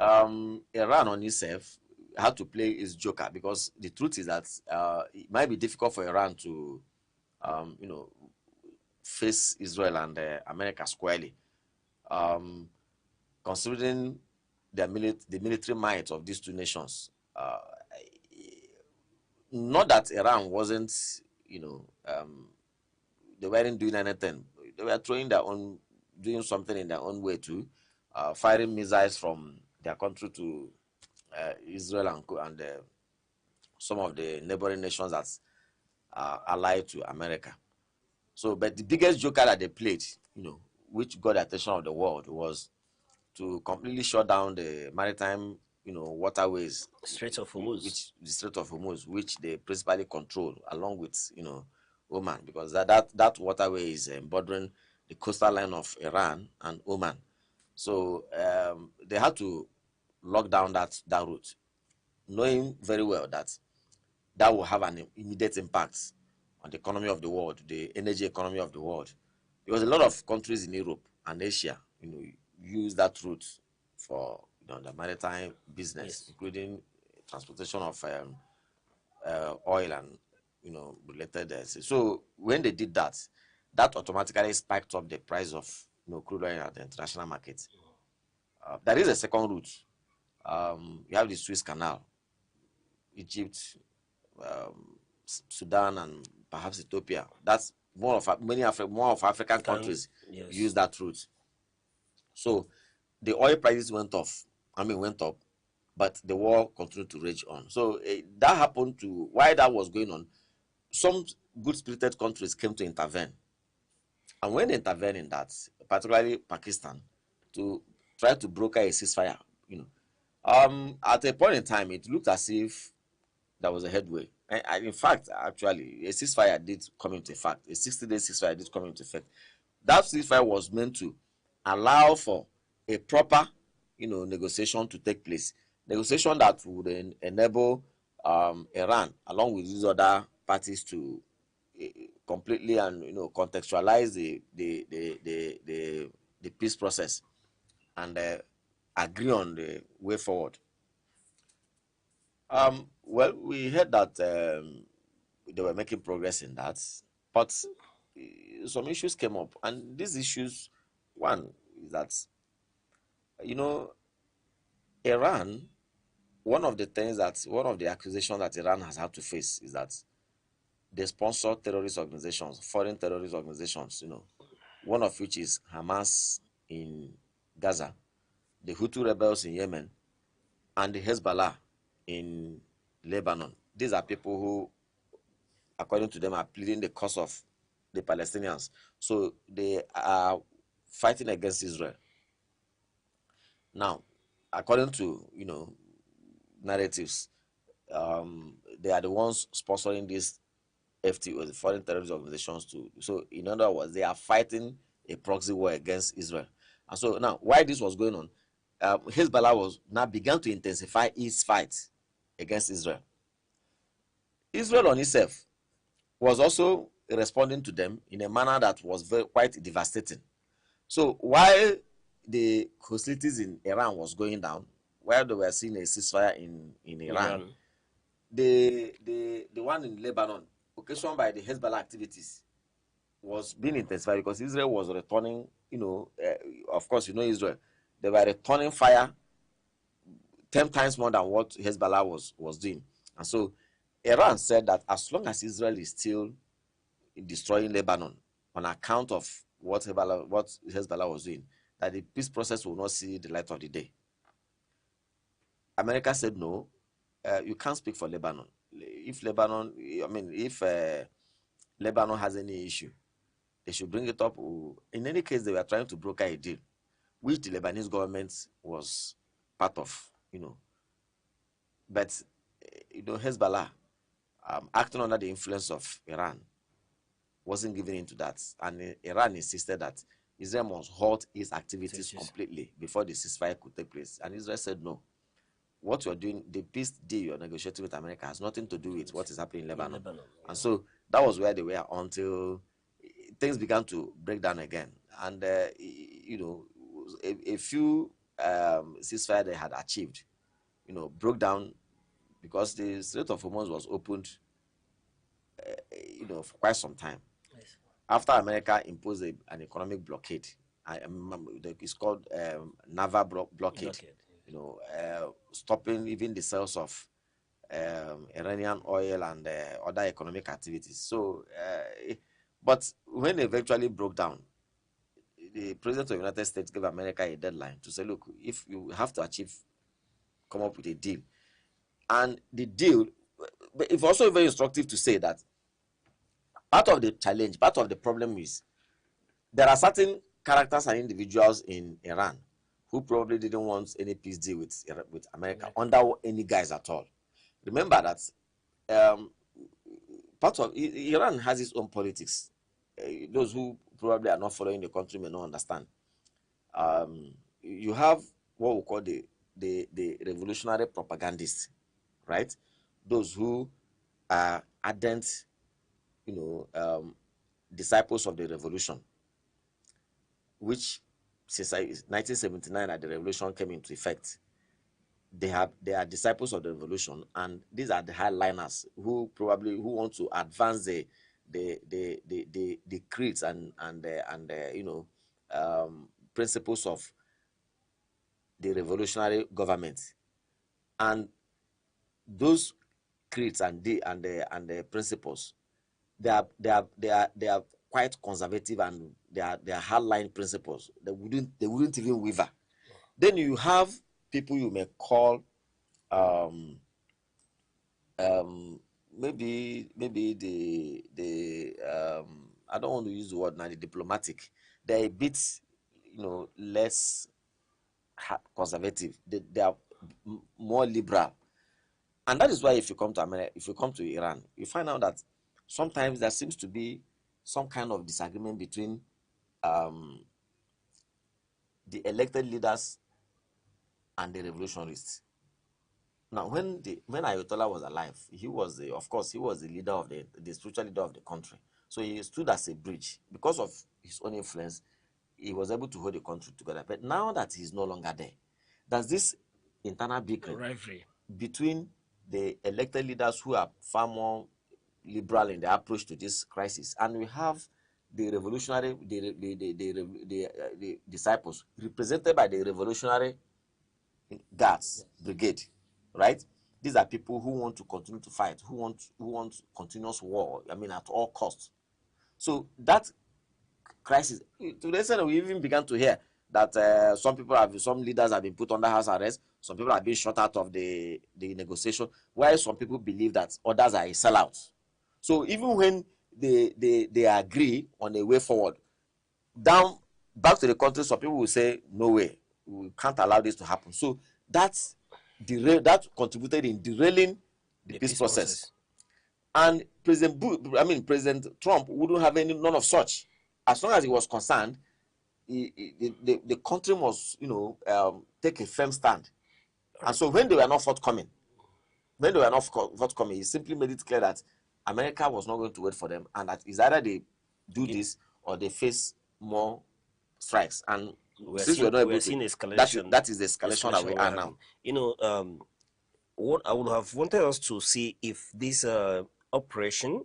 S14: Iran on itself had to play its joker, because the truth is that it might be difficult for Iran to, face Israel and America squarely, considering the military might of these two nations. Not that Iran wasn't, they weren't doing anything. They were doing something in their own way too, firing missiles from their country to Israel and some of the neighboring nations that are allied to America. So, but the biggest joker that they played, which got the attention of the world, was to completely shut down the maritime, waterways.
S13: Strait of Hormuz.
S14: The Strait of Hormuz, which they principally control, along with, Oman, because that waterway is bordering the coastal line of Iran and Oman. So they had to lock down that route, knowing very well that that will have an immediate impact on the economy of the world, the energy economy of the world. Because a lot of countries in Europe and Asia, use that route for the maritime business, including transportation of oil and related. So when they did that, that automatically spiked up the price of crude oil at the international market. There is a second route. You have the Suez Canal, Egypt, Sudan, and perhaps Ethiopia. That's more of African countries use that route. So the oil prices went up, but the war continued to rage on. So that happened to, while that was going on, some good-spirited countries came to intervene. And when they intervened in that, particularly Pakistan, to try to broker a ceasefire, at a point in time, it looked as if there was a headway. And in fact, actually, a ceasefire did come into effect. A 60-day ceasefire did come into effect. That ceasefire was meant to allow for a proper, negotiation to take place. Negotiation that would enable Iran, along with these other parties, to completely and contextualize the peace process and agree on the way forward. Well, we heard that they were making progress in that, but some issues came up, and these issues, one is that Iran, one of the accusations that Iran has had to face is that they sponsor terrorist organizations, foreign terrorist organizations, one of which is Hamas in Gaza, the Hutu rebels in Yemen, and the Hezbollah in Lebanon. These are people who, according to them, are pleading the cause of the Palestinians. So they are fighting against Israel. Now, according to narratives, they are the ones sponsoring these FTOs, the foreign terrorist organizations, too. So in other words, they are fighting a proxy war against Israel. And so now, while this was going on, Hezbollah began to intensify its fight against Israel. Israel on itself was also responding to them in a manner that was quite devastating. So while the hostilities in Iran was going down, while they were seeing a ceasefire in Iran, the one in Lebanon, occasioned by the Hezbollah activities, was being intensified because Israel was returning, of course, Israel, they were returning fire 10 times more than what Hezbollah was doing. And so Iran said that as long as Israel is still destroying Lebanon on account of what Hezbollah was doing, that the peace process will not see the light of the day. America said, no, you can't speak for Lebanon. If Lebanon has any issue, they should bring it up. In any case, they were trying to broker a deal, which the Lebanese government was part of, But, Hezbollah, acting under the influence of Iran, wasn't giving into that. And Iran insisted that Israel must halt its activities completely before the ceasefire could take place. And Israel said, no. What you're doing, the peace deal you're negotiating with America has nothing to do with what is happening in Lebanon. And so that was where they were until things began to break down again. And, a few ceasefire they had achieved, broke down because the Strait of Hormuz was opened, for quite some time. Yes. After America imposed an economic blockade, it's called naval blockade. Stopping even the sales of Iranian oil and other economic activities. So, but when it eventually broke down, the President of the United States gave America a deadline to say, look, if you have to come up with a deal. And the deal, but it's also very instructive to say that part of the challenge, part of the problem is there are certain characters and individuals in Iran who probably didn't want any peace deal with America under any guise at all. Remember that part of Iran has its own politics. Those who probably are not following the country may not understand. You have what we call the revolutionary propagandists, right? Those who are ardent, disciples of the revolution, which since 1979 that the revolution came into effect, they are disciples of the revolution, and these are the hardliners who want to advance the creeds and principles of the revolutionary government. And those creeds and the principles, they are quite conservative, and they are hardline principles. They wouldn't even waver. Then you have people you may call maybe the I don't want to use the word now, the diplomatic. They're a bit less conservative. They are more liberal. And that is why if you come to America, if you come to Iran, you find out that sometimes there seems to be some kind of disagreement between the elected leaders and the revolutionists. Now, when Ayatollah was alive, he was the leader of the spiritual leader of the country. So he stood as a bridge. Because of his own influence, he was able to hold the country together. But now that he's no longer there, there's this internal bickering between the elected leaders who are far more liberal in their approach to this crisis, and we have the revolutionary, the disciples represented by the revolutionary guards brigade, right? These are people who want to continue to fight, who want continuous war. I mean, at all costs. So that crisis, to the extent we even began to hear that some leaders have been put under house arrest, some people have been shot out of the negotiation, while some people believe that others are a sellout. So even when they agree on a way forward, back to the country, some people will say, no way, we can't allow this to happen. So that contributed in derailing the peace process. And President Trump wouldn't have none of such. As long as he was concerned, the country must, take a firm stand. And so when they were not forthcoming, he simply made it clear that America was not going to wait for them, and that is either they do this or they face more strikes. And since we're seeing escalation, that is the escalation that we are now.
S13: What I would have wanted us to see if this operation,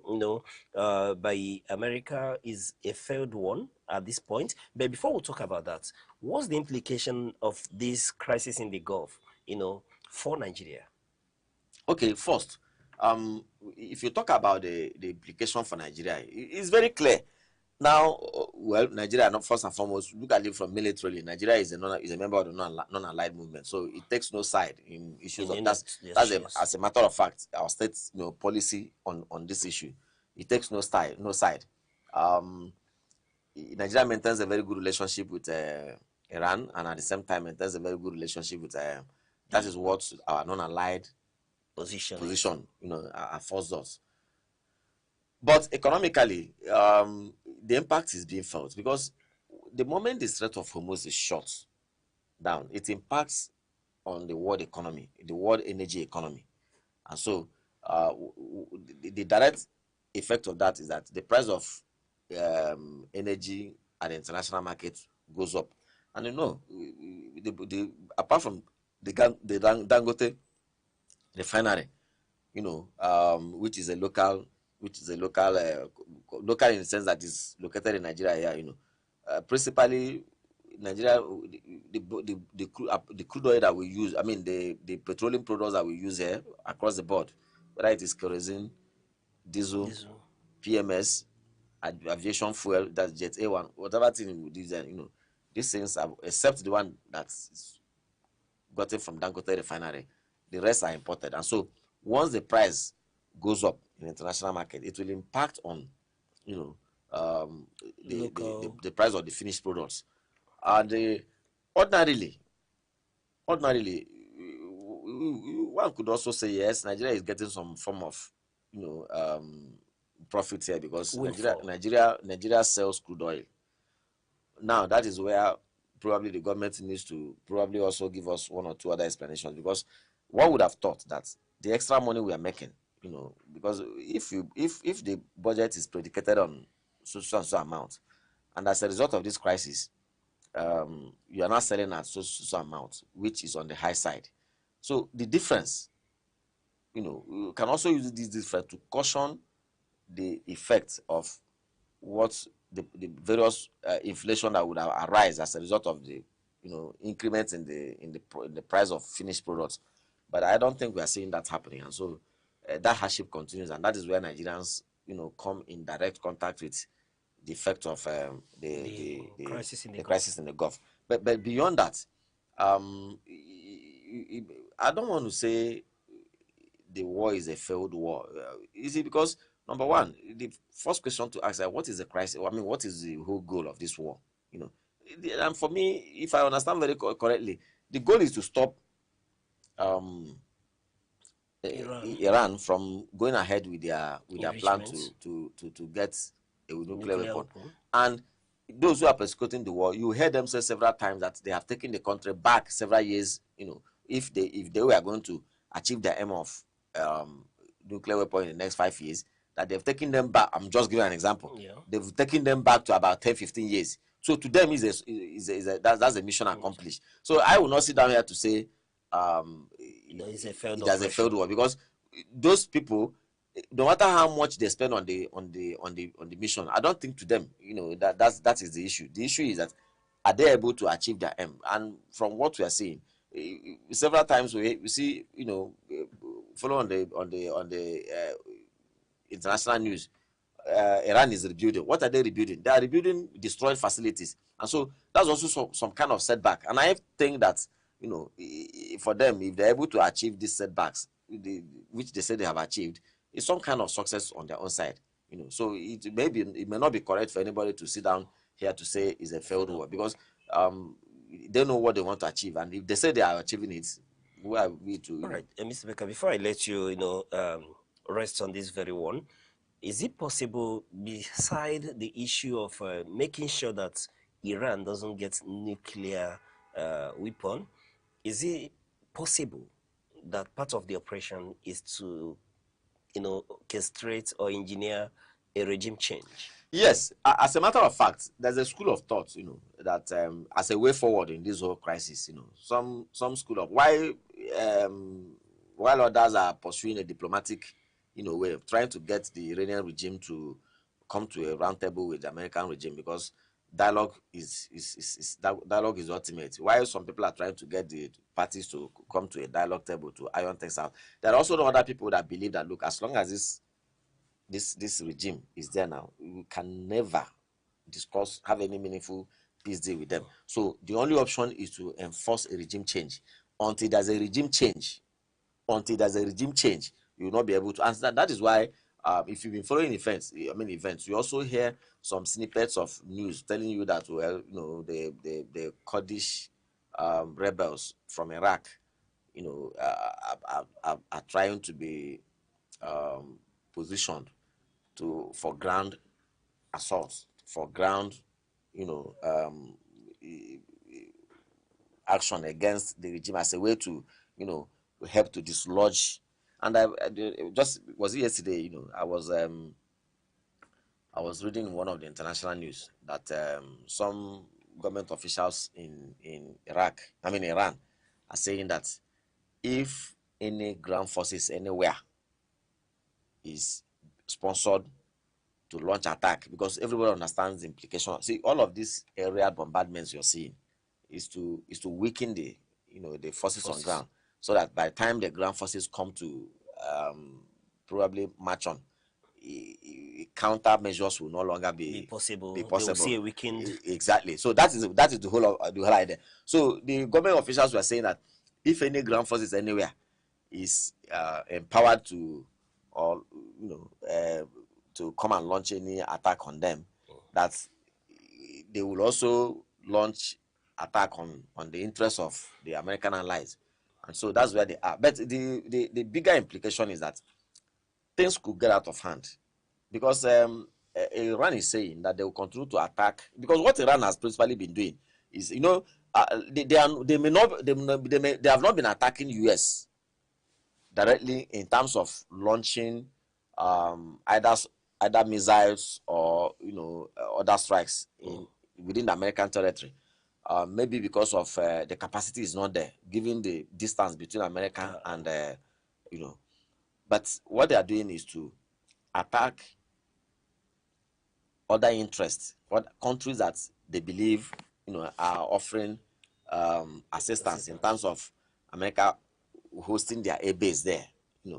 S13: by America is a failed one at this point. But before we talk about that, what's the implication of this crisis in the Gulf, for Nigeria? Okay, first, if you talk about the implication for Nigeria, it's very clear. Now, well, Nigeria, not first and foremost, look at it from militarily. Nigeria is a member of the non-allied movement, so it takes no side in issues of that. As a matter of fact, our state's policy on this issue, it takes no side. Nigeria maintains a very good relationship with Iran, and at the same time maintains a very good relationship with that is what our non-allied position affords us. But economically, the impact is being felt because the moment the Strait of Hormuz is shut down, it impacts on the world economy, the world energy economy. And so the direct effect of that is that the price of energy at the international market goes up. And apart from the Dangote refinery, which is a local in the sense that is located in Nigeria here, principally Nigeria, the crude oil that we use, the petroleum products that we use here across the board, whether it is kerosene, diesel, PMS, aviation fuel, that's jet A1, whatever thing we use, these things are, except the one that's gotten from Dangote refinery, the rest are imported. And so once the price goes up in the international market, it will impact on the price of the finished products. And ordinarily, one could also say yes, Nigeria is getting some form of profit here because Nigeria sells crude oil
S14: now that is where probably the government needs to probably also give us one or two other explanations, because one would have thought that the extra money we are making, because if the budget is predicated on so amount, and as a result of this crisis, you are not selling at so amount, which is on the high side. So the difference, you can also use this difference to caution the effect of what the various inflation that would arise as a result of the increments in the price of finished products. But I don't think we are seeing that happening, and so that hardship continues, and that is where Nigerians come in direct contact with the effect of the crisis in the Gulf. But beyond that, I don't want to say the war is a failed war. You see, because number one, the first question to ask is, what is the crisis? I mean, what is the whole goal of this war? And for me, if I understand very correctly, the goal is to stop Iran from going ahead with their plan to get a nuclear weapon. And those who are persecuting the war, you heard them say several times that they have taken the country back several years. If they were going to achieve their aim of nuclear weapon in the next 5 years, that they've taken them back. I'm just giving an example. Yeah. They've taken them back to about 10-15 years. So to them, that's a mission accomplished. So I will not sit down here to say it's a failed war, because those people, no matter how much they spend on the mission, I don't think to them, that is the issue. The issue is that, are they able to achieve their aim? And from what we are seeing, several times we see, follow on the international news, Iran is rebuilding. What are they rebuilding? They are rebuilding destroyed facilities, and so that's also some kind of setback. And I think that for them, if they're able to achieve these setbacks, which they say they have achieved, it's some kind of success on their own side. So it may not be correct for anybody to sit down here to say it's a failed war, because they know what they want to achieve, and if they say they are achieving it, who are we to?
S13: All right, Mr. Becker, before I let you, rest on this very one, is it possible, beside the issue of making sure that Iran doesn't get nuclear weapon, is it possible that part of the operation is to, orchestrate or engineer a regime change?
S14: Yes, as a matter of fact, there's a school of thought, that as a way forward in this whole crisis, some school of while others are pursuing a diplomatic, way of trying to get the Iranian regime to come to a round table with the American regime, because dialogue is ultimate. While some people are trying to get the parties to come to a dialogue table to iron things out, there are also other people that believe that, look, as long as this regime is there now, we can never have any meaningful peace deal with them. So the only option is to enforce a regime change. Until there's a regime change, you will not be able to answer that. That is why, if you've been following events, you also hear some snippets of news telling you that, well, the Kurdish rebels from Iraq, are trying to be positioned for ground assaults, for ground, action against the regime as a way to, help to dislodge. And I just was yesterday, I was reading one of the international news that some government officials in Iran are saying that if any ground forces anywhere is sponsored to launch attack, because everybody understands the implication. See, all of these aerial bombardments you're seeing is to weaken the forces on ground, so that by the time the ground forces come to probably march on, countermeasures will no longer be possible.
S13: They will see a weakened.
S14: Exactly. So that is the whole idea. So the government officials were saying that if any ground forces anywhere is empowered to, or to come and launch any attack on them, that they will also launch attack on the interests of the American allies. And so that's where they are. But the bigger implication is that things could get out of hand, because Iran is saying that they will continue to attack, because what Iran has principally been doing is, they have not been attacking US directly in terms of launching either missiles or other strikes within the American territory. Maybe because of the capacity is not there, given the distance between America and But what they are doing is to attack other interests, what countries that they believe are offering assistance in terms of America hosting their air base there.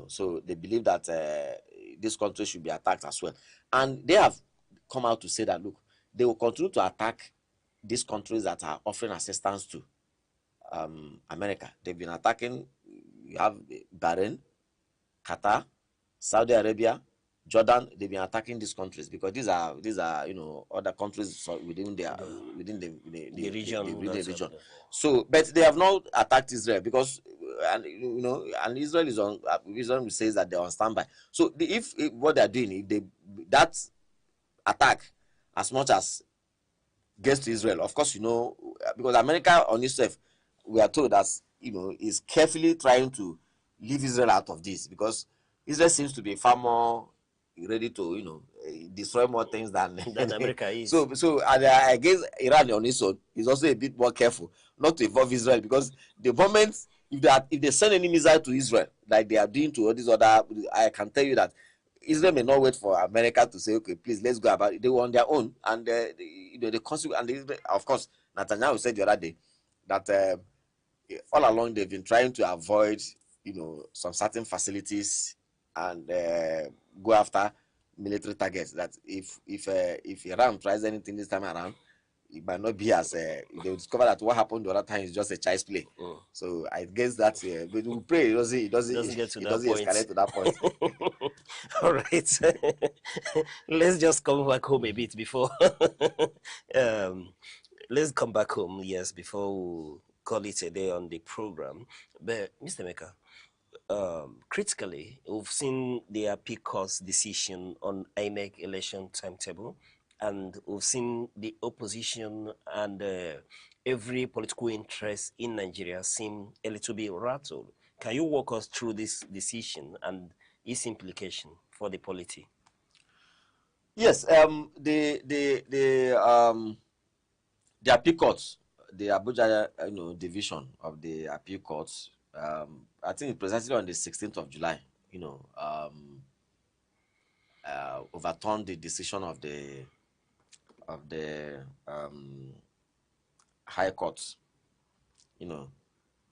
S14: So they believe that this country should be attacked as well, and they have come out to say that look, they will continue to attack these countries that are offering assistance to America. They've been attacking. You have Bahrain, Qatar, Saudi Arabia, Jordan. They've been attacking these countries because these are other countries within the region. So, but they have not attacked Israel because and Israel is on. Israel says that they're on standby. So if what they're doing, if that attack as much as gets to Israel, of course, because America on itself, we are told that is carefully trying to leave Israel out of this, because Israel seems to be far more ready to destroy more things than
S13: America is.
S14: So I guess Iran on its own is also a bit more careful not to involve Israel, because the moment if they send any missile to Israel like they are doing to all these other, I can tell you that Israel may not wait for America to say, okay, please, let's go about it. They were on their own, and the consequence. And of course, Netanyahu said the other day that all along they've been trying to avoid, some certain facilities and go after military targets. That if Iran tries anything this time around, it might not be as they will discover that what happened the other time is just a child's play. So I guess that but we pray it doesn't
S13: get to
S14: escalate to that point.
S13: All right. Let's just come back home a bit before let's come back home, yes, before we call it a day on the program. But Mr. Meka, critically, we've seen the appeal court's decision on INEC election timetable, and we've seen the opposition and every political interest in Nigeria seem a little bit rattled. Can you walk us through this decision and its implication for the polity?
S14: Yes, the appeal court, the Abuja division of the appeal court, I think it precisely on the 16th of July, overturned the decision of the High Court,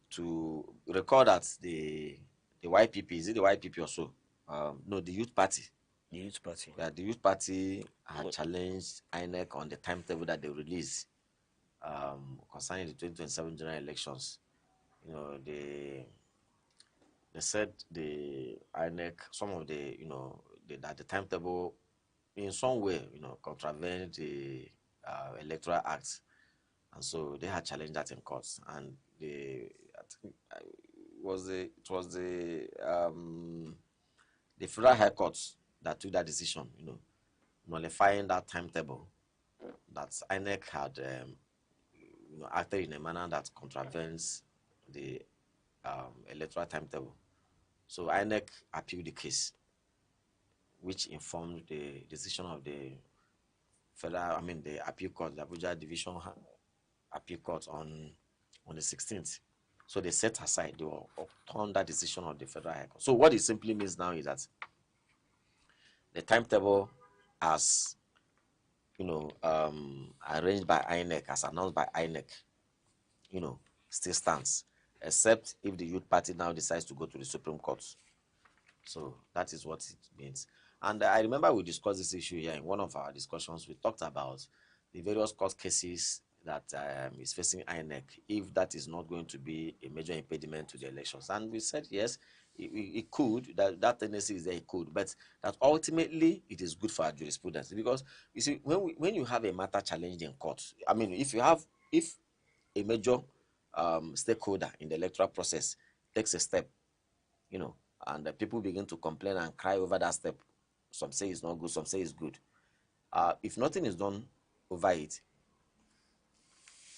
S14: to record that the YPP, is it the YPP or so? No, the Youth Party.
S13: The Youth Party.
S14: Yeah, the Youth Party had challenged INEC on the timetable that they released concerning the 2027 general elections. They said the INEC, some of that the timetable in some way, contravened the Electoral Act, and so they had challenged that in courts. And it was the Federal High Court that took that decision, nullifying that timetable that INEC had acted in a manner that contravenes the electoral timetable. So INEC appealed the case, which informed the decision of the the appeal court, the Abuja Division Appeal Court on the 16th. So they set aside, they will upturn that decision of the Federal High Court. So what it simply means now is that the timetable as arranged by INEC, as announced by INEC, still stands, except if the Youth Party now decides to go to the Supreme Court. So that is what it means. And I remember we discussed this issue here in one of our discussions. We talked about the various court cases that is facing INEC, if that is not going to be a major impediment to the elections. And we said, yes, it could, that tendency is there, it could, but that ultimately it is good for our jurisprudence. Because, you see, when you have a matter challenged in court, if a major stakeholder in the electoral process takes a step, and the people begin to complain and cry over that step, some say it's not good, some say it's good, if nothing is done over it,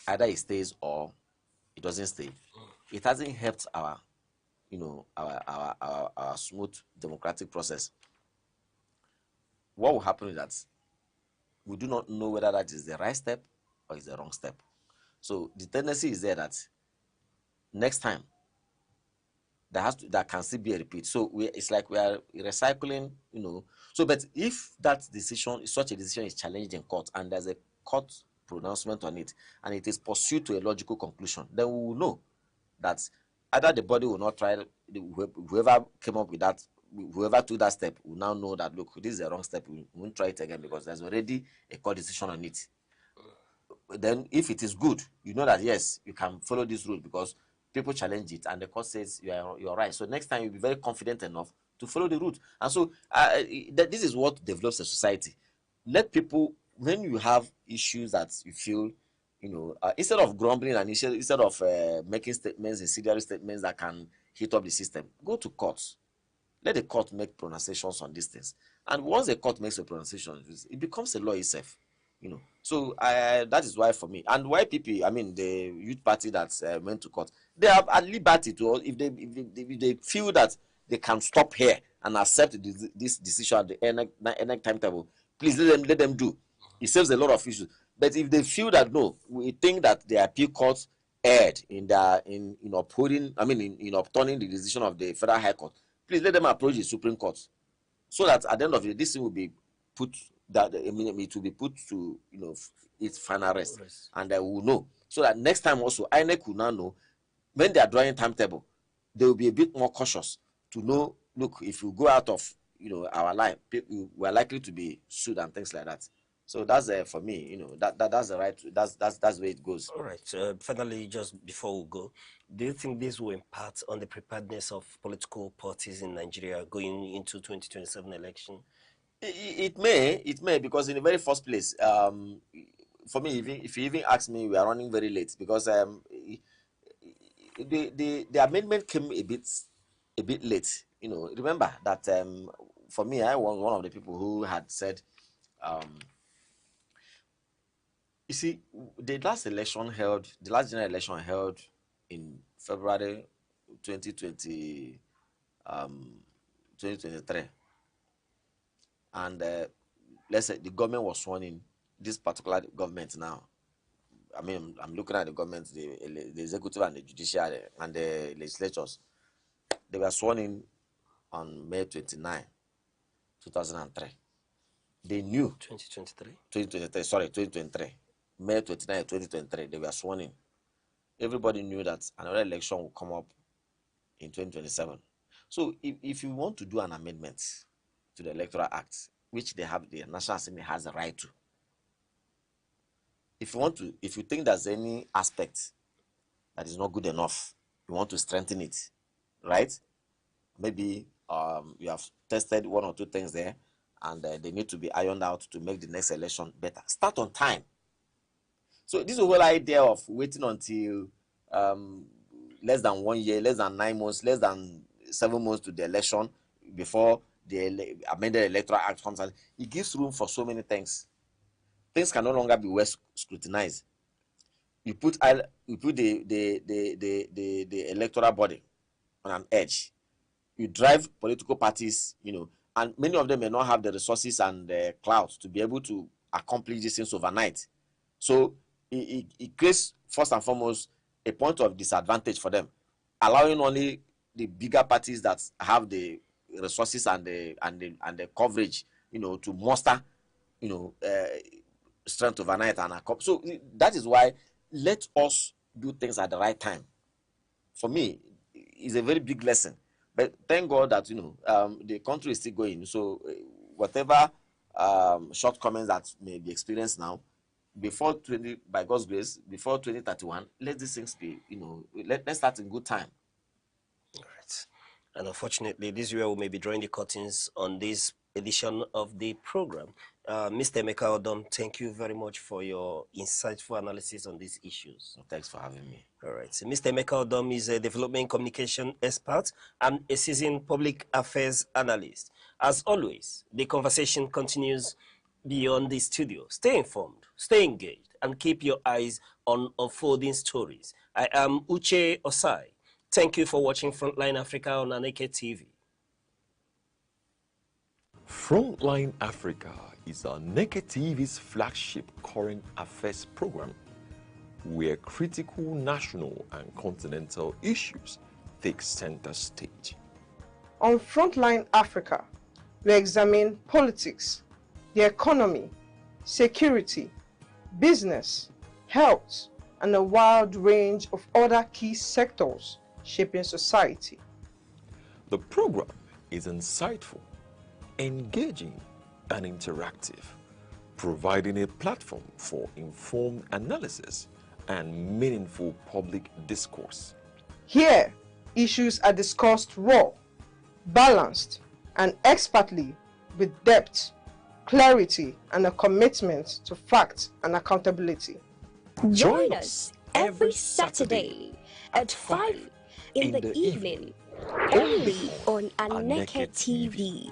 S14: either it stays or it doesn't stay. It hasn't helped our, our smooth democratic process. What will happen is that we do not know whether that is the right step or is the wrong step. So the tendency is there that next time that can still be a repeat. So it's like we are recycling, So, but if that decision, such a decision is challenged in court and there's a court pronouncement on it and it is pursued to a logical conclusion, then we will know that either the body will not try, whoever came up with that, whoever took that step will now know that, look, this is the wrong step, we won't try it again because there's already a court decision on it. Then if it is good, you know that yes, you can follow this route because people challenge it and the court says you're right. So next time you'll be very confident enough to follow the route. And so this is what develops a society. Let people, when you have issues that you feel, instead of grumbling and instead of making statements, incendiary statements that can hit up the system, go to courts. Let the court make pronunciations on these things. And once the court makes a pronunciation, it becomes a law itself. So that is why for me, and why people, I mean the youth party that went to court, they have at liberty to, if they feel that they can stop here and accept this decision at the NEC timetable, please let them do. It saves a lot of issues. But if they feel that no, we think that the appeal court erred in upholding, in upturning the decision of the Federal High Court, please let them approach the Supreme Court, so that at the end of the day, this thing will be put. It will be put to its final rest, and they will know. So that next time also, INEC will now know when they are drawing timetable, they will be a bit more cautious to know. Look, if you go out of our line, we are likely to be sued and things like that. So that's for me. That's the right. That's the way it goes.
S13: All right. Finally, just before we go, do you think this will impact on the preparedness of political parties in Nigeria going into 2027 election?
S14: It may, because in the very first place, for me, if you even ask me, we are running very late because the amendment came a bit late. Remember that for me, I was one of the people who had said, you see, the last general election held in February 2023. And let's say the government was sworn in, this particular government now. I'm looking at the government, the executive and the judiciary and the legislatures. They were sworn in on May 29, 2003. They knew 2023. May 29, 2023, they were sworn in. Everybody knew that another election will come up in 2027. So if you want to do an amendment to the Electoral Act, which the National Assembly has a right to. If you think there's any aspect that is not good enough, you want to strengthen it, right? Maybe you have tested one or two things there, and they need to be ironed out to make the next election better. Start on time. So this is the whole idea of waiting until less than 1 year, less than 9 months, less than 7 months to the election before the amended Electoral Act comes out. It gives room for so many things. Things can no longer be well scrutinized. You put the electoral body on an edge. You drive political parties, and many of them may not have the resources and the clout to be able to accomplish these things overnight. So it creates, first and foremost, a point of disadvantage for them, allowing only the bigger parties that have the resources and the coverage, to muster, strength overnight and so that is why let us do things at the right time. For me, it's a very big lesson. But thank God that the country is still going. So whatever shortcomings that may be experienced now, by God's grace, before 2031, let these things be, let's start in good time.
S13: All right. And unfortunately, this year we may be drawing the curtains on this edition of the program. Mr. Emeka Odom, thank you very much for your insightful analysis on these issues.
S14: Thanks for having me.
S13: All right. So Mr. Emeka Odom is a development communication expert and a seasoned public affairs analyst. As always, the conversation continues beyond the studio. Stay informed, stay engaged, and keep your eyes on unfolding stories. I am Uche Osai. Thank you for watching Frontline Africa on Aneke TV.
S1: Frontline Africa is Aneke TV's flagship current affairs program, where critical national and continental issues take center stage.
S6: On Frontline Africa, we examine politics, the economy, security, business, health, and a wide range of other key sectors shaping society.
S1: The program is insightful, engaging, and interactive, providing a platform for informed analysis and meaningful public discourse.
S6: Here, issues are discussed raw, balanced, and expertly with depth, clarity, and a commitment to fact and accountability.
S9: Join us every Saturday at 5 in the evening, only on Aneke TV.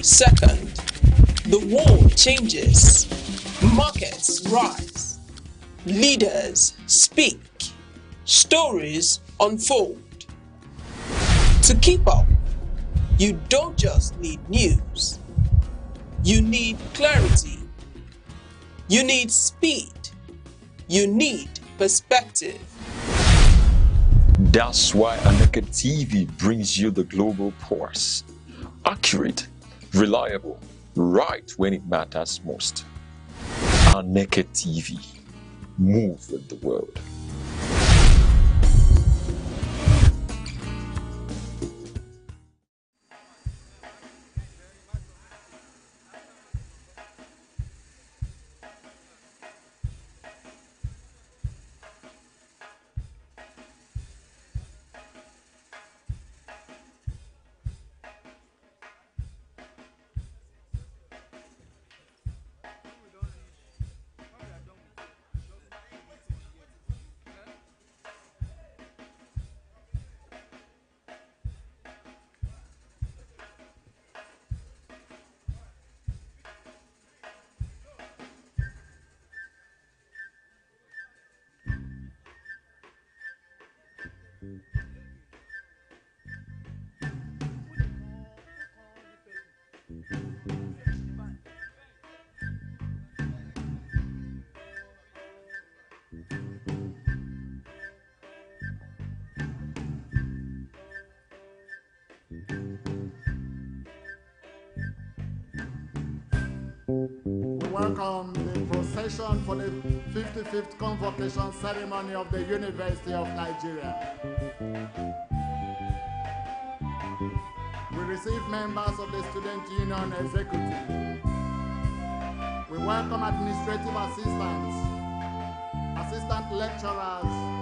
S12: Second, the world changes, markets rise, leaders speak, stories unfold. To keep up, you don't just need news. You need clarity. You need speed. You need perspective.
S1: That's why Aneke TV brings you the global pulse. Accurate, reliable, right when it matters most. Aneke TV. Move with the world.
S15: We welcome the procession for the 55th convocation ceremony of the University of Nigeria. We receive members of the Student Union Executive. We welcome administrative assistants, assistant lecturers,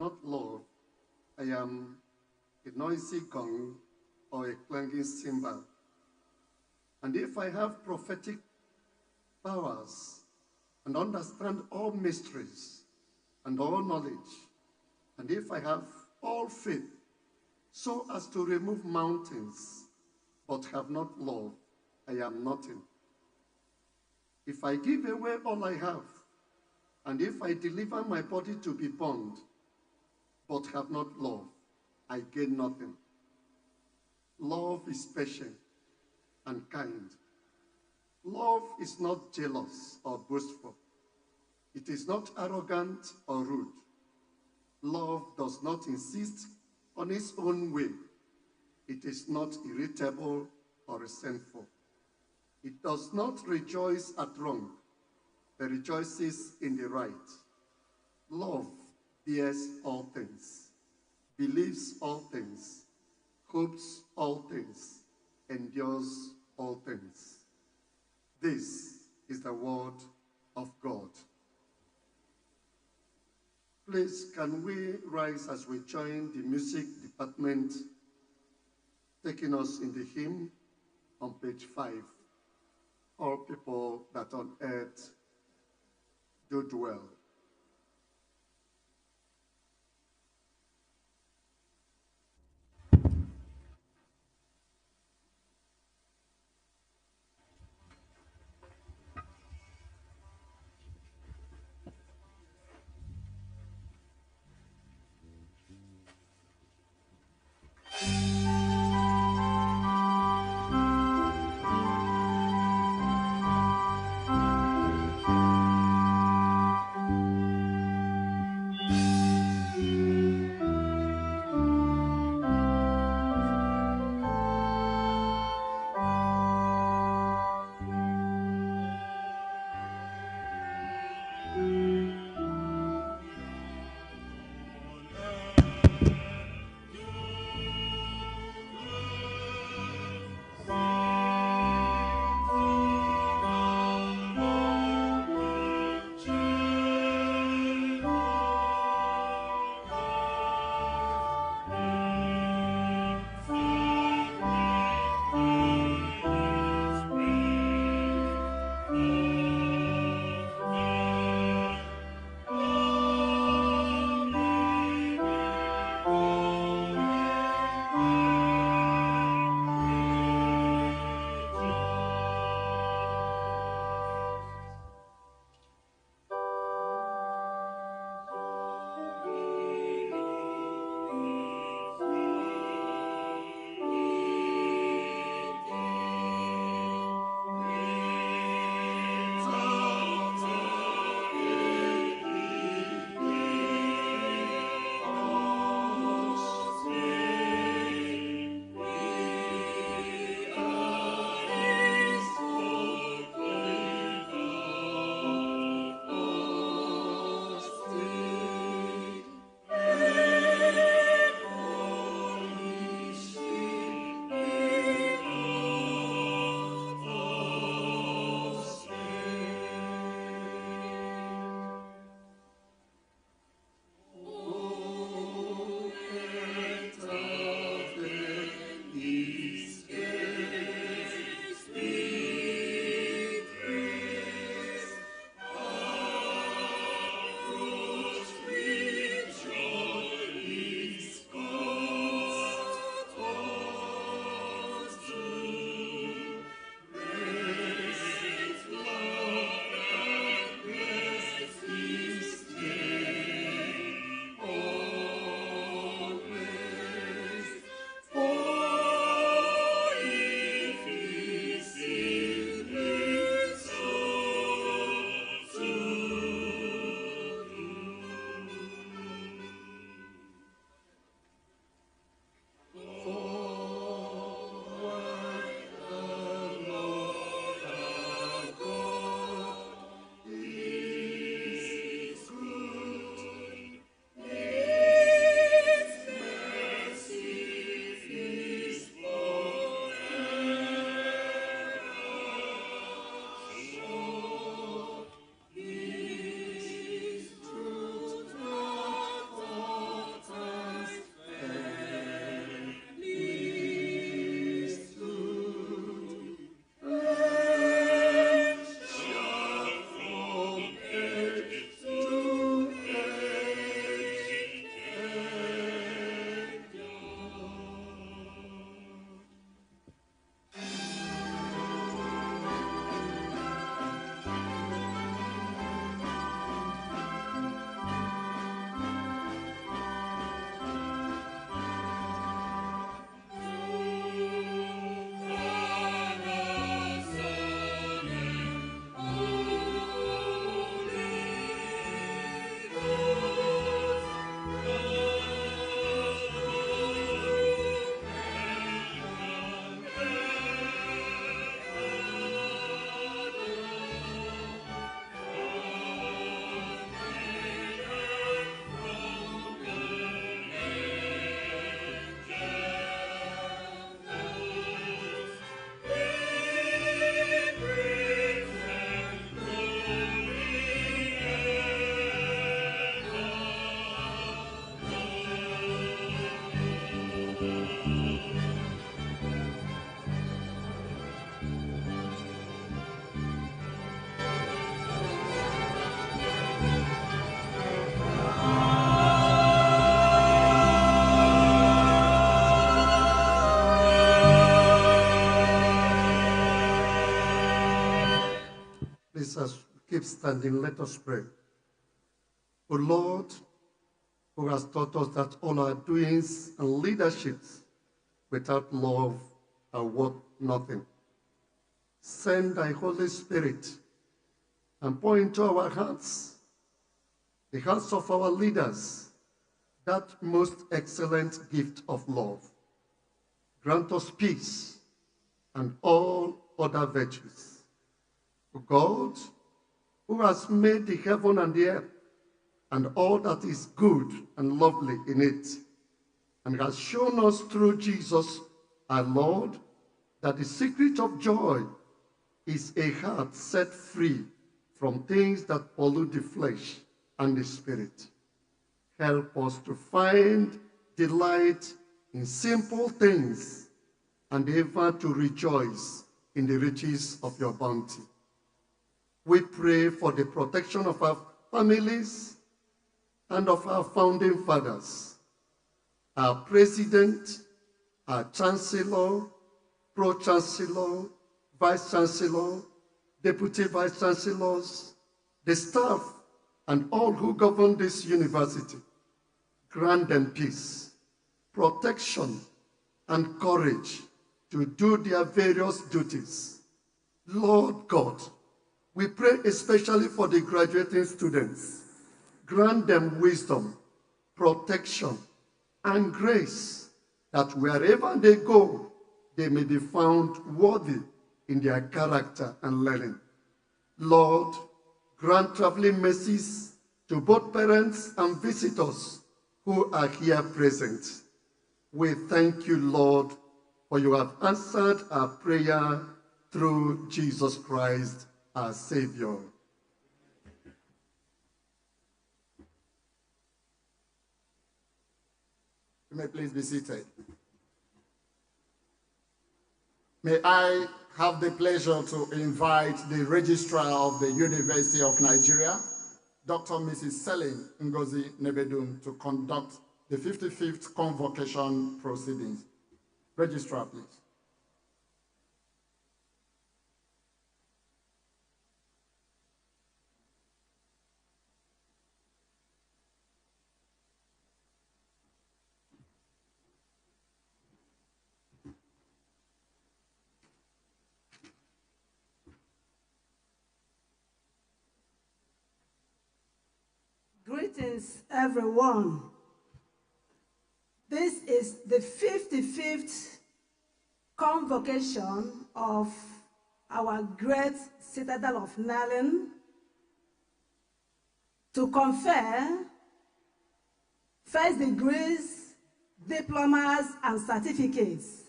S16: not love, I am a noisy gong or a clanging cymbal. And if I have prophetic powers and understand all mysteries and all knowledge, and if I have all faith so as to remove mountains, but have not love, I am nothing. If I give away all I have, and if I deliver my body to be burned, but have not love, I gain nothing. Love is patient and kind. Love is not jealous or boastful. It is not arrogant or rude. Love does not insist on its own way. It is not irritable or resentful. It does not rejoice at wrong, but rejoices in the right. Love bears all things, believes all things, hopes all things, endures all things. This is the word of God. Please, can we rise as we join the music department, taking us in the hymn on page 5. All people that on earth do dwell. keep standing. Let us pray. O Lord, who has taught us that all our doings and leaderships without love are worth nothing. Send thy Holy Spirit and pour into our hearts, the hearts of our leaders, that most excellent gift of love. Grant us peace and all other virtues. O God, who has made the heaven and the earth and all that is good and lovely in it, and has shown us through Jesus our Lord that the secret of joy is a heart set free from things that pollute the flesh and the spirit. Help us to find delight in simple things and ever to rejoice in the riches of your bounty. We pray for the protection of our families and of our founding fathers, our president, our chancellor, pro-chancellor, vice-chancellor, deputy vice-chancellors, the staff, and all who govern this university. Grant them peace, protection, and courage to do their various duties. Lord God, we pray especially for the graduating students. Grant them wisdom, protection, and grace, that wherever they go, they may be found worthy in their character and learning. Lord, grant traveling mercies to both parents and visitors who are here present. We thank you, Lord, for you have answered our prayer through Jesus Christ, our Savior.
S15: You may please be seated. May I have the pleasure to invite the Registrar of the University of Nigeria, Dr. Mrs. Selin Ngozi Nebedum, to conduct the 55th convocation proceedings. Registrar, please.
S23: Greetings, everyone. This is the 55th convocation of our great citadel of Nalen to confer first degrees, diplomas, and certificates.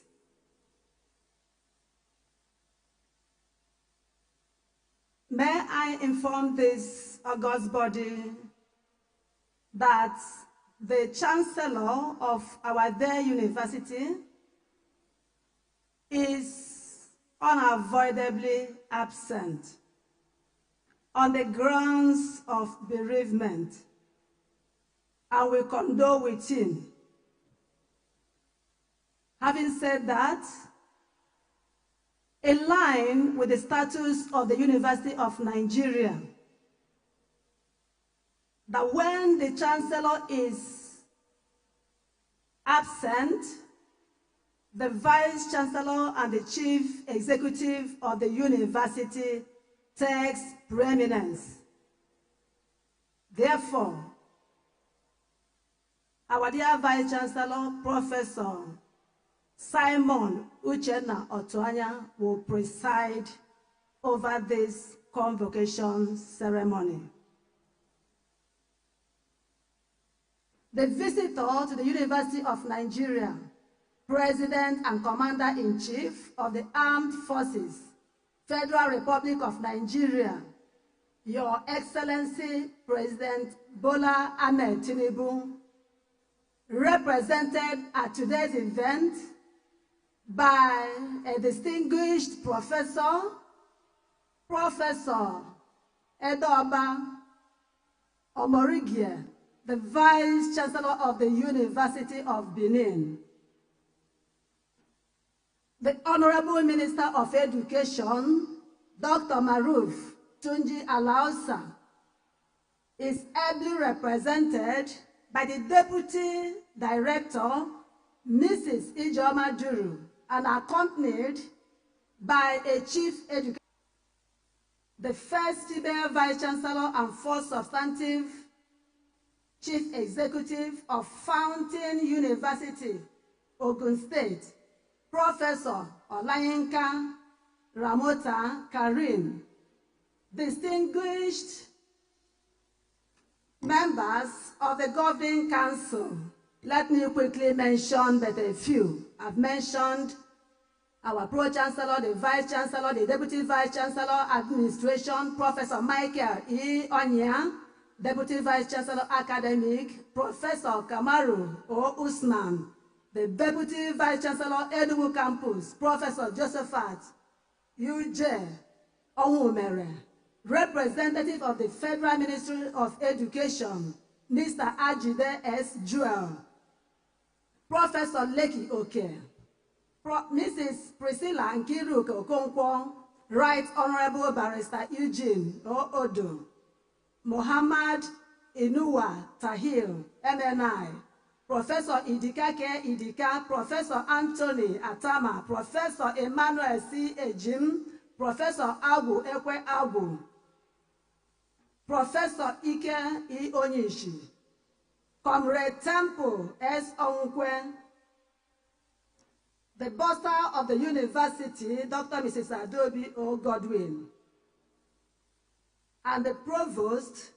S23: May I inform this august body that the Chancellor of our dear university is unavoidably absent on the grounds of bereavement, and we condole with him. Having said that, in line with the status of the University of Nigeria, that when the Chancellor is absent, the Vice Chancellor and the Chief Executive of the university takes preeminence. Therefore, our dear Vice Chancellor, Professor Simon Uchenna Otuanya, will preside over this convocation ceremony. The visitor to the University of Nigeria, President and Commander-in-Chief of the Armed Forces, Federal Republic of Nigeria, Your Excellency President Bola Ahmed Tinubu, represented at today's event by a distinguished professor, Professor Edoba Omorigie, the Vice Chancellor of the University of Benin, the Honorable Minister of Education, Dr. Maruf Tunji Alausa is ably represented by the Deputy Director, Mrs. Ijoma Duru, and accompanied by a Chief Educator, the first female Vice Chancellor and fourth substantive Chief Executive of Fountain University, Ogun State, Professor Olayinka Ramota Karim, distinguished members of the Governing Council. Let me quickly mention but a few. I've mentioned our Pro-Chancellor, the Vice-Chancellor, the Deputy Vice-Chancellor, Administration, Professor Michael E. Onya, Deputy Vice-Chancellor, Academic, Professor Kamaru O. Usman, the Deputy Vice-Chancellor, Enugu Campus, Professor Josephat U.J. Onwumere, Representative of the Federal Ministry of Education, Mr. Ajide S. Jewel, Professor Leki Oke, Mrs. Priscilla Nkiruka Okonkwo, Right Honorable Barrister Eugene O. Odo, Muhammad Inuwa Tahil, MNI, Professor Idika K. Idika, Professor Anthony Atama, Professor Emmanuel C. Ejim, Professor Agu Ekwe Agu, Professor Ike E. Onyishi, Comrade Temple S. Onkwe, the bursar of the university, Dr. Mrs. Adobe O. Godwin, and the provost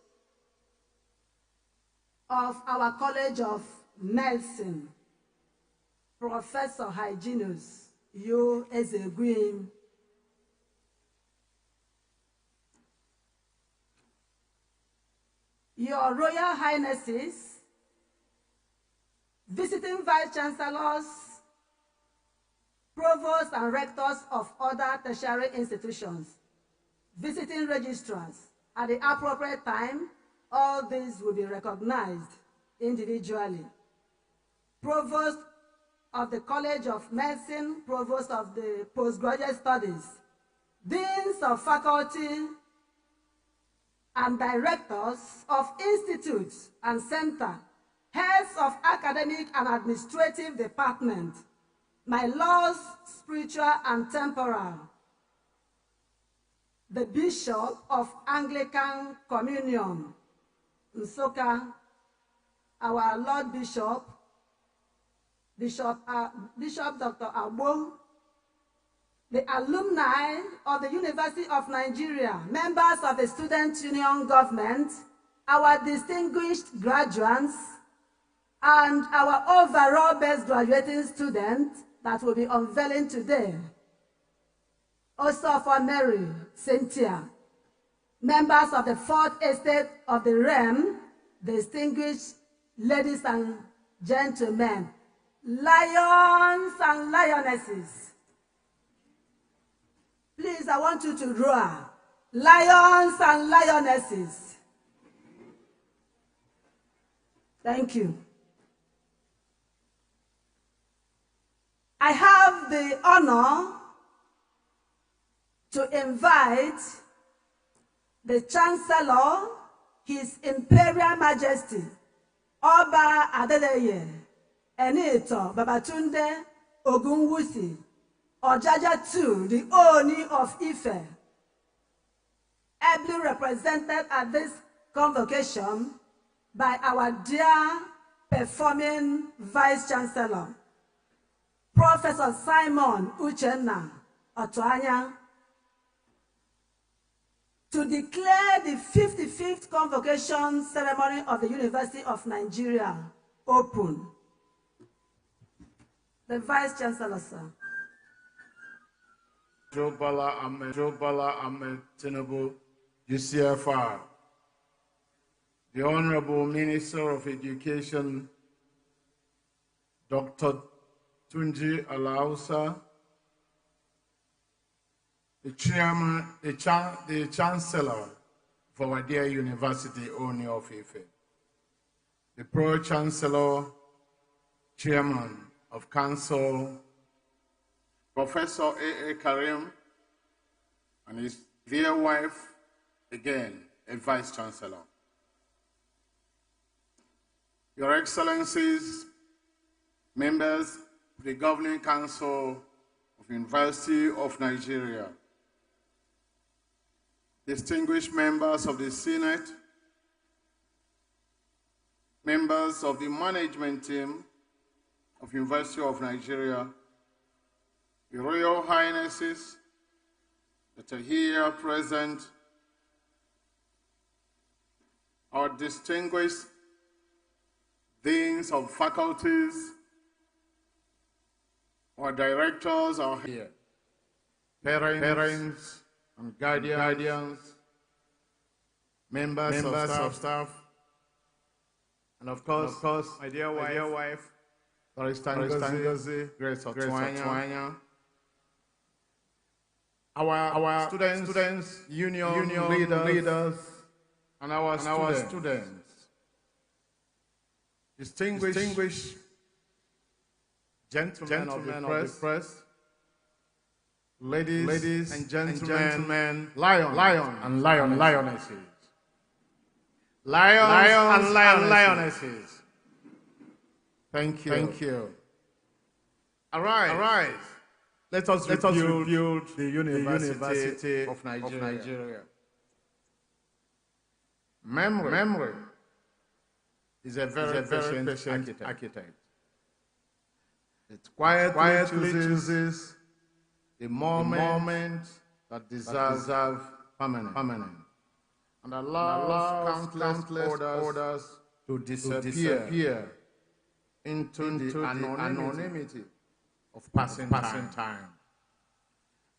S23: of our College of Medicine, Professor Hyginus U. Ezegwin. Your Royal Highnesses, visiting Vice Chancellors, Provosts and Rectors of other tertiary institutions, visiting registrars, at the appropriate time, all these will be recognized individually. Provost of the College of Medicine, Provost of the Postgraduate Studies, Deans of Faculty, and Directors of Institutes and Center, Heads of Academic and Administrative Department, my Lords, Spiritual and Temporal, the Bishop of Anglican Communion, Nsoka, our Lord Bishop, Bishop Dr. Agbo, the alumni of the University of Nigeria, members of the Student Union Government, our distinguished graduates, and our overall best graduating students that will be unveiling today. Also for Mary, Cynthia, members of the Fourth Estate of the Realm, distinguished ladies and gentlemen, lions and lionesses. Please, I want you to roar. Lions and lionesses. Thank you. I have the honor to invite the Chancellor, His Imperial Majesty, Oba Adeleye Enito Babatunde Ogunwusi, Ojaja II, the Oni of Ife, ably represented at this convocation by our dear performing Vice Chancellor, Professor Simon Uchenna Otuanya, to declare the 55th convocation ceremony of the University of Nigeria open. The Vice Chancellor, sir.
S17: Jobala Ahmed Tinubu, UCFR. The Honorable Minister of Education, Dr. Tunji Alausa, the Chairman, the Chancellor of our dear University, Oni of Ife, the Pro-Chancellor, Chairman of Council, Professor A.A. Karim, and his dear wife, again, a Vice-Chancellor. Your Excellencies, members of the Governing Council of University of Nigeria, distinguished members of the Senate, members of the management team of University of Nigeria, the Royal Highnesses that are here present, our distinguished deans of faculties, our directors are here, parents and guardians, members of staff, and of course, my dear wife, Barrister Ngozi Grace Otwanya, our students, union leaders, and our students, distinguished gentlemen of the press, ladies and gentlemen, lions and lionesses. Lions and lionesses. Thank you. Arise. Let us rebuild the University of Nigeria. Memory is a very patient architect. It quietly chooses the moment that deserves permanent. And allows countless orders to disappear into the anonymity of passing time.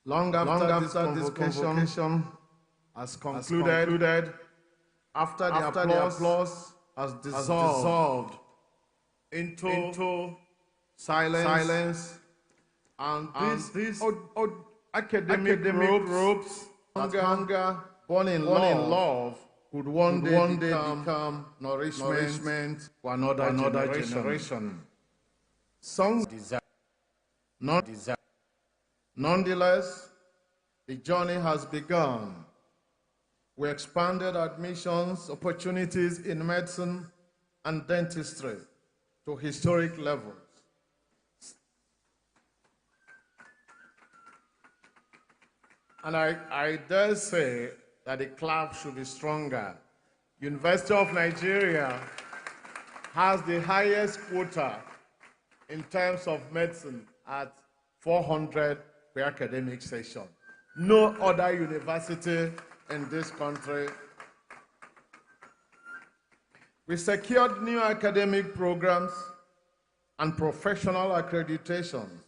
S17: Long after this convocation has concluded, after the applause has dissolved into silence, and these academic robes, hunger, born in love, could one day become nourishment for another generation. Songs nonetheless, the journey has begun. We expanded admissions opportunities in medicine and dentistry to historic levels. And I dare say that the clap should be stronger. University of Nigeria has the highest quota in terms of medicine at 400 per academic session. No other university in this country. We secured new academic programs and professional accreditations,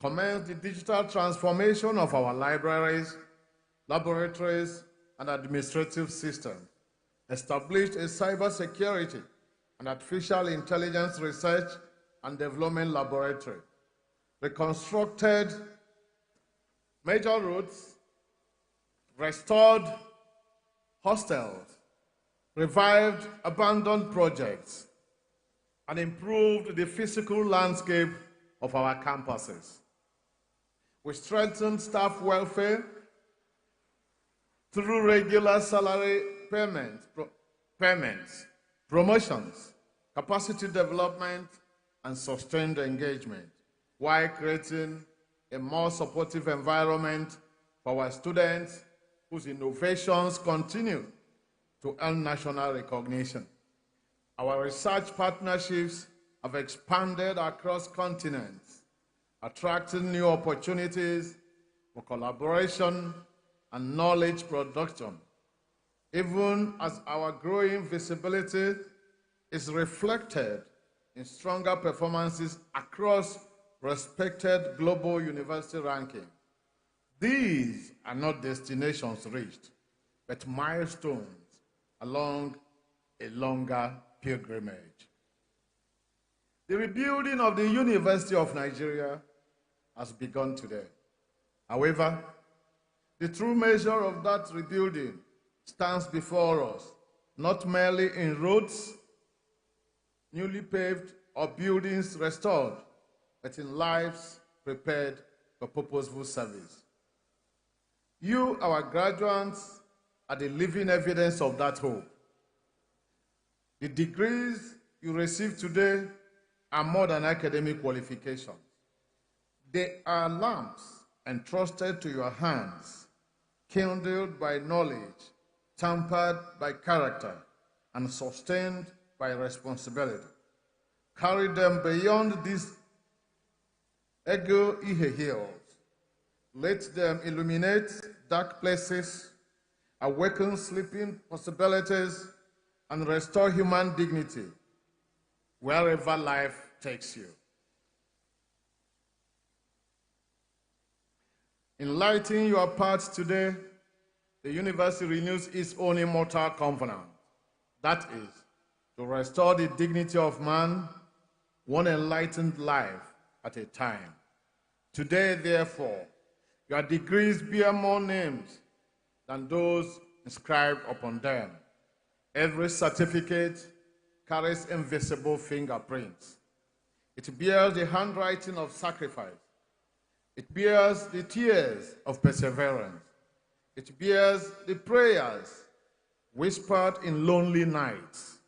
S17: commenced the digital transformation of our libraries, laboratories, and administrative systems, established a cybersecurity and artificial intelligence research and development laboratory, reconstructed major roads, restored hostels, revived abandoned projects, and improved the physical landscape of our campuses. We strengthened staff welfare through regular salary payments, promotions, capacity development, and sustained engagement, while creating a more supportive environment for our students whose innovations continue to earn national recognition. Our research partnerships have expanded across continents, attracting new opportunities for collaboration and knowledge production, even as our growing visibility is reflected in stronger performances across respected global university rankings. These are not destinations reached, but milestones along a longer pilgrimage. The rebuilding of the University of Nigeria has begun today. However, the true measure of that rebuilding stands before us, not merely in roads, newly paved, or buildings restored, but in lives prepared for purposeful service. You, our graduates, are the living evidence of that hope. The degrees you receive today are more than academic qualifications. They are lamps entrusted to your hands, kindled by knowledge, tempered by character, and sustained by responsibility. Carry them beyond these ego hills. Let them illuminate dark places, awaken sleeping possibilities, and restore human dignity wherever life takes you. In lighting your path today, the university renews its own immortal covenant. That is, to restore the dignity of man, one enlightened life at a time. Today, therefore, your degrees bear more names than those inscribed upon them. Every certificate carries invisible fingerprints. It bears the handwriting of sacrifice. It bears the tears of perseverance. It bears the prayers whispered in lonely nights.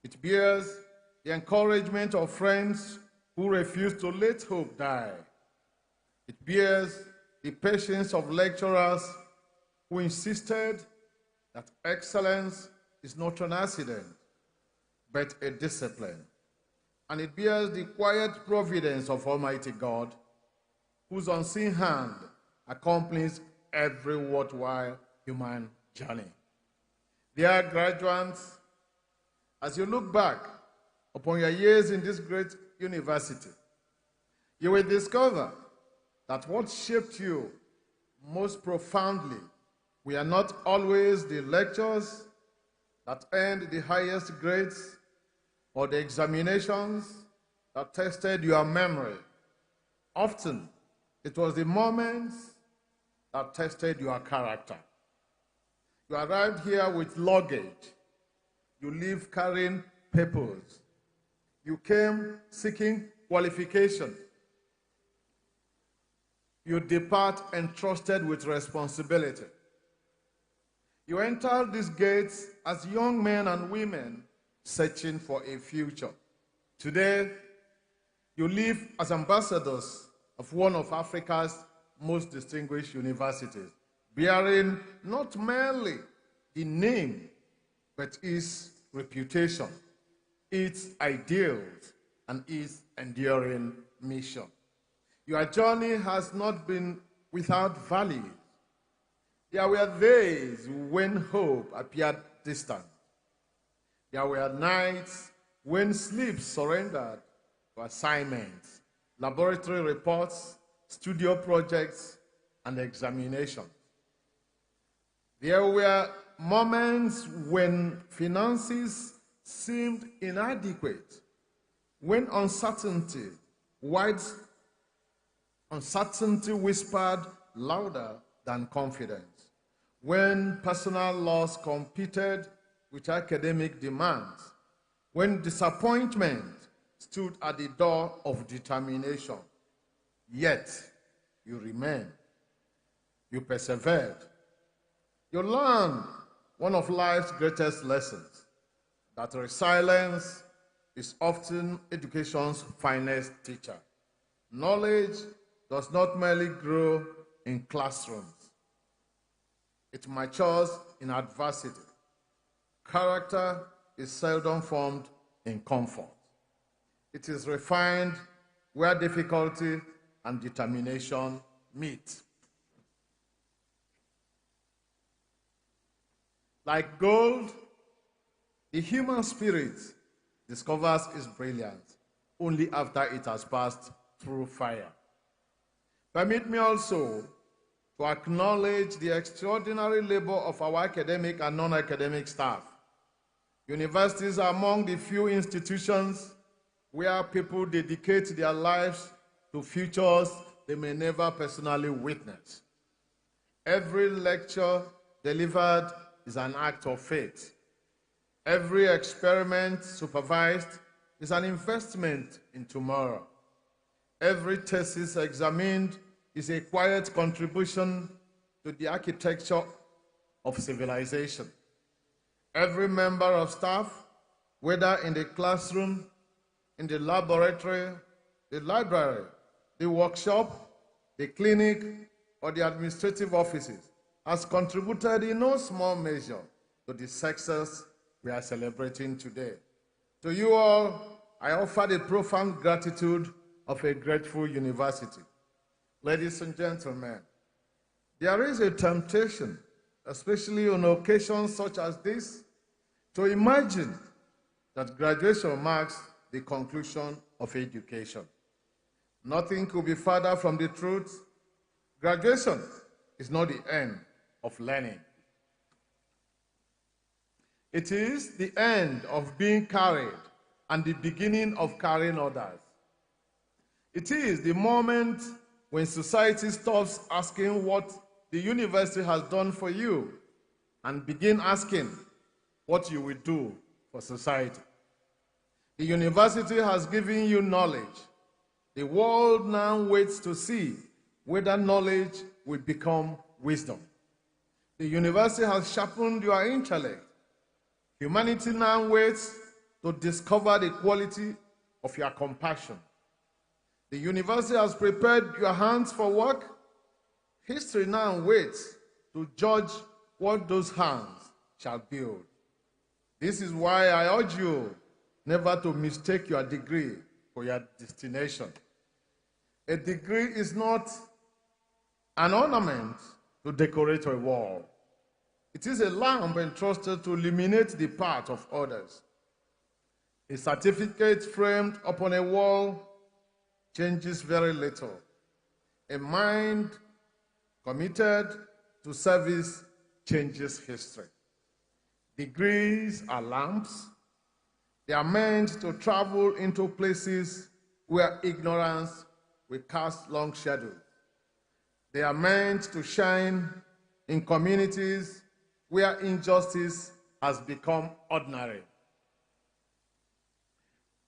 S17: It bears the encouragement of friends who refuse to let hope die. It bears the patience of lecturers who insisted that excellence is not an accident, but a discipline. And it bears the quiet providence of Almighty God, whose unseen hand accompanies every worthwhile human journey. Dear graduates, as you look back upon your years in this great university, you will discover that what shaped you most profoundly were not always the lectures that earned the highest grades or the examinations that tested your memory. Often, it was the moments that tested your character. You arrived here with luggage. You leave carrying papers. You came seeking qualification. You depart entrusted with responsibility. You enter these gates as young men and women searching for a future. Today, you live as ambassadors of one of Africa's most distinguished universities, bearing not merely the name, but its reputation, its ideals, and its enduring mission. Your journey has not been without valleys. There were days when hope appeared distant. There were nights when sleep surrendered to assignments, laboratory reports, studio projects, and examinations. There were moments when finances seemed inadequate, when uncertainty whispered louder than confidence, when personal loss competed with academic demands, when disappointment stood at the door of determination. Yet, you remained. You persevered. You learned one of life's greatest lessons, that resilience is often education's finest teacher. Knowledge does not merely grow in classrooms. It matures in adversity. Character is seldom formed in comfort. It is refined where difficulty and determination meet. Like gold, the human spirit discovers its brilliance only after it has passed through fire. Permit me also to acknowledge the extraordinary labor of our academic and non-academic staff. Universities are among the few institutions where people dedicate their lives to futures they may never personally witness. Every lecture delivered is an act of faith. Every experiment supervised is an investment in tomorrow. Every thesis examined is a quiet contribution to the architecture of civilization. Every member of staff, whether in the classroom, in the laboratory, the library, the workshop, the clinic, or the administrative offices, has contributed in no small measure to the success we are celebrating today. To you all, I offer the profound gratitude of a grateful university. Ladies and gentlemen, there is a temptation, especially on occasions such as this, to imagine that graduation marks the conclusion of education. Nothing could be further from the truth. Graduation is not the end of learning. It is the end of being carried and the beginning of carrying others. It is the moment when society stops asking what the university has done for you and begin asking what you will do for society. The university has given you knowledge. The world now waits to see whether knowledge will become wisdom. The university has sharpened your intellect. Humanity now waits to discover the quality of your compassion. The university has prepared your hands for work. History now waits to judge what those hands shall build. This is why I urge you never to mistake your degree for your destination. A degree is not an ornament to decorate a wall. It is a lamp entrusted to illuminate the path of others. A certificate framed upon a wall changes very little. A mind committed to service changes history. Degrees are lamps. They are meant to travel into places where ignorance will cast long shadows. They are meant to shine in communities where injustice has become ordinary.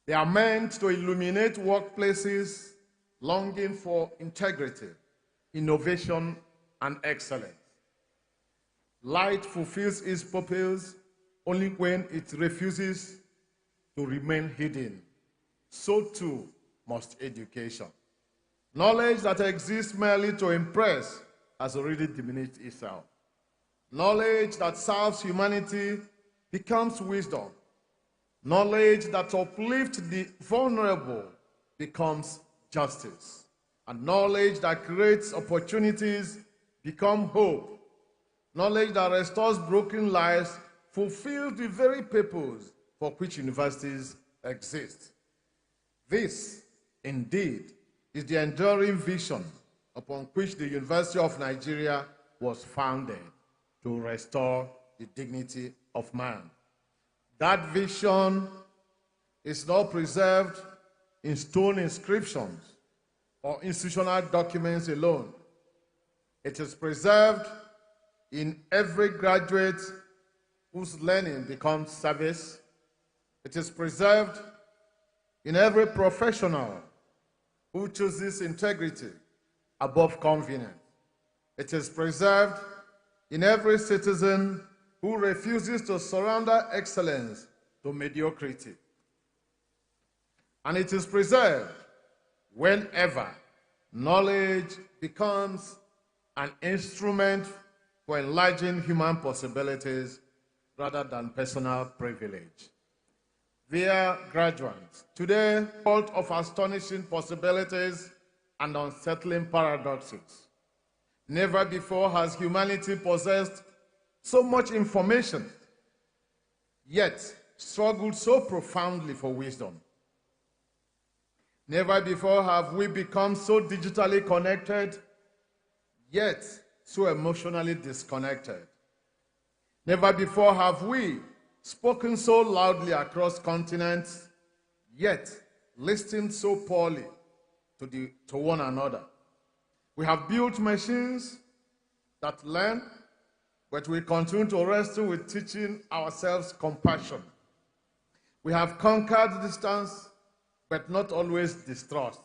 S17: They are meant to illuminate workplaces longing for integrity, innovation, and excellence. Light fulfills its purpose only when it refuses to remain hidden. So too must education. Knowledge that exists merely to impress has already diminished itself. Knowledge that serves humanity becomes wisdom. Knowledge that uplifts the vulnerable becomes justice. And knowledge that creates opportunities becomes hope. Knowledge that restores broken lives fulfills the very purpose for which universities exist. This, indeed, is the enduring vision upon which the University of Nigeria was founded, to restore the dignity of man. That vision is not preserved in stone inscriptions or institutional documents alone. It is preserved in every graduate whose learning becomes service. It is preserved in every professional who chooses integrity above convenience. It is preserved in every citizen who refuses to surrender excellence to mediocrity. And it is preserved whenever knowledge becomes an instrument for enlarging human possibilities rather than personal privilege. Dear graduates, today, full of astonishing possibilities and unsettling paradoxes. Never before has humanity possessed so much information, yet struggled so profoundly for wisdom. Never before have we become so digitally connected, yet so emotionally disconnected. Never before have we spoken so loudly across continents, yet listened so poorly to one another. We have built machines that learn, but we continue to wrestle with teaching ourselves compassion. We have conquered distance, but not always distrust.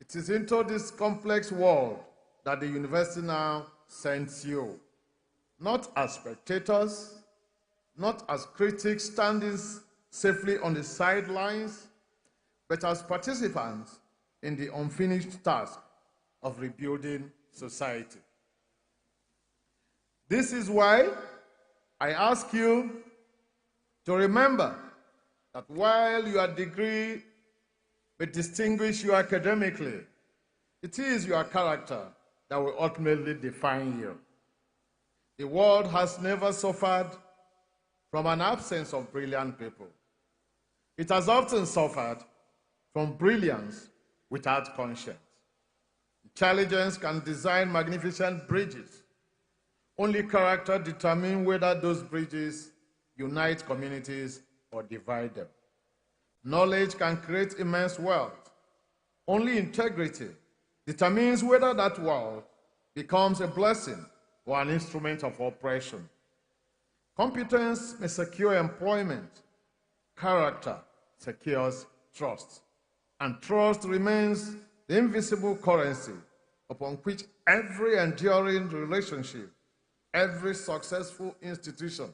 S17: It is into this complex world that the university now sends you. not as spectators, not as critics standing safely on the sidelines, but as participants in the unfinished task of rebuilding society. This is why I ask you to remember that while your degree may distinguish you academically, it is your character that will ultimately define you. The world has never suffered from an absence of brilliant people. It has often suffered from brilliance without conscience. Intelligence can design magnificent bridges. Only character determines whether those bridges unite communities or divide them. Knowledge can create immense wealth. Only integrity determines whether that wealth becomes a blessing or an instrument of oppression. Competence may secure employment. Character secures trust. And trust remains the invisible currency upon which every enduring relationship, every successful institution,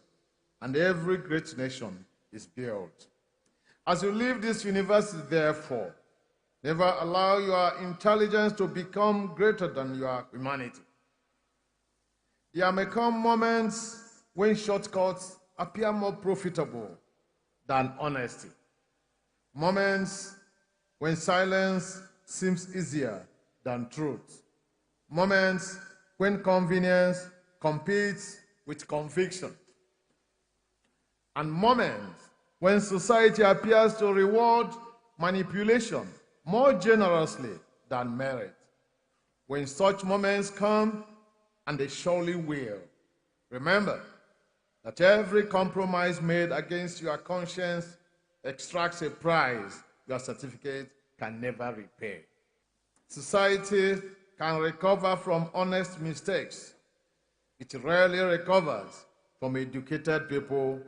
S17: and every great nation is built. As you leave this university, therefore, never allow your intelligence to become greater than your humanity. There may come moments when shortcuts appear more profitable than honesty. Moments when silence seems easier than truth. Moments when convenience competes with conviction. And moments when society appears to reward manipulation more generously than merit. When such moments come, and they surely will, remember that every compromise made against your conscience extracts a prize your certificate can never repay. Society can recover from honest mistakes. It rarely recovers from educated people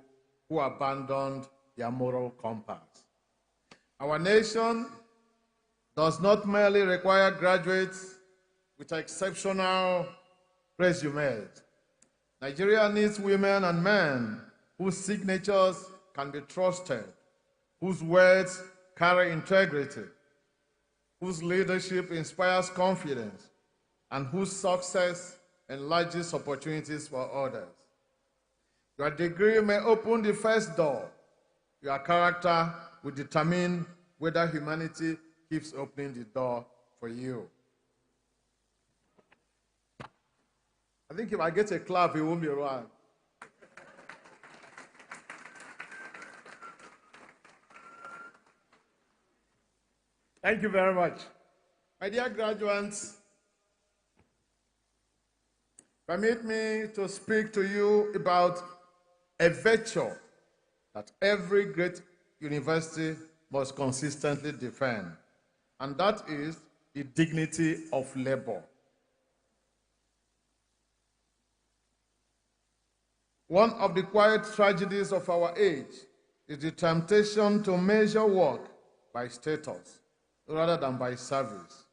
S17: who abandoned their moral compass. Our nation does not merely require graduates with exceptional resumes. Nigeria needs women and men whose signatures can be trusted, whose words carry integrity, whose leadership inspires confidence, and whose success enlarges opportunities for others. Your degree may open the first door. Your character will determine whether humanity keeps opening the door for you. I think if I get a clap, it won't be wrong. Thank you very much. My dear graduates, permit me to speak to you about a virtue that every great university must consistently defend, and that is the dignity of labor. One of the quiet tragedies of our age is the temptation to measure work by status rather than by service.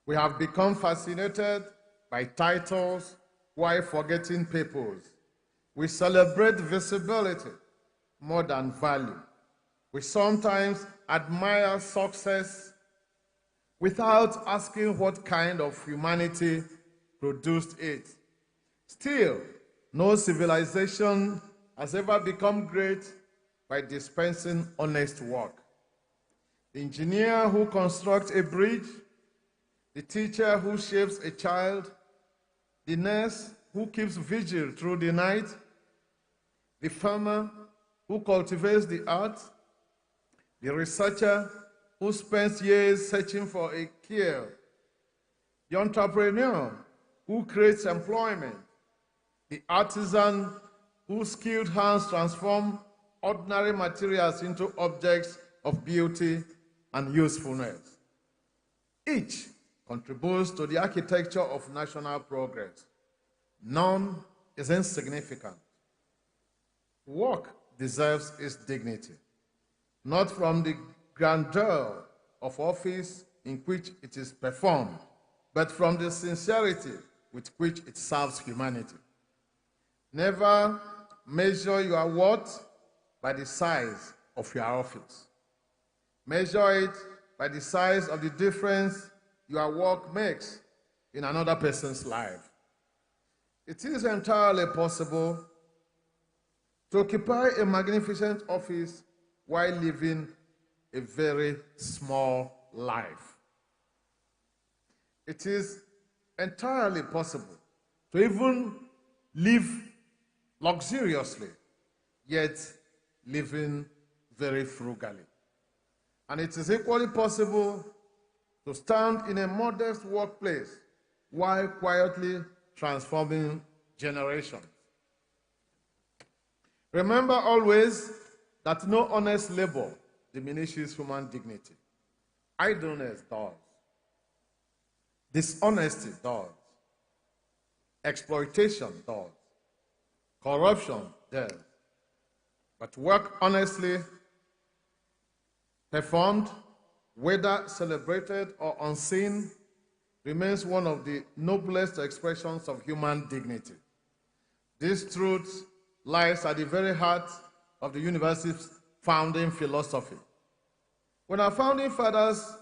S17: We have become fascinated by titles while forgetting purpose. We celebrate visibility more than value. We sometimes admire success without asking what kind of humanity produced it. Still, no civilization has ever become great by dispensing honest work. The engineer who constructs a bridge, the teacher who shapes a child, the nurse who keeps vigil through the night, the farmer who cultivates the earth, the researcher who spends years searching for a cure, the entrepreneur who creates employment, the artisan whose skilled hands transform ordinary materials into objects of beauty and usefulness. Each contributes to the architecture of national progress. None is insignificant. Work deserves its dignity, not from the grandeur of office in which it is performed, but from the sincerity with which it serves humanity. Never measure your worth by the size of your office. Measure it by the size of the difference your work makes in another person's life. It is entirely possible to occupy a magnificent office while living a very small life. It is entirely possible to even live luxuriously, yet living very frugally. And it is equally possible to stand in a modest workplace while quietly transforming generations. Remember always that no honest labor diminishes human dignity. Idleness does. Dishonesty does. Exploitation does. Corruption does. But work honestly performed, whether celebrated or unseen, remains one of the noblest expressions of human dignity. This truth lies at the very heart of the university's founding philosophy. When our founding fathers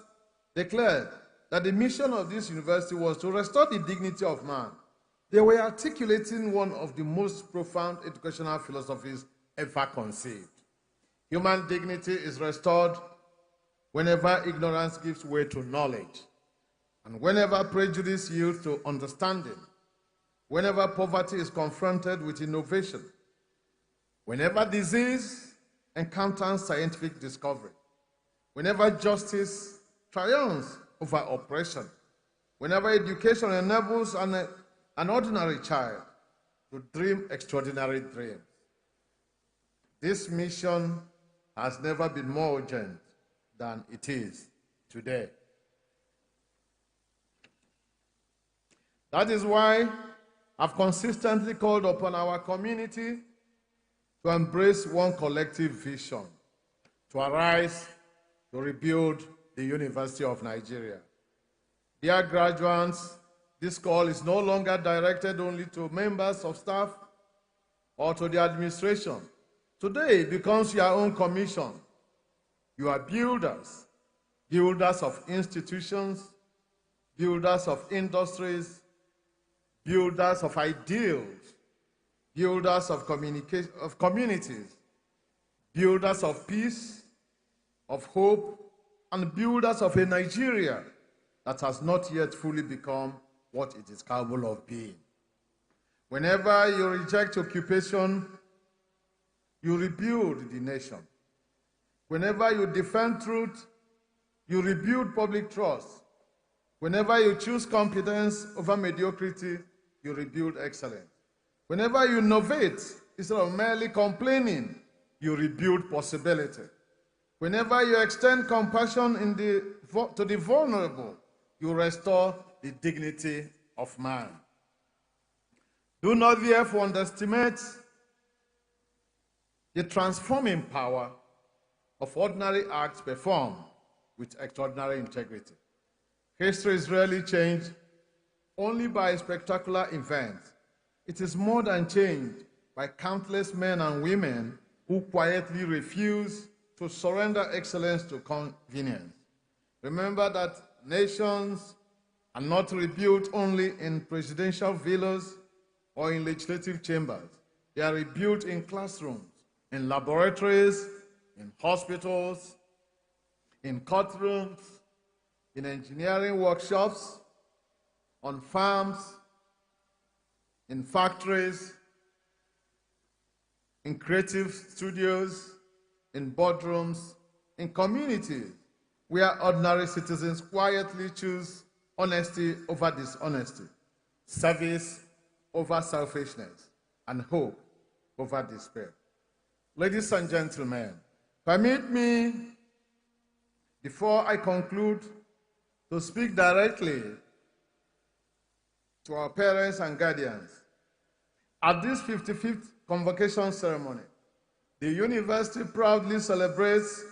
S17: declared that the mission of this university was to restore the dignity of man, they were articulating one of the most profound educational philosophies ever conceived. Human dignity is restored whenever ignorance gives way to knowledge, and whenever prejudice yields to understanding, whenever poverty is confronted with innovation, whenever disease encounters scientific discovery, whenever justice triumphs over oppression, whenever education enables an ordinary child to dream extraordinary dreams. This mission has never been more urgent than it is today. That is why I've consistently called upon our community to embrace one collective vision, to arise to rebuild the University of Nigeria. Dear graduates, this call is no longer directed only to members of staff or to the administration. Today it becomes your own commission. You are builders, builders of institutions, builders of industries, builders of ideals, builders of communities, builders of peace, of hope, and builders of a Nigeria that has not yet fully become what it is capable of being. Whenever you reject occupation, you rebuild the nation. Whenever you defend truth, you rebuild public trust. Whenever you choose competence over mediocrity, you rebuild excellence. Whenever you innovate, instead of merely complaining, you rebuild possibility. Whenever you extend compassion to the vulnerable, you restore the dignity of man. Do not therefore underestimate the transforming power of ordinary acts performed with extraordinary integrity. History is rarely changed only by spectacular events. It is more than changed by countless men and women who quietly refuse to surrender excellence to convenience. Remember that nations are not rebuilt only in presidential villas or in legislative chambers. They are rebuilt in classrooms, in laboratories, in hospitals, in courtrooms, in engineering workshops, on farms, in factories, in creative studios, in boardrooms, in communities where ordinary citizens quietly choose honesty over dishonesty, service over selfishness, and hope over despair. Ladies and gentlemen, permit me, before I conclude, to speak directly to our parents and guardians. At this 55th convocation ceremony, the university proudly celebrates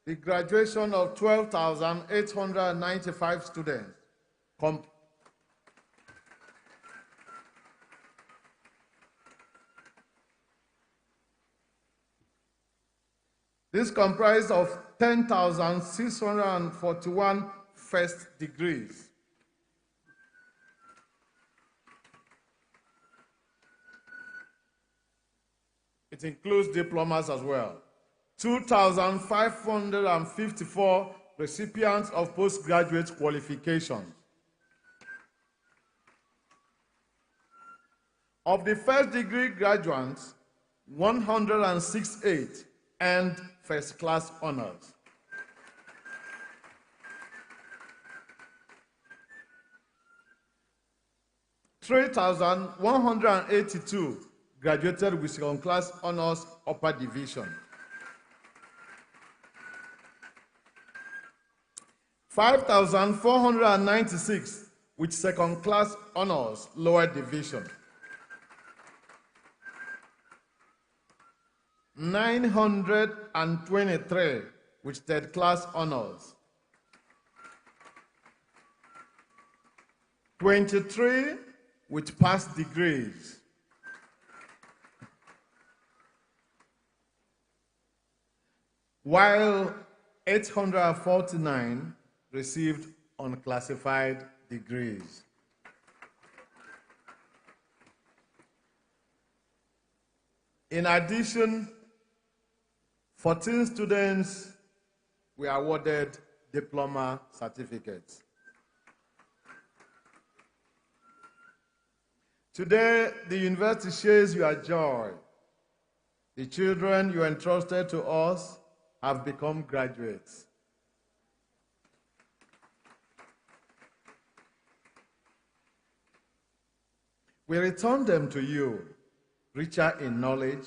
S17: the graduation of 12,895 students. This comprised of 10,641 first degrees. It includes diplomas as well. 2,554 recipients of postgraduate qualifications. Of the first degree graduates, 168 earned first class honors. (3,182) graduated with second class honors upper division. 5,496 with second class honors lower division. 923 with third class honors. 23 with past degrees. While 849 received unclassified degrees. In addition, 14 students were awarded diploma certificates. Today, the university shares your joy. The children you entrusted to us have become graduates. We return them to you, richer in knowledge,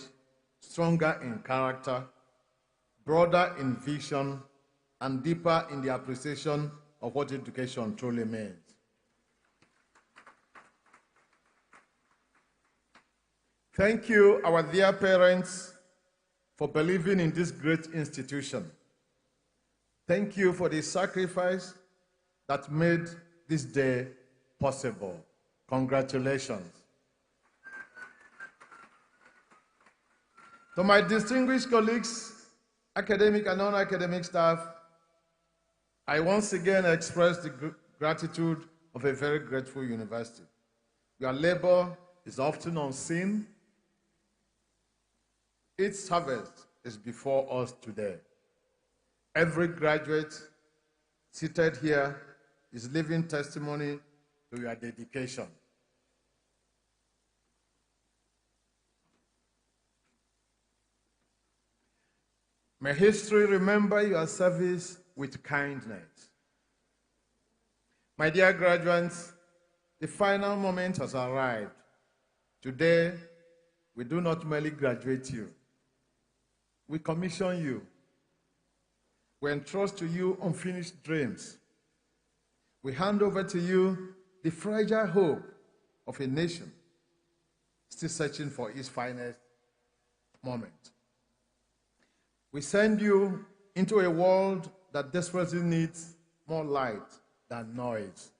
S17: stronger in character, broader in vision, and deeper in the appreciation of what education truly means. Thank you, our dear parents, for believing in this great institution. Thank you for the sacrifice that made this day possible. Congratulations. To my distinguished colleagues, academic and non-academic staff, I once again express the gratitude of a very grateful university. Your labor is often unseen. Its harvest is before us today. Every graduate seated here is living testimony to your dedication. May history remember your service with kindness. My dear graduates, the final moment has arrived. Today, we do not merely graduate you. We commission you. We entrust to you unfinished dreams. We hand over to you the fragile hope of a nation still searching for its finest moment. We send you into a world that desperately needs more light than noise,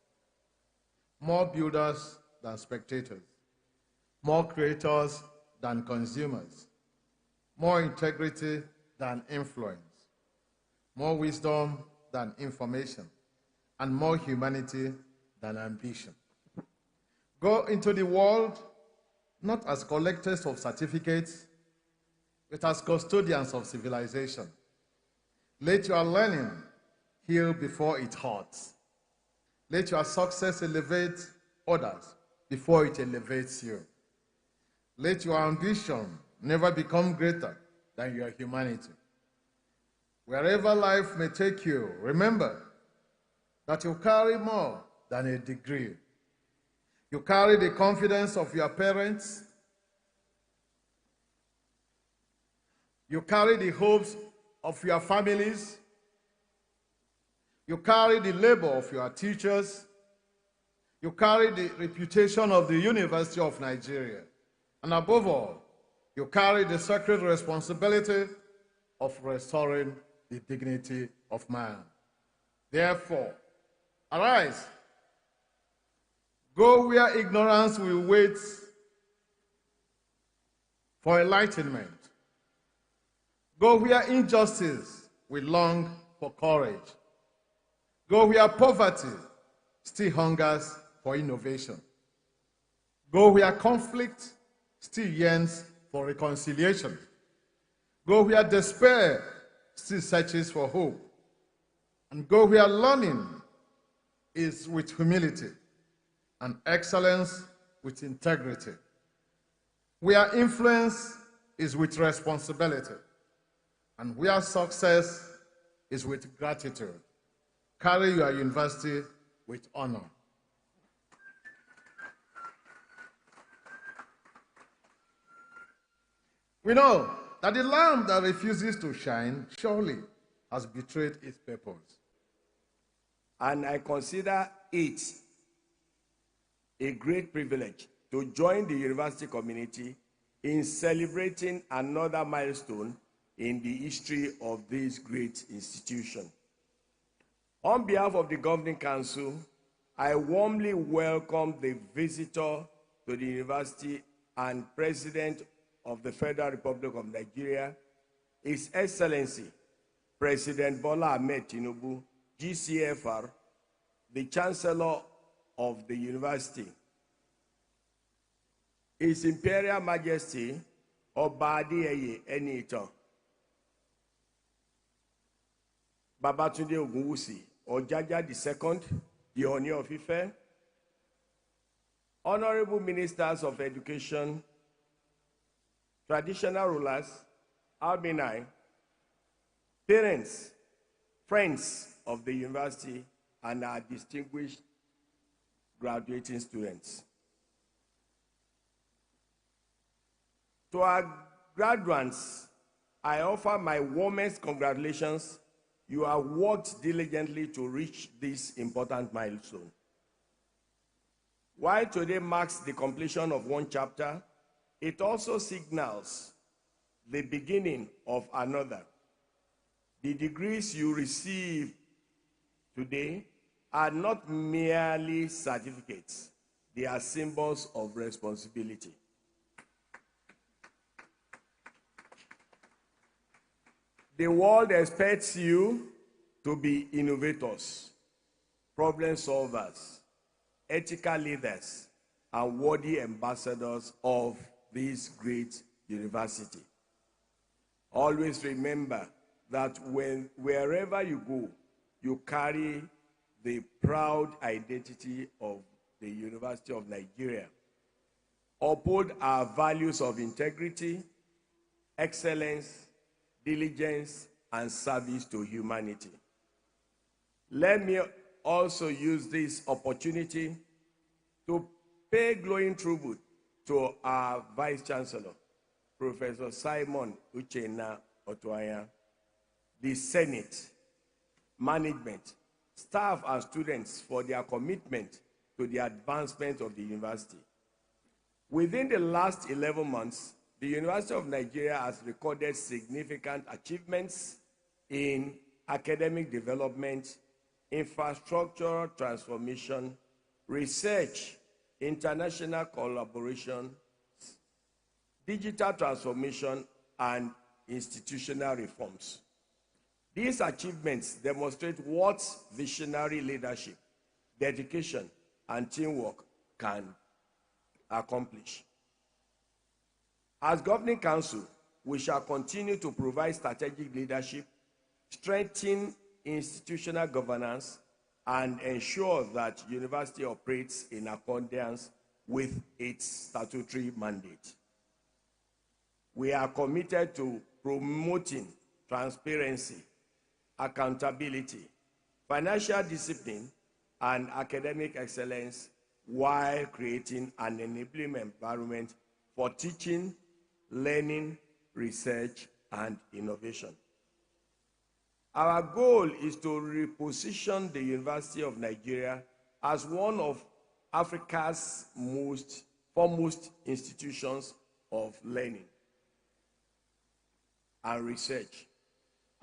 S17: more builders than spectators, more creators than consumers, more integrity than influence, more wisdom than information, and more humanity than ambition. Go into the world not as collectors of certificates, but as custodians of civilization. Let your learning heal before it hurts. Let your success elevate others before it elevates you. Let your ambition never become greater than your humanity. Wherever life may take you, remember that you carry more than a degree. You carry the confidence of your parents. You carry the hopes of your families. You carry the labor of your teachers. You carry the reputation of the University of Nigeria. And above all, you carry the sacred responsibility of restoring the dignity of man. Therefore, arise. Go where ignorance will wait for enlightenment. Go where injustice will long for courage. Go where poverty still hungers for innovation. Go where conflict still yearns for reconciliation. Go where despair still searches for hope. And go where learning is with humility and excellence with integrity. Where influence is with responsibility. And where success is with gratitude. Carry your university with honor. We know that the lamp that refuses to shine surely has betrayed its purpose.
S19: And I consider it a great privilege to join the university community in celebrating another milestone in the history of this great institution. On behalf of the Governing Council, I warmly welcome the visitor to the university and President of the Federal Republic of Nigeria, His Excellency, President Bola Ahmed Tinubu, GCFR, the Chancellor of the University, His Imperial Majesty, Oba Adeyeye Enitan, Babatunde Ogunwusi, Ojaja II, the Ooni of Ife, Honorable Ministers of Education, traditional rulers, alumni, parents, friends of the university, and our distinguished graduating students. To our graduates, I offer my warmest congratulations. You have worked diligently to reach this important milestone. While today marks the completion of one chapter, it also signals the beginning of another. The degrees you receive today are not merely certificates, they are symbols of responsibility. The world expects you to be innovators, problem solvers, ethical leaders, and worthy ambassadors of this great university. Always remember that wherever you go, you carry the proud identity of the University of Nigeria. Uphold our values of integrity, excellence, diligence, and service to humanity. Let me also use this opportunity to pay glowing tribute to our Vice Chancellor, Professor Simon Uchenna Otuanya, the Senate, management, staff, and students for their commitment to the advancement of the university. Within the last 11 months, the University of Nigeria has recorded significant achievements in academic development, infrastructural transformation, research, international collaboration, digital transformation, and institutional reforms. These achievements demonstrate what visionary leadership, dedication, and teamwork can accomplish. As Governing Council, we shall continue to provide strategic leadership, strengthen institutional governance, and ensure that university operates in accordance with its statutory mandate. We are committed to promoting transparency, accountability, financial discipline, and academic excellence while creating an enabling environment for teaching, learning, research, and innovation. Our goal is to reposition the University of Nigeria as one of Africa's foremost institutions of learning and research,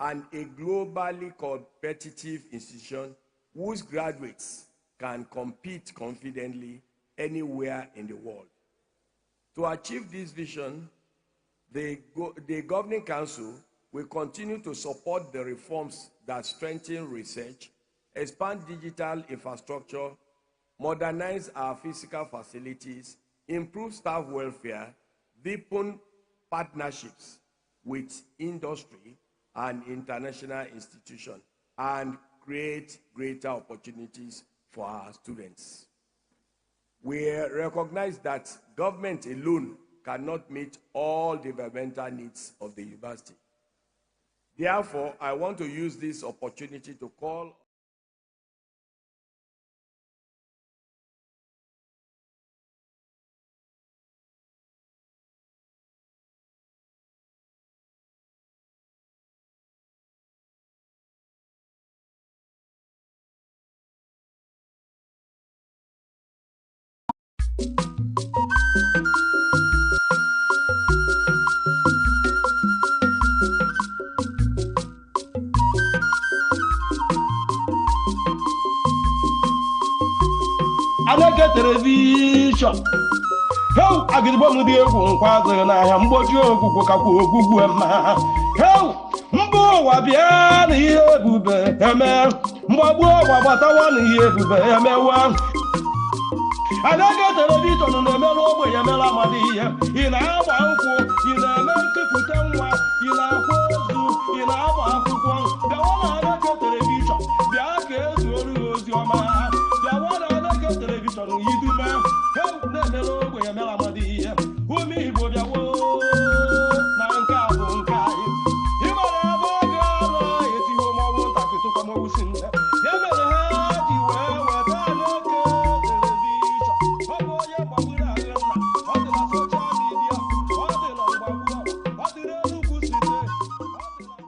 S19: and a globally competitive institution whose graduates can compete confidently anywhere in the world. To achieve this vision, the Governing Council we continue to support the reforms that strengthen research, expand digital infrastructure, modernize our physical facilities, improve staff welfare, deepen partnerships with industry and international institutions, and create greater opportunities for our students. We recognize that government alone cannot meet all developmental needs of the university. Therefore, I want to use this opportunity to call
S18: Aneke television. How agribo mu die ku nkwaze na ahia mgboju ogugwu kakwa ogugwu ema. How mbo wa bia na ihe ebube eme. Mgbagbu wa gbatawa na ihe ebube emewa. Aneke television na-emere ogbe ya mere amadi ihe. Ị na-agba nkwụ, ị na-eme nkepụta nwa, ị na-akwa ozu, ị na-agba akwụkwọ. Bịawa na Aneke television, bịa ka ezuoru ozi ọma. Bịawa na Aneke television yidume. Heu na-emere ogbe ya mere amadi ihe. Ụmụ Igbo bịawo na nke a bụ nke anyị. Ị mara ebe ọ ga-alụ etiho mọnwụ ntakịtụkwa mọnwụ si nne. Ya mere ha ji wee weta Aneke television. Ọ bụ onye gbagburu ahụ nna. Ọ dị na soshal midia. Ọ dị na mgbagbu. Ọ dị n'Enugu site.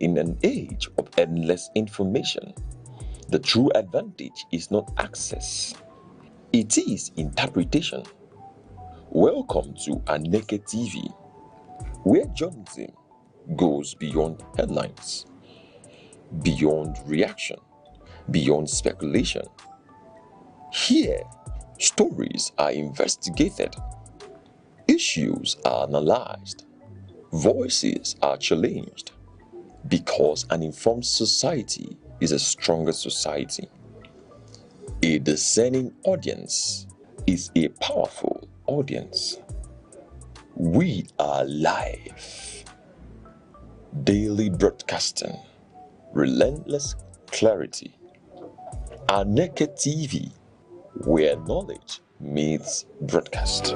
S1: in an age of endless information, the true advantage is not access, it is interpretation. Welcome to Aneke TV, where journalism goes beyond headlines, beyond reaction, beyond speculation. Here, stories are investigated, issues are analyzed, voices are challenged, because an informed society is a stronger society. A discerning audience is a powerful audience. We are live, daily broadcasting, relentless clarity. Aneke TV, where knowledge meets broadcast.